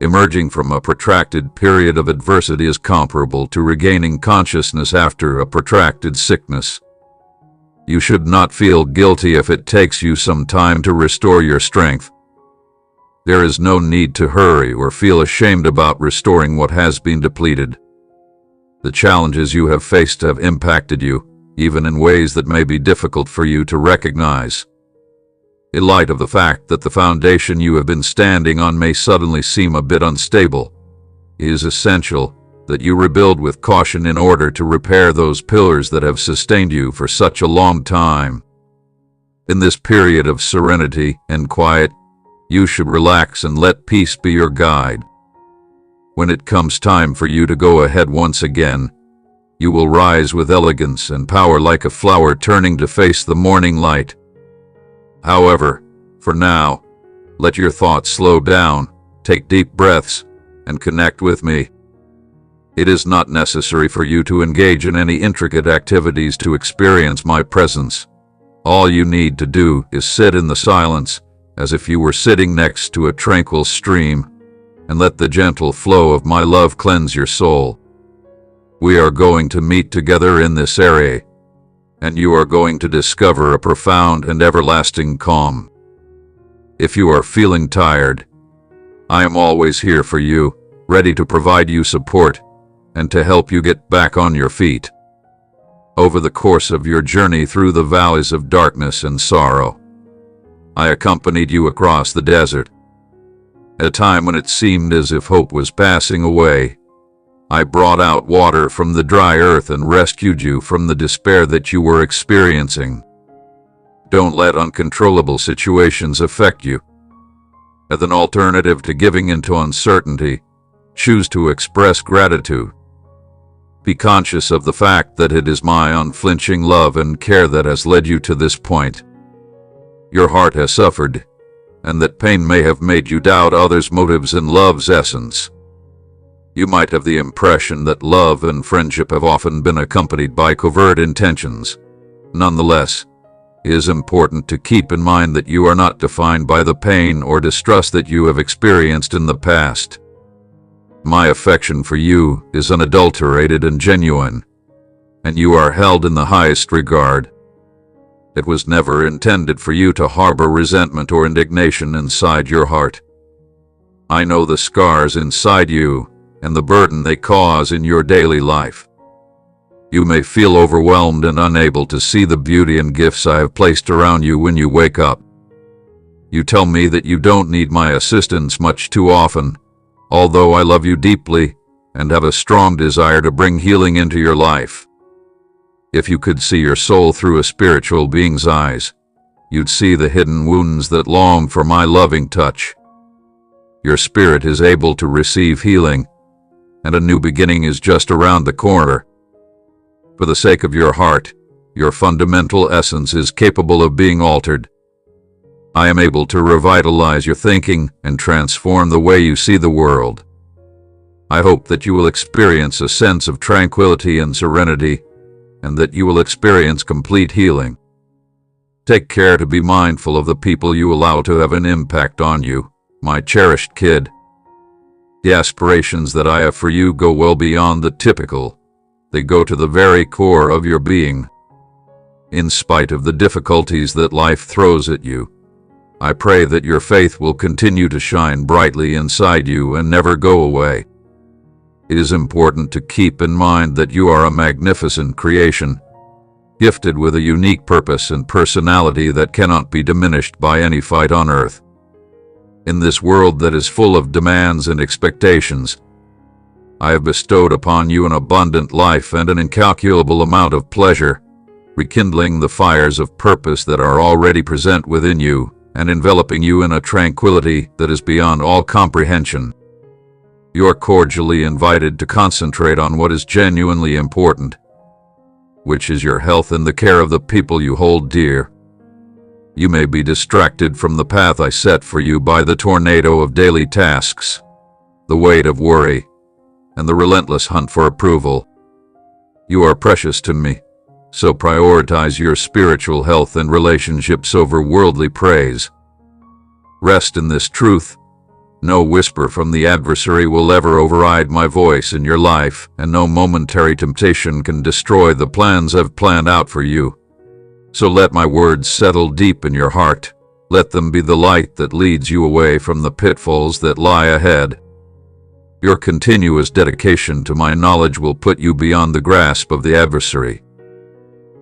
Emerging from a protracted period of adversity is comparable to regaining consciousness after a protracted sickness. You should not feel guilty if it takes you some time to restore your strength. There is no need to hurry or feel ashamed about restoring what has been depleted. The challenges you have faced have impacted you, even in ways that may be difficult for you to recognize. In light of the fact that the foundation you have been standing on may suddenly seem a bit unstable, it is essential that you rebuild with caution in order to repair those pillars that have sustained you for such a long time. In this period of serenity and quiet, you should relax and let peace be your guide. When it comes time for you to go ahead once again, you will rise with elegance and power like a flower turning to face the morning light. However, for now, let your thoughts slow down, take deep breaths, and connect with me. It is not necessary for you to engage in any intricate activities to experience my presence. All you need to do is sit in the silence, as if you were sitting next to a tranquil stream, and let the gentle flow of my love cleanse your soul. We are going to meet together in this area, and you are going to discover a profound and everlasting calm. If you are feeling tired, I am always here for you, ready to provide you support and to help you get back on your feet. Over the course of your journey through the valleys of darkness and sorrow, I accompanied you across the desert. At a time when it seemed as if hope was passing away, I brought out water from the dry earth and rescued you from the despair that you were experiencing. Don't let uncontrollable situations affect you. As an alternative to giving into uncertainty, choose to express gratitude. Be conscious of the fact that it is my unflinching love and care that has led you to this point. Your heart has suffered, and that pain may have made you doubt others' motives in love's essence. You might have the impression that love and friendship have often been accompanied by covert intentions. Nonetheless, it is important to keep in mind that you are not defined by the pain or distrust that you have experienced in the past. My affection for you is unadulterated and genuine, and you are held in the highest regard. It was never intended for you to harbor resentment or indignation inside your heart. I know the scars inside you and the burden they cause in your daily life. You may feel overwhelmed and unable to see the beauty and gifts I have placed around you when you wake up. You tell me that you don't need my assistance much too often, although I love you deeply and have a strong desire to bring healing into your life. If you could see your soul through a spiritual being's eyes, you'd see the hidden wounds that long for my loving touch. Your spirit is able to receive healing, and a new beginning is just around the corner. For the sake of your heart, your fundamental essence is capable of being altered. I am able to revitalize your thinking and transform the way you see the world. I hope that you will experience a sense of tranquility and serenity, and that you will experience complete healing. Take care to be mindful of the people you allow to have an impact on you, my cherished kid. The aspirations that I have for you go well beyond the typical. They go to the very core of your being. In spite of the difficulties that life throws at you, I pray that your faith will continue to shine brightly inside you and never go away. It is important to keep in mind that you are a magnificent creation, gifted with a unique purpose and personality that cannot be diminished by any fight on earth. In this world that is full of demands and expectations, I have bestowed upon you an abundant life and an incalculable amount of pleasure, rekindling the fires of purpose that are already present within you and enveloping you in a tranquility that is beyond all comprehension. You are cordially invited to concentrate on what is genuinely important, which is your health and the care of the people you hold dear. You may be distracted from the path I set for you by the tornado of daily tasks, the weight of worry, and the relentless hunt for approval. You are precious to me, so prioritize your spiritual health and relationships over worldly praise. Rest in this truth. No whisper from the adversary will ever override my voice in your life, and no momentary temptation can destroy the plans I've planned out for you. So let my words settle deep in your heart. Let them be the light that leads you away from the pitfalls that lie ahead. Your continuous dedication to my knowledge will put you beyond the grasp of the adversary.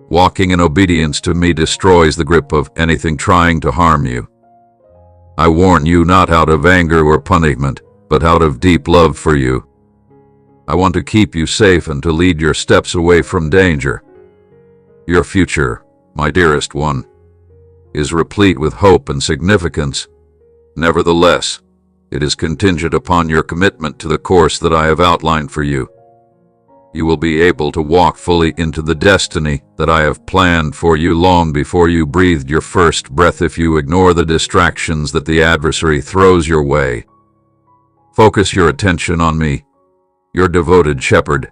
Walking in obedience to me destroys the grip of anything trying to harm you. I warn you not out of anger or punishment, but out of deep love for you. I want to keep you safe and to lead your steps away from danger. Your future, my dearest one, is replete with hope and significance. Nevertheless, it is contingent upon your commitment to the course that I have outlined for you. You will be able to walk fully into the destiny that I have planned for you long before you breathed your first breath if you ignore the distractions that the adversary throws your way. Focus your attention on me, your devoted shepherd,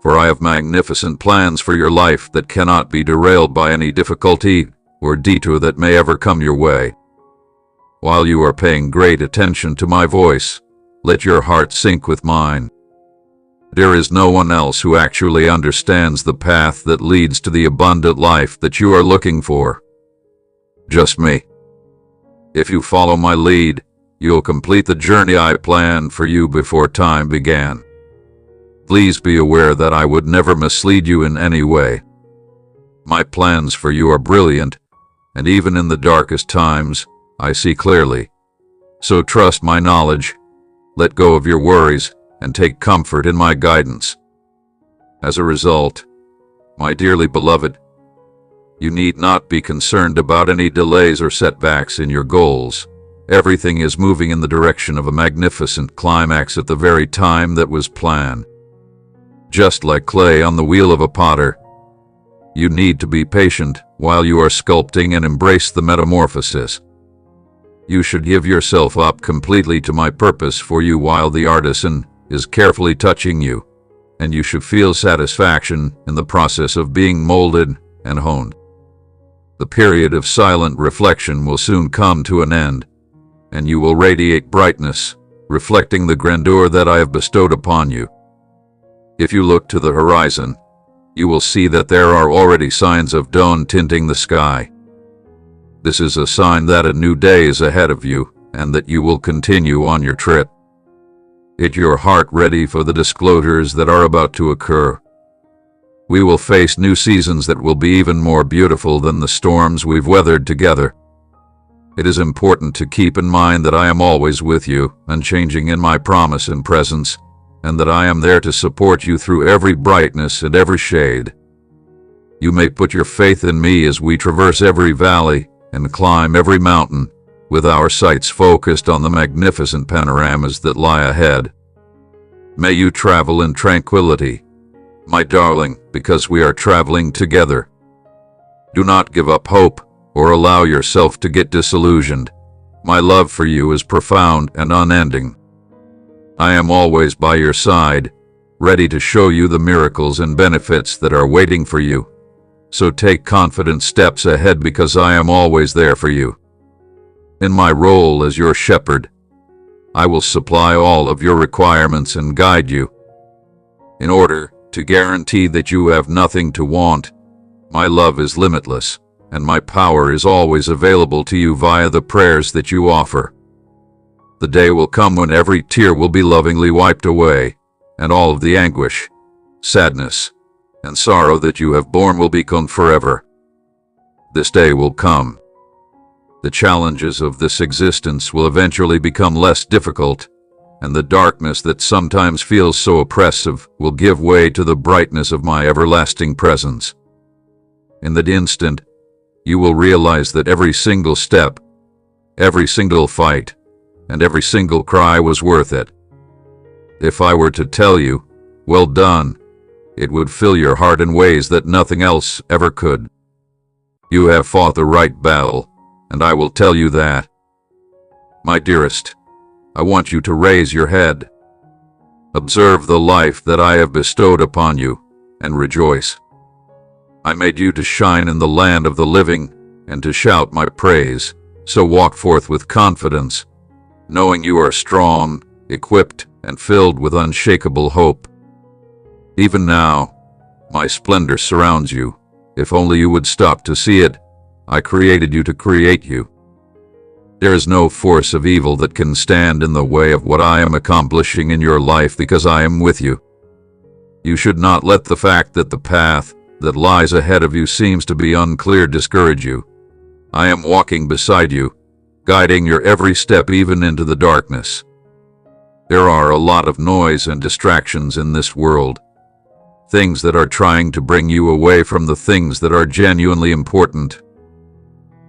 for I have magnificent plans for your life that cannot be derailed by any difficulty or detour that may ever come your way. While you are paying great attention to my voice, let your heart sync with mine. There is no one else who actually understands the path that leads to the abundant life that you are looking for. Just me. If you follow my lead, you'll complete the journey I planned for you before time began. Please be aware that I would never mislead you in any way. My plans for you are brilliant, and even in the darkest times, I see clearly. So trust my knowledge, let go of your worries, and take comfort in my guidance. As a result, my dearly beloved, you need not be concerned about any delays or setbacks in your goals. Everything is moving in the direction of a magnificent climax at the very time that was planned. Just like clay on the wheel of a potter, you need to be patient while you are sculpting and embrace the metamorphosis. You should give yourself up completely to my purpose for you while the artisan is carefully touching you, and you should feel satisfaction in the process of being molded and honed. The period of silent reflection will soon come to an end, and you will radiate brightness, reflecting the grandeur that I have bestowed upon you. If you look to the horizon, you will see that there are already signs of dawn tinting the sky. This is a sign that a new day is ahead of you, and that you will continue on your trip. Get your heart ready for the disclosures that are about to occur. We will face new seasons that will be even more beautiful than the storms we've weathered together. It is important to keep in mind that I am always with you, unchanging in my promise and presence, and that I am there to support you through every brightness and every shade. You may put your faith in me as we traverse every valley and climb every mountain, with our sights focused on the magnificent panoramas that lie ahead. May you travel in tranquility, my darling, because we are traveling together. Do not give up hope or allow yourself to get disillusioned. My love for you is profound and unending. I am always by your side, ready to show you the miracles and benefits that are waiting for you. So take confident steps ahead because I am always there for you. In my role as your shepherd, I will supply all of your requirements and guide you. In order to guarantee that you have nothing to want, my love is limitless, and my power is always available to you via the prayers that you offer. The day will come when every tear will be lovingly wiped away, and all of the anguish, sadness, and sorrow that you have borne will be gone forever. This day will come. The challenges of this existence will eventually become less difficult, and the darkness that sometimes feels so oppressive will give way to the brightness of my everlasting presence. In that instant, you will realize that every single step, every single fight, and every single cry was worth it. If I were to tell you, "Well done," it would fill your heart in ways that nothing else ever could. You have fought the right battle, and I will tell you that. My dearest, I want you to raise your head. Observe the life that I have bestowed upon you, and rejoice. I made you to shine in the land of the living, and to shout my praise, so walk forth with confidence, knowing you are strong, equipped, and filled with unshakable hope. Even now, my splendor surrounds you. If only you would stop to see it. I created you to create you. There is no force of evil that can stand in the way of what I am accomplishing in your life because I am with you. You should not let the fact that the path that lies ahead of you seems to be unclear discourage you. I am walking beside you, guiding your every step even into the darkness. There are a lot of noise and distractions in this world. Things that are trying to bring you away from the things that are genuinely important.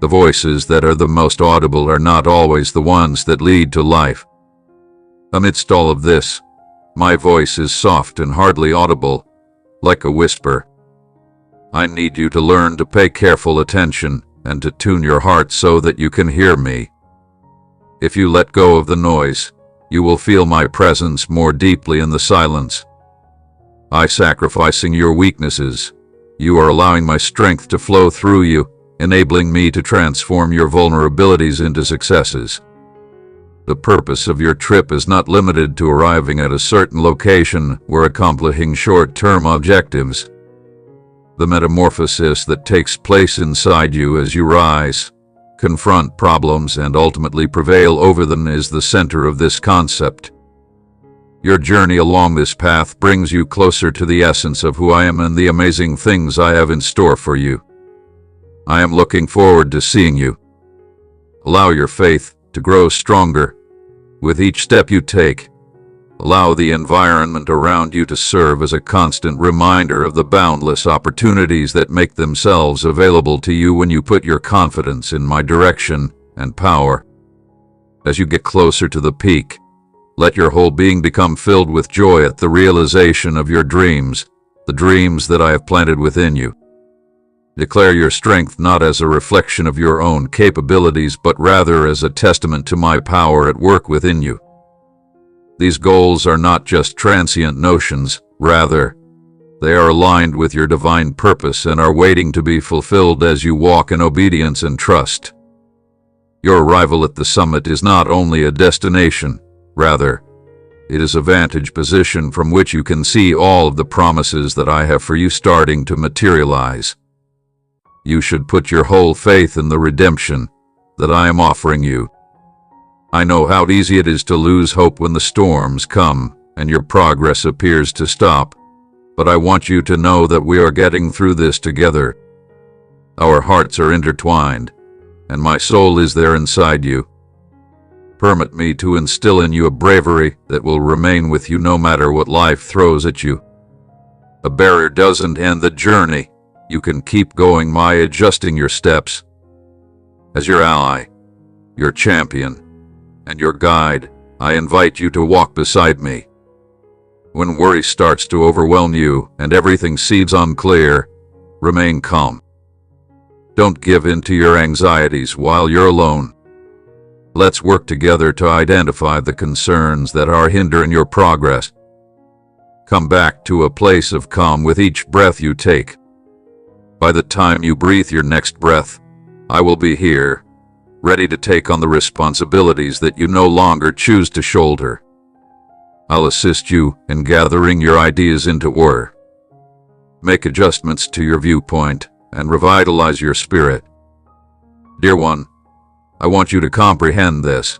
The voices that are the most audible are not always the ones that lead to life. Amidst all of this, my voice is soft and hardly audible, like a whisper. I need you to learn to pay careful attention and to tune your heart so that you can hear me. If you let go of the noise, you will feel my presence more deeply in the silence. I sacrificing your weaknesses, you are allowing my strength to flow through you, enabling me to transform your vulnerabilities into successes. The purpose of your trip is not limited to arriving at a certain location or accomplishing short-term objectives. The metamorphosis that takes place inside you as you rise, confront problems, and ultimately prevail over them is the center of this concept. Your journey along this path brings you closer to the essence of who I am and the amazing things I have in store for you. I am looking forward to seeing you. Allow your faith to grow stronger with each step you take. Allow the environment around you to serve as a constant reminder of the boundless opportunities that make themselves available to you when you put your confidence in my direction and power. As you get closer to the peak, let your whole being become filled with joy at the realization of your dreams, the dreams that I have planted within you. Declare your strength not as a reflection of your own capabilities, but rather as a testament to my power at work within you. These goals are not just transient notions, rather, they are aligned with your divine purpose and are waiting to be fulfilled as you walk in obedience and trust. Your arrival at the summit is not only a destination, rather, it is a vantage position from which you can see all of the promises that I have for you starting to materialize. You should put your whole faith in the redemption that I am offering you. I know how easy it is to lose hope when the storms come and your progress appears to stop, but I want you to know that we are getting through this together. Our hearts are intertwined, and my soul is there inside you. Permit me to instill in you a bravery that will remain with you no matter what life throws at you. A barrier doesn't end the journey. You can keep going by adjusting your steps. As your ally, your champion, and your guide, I invite you to walk beside me. When worry starts to overwhelm you and everything seems unclear, remain calm. Don't give in to your anxieties while you're alone. Let's work together to identify the concerns that are hindering your progress. Come back to a place of calm with each breath you take. By the time you breathe your next breath, I will be here, ready to take on the responsibilities that you no longer choose to shoulder. I'll assist you in gathering your ideas into order. Make adjustments to your viewpoint and revitalize your spirit. Dear one, I want you to comprehend this.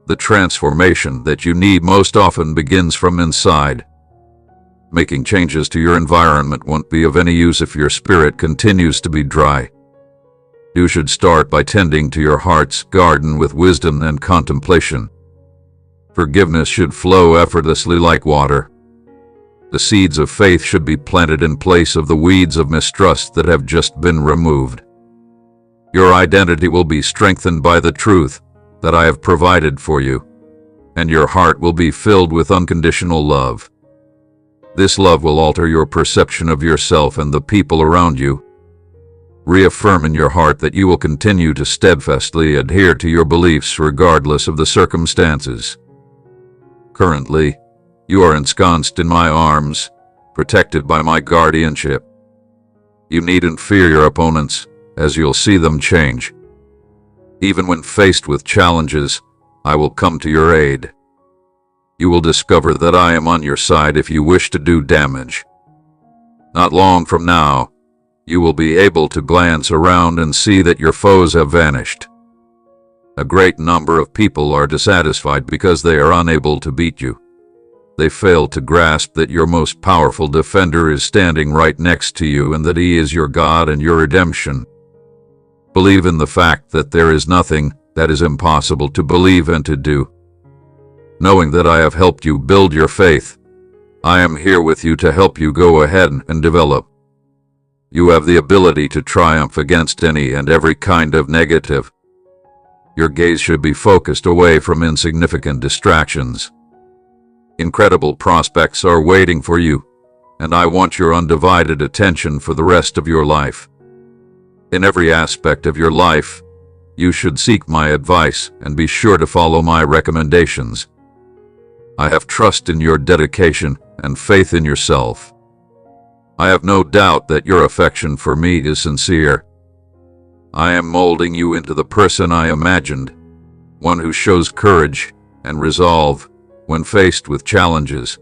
The transformation that you need most often begins from inside. Making changes to your environment won't be of any use if your spirit continues to be dry. You should start by tending to your heart's garden with wisdom and contemplation. Forgiveness should flow effortlessly like water. The seeds of faith should be planted in place of the weeds of mistrust that have just been removed. Your identity will be strengthened by the truth that I have provided for you, and your heart will be filled with unconditional love. This love will alter your perception of yourself and the people around you. Reaffirm in your heart that you will continue to steadfastly adhere to your beliefs regardless of the circumstances. Currently, you are ensconced in my arms, protected by my guardianship. You needn't fear your opponents, as you'll see them change. Even when faced with challenges, I will come to your aid. You will discover that I am on your side if you wish to do damage. Not long from now, you will be able to glance around and see that your foes have vanished. A great number of people are dissatisfied because they are unable to beat you. They fail to grasp that your most powerful defender is standing right next to you and that he is your God and your redemption. Believe in the fact that there is nothing that is impossible to believe and to do. Knowing that I have helped you build your faith, I am here with you to help you go ahead and develop. You have the ability to triumph against any and every kind of negative. Your gaze should be focused away from insignificant distractions. Incredible prospects are waiting for you, and I want your undivided attention for the rest of your life. In every aspect of your life, you should seek my advice and be sure to follow my recommendations. I have trust in your dedication and faith in yourself. I have no doubt that your affection for me is sincere. I am molding you into the person I imagined, one who shows courage and resolve when faced with challenges.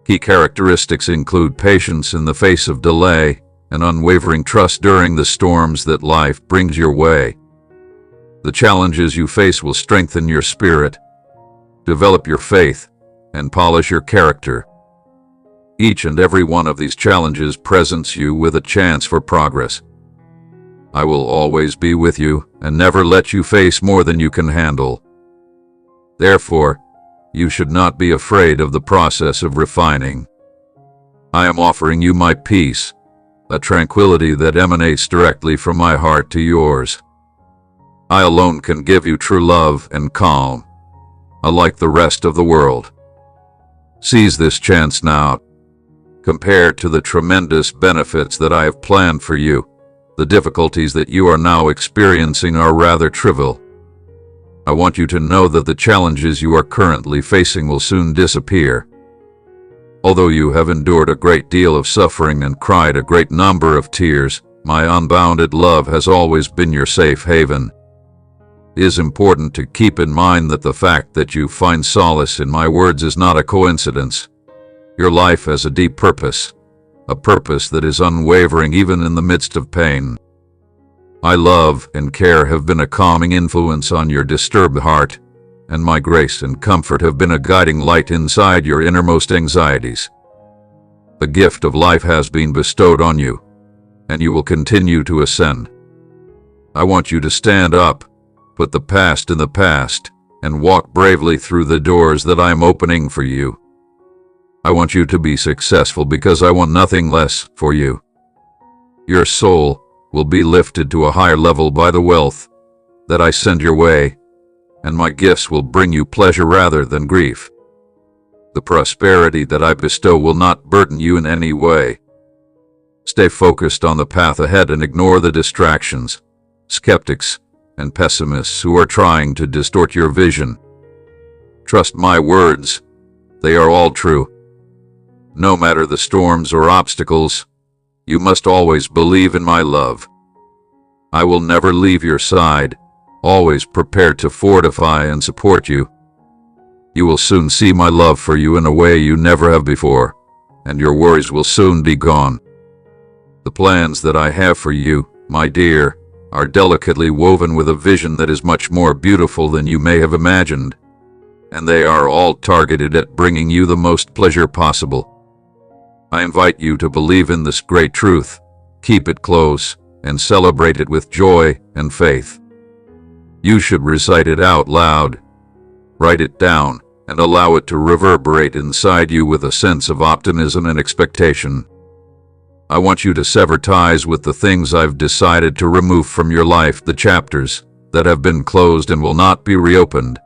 Key characteristics include patience in the face of delay and unwavering trust during the storms that life brings your way. The challenges you face will strengthen your spirit, develop your faith, and polish your character. Each and every one of these challenges presents you with a chance for progress. I will always be with you and never let you face more than you can handle. Therefore, you should not be afraid of the process of refining. I am offering you my peace, a tranquility that emanates directly from my heart to yours. I alone can give you true love and calm, unlike the rest of the world. Seize this chance now. Compared to the tremendous benefits that I have planned for you, the difficulties that you are now experiencing are rather trivial. I want you to know that the challenges you are currently facing will soon disappear. Although you have endured a great deal of suffering and cried a great number of tears, my unbounded love has always been your safe haven. It is important to keep in mind that the fact that you find solace in my words is not a coincidence. Your life has a deep purpose, a purpose that is unwavering even in the midst of pain. My love and care have been a calming influence on your disturbed heart, and my grace and comfort have been a guiding light inside your innermost anxieties. The gift of life has been bestowed on you, and you will continue to ascend. I want you to stand up, put the past in the past, and walk bravely through the doors that I am opening for you. I want you to be successful because I want nothing less for you. Your soul will be lifted to a higher level by the wealth that I send your way, and my gifts will bring you pleasure rather than grief. The prosperity that I bestow will not burden you in any way. Stay focused on the path ahead and ignore the distractions, skeptics, and pessimists who are trying to distort your vision. Trust my words, they are all true. No matter the storms or obstacles, you must always believe in my love. I will never leave your side, always prepared to fortify and support you. You will soon see my love for you in a way you never have before, and your worries will soon be gone. The plans that I have for you, my dear, are delicately woven with a vision that is much more beautiful than you may have imagined, and they are all targeted at bringing you the most pleasure possible. I invite you to believe in this great truth, keep it close, and celebrate it with joy and faith. You should recite it out loud, write it down, and allow it to reverberate inside you with a sense of optimism and expectation. I want you to sever ties with the things I've decided to remove from your life, the chapters that have been closed and will not be reopened.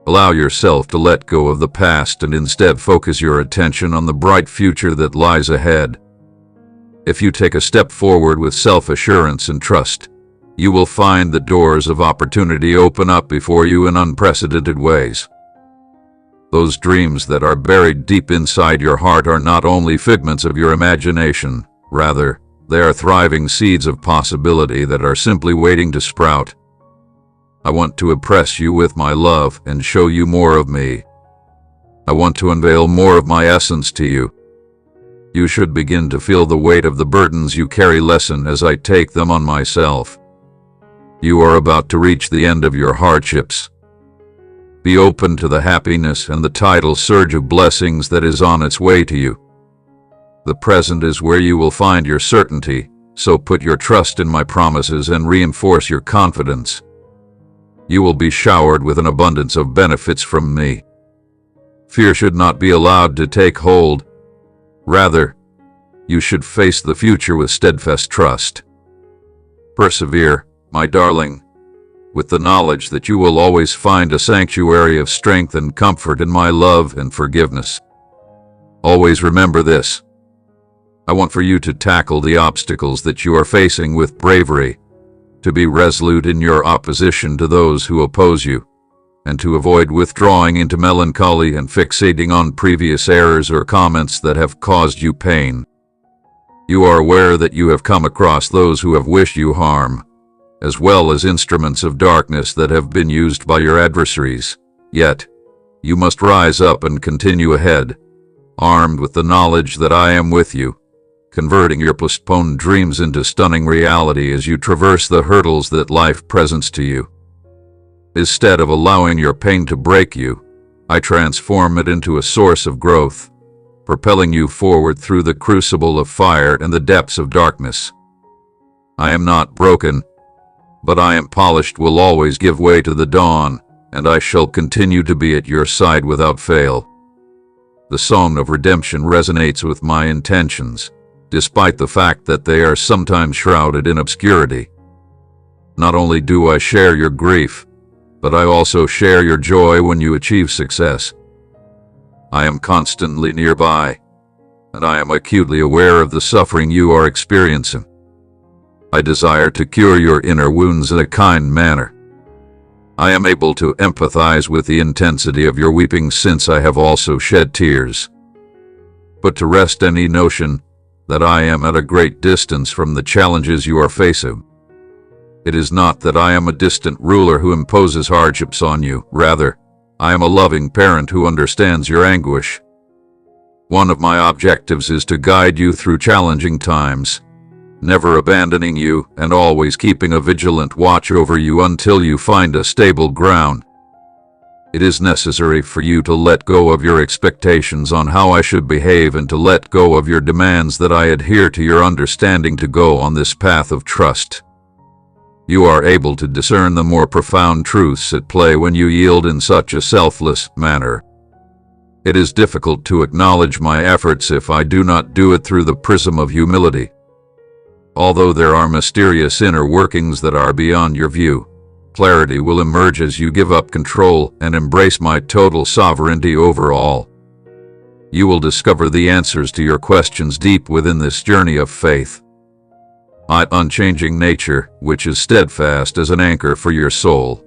Allow yourself to let go of the past and instead focus your attention on the bright future that lies ahead. If you take a step forward with self-assurance and trust, you will find the doors of opportunity open up before you in unprecedented ways. Those dreams that are buried deep inside your heart are not only figments of your imagination, rather, they are thriving seeds of possibility that are simply waiting to sprout. I want to impress you with my love and show you more of me. I want to unveil more of my essence to you. You should begin to feel the weight of the burdens you carry lessen as I take them on myself. You are about to reach the end of your hardships. Be open to the happiness and the tidal surge of blessings that is on its way to you. The present is where you will find your certainty, so put your trust in my promises and reinforce your confidence. You will be showered with an abundance of benefits from me. Fear should not be allowed to take hold. Rather, you should face the future with steadfast trust. Persevere, my darling, with the knowledge that you will always find a sanctuary of strength and comfort in my love and forgiveness. Always remember this. I want for you to tackle the obstacles that you are facing with bravery, to be resolute in your opposition to those who oppose you, and to avoid withdrawing into melancholy and fixating on previous errors or comments that have caused you pain. You are aware that you have come across those who have wished you harm, as well as instruments of darkness that have been used by your adversaries. Yet, you must rise up and continue ahead, armed with the knowledge that I am with you, converting your postponed dreams into stunning reality as you traverse the hurdles that life presents to you. Instead of allowing your pain to break you, I transform it into a source of growth, propelling you forward through the crucible of fire and the depths of darkness. I am not broken, but I am polished, will always give way to the dawn, and I shall continue to be at your side without fail. The song of redemption resonates with my intentions, despite the fact that they are sometimes shrouded in obscurity. Not only do I share your grief, but I also share your joy when you achieve success. I am constantly nearby, and I am acutely aware of the suffering you are experiencing. I desire to cure your inner wounds in a kind manner. I am able to empathize with the intensity of your weeping since I have also shed tears. But to rest any notion that I am at a great distance from the challenges you are facing. It is not that I am a distant ruler who imposes hardships on you. Rather, I am a loving parent who understands your anguish. One of my objectives is to guide you through challenging times, never abandoning you and always keeping a vigilant watch over you until you find a stable ground. It is necessary for you to let go of your expectations on how I should behave and to let go of your demands that I adhere to your understanding to go on this path of trust. You are able to discern the more profound truths at play when you yield in such a selfless manner. It is difficult to acknowledge my efforts if I do not do it through the prism of humility. Although there are mysterious inner workings that are beyond your view, clarity will emerge as you give up control and embrace my total sovereignty over all. You will discover the answers to your questions deep within this journey of faith. My unchanging nature, which is steadfast as an anchor for your soul,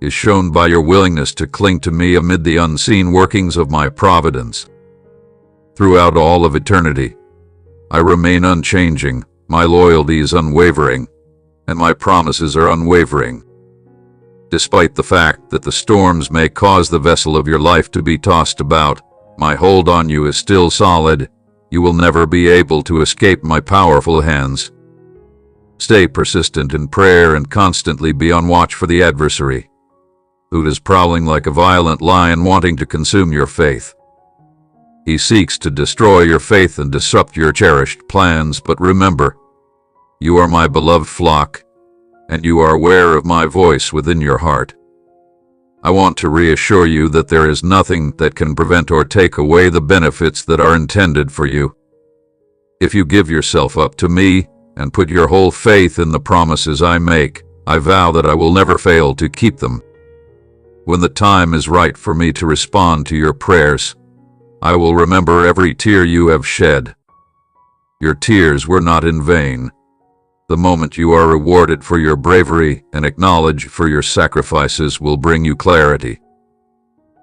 is shown by your willingness to cling to me amid the unseen workings of my providence. Throughout all of eternity, I remain unchanging, my loyalty is unwavering, and my promises are unwavering. Despite the fact that the storms may cause the vessel of your life to be tossed about, my hold on you is still solid. You will never be able to escape my powerful hands. Stay persistent in prayer and constantly be on watch for the adversary, who is prowling like a violent lion wanting to consume your faith. He seeks to destroy your faith and disrupt your cherished plans, but remember, you are my beloved flock, and you are aware of my voice within your heart. I want to reassure you that there is nothing that can prevent or take away the benefits that are intended for you. If you give yourself up to me and put your whole faith in the promises I make, I vow that I will never fail to keep them. When the time is right for me to respond to your prayers, I will remember every tear you have shed. Your tears were not in vain. The moment you are rewarded for your bravery and acknowledged for your sacrifices will bring you clarity.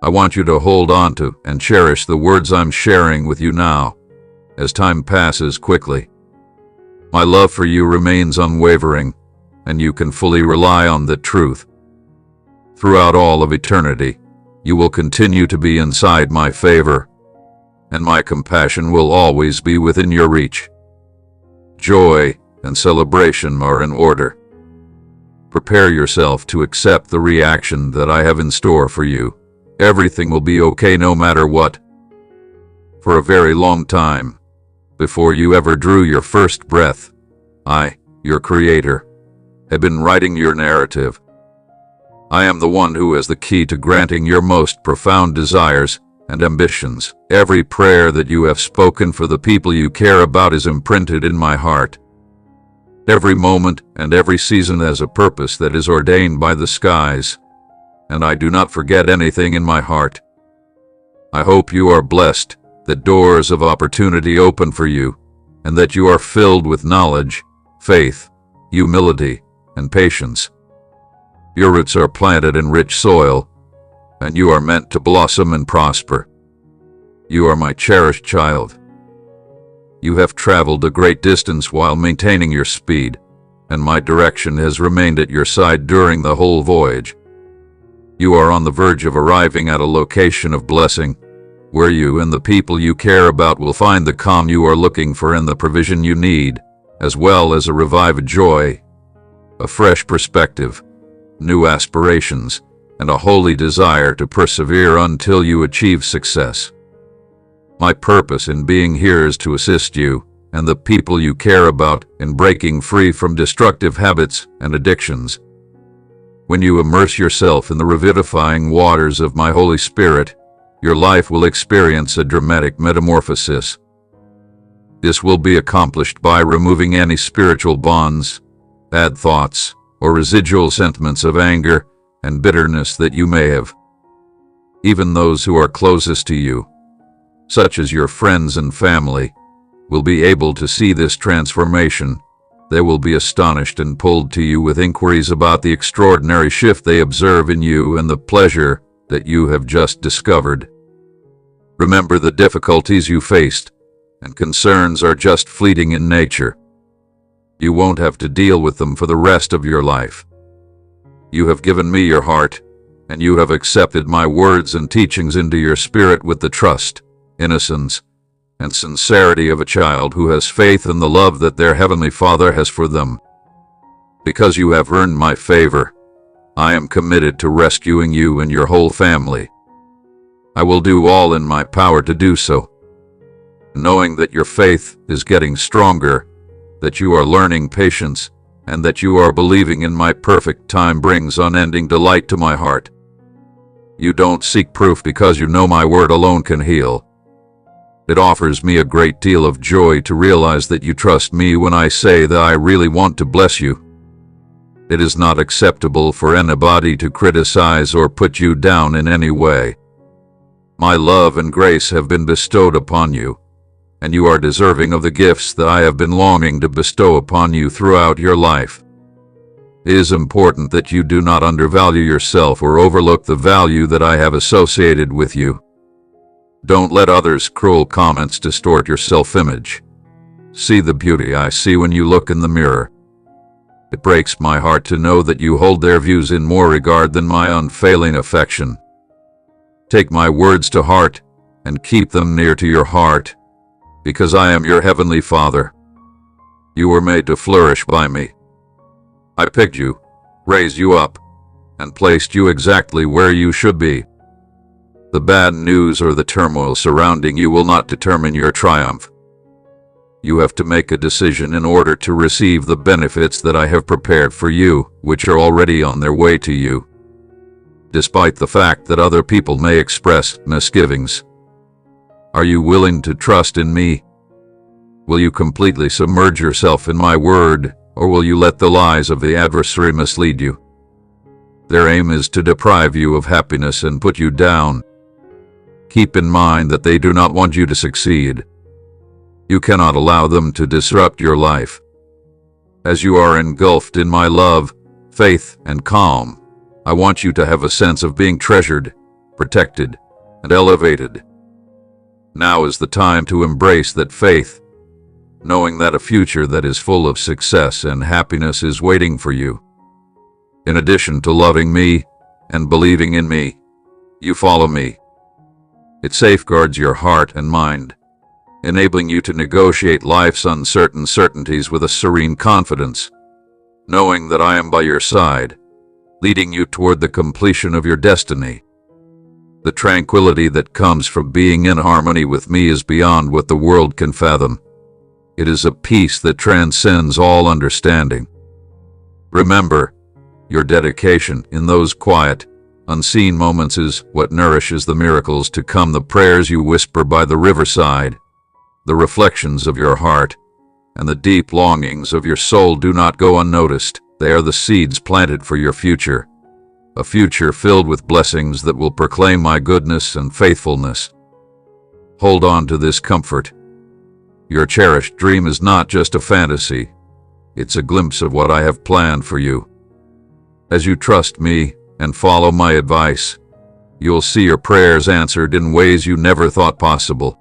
I want you to hold on to and cherish the words I'm sharing with you now, as time passes quickly. My love for you remains unwavering, and you can fully rely on the truth. Throughout all of eternity, you will continue to be inside my favor, and my compassion will always be within your reach. Joy and celebration are in order. Prepare yourself to accept the reaction that I have in store for you. Everything will be okay no matter what. For a very long time, before you ever drew your first breath, I, your Creator, have been writing your narrative. I am the one who has the key to granting your most profound desires and ambitions. Every prayer that you have spoken for the people you care about is imprinted in my heart. Every moment and every season has a purpose that is ordained by the skies, and I do not forget anything in my heart. I hope you are blessed, that doors of opportunity open for you, and that you are filled with knowledge, faith, humility, and patience. Your roots are planted in rich soil, and you are meant to blossom and prosper. You are my cherished child. You have traveled a great distance while maintaining your speed, and my direction has remained at your side during the whole voyage. You are on the verge of arriving at a location of blessing, where you and the people you care about will find the calm you are looking for and the provision you need, as well as a revived joy, a fresh perspective, new aspirations, and a holy desire to persevere until you achieve success. My purpose in being here is to assist you and the people you care about in breaking free from destructive habits and addictions. When you immerse yourself in the revivifying waters of my Holy Spirit, your life will experience a dramatic metamorphosis. This will be accomplished by removing any spiritual bonds, bad thoughts, or residual sentiments of anger and bitterness that you may have. Even those who are closest to you, such as your friends and family, will be able to see this transformation. They will be astonished and pulled to you with inquiries about the extraordinary shift they observe in you and the pleasure that you have just discovered. Remember, the difficulties you faced and concerns are just fleeting in nature. You won't have to deal with them for the rest of your life. You have given me your heart, and you have accepted my words and teachings into your spirit with the trust, innocence, and sincerity of a child who has faith in the love that their Heavenly Father has for them. Because you have earned my favor, I am committed to rescuing you and your whole family. I will do all in my power to do so. Knowing that your faith is getting stronger, that you are learning patience, and that you are believing in my perfect time brings unending delight to my heart. You don't seek proof because you know my word alone can heal. It offers me a great deal of joy to realize that you trust me when I say that I really want to bless you. It is not acceptable for anybody to criticize or put you down in any way. My love and grace have been bestowed upon you, and you are deserving of the gifts that I have been longing to bestow upon you throughout your life. It is important that you do not undervalue yourself or overlook the value that I have associated with you. Don't let others' cruel comments distort your self-image. See the beauty I see when you look in the mirror. It breaks my heart to know that you hold their views in more regard than my unfailing affection. Take my words to heart and keep them near to your heart, because I am your Heavenly Father. You were made to flourish by me. I picked you, raised you up, and placed you exactly where you should be. The bad news or the turmoil surrounding you will not determine your triumph. You have to make a decision in order to receive the benefits that I have prepared for you, which are already on their way to you. Despite the fact that other people may express misgivings. Are you willing to trust in me? Will you completely submerge yourself in my word, or will you let the lies of the adversary mislead you? Their aim is to deprive you of happiness and put you down. Keep in mind that they do not want you to succeed. You cannot allow them to disrupt your life. As you are engulfed in my love, faith, and calm, I want you to have a sense of being treasured, protected, and elevated. Now is the time to embrace that faith, knowing that a future that is full of success and happiness is waiting for you. In addition to loving me and believing in me, you follow me. It safeguards your heart and mind, enabling you to negotiate life's uncertain certainties with a serene confidence, knowing that I am by your side, leading you toward the completion of your destiny. The tranquility that comes from being in harmony with me is beyond what the world can fathom. It is a peace that transcends all understanding. Remember, your dedication in those quiet, unseen moments is what nourishes the miracles to come. The prayers you whisper by the riverside, the reflections of your heart, and the deep longings of your soul do not go unnoticed. They are the seeds planted for your future, a future filled with blessings that will proclaim my goodness and faithfulness. Hold on to this comfort. Your cherished dream is not just a fantasy. It's a glimpse of what I have planned for you. As you trust me and follow my advice, you'll see your prayers answered in ways you never thought possible.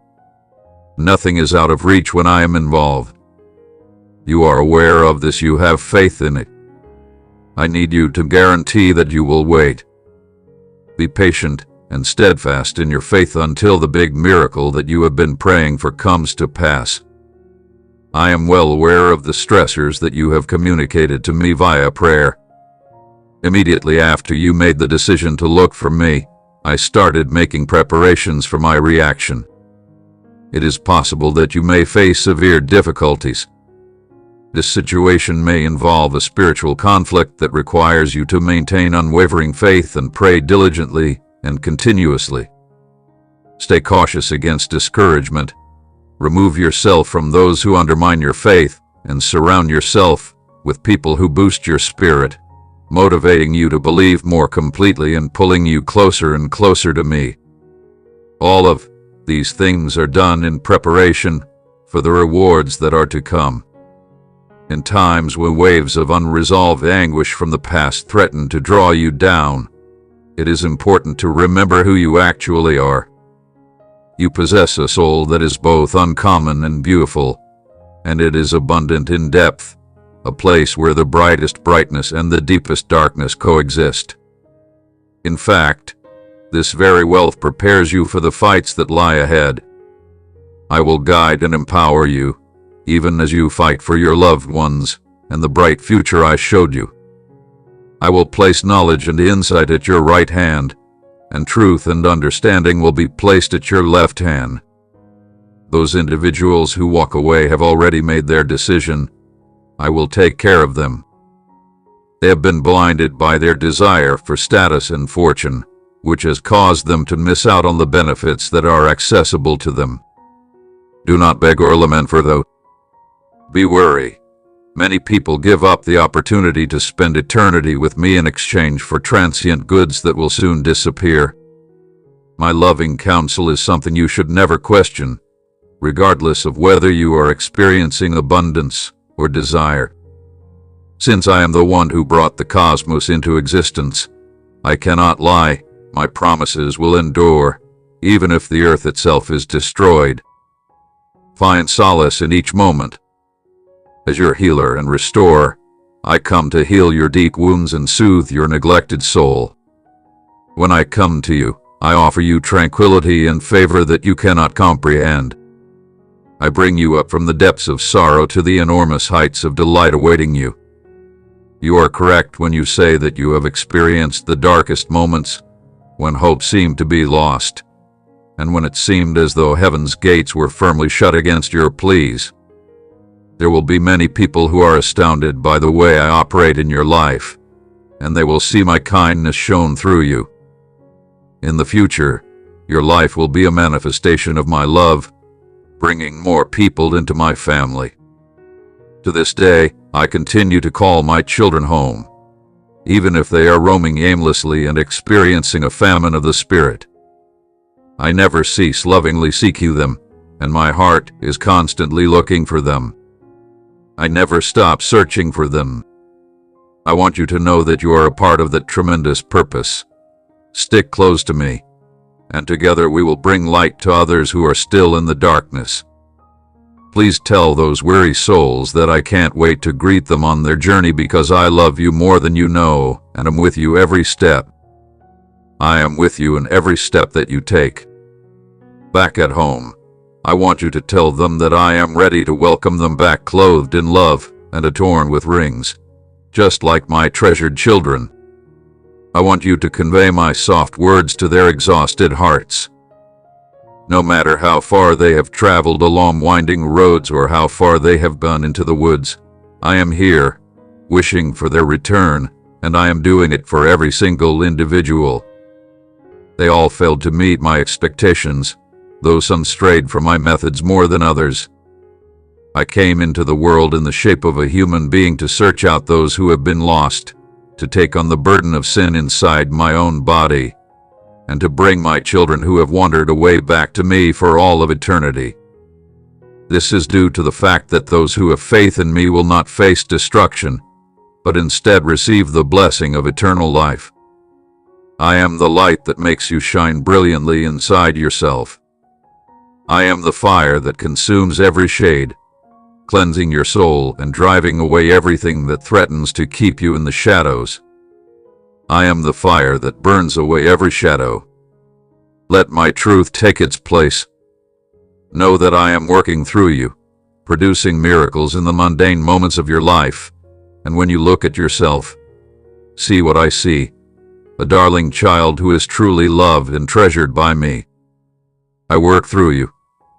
Nothing is out of reach when I am involved. You are aware of this. You have faith in it. I need you to guarantee that you will wait. Be patient and steadfast in your faith until the big miracle that you have been praying for comes to pass. I am well aware of the stressors that you have communicated to me via prayer. Immediately after you made the decision to look for me, I started making preparations for my reaction. It is possible that you may face severe difficulties. This situation may involve a spiritual conflict that requires you to maintain unwavering faith and pray diligently and continuously. Stay cautious against discouragement. Remove yourself from those who undermine your faith and surround yourself with people who boost your spirit, motivating you to believe more completely and pulling you closer and closer to me. All of these things are done in preparation for the rewards that are to come. In times when waves of unresolved anguish from the past threaten to draw you down, it is important to remember who you actually are. You possess a soul that is both uncommon and beautiful, and it is abundant in depth, a place where the brightest brightness and the deepest darkness coexist. In fact, this very wealth prepares you for the fights that lie ahead. I will guide and empower you, even as you fight for your loved ones and the bright future I showed you. I will place knowledge and insight at your right hand, and truth and understanding will be placed at your left hand. Those individuals who walk away have already made their decision. I will take care of them. They have been blinded by their desire for status and fortune, which has caused them to miss out on the benefits that are accessible to them. Do not beg or lament for those. Be wary. Many people give up the opportunity to spend eternity with me in exchange for transient goods that will soon disappear. My loving counsel is something you should never question, regardless of whether you are experiencing abundance or desire. Since I am the one who brought the cosmos into existence, I cannot lie. My promises will endure, even if the earth itself is destroyed. Find solace in each moment. As your healer and restorer, I come to heal your deep wounds and soothe your neglected soul. When I come to you, I offer you tranquility and favor that you cannot comprehend. I bring you up from the depths of sorrow to the enormous heights of delight awaiting you. You are correct when you say that you have experienced the darkest moments, when hope seemed to be lost, and when it seemed as though heaven's gates were firmly shut against your pleas. There will be many people who are astounded by the way I operate in your life, and they will see my kindness shown through you. In the future, your life will be a manifestation of my love, bringing more people into my family. To this day, I continue to call my children home, even if they are roaming aimlessly and experiencing a famine of the Spirit. I never cease lovingly seeking them, and my heart is constantly looking for them. I never stop searching for them. I want you to know that you are a part of that tremendous purpose. Stick close to me, and together we will bring light to others who are still in the darkness. Please tell those weary souls that I can't wait to greet them on their journey because I love you more than you know, and am with you every step. I am with you in every step that you take. Back at home, I want you to tell them that I am ready to welcome them back clothed in love and adorned with rings, just like my treasured children. I want you to convey my soft words to their exhausted hearts. No matter how far they have traveled along winding roads or how far they have gone into the woods, I am here, wishing for their return, and I am doing it for every single individual. They all failed to meet my expectations, though some strayed from my methods more than others. I came into the world in the shape of a human being to search out those who have been lost, to take on the burden of sin inside my own body, and to bring my children who have wandered away back to me for all of eternity. This is due to the fact that those who have faith in me will not face destruction, but instead receive the blessing of eternal life. I am the light that makes you shine brilliantly inside yourself. I am the fire that consumes every shade, cleansing your soul and driving away everything that threatens to keep you in the shadows. I am the fire that burns away every shadow. Let my truth take its place. Know that I am working through you, producing miracles in the mundane moments of your life, and when you look at yourself, see what I see, a darling child who is truly loved and treasured by me. I work through you,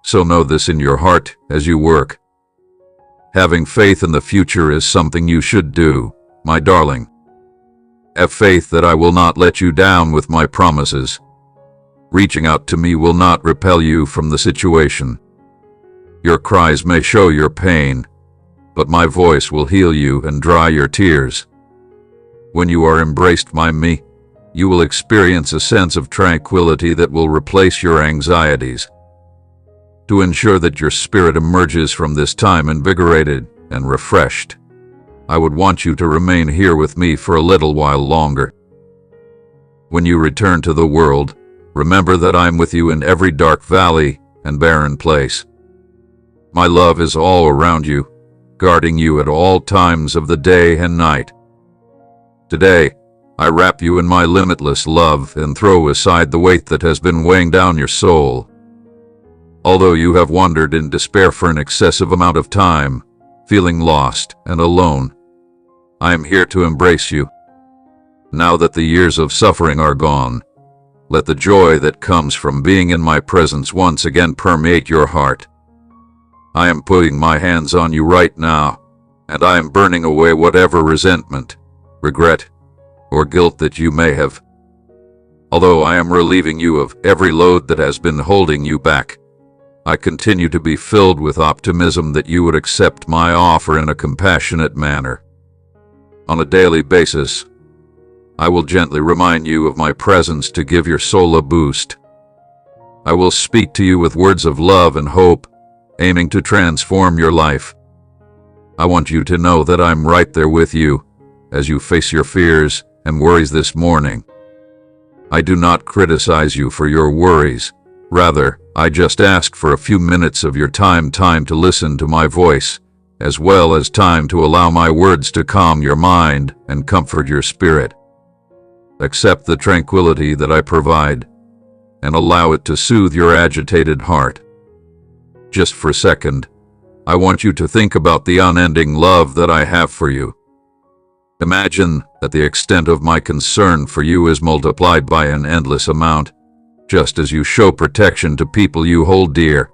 so know this in your heart as you work. Having faith in the future is something you should do, my darling. Have faith that I will not let you down with my promises. Reaching out to me will not repel you from the situation. Your cries may show your pain, but my voice will heal you and dry your tears. When you are embraced by me, you will experience a sense of tranquility that will replace your anxieties. To ensure that your spirit emerges from this time invigorated and refreshed, I would want you to remain here with me for a little while longer. When you return to the world, remember that I am with you in every dark valley and barren place. My love is all around you, guarding you at all times of the day and night. Today, I wrap you in my limitless love and throw aside the weight that has been weighing down your soul. Although you have wandered in despair for an excessive amount of time, feeling lost and alone, I am here to embrace you. Now that the years of suffering are gone, let the joy that comes from being in my presence once again permeate your heart. I am putting my hands on you right now, and I am burning away whatever resentment, regret, or guilt that you may have. Although I am relieving you of every load that has been holding you back, I continue to be filled with optimism that you would accept my offer in a compassionate manner. On a daily basis, I will gently remind you of my presence to give your soul a boost. I will speak to you with words of love and hope, aiming to transform your life. I want you to know that I'm right there with you as you face your fears and worries this morning. I do not criticize you for your worries. Rather, I just ask for a few minutes of your time to listen to my voice, as well as time to allow my words to calm your mind and comfort your spirit. Accept the tranquility that I provide, and allow it to soothe your agitated heart. Just for a second, I want you to think about the unending love that I have for you. Imagine that the extent of my concern for you is multiplied by an endless amount, just as you show protection to people you hold dear.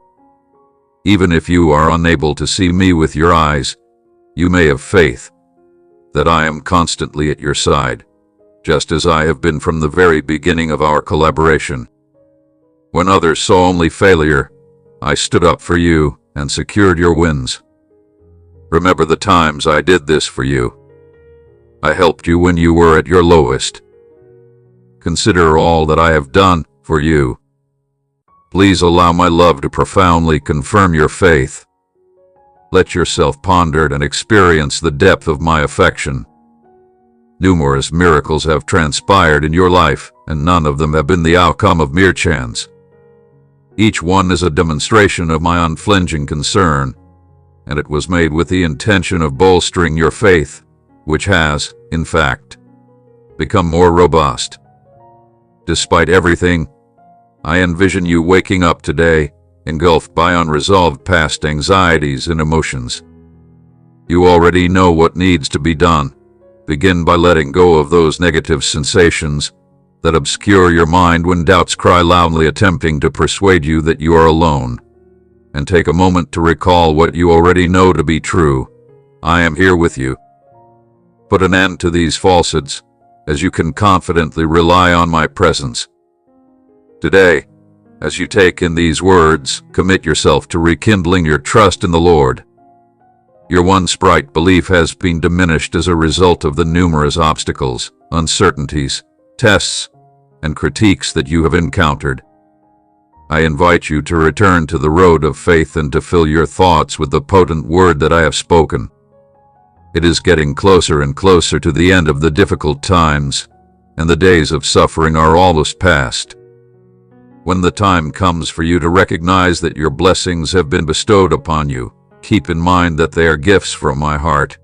Even if you are unable to see me with your eyes, you may have faith that I am constantly at your side, just as I have been from the very beginning of our collaboration. When others saw only failure, I stood up for you and secured your wins. Remember the times I did this for you. I helped you when you were at your lowest. Consider all that I have done for you. Please allow my love to profoundly confirm your faith. Let yourself ponder and experience the depth of my affection. Numerous miracles have transpired in your life, and none of them have been the outcome of mere chance. Each one is a demonstration of my unflinching concern, and it was made with the intention of bolstering your faith, which has, in fact, become more robust. Despite everything, I envision you waking up today, engulfed by unresolved past anxieties and emotions. You already know what needs to be done. Begin by letting go of those negative sensations that obscure your mind when doubts cry loudly, attempting to persuade you that you are alone. And take a moment to recall what you already know to be true. I am here with you. Put an end to these falsehoods, as you can confidently rely on my presence. Today, as you take in these words, commit yourself to rekindling your trust in the Lord. Your once bright belief has been diminished as a result of the numerous obstacles, uncertainties, tests, and critiques that you have encountered. I invite you to return to the road of faith and to fill your thoughts with the potent word that I have spoken. It is getting closer and closer to the end of the difficult times, and the days of suffering are almost past. When the time comes for you to recognize that your blessings have been bestowed upon you, keep in mind that they are gifts from my heart,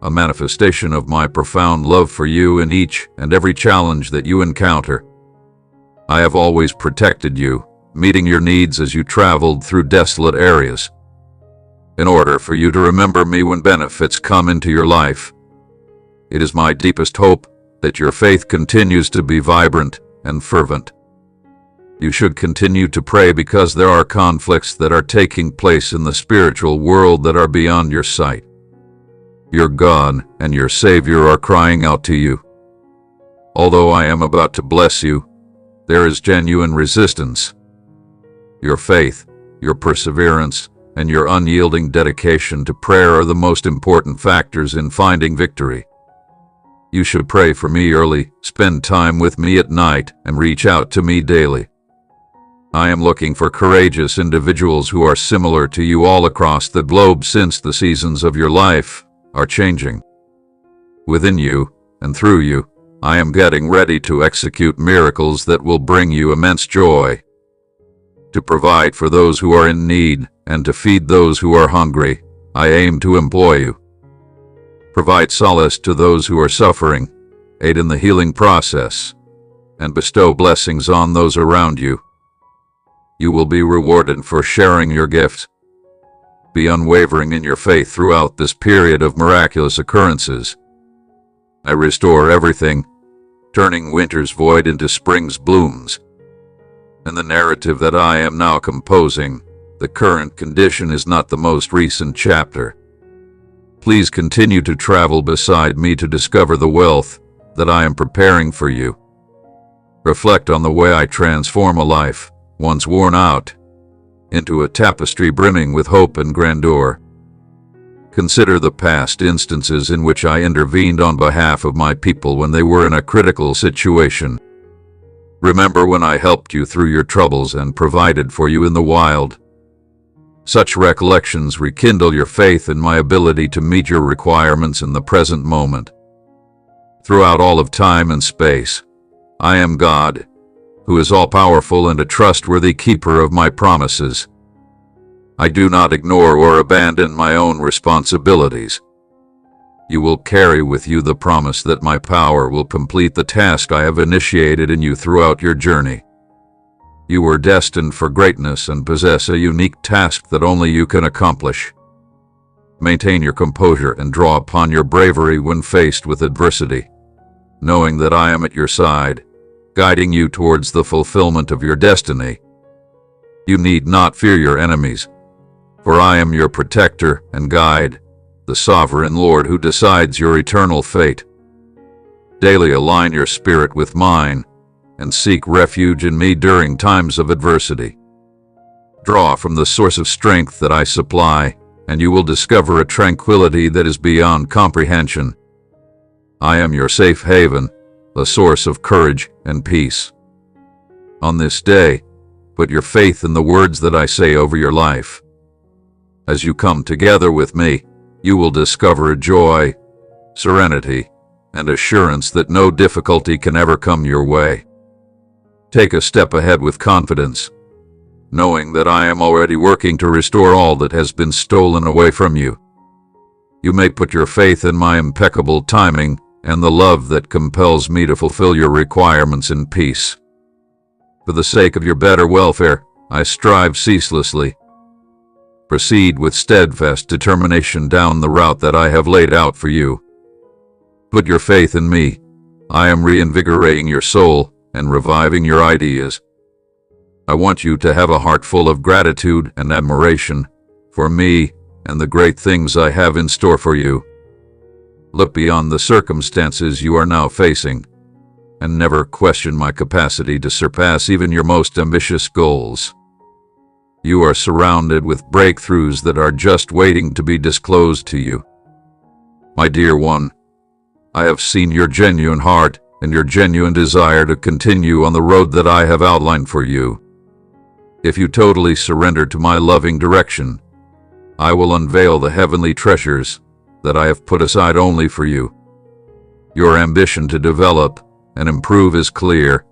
a manifestation of my profound love for you in each and every challenge that you encounter. I have always protected you, meeting your needs as you traveled through desolate areas. In order for you to remember me when benefits come into your life, it is my deepest hope that your faith continues to be vibrant and fervent. You should continue to pray because there are conflicts that are taking place in the spiritual world that are beyond your sight. Your God and your Savior are crying out to you. Although I am about to bless you, there is genuine resistance. Your faith, your perseverance, and your unyielding dedication to prayer are the most important factors in finding victory. You should pray for me early, spend time with me at night, and reach out to me daily. I am looking for courageous individuals who are similar to you all across the globe, since the seasons of your life are changing. Within you and through you, I am getting ready to execute miracles that will bring you immense joy. To provide for those who are in need and to feed those who are hungry, I aim to employ you. Provide solace to those who are suffering, aid in the healing process, and bestow blessings on those around you. You will be rewarded for sharing your gifts. Be unwavering in your faith throughout this period of miraculous occurrences. I restore everything, turning winter's void into spring's blooms. In the narrative that I am now composing, the current condition is not the most recent chapter. Please continue to travel beside me to discover the wealth that I am preparing for you. Reflect on the way I transform a life, once worn out, into a tapestry brimming with hope and grandeur. Consider the past instances in which I intervened on behalf of my people when they were in a critical situation. Remember when I helped you through your troubles and provided for you in the wild. Such recollections rekindle your faith in my ability to meet your requirements in the present moment. Throughout all of time and space, I am God, who is all-powerful and a trustworthy keeper of my promises. I do not ignore or abandon my own responsibilities. You will carry with you the promise that my power will complete the task I have initiated in you throughout your journey. You were destined for greatness and possess a unique task that only you can accomplish. Maintain your composure and draw upon your bravery when faced with adversity, knowing that I am at your side, guiding you towards the fulfillment of your destiny. You need not fear your enemies, for I am your protector and guide, the sovereign Lord who decides your eternal fate. Daily align your spirit with mine, and seek refuge in me during times of adversity. Draw from the source of strength that I supply, and you will discover a tranquility that is beyond comprehension. I am your safe haven, the source of courage and peace. On this day, put your faith in the words that I say over your life. As you come together with me, you will discover joy, serenity, and assurance that no difficulty can ever come your way. Take a step ahead with confidence, knowing that I am already working to restore all that has been stolen away from you. You may put your faith in my impeccable timing and the love that compels me to fulfill your requirements in peace. For the sake of your better welfare, I strive ceaselessly. Proceed with steadfast determination down the route that I have laid out for you. Put your faith in me. I am reinvigorating your soul and reviving your ideas. I want you to have a heart full of gratitude and admiration for me and the great things I have in store for you. Look beyond the circumstances you are now facing, and never question my capacity to surpass even your most ambitious goals. You are surrounded with breakthroughs that are just waiting to be disclosed to you. My dear one, I have seen your genuine heart and your genuine desire to continue on the road that I have outlined for you. If you totally surrender to my loving direction, I will unveil the heavenly treasures that I have put aside only for you. Your ambition to develop and improve is clear,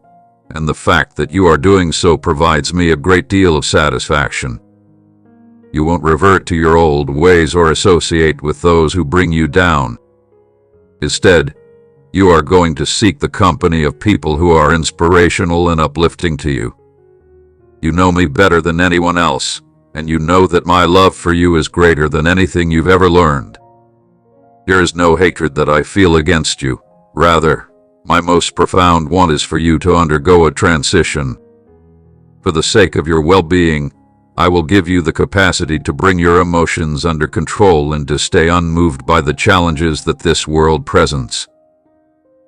and the fact that you are doing so provides me a great deal of satisfaction. You won't revert to your old ways or associate with those who bring you down. Instead, you are going to seek the company of people who are inspirational and uplifting to you. You know me better than anyone else, and you know that my love for you is greater than anything you've ever learned. There is no hatred that I feel against you. Rather, my most profound want is for you to undergo a transition. For the sake of your well-being, I will give you the capacity to bring your emotions under control and to stay unmoved by the challenges that this world presents.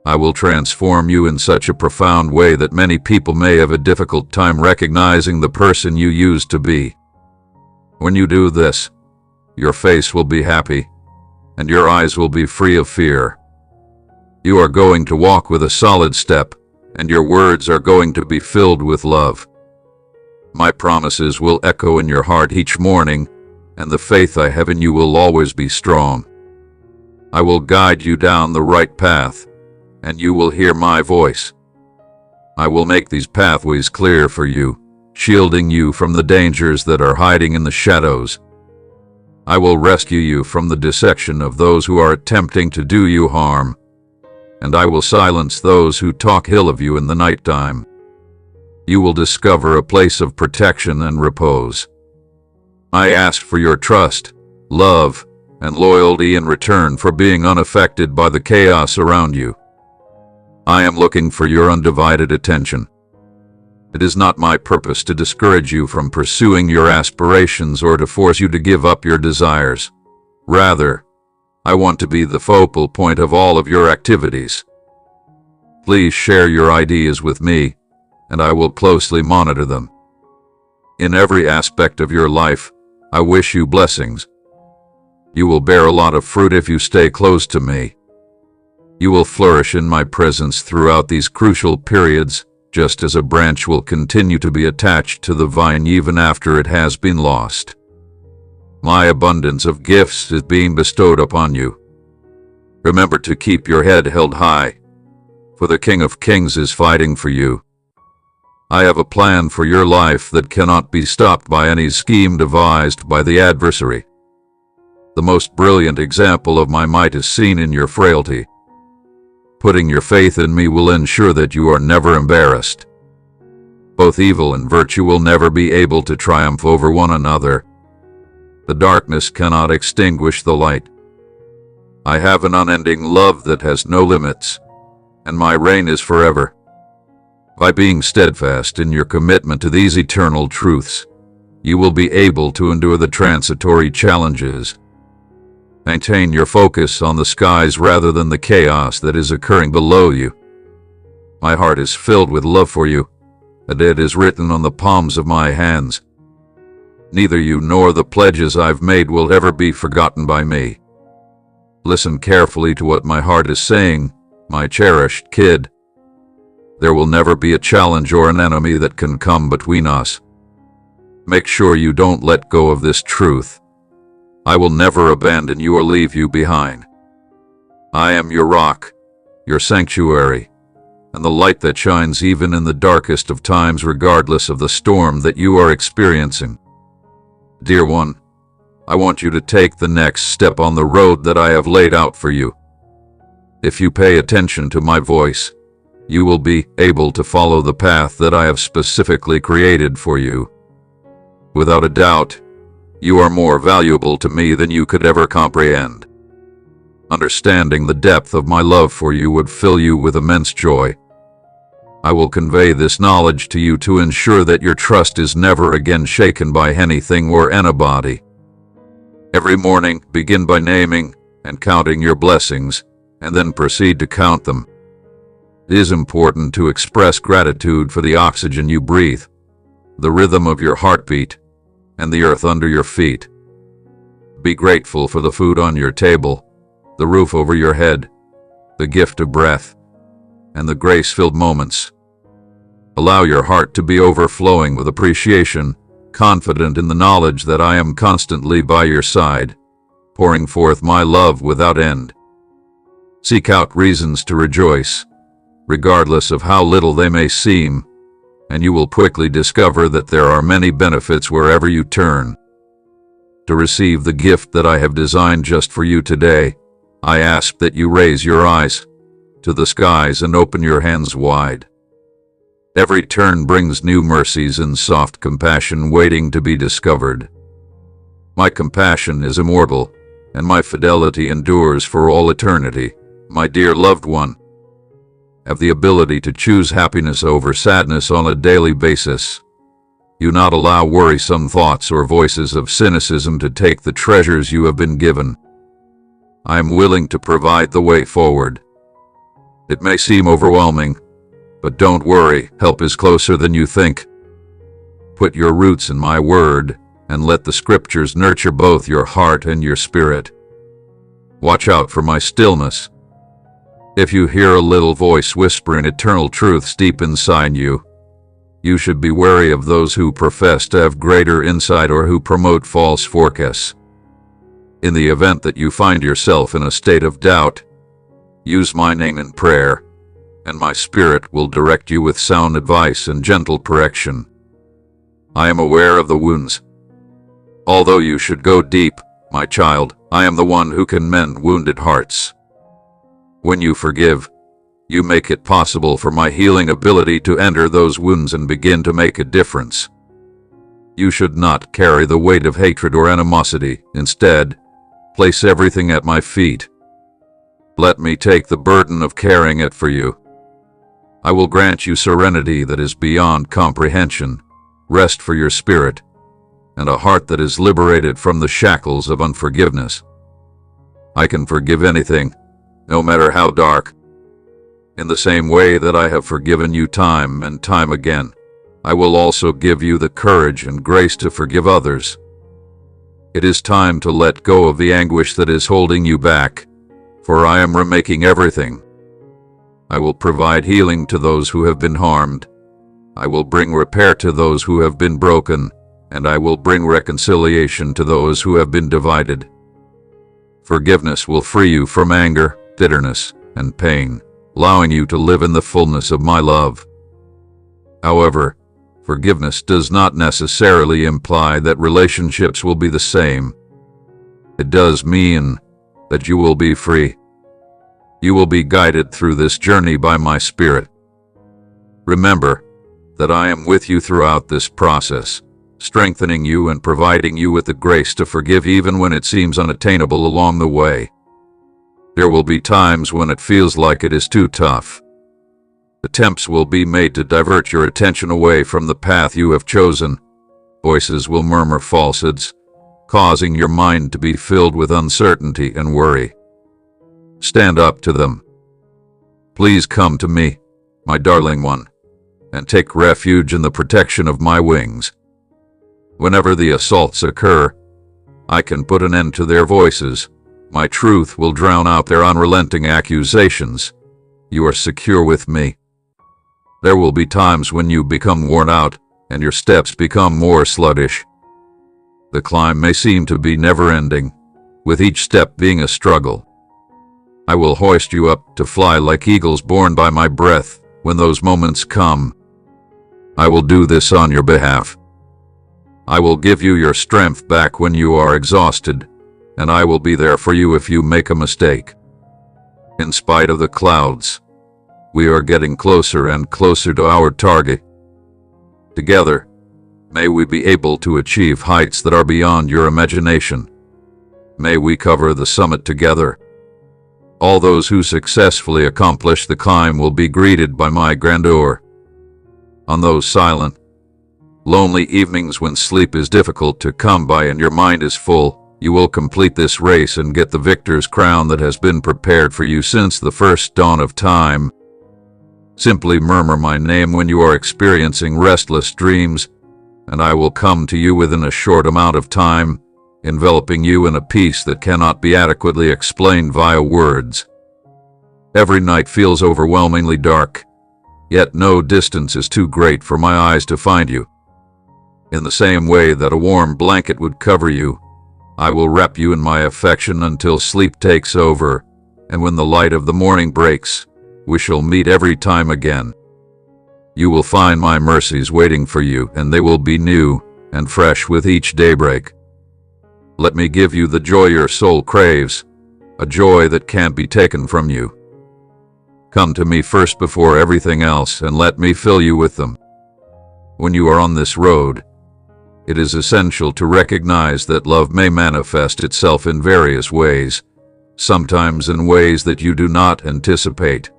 I will transform you in such a profound way that many people may have a difficult time recognizing the person you used to be. When you do this, your face will be happy, and your eyes will be free of fear. You are going to walk with a solid step, and your words are going to be filled with love. My promises will echo in your heart each morning, and the faith I have in you will always be strong. I will guide you down the right path, and you will hear my voice. I will make these pathways clear for you, shielding you from the dangers that are hiding in the shadows. I will rescue you from the deception of those who are attempting to do you harm, and I will silence those who talk ill of you in the nighttime. You will discover a place of protection and repose. I ask for your trust, love, and loyalty in return for being unaffected by the chaos around you. I am looking for your undivided attention. It is not my purpose to discourage you from pursuing your aspirations or to force you to give up your desires. Rather, I want to be the focal point of all of your activities. Please share your ideas with me, and I will closely monitor them. In every aspect of your life, I wish you blessings. You will bear a lot of fruit if you stay close to me. You will flourish in my presence throughout these crucial periods, just as a branch will continue to be attached to the vine even after it has been lost. My abundance of gifts is being bestowed upon you. Remember to keep your head held high, for the King of Kings is fighting for you. I have a plan for your life that cannot be stopped by any scheme devised by the adversary. The most brilliant example of my might is seen in your frailty. Putting your faith in me will ensure that you are never embarrassed. Both evil and virtue will never be able to triumph over one another. The darkness cannot extinguish the light. I have an unending love that has no limits, and my reign is forever. By being steadfast in your commitment to these eternal truths, you will be able to endure the transitory challenges. Maintain your focus on the skies rather than the chaos that is occurring below you. My heart is filled with love for you, and it is written on the palms of my hands. Neither you nor the pledges I've made will ever be forgotten by me. Listen carefully to what my heart is saying, my cherished kid. There will never be a challenge or an enemy that can come between us. Make sure you don't let go of this truth. I will never abandon you or leave you behind. I am your rock, your sanctuary, and the light that shines even in the darkest of times regardless of the storm that you are experiencing. Dear one, I want you to take the next step on the road that I have laid out for you. If you pay attention to my voice, you will be able to follow the path that I have specifically created for you. Without a doubt, you are more valuable to me than you could ever comprehend. Understanding the depth of my love for you would fill you with immense joy. I will convey this knowledge to you to ensure that your trust is never again shaken by anything or anybody. Every morning, begin by naming and counting your blessings, and then proceed to count them. It is important to express gratitude for the oxygen you breathe, the rhythm of your heartbeat, and the earth under your feet. Be grateful for the food on your table, the roof over your head, the gift of breath, and the grace-filled moments. Allow your heart to be overflowing with appreciation, confident in the knowledge that I am constantly by your side, pouring forth my love without end. Seek out reasons to rejoice, regardless of how little they may seem, and you will quickly discover that there are many benefits wherever you turn. To receive the gift that I have designed just for you today, I ask that you raise your eyes to the skies and open your hands wide. Every turn brings new mercies and soft compassion waiting to be discovered. My compassion is immortal, and my fidelity endures for all eternity. My dear loved one, have the ability to choose happiness over sadness on a daily basis. Do not allow worrisome thoughts or voices of cynicism to take the treasures you have been given. I am willing to provide the way forward. It may seem overwhelming, but don't worry, help is closer than you think. Put your roots in my word, and let the scriptures nurture both your heart and your spirit. Watch out for my stillness. If you hear a little voice whispering eternal truths deep inside you, you should be wary of those who profess to have greater insight or who promote false forecasts. In the event that you find yourself in a state of doubt, use my name in prayer, and my spirit will direct you with sound advice and gentle correction. I am aware of the wounds. Although you should go deep, my child, I am the one who can mend wounded hearts. When you forgive, you make it possible for my healing ability to enter those wounds and begin to make a difference. You should not carry the weight of hatred or animosity. Instead, place everything at my feet. Let me take the burden of carrying it for you. I will grant you serenity that is beyond comprehension, rest for your spirit, and a heart that is liberated from the shackles of unforgiveness. I can forgive anything, no matter how dark. In the same way that I have forgiven you time and time again, I will also give you the courage and grace to forgive others. It is time to let go of the anguish that is holding you back, for I am remaking everything. I will provide healing to those who have been harmed. I will bring repair to those who have been broken, and I will bring reconciliation to those who have been divided. Forgiveness will free you from anger, bitterness, and pain, allowing you to live in the fullness of my love. However, forgiveness does not necessarily imply that relationships will be the same. It does mean that you will be free. You will be guided through this journey by my Spirit. Remember that I am with you throughout this process, strengthening you and providing you with the grace to forgive even when it seems unattainable along the way. There will be times when it feels like it is too tough. Attempts will be made to divert your attention away from the path you have chosen. Voices will murmur falsehoods, causing your mind to be filled with uncertainty and worry. Stand up to them. Please come to me, my darling one, and take refuge in the protection of my wings. Whenever the assaults occur, I can put an end to their voices. My truth will drown out their unrelenting accusations. You are secure with me. There will be times when you become worn out and your steps become more sluggish. The climb may seem to be never-ending, with each step being a struggle. I will hoist you up to fly like eagles borne by my breath when those moments come. I will do this on your behalf. I will give you your strength back when you are exhausted, and I will be there for you if you make a mistake. In spite of the clouds, we are getting closer and closer to our target. Together, may we be able to achieve heights that are beyond your imagination. May we cover the summit together. All those who successfully accomplish the climb will be greeted by my grandeur. On those silent, lonely evenings when sleep is difficult to come by and your mind is full, you will complete this race and get the victor's crown that has been prepared for you since the first dawn of time. Simply murmur my name when you are experiencing restless dreams, and I will come to you within a short amount of time, enveloping you in a peace that cannot be adequately explained via words. Every night feels overwhelmingly dark, yet no distance is too great for my eyes to find you. In the same way that a warm blanket would cover you, I will wrap you in my affection until sleep takes over, and when the light of the morning breaks, we shall meet every time again. You will find my mercies waiting for you, and they will be new and fresh with each daybreak. Let me give you the joy your soul craves, a joy that can't be taken from you. Come to me first before everything else, and let me fill you with them. When you are on this road, it is essential to recognize that love may manifest itself in various ways, sometimes in ways that you do not anticipate.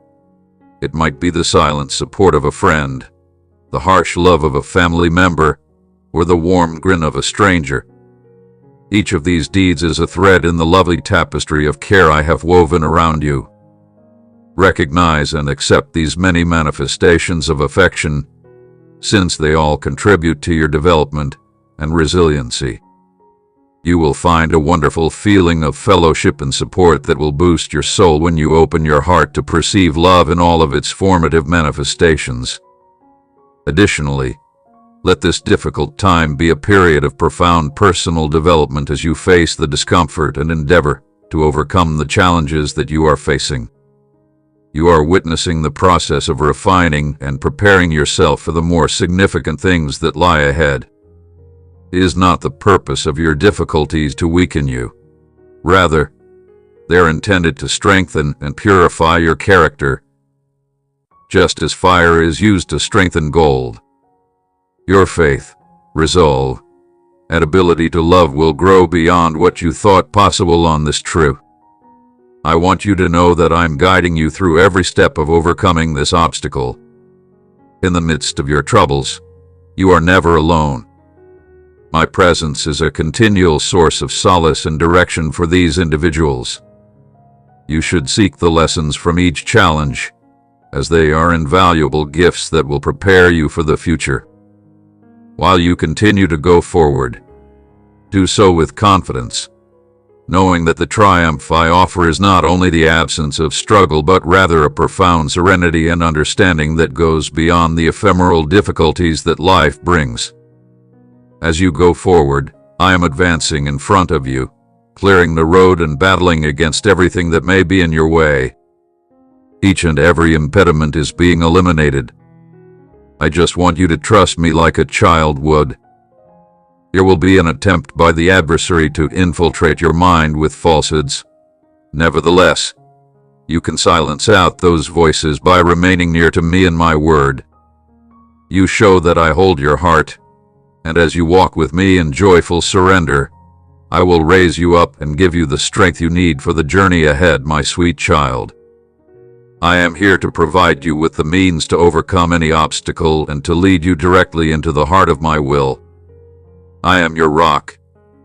It might be the silent support of a friend, the harsh love of a family member, or the warm grin of a stranger. Each of these deeds is a thread in the lovely tapestry of care I have woven around you. Recognize and accept these many manifestations of affection, since they all contribute to your development and resiliency. You will find a wonderful feeling of fellowship and support that will boost your soul when you open your heart to perceive love in all of its formative manifestations. Additionally, let this difficult time be a period of profound personal development as you face the discomfort and endeavor to overcome the challenges that you are facing. You are witnessing the process of refining and preparing yourself for the more significant things that lie ahead. It is not the purpose of your difficulties to weaken you. Rather, they are intended to strengthen and purify your character, just as fire is used to strengthen gold. Your faith, resolve, and ability to love will grow beyond what you thought possible on this trip. I want you to know that I'm guiding you through every step of overcoming this obstacle. In the midst of your troubles, you are never alone. My presence is a continual source of solace and direction for these individuals. You should seek the lessons from each challenge, as they are invaluable gifts that will prepare you for the future. While you continue to go forward, do so with confidence, knowing that the triumph I offer is not only the absence of struggle but rather a profound serenity and understanding that goes beyond the ephemeral difficulties that life brings. As you go forward, I am advancing in front of you, clearing the road and battling against everything that may be in your way. Each and every impediment is being eliminated. I just want you to trust me like a child would. There will be an attempt by the adversary to infiltrate your mind with falsehoods. Nevertheless, you can silence out those voices by remaining near to me and my word. You show that I hold your heart, And as you walk with me in joyful surrender, I will raise you up and give you the strength you need for the journey ahead, my sweet child. I am here to provide you with the means to overcome any obstacle and to lead you directly into the heart of my will. I am your rock,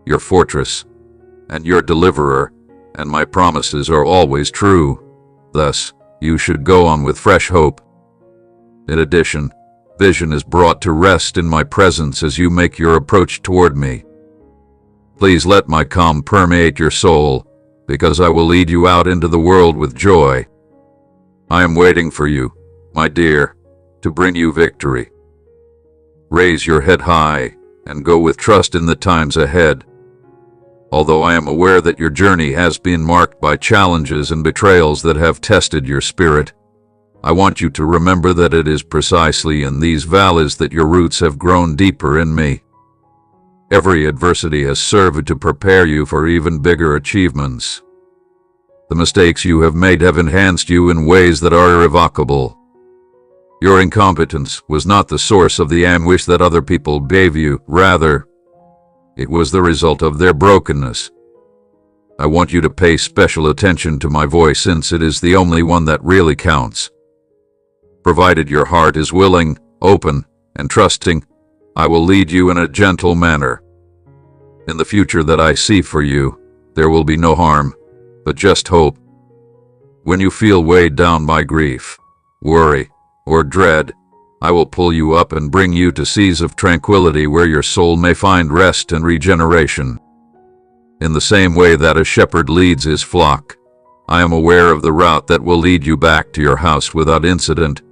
your fortress, and your deliverer, and my promises are always true. Thus, you should go on with fresh hope. In addition, vision is brought to rest in my presence as you make your approach toward me. Please let my calm permeate your soul, because I will lead you out into the world with joy. I am waiting for you, my dear, to bring you victory. Raise your head high and go with trust in the times ahead. Although I am aware that your journey has been marked by challenges and betrayals that have tested your spirit, I want you to remember that it is precisely in these valleys that your roots have grown deeper in me. Every adversity has served to prepare you for even bigger achievements. The mistakes you have made have enhanced you in ways that are irrevocable. Your incompetence was not the source of the anguish that other people gave you. Rather, it was the result of their brokenness. I want you to pay special attention to my voice, since it is the only one that really counts. Provided your heart is willing, open, and trusting, I will lead you in a gentle manner. In the future that I see for you, there will be no harm, but just hope. When you feel weighed down by grief, worry, or dread, I will pull you up and bring you to seas of tranquility where your soul may find rest and regeneration. In the same way that a shepherd leads his flock, I am aware of the route that will lead you back to your house without incident,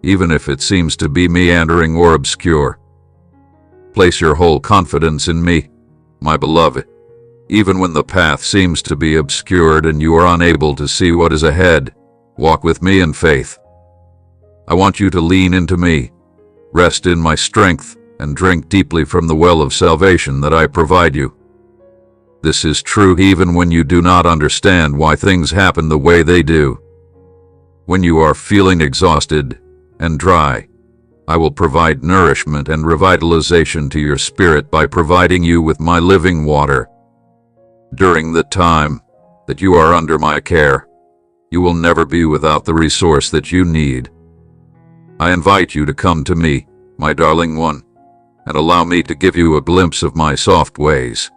even if it seems to be meandering or obscure. Place your whole confidence in me, my beloved. Even when the path seems to be obscured and you are unable to see what is ahead, walk with me in faith. I want you to lean into me, rest in my strength, and drink deeply from the well of salvation that I provide you. This is true even when you do not understand why things happen the way they do. When you are feeling exhausted and dry, I will provide nourishment and revitalization to your spirit by providing you with my living water. During the time that you are under my care, you will never be without the resource that you need. I invite you to come to me, my darling one, and allow me to give you a glimpse of my soft ways.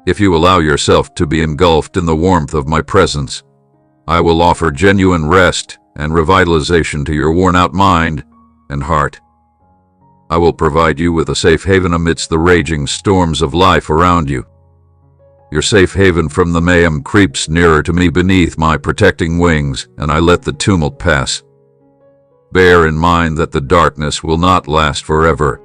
If you allow yourself to be engulfed in the warmth of my presence, I will offer genuine rest and revitalization to your worn-out mind and heart. I will provide you with a safe haven amidst the raging storms of life around you. Your safe haven from the mayhem creeps nearer to me beneath my protecting wings, and I let the tumult pass. Bear in mind that the darkness will not last forever.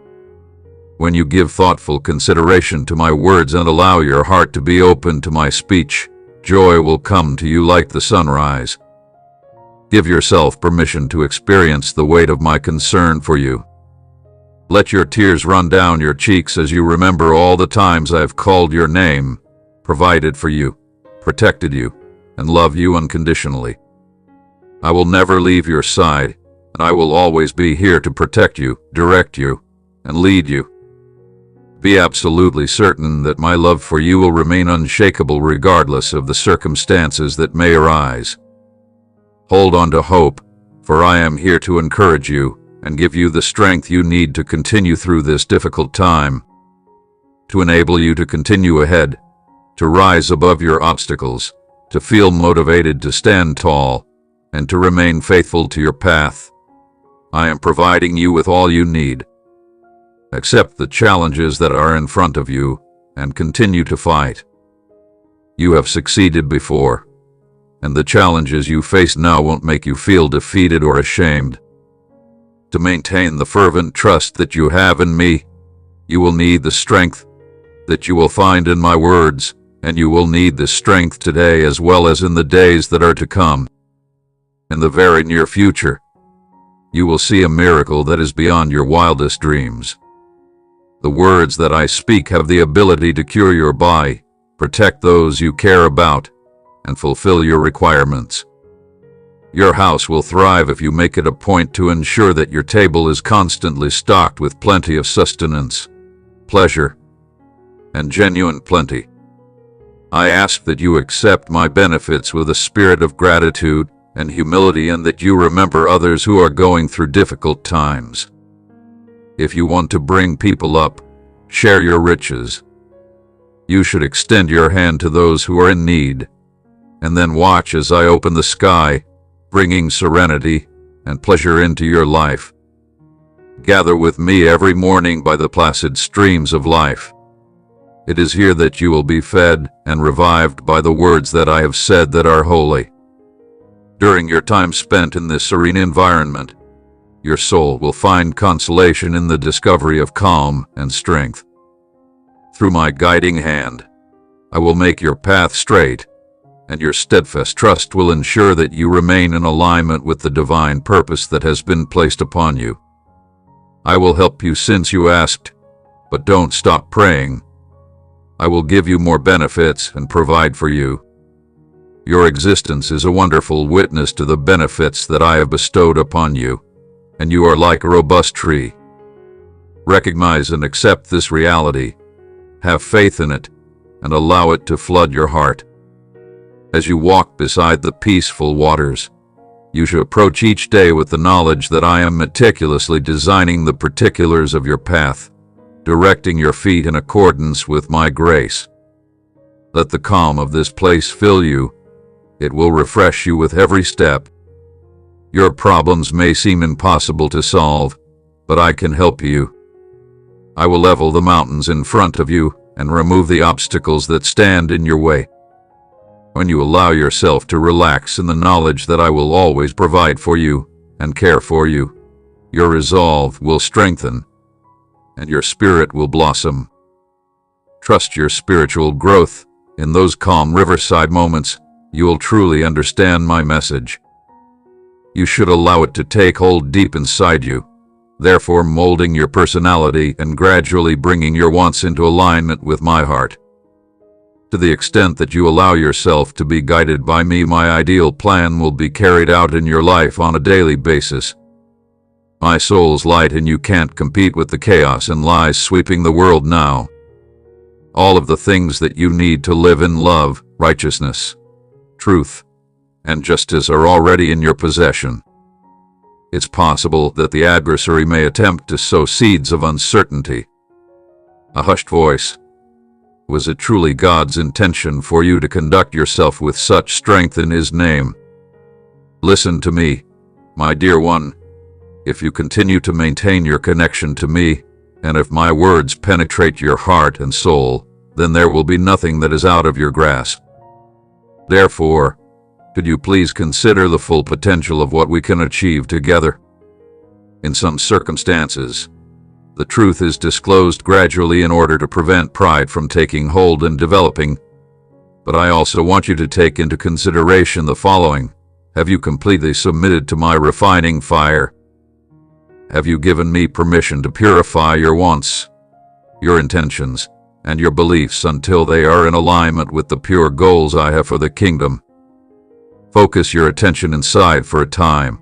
When you give thoughtful consideration to my words and allow your heart to be open to my speech, joy will come to you like the sunrise. Give yourself permission to experience the weight of my concern for you. Let your tears run down your cheeks as you remember all the times I have called your name, provided for you, protected you, and love you unconditionally. I will never leave your side, and I will always be here to protect you, direct you, and lead you. Be absolutely certain that my love for you will remain unshakable regardless of the circumstances that may arise. Hold on to hope, for I am here to encourage you and give you the strength you need to continue through this difficult time, to enable you to continue ahead, to rise above your obstacles, to feel motivated to stand tall, and to remain faithful to your path. I am providing you with all you need. Accept the challenges that are in front of you and continue to fight. You have succeeded before, and the challenges you face now won't make you feel defeated or ashamed. To maintain the fervent trust that you have in me, you will need the strength that you will find in my words, and you will need this strength today as well as in the days that are to come. In the very near future, you will see a miracle that is beyond your wildest dreams. The words that I speak have the ability to cure your body, protect those you care about, and fulfill your requirements. Your house will thrive if you make it a point to ensure that your table is constantly stocked with plenty of sustenance, pleasure, and genuine plenty. I ask that you accept my benefits with a spirit of gratitude and humility, and that you remember others who are going through difficult times. If you want to bring people up, share your riches. You should extend your hand to those who are in need, and then watch as I open the sky, bringing serenity and pleasure into your life. Gather with me every morning by the placid streams of life. It is here that you will be fed and revived by the words that I have said that are holy. During your time spent in this serene environment, your soul will find consolation in the discovery of calm and strength. Through my guiding hand, I will make your path straight, and your steadfast trust will ensure that you remain in alignment with the divine purpose that has been placed upon you. I will help you since you asked, but don't stop praying. I will give you more benefits and provide for you. Your existence is a wonderful witness to the benefits that I have bestowed upon you, and you are like a robust tree. Recognize and accept this reality, have faith in it, and allow it to flood your heart. As you walk beside the peaceful waters, you should approach each day with the knowledge that I am meticulously designing the particulars of your path, directing your feet in accordance with my grace. Let the calm of this place fill you. It will refresh you with every step. Your problems may seem impossible to solve, but I can help you. I will level the mountains in front of you and remove the obstacles that stand in your way. When you allow yourself to relax in the knowledge that I will always provide for you and care for you, your resolve will strengthen, and your spirit will blossom. Trust your spiritual growth. In those calm riverside moments, you will truly understand my message. You should allow it to take hold deep inside you, therefore molding your personality and gradually bringing your wants into alignment with my heart. To the extent that you allow yourself to be guided by me, my ideal plan will be carried out in your life on a daily basis. My soul's light and you can't compete with the chaos and lies sweeping the world now. All of the things that you need to live in love, righteousness, truth, and justice are already in your possession. It's possible that the adversary may attempt to sow seeds of uncertainty. A hushed voice. Was it truly God's intention for you to conduct yourself with such strength in His name? Listen to me, my dear one. If you continue to maintain your connection to me, and if my words penetrate your heart and soul, then there will be nothing that is out of your grasp. Therefore, could you please consider the full potential of what we can achieve together? In some circumstances, the truth is disclosed gradually in order to prevent pride from taking hold and developing. But I also want you to take into consideration the following. Have you completely submitted to my refining fire? Have you given me permission to purify your wants, your intentions, and your beliefs until they are in alignment with the pure goals I have for the kingdom? Focus your attention inside for a time.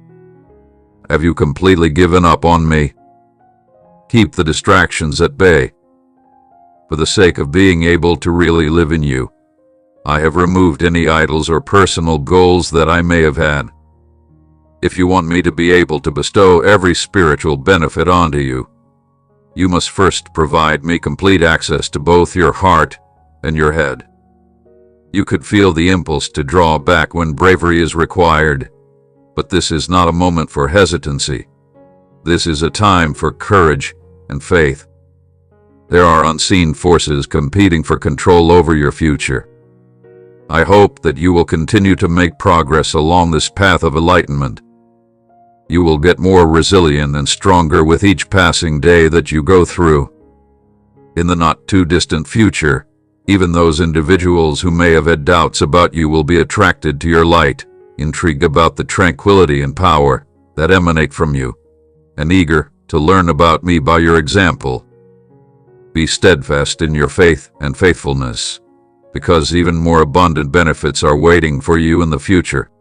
Have you completely given up on me? Keep the distractions at bay. For the sake of being able to really live in you, I have removed any idols or personal goals that I may have had. If you want me to be able to bestow every spiritual benefit onto you, you must first provide me complete access to both your heart and your head. You could feel the impulse to draw back when bravery is required, but this is not a moment for hesitancy. This is a time for courage and faith. There are unseen forces competing for control over your future. I hope that you will continue to make progress along this path of enlightenment. You will get more resilient and stronger with each passing day that you go through. In the not-too-distant future, even those individuals who may have had doubts about you will be attracted to your light, intrigued about the tranquility and power that emanate from you, and eager to learn about me by your example. Be steadfast in your faith and faithfulness, because even more abundant benefits are waiting for you in the future.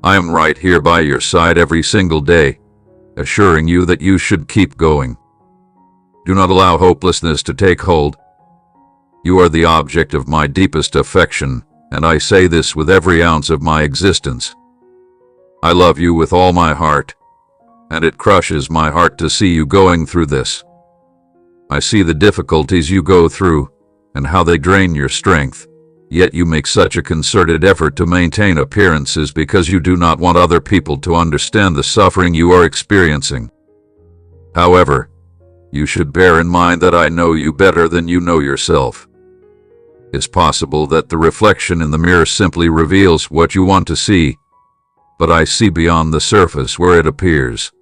I am right here by your side every single day, assuring you that you should keep going. Do not allow hopelessness to take hold. You are the object of my deepest affection, and I say this with every ounce of my existence. I love you with all my heart, and it crushes my heart to see you going through this. I see the difficulties you go through, and how they drain your strength, yet you make such a concerted effort to maintain appearances because you do not want other people to understand the suffering you are experiencing. However, you should bear in mind that I know you better than you know yourself. It's possible that the reflection in the mirror simply reveals what you want to see, but I see beyond the surface where it appears.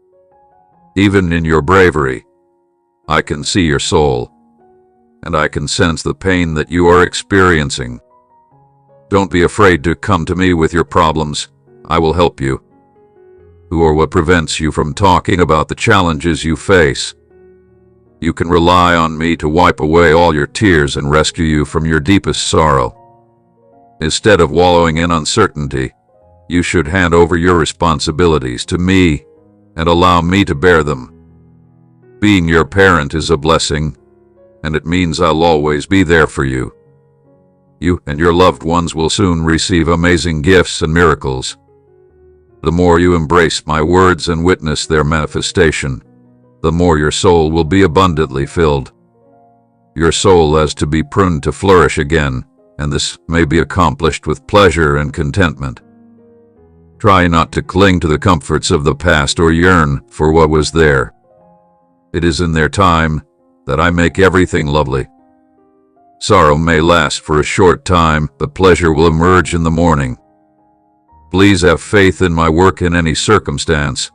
Even in your bravery, I can see your soul, and I can sense the pain that you are experiencing. Don't be afraid to come to me with your problems. I will help you. Who or what prevents you from talking about the challenges you face? You can rely on me to wipe away all your tears and rescue you from your deepest sorrow. Instead of wallowing in uncertainty, you should hand over your responsibilities to me and allow me to bear them. Being your parent is a blessing, and it means I'll always be there for you. You and your loved ones will soon receive amazing gifts and miracles. The more you embrace my words and witness their manifestation, the more your soul will be abundantly filled. Your soul has to be pruned to flourish again, and this may be accomplished with pleasure and contentment. Try not to cling to the comforts of the past or yearn for what was there. It is in their time that I make everything lovely. Sorrow may last for a short time, but pleasure will emerge in the morning. Please have faith in my work in any circumstance.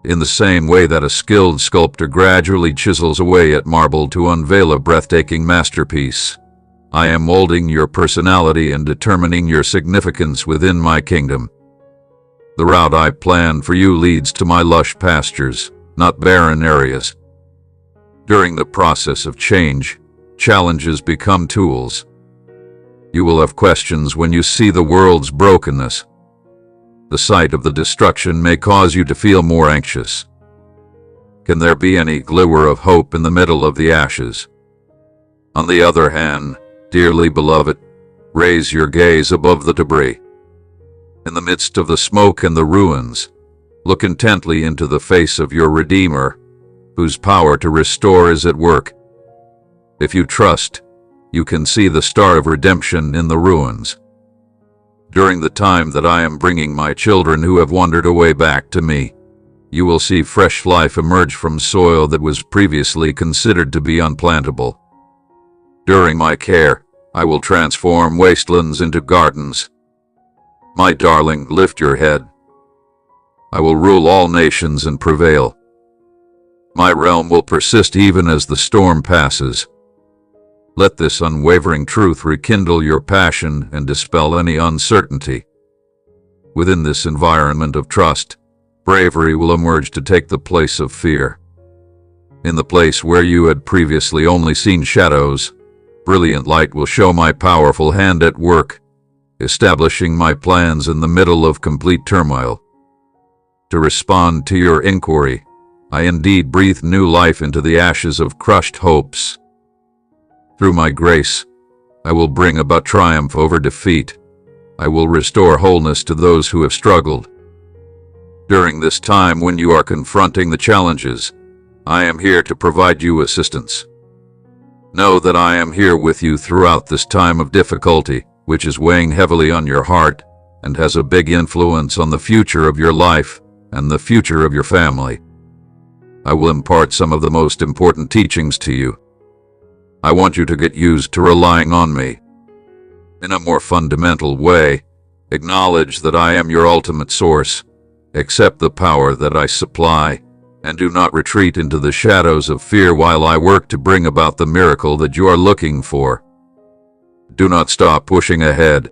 In the same way that a skilled sculptor gradually chisels away at marble to unveil a breathtaking masterpiece, I am molding your personality and determining your significance within my kingdom. The route I plan for you leads to my lush pastures, not barren areas. During the process of change, challenges become tools. You will have questions when you see the world's brokenness. The sight of the destruction may cause you to feel more anxious. Can there be any glimmer of hope in the middle of the ashes? On the other hand, dearly beloved, raise your gaze above the debris. In the midst of the smoke and the ruins, look intently into the face of your Redeemer, whose power to restore is at work. If you trust, you can see the star of redemption in the ruins. During the time that I am bringing my children who have wandered away back to me, you will see fresh life emerge from soil that was previously considered to be unplantable. During my care, I will transform wastelands into gardens. My darling, lift your head. I will rule all nations and prevail. My realm will persist even as the storm passes. Let this unwavering truth rekindle your passion and dispel any uncertainty. Within this environment of trust, bravery will emerge to take the place of fear. In the place where you had previously only seen shadows, brilliant light will show my powerful hand at work, establishing my plans in the middle of complete turmoil. To respond to your inquiry, I indeed breathe new life into the ashes of crushed hopes. Through my grace, I will bring about triumph over defeat. I will restore wholeness to those who have struggled. During this time when you are confronting the challenges, I am here to provide you assistance. Know that I am here with you throughout this time of difficulty, which is weighing heavily on your heart and has a big influence on the future of your life and the future of your family. I will impart some of the most important teachings to you. I want you to get used to relying on me. In a more fundamental way, acknowledge that I am your ultimate source, accept the power that I supply, and do not retreat into the shadows of fear while I work to bring about the miracle that you are looking for. Do not stop pushing ahead.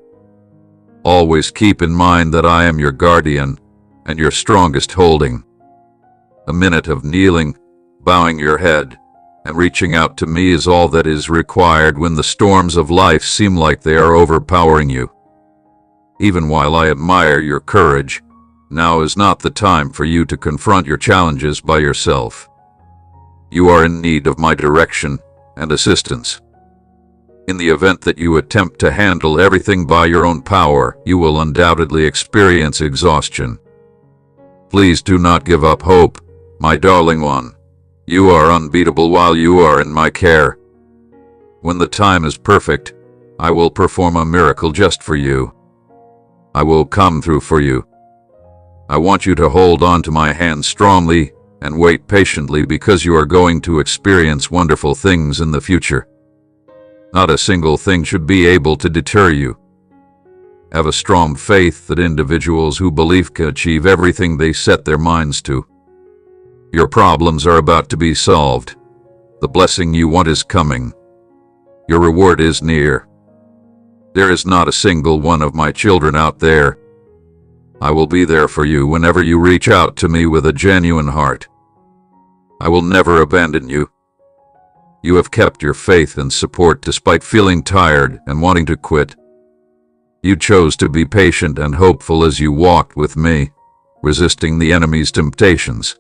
Always keep in mind that I am your guardian and your strongest holding. A minute of kneeling, bowing your head, and reaching out to me is all that is required when the storms of life seem like they are overpowering you. Even while I admire your courage, now is not the time for you to confront your challenges by yourself. You are in need of my direction and assistance. In the event that you attempt to handle everything by your own power, you will undoubtedly experience exhaustion. Please do not give up hope, my darling one. You are unbeatable while you are in my care. When the time is perfect, I will perform a miracle just for you. I will come through for you. I want you to hold on to my hand strongly and wait patiently because you are going to experience wonderful things in the future. Not a single thing should be able to deter you. Have a strong faith that individuals who believe can achieve everything they set their minds to. Your problems are about to be solved. The blessing you want is coming. Your reward is near. There is not a single one of my children out there. I will be there for you whenever you reach out to me with a genuine heart. I will never abandon you. You have kept your faith and support despite feeling tired and wanting to quit. You chose to be patient and hopeful as you walked with me, resisting the enemy's temptations.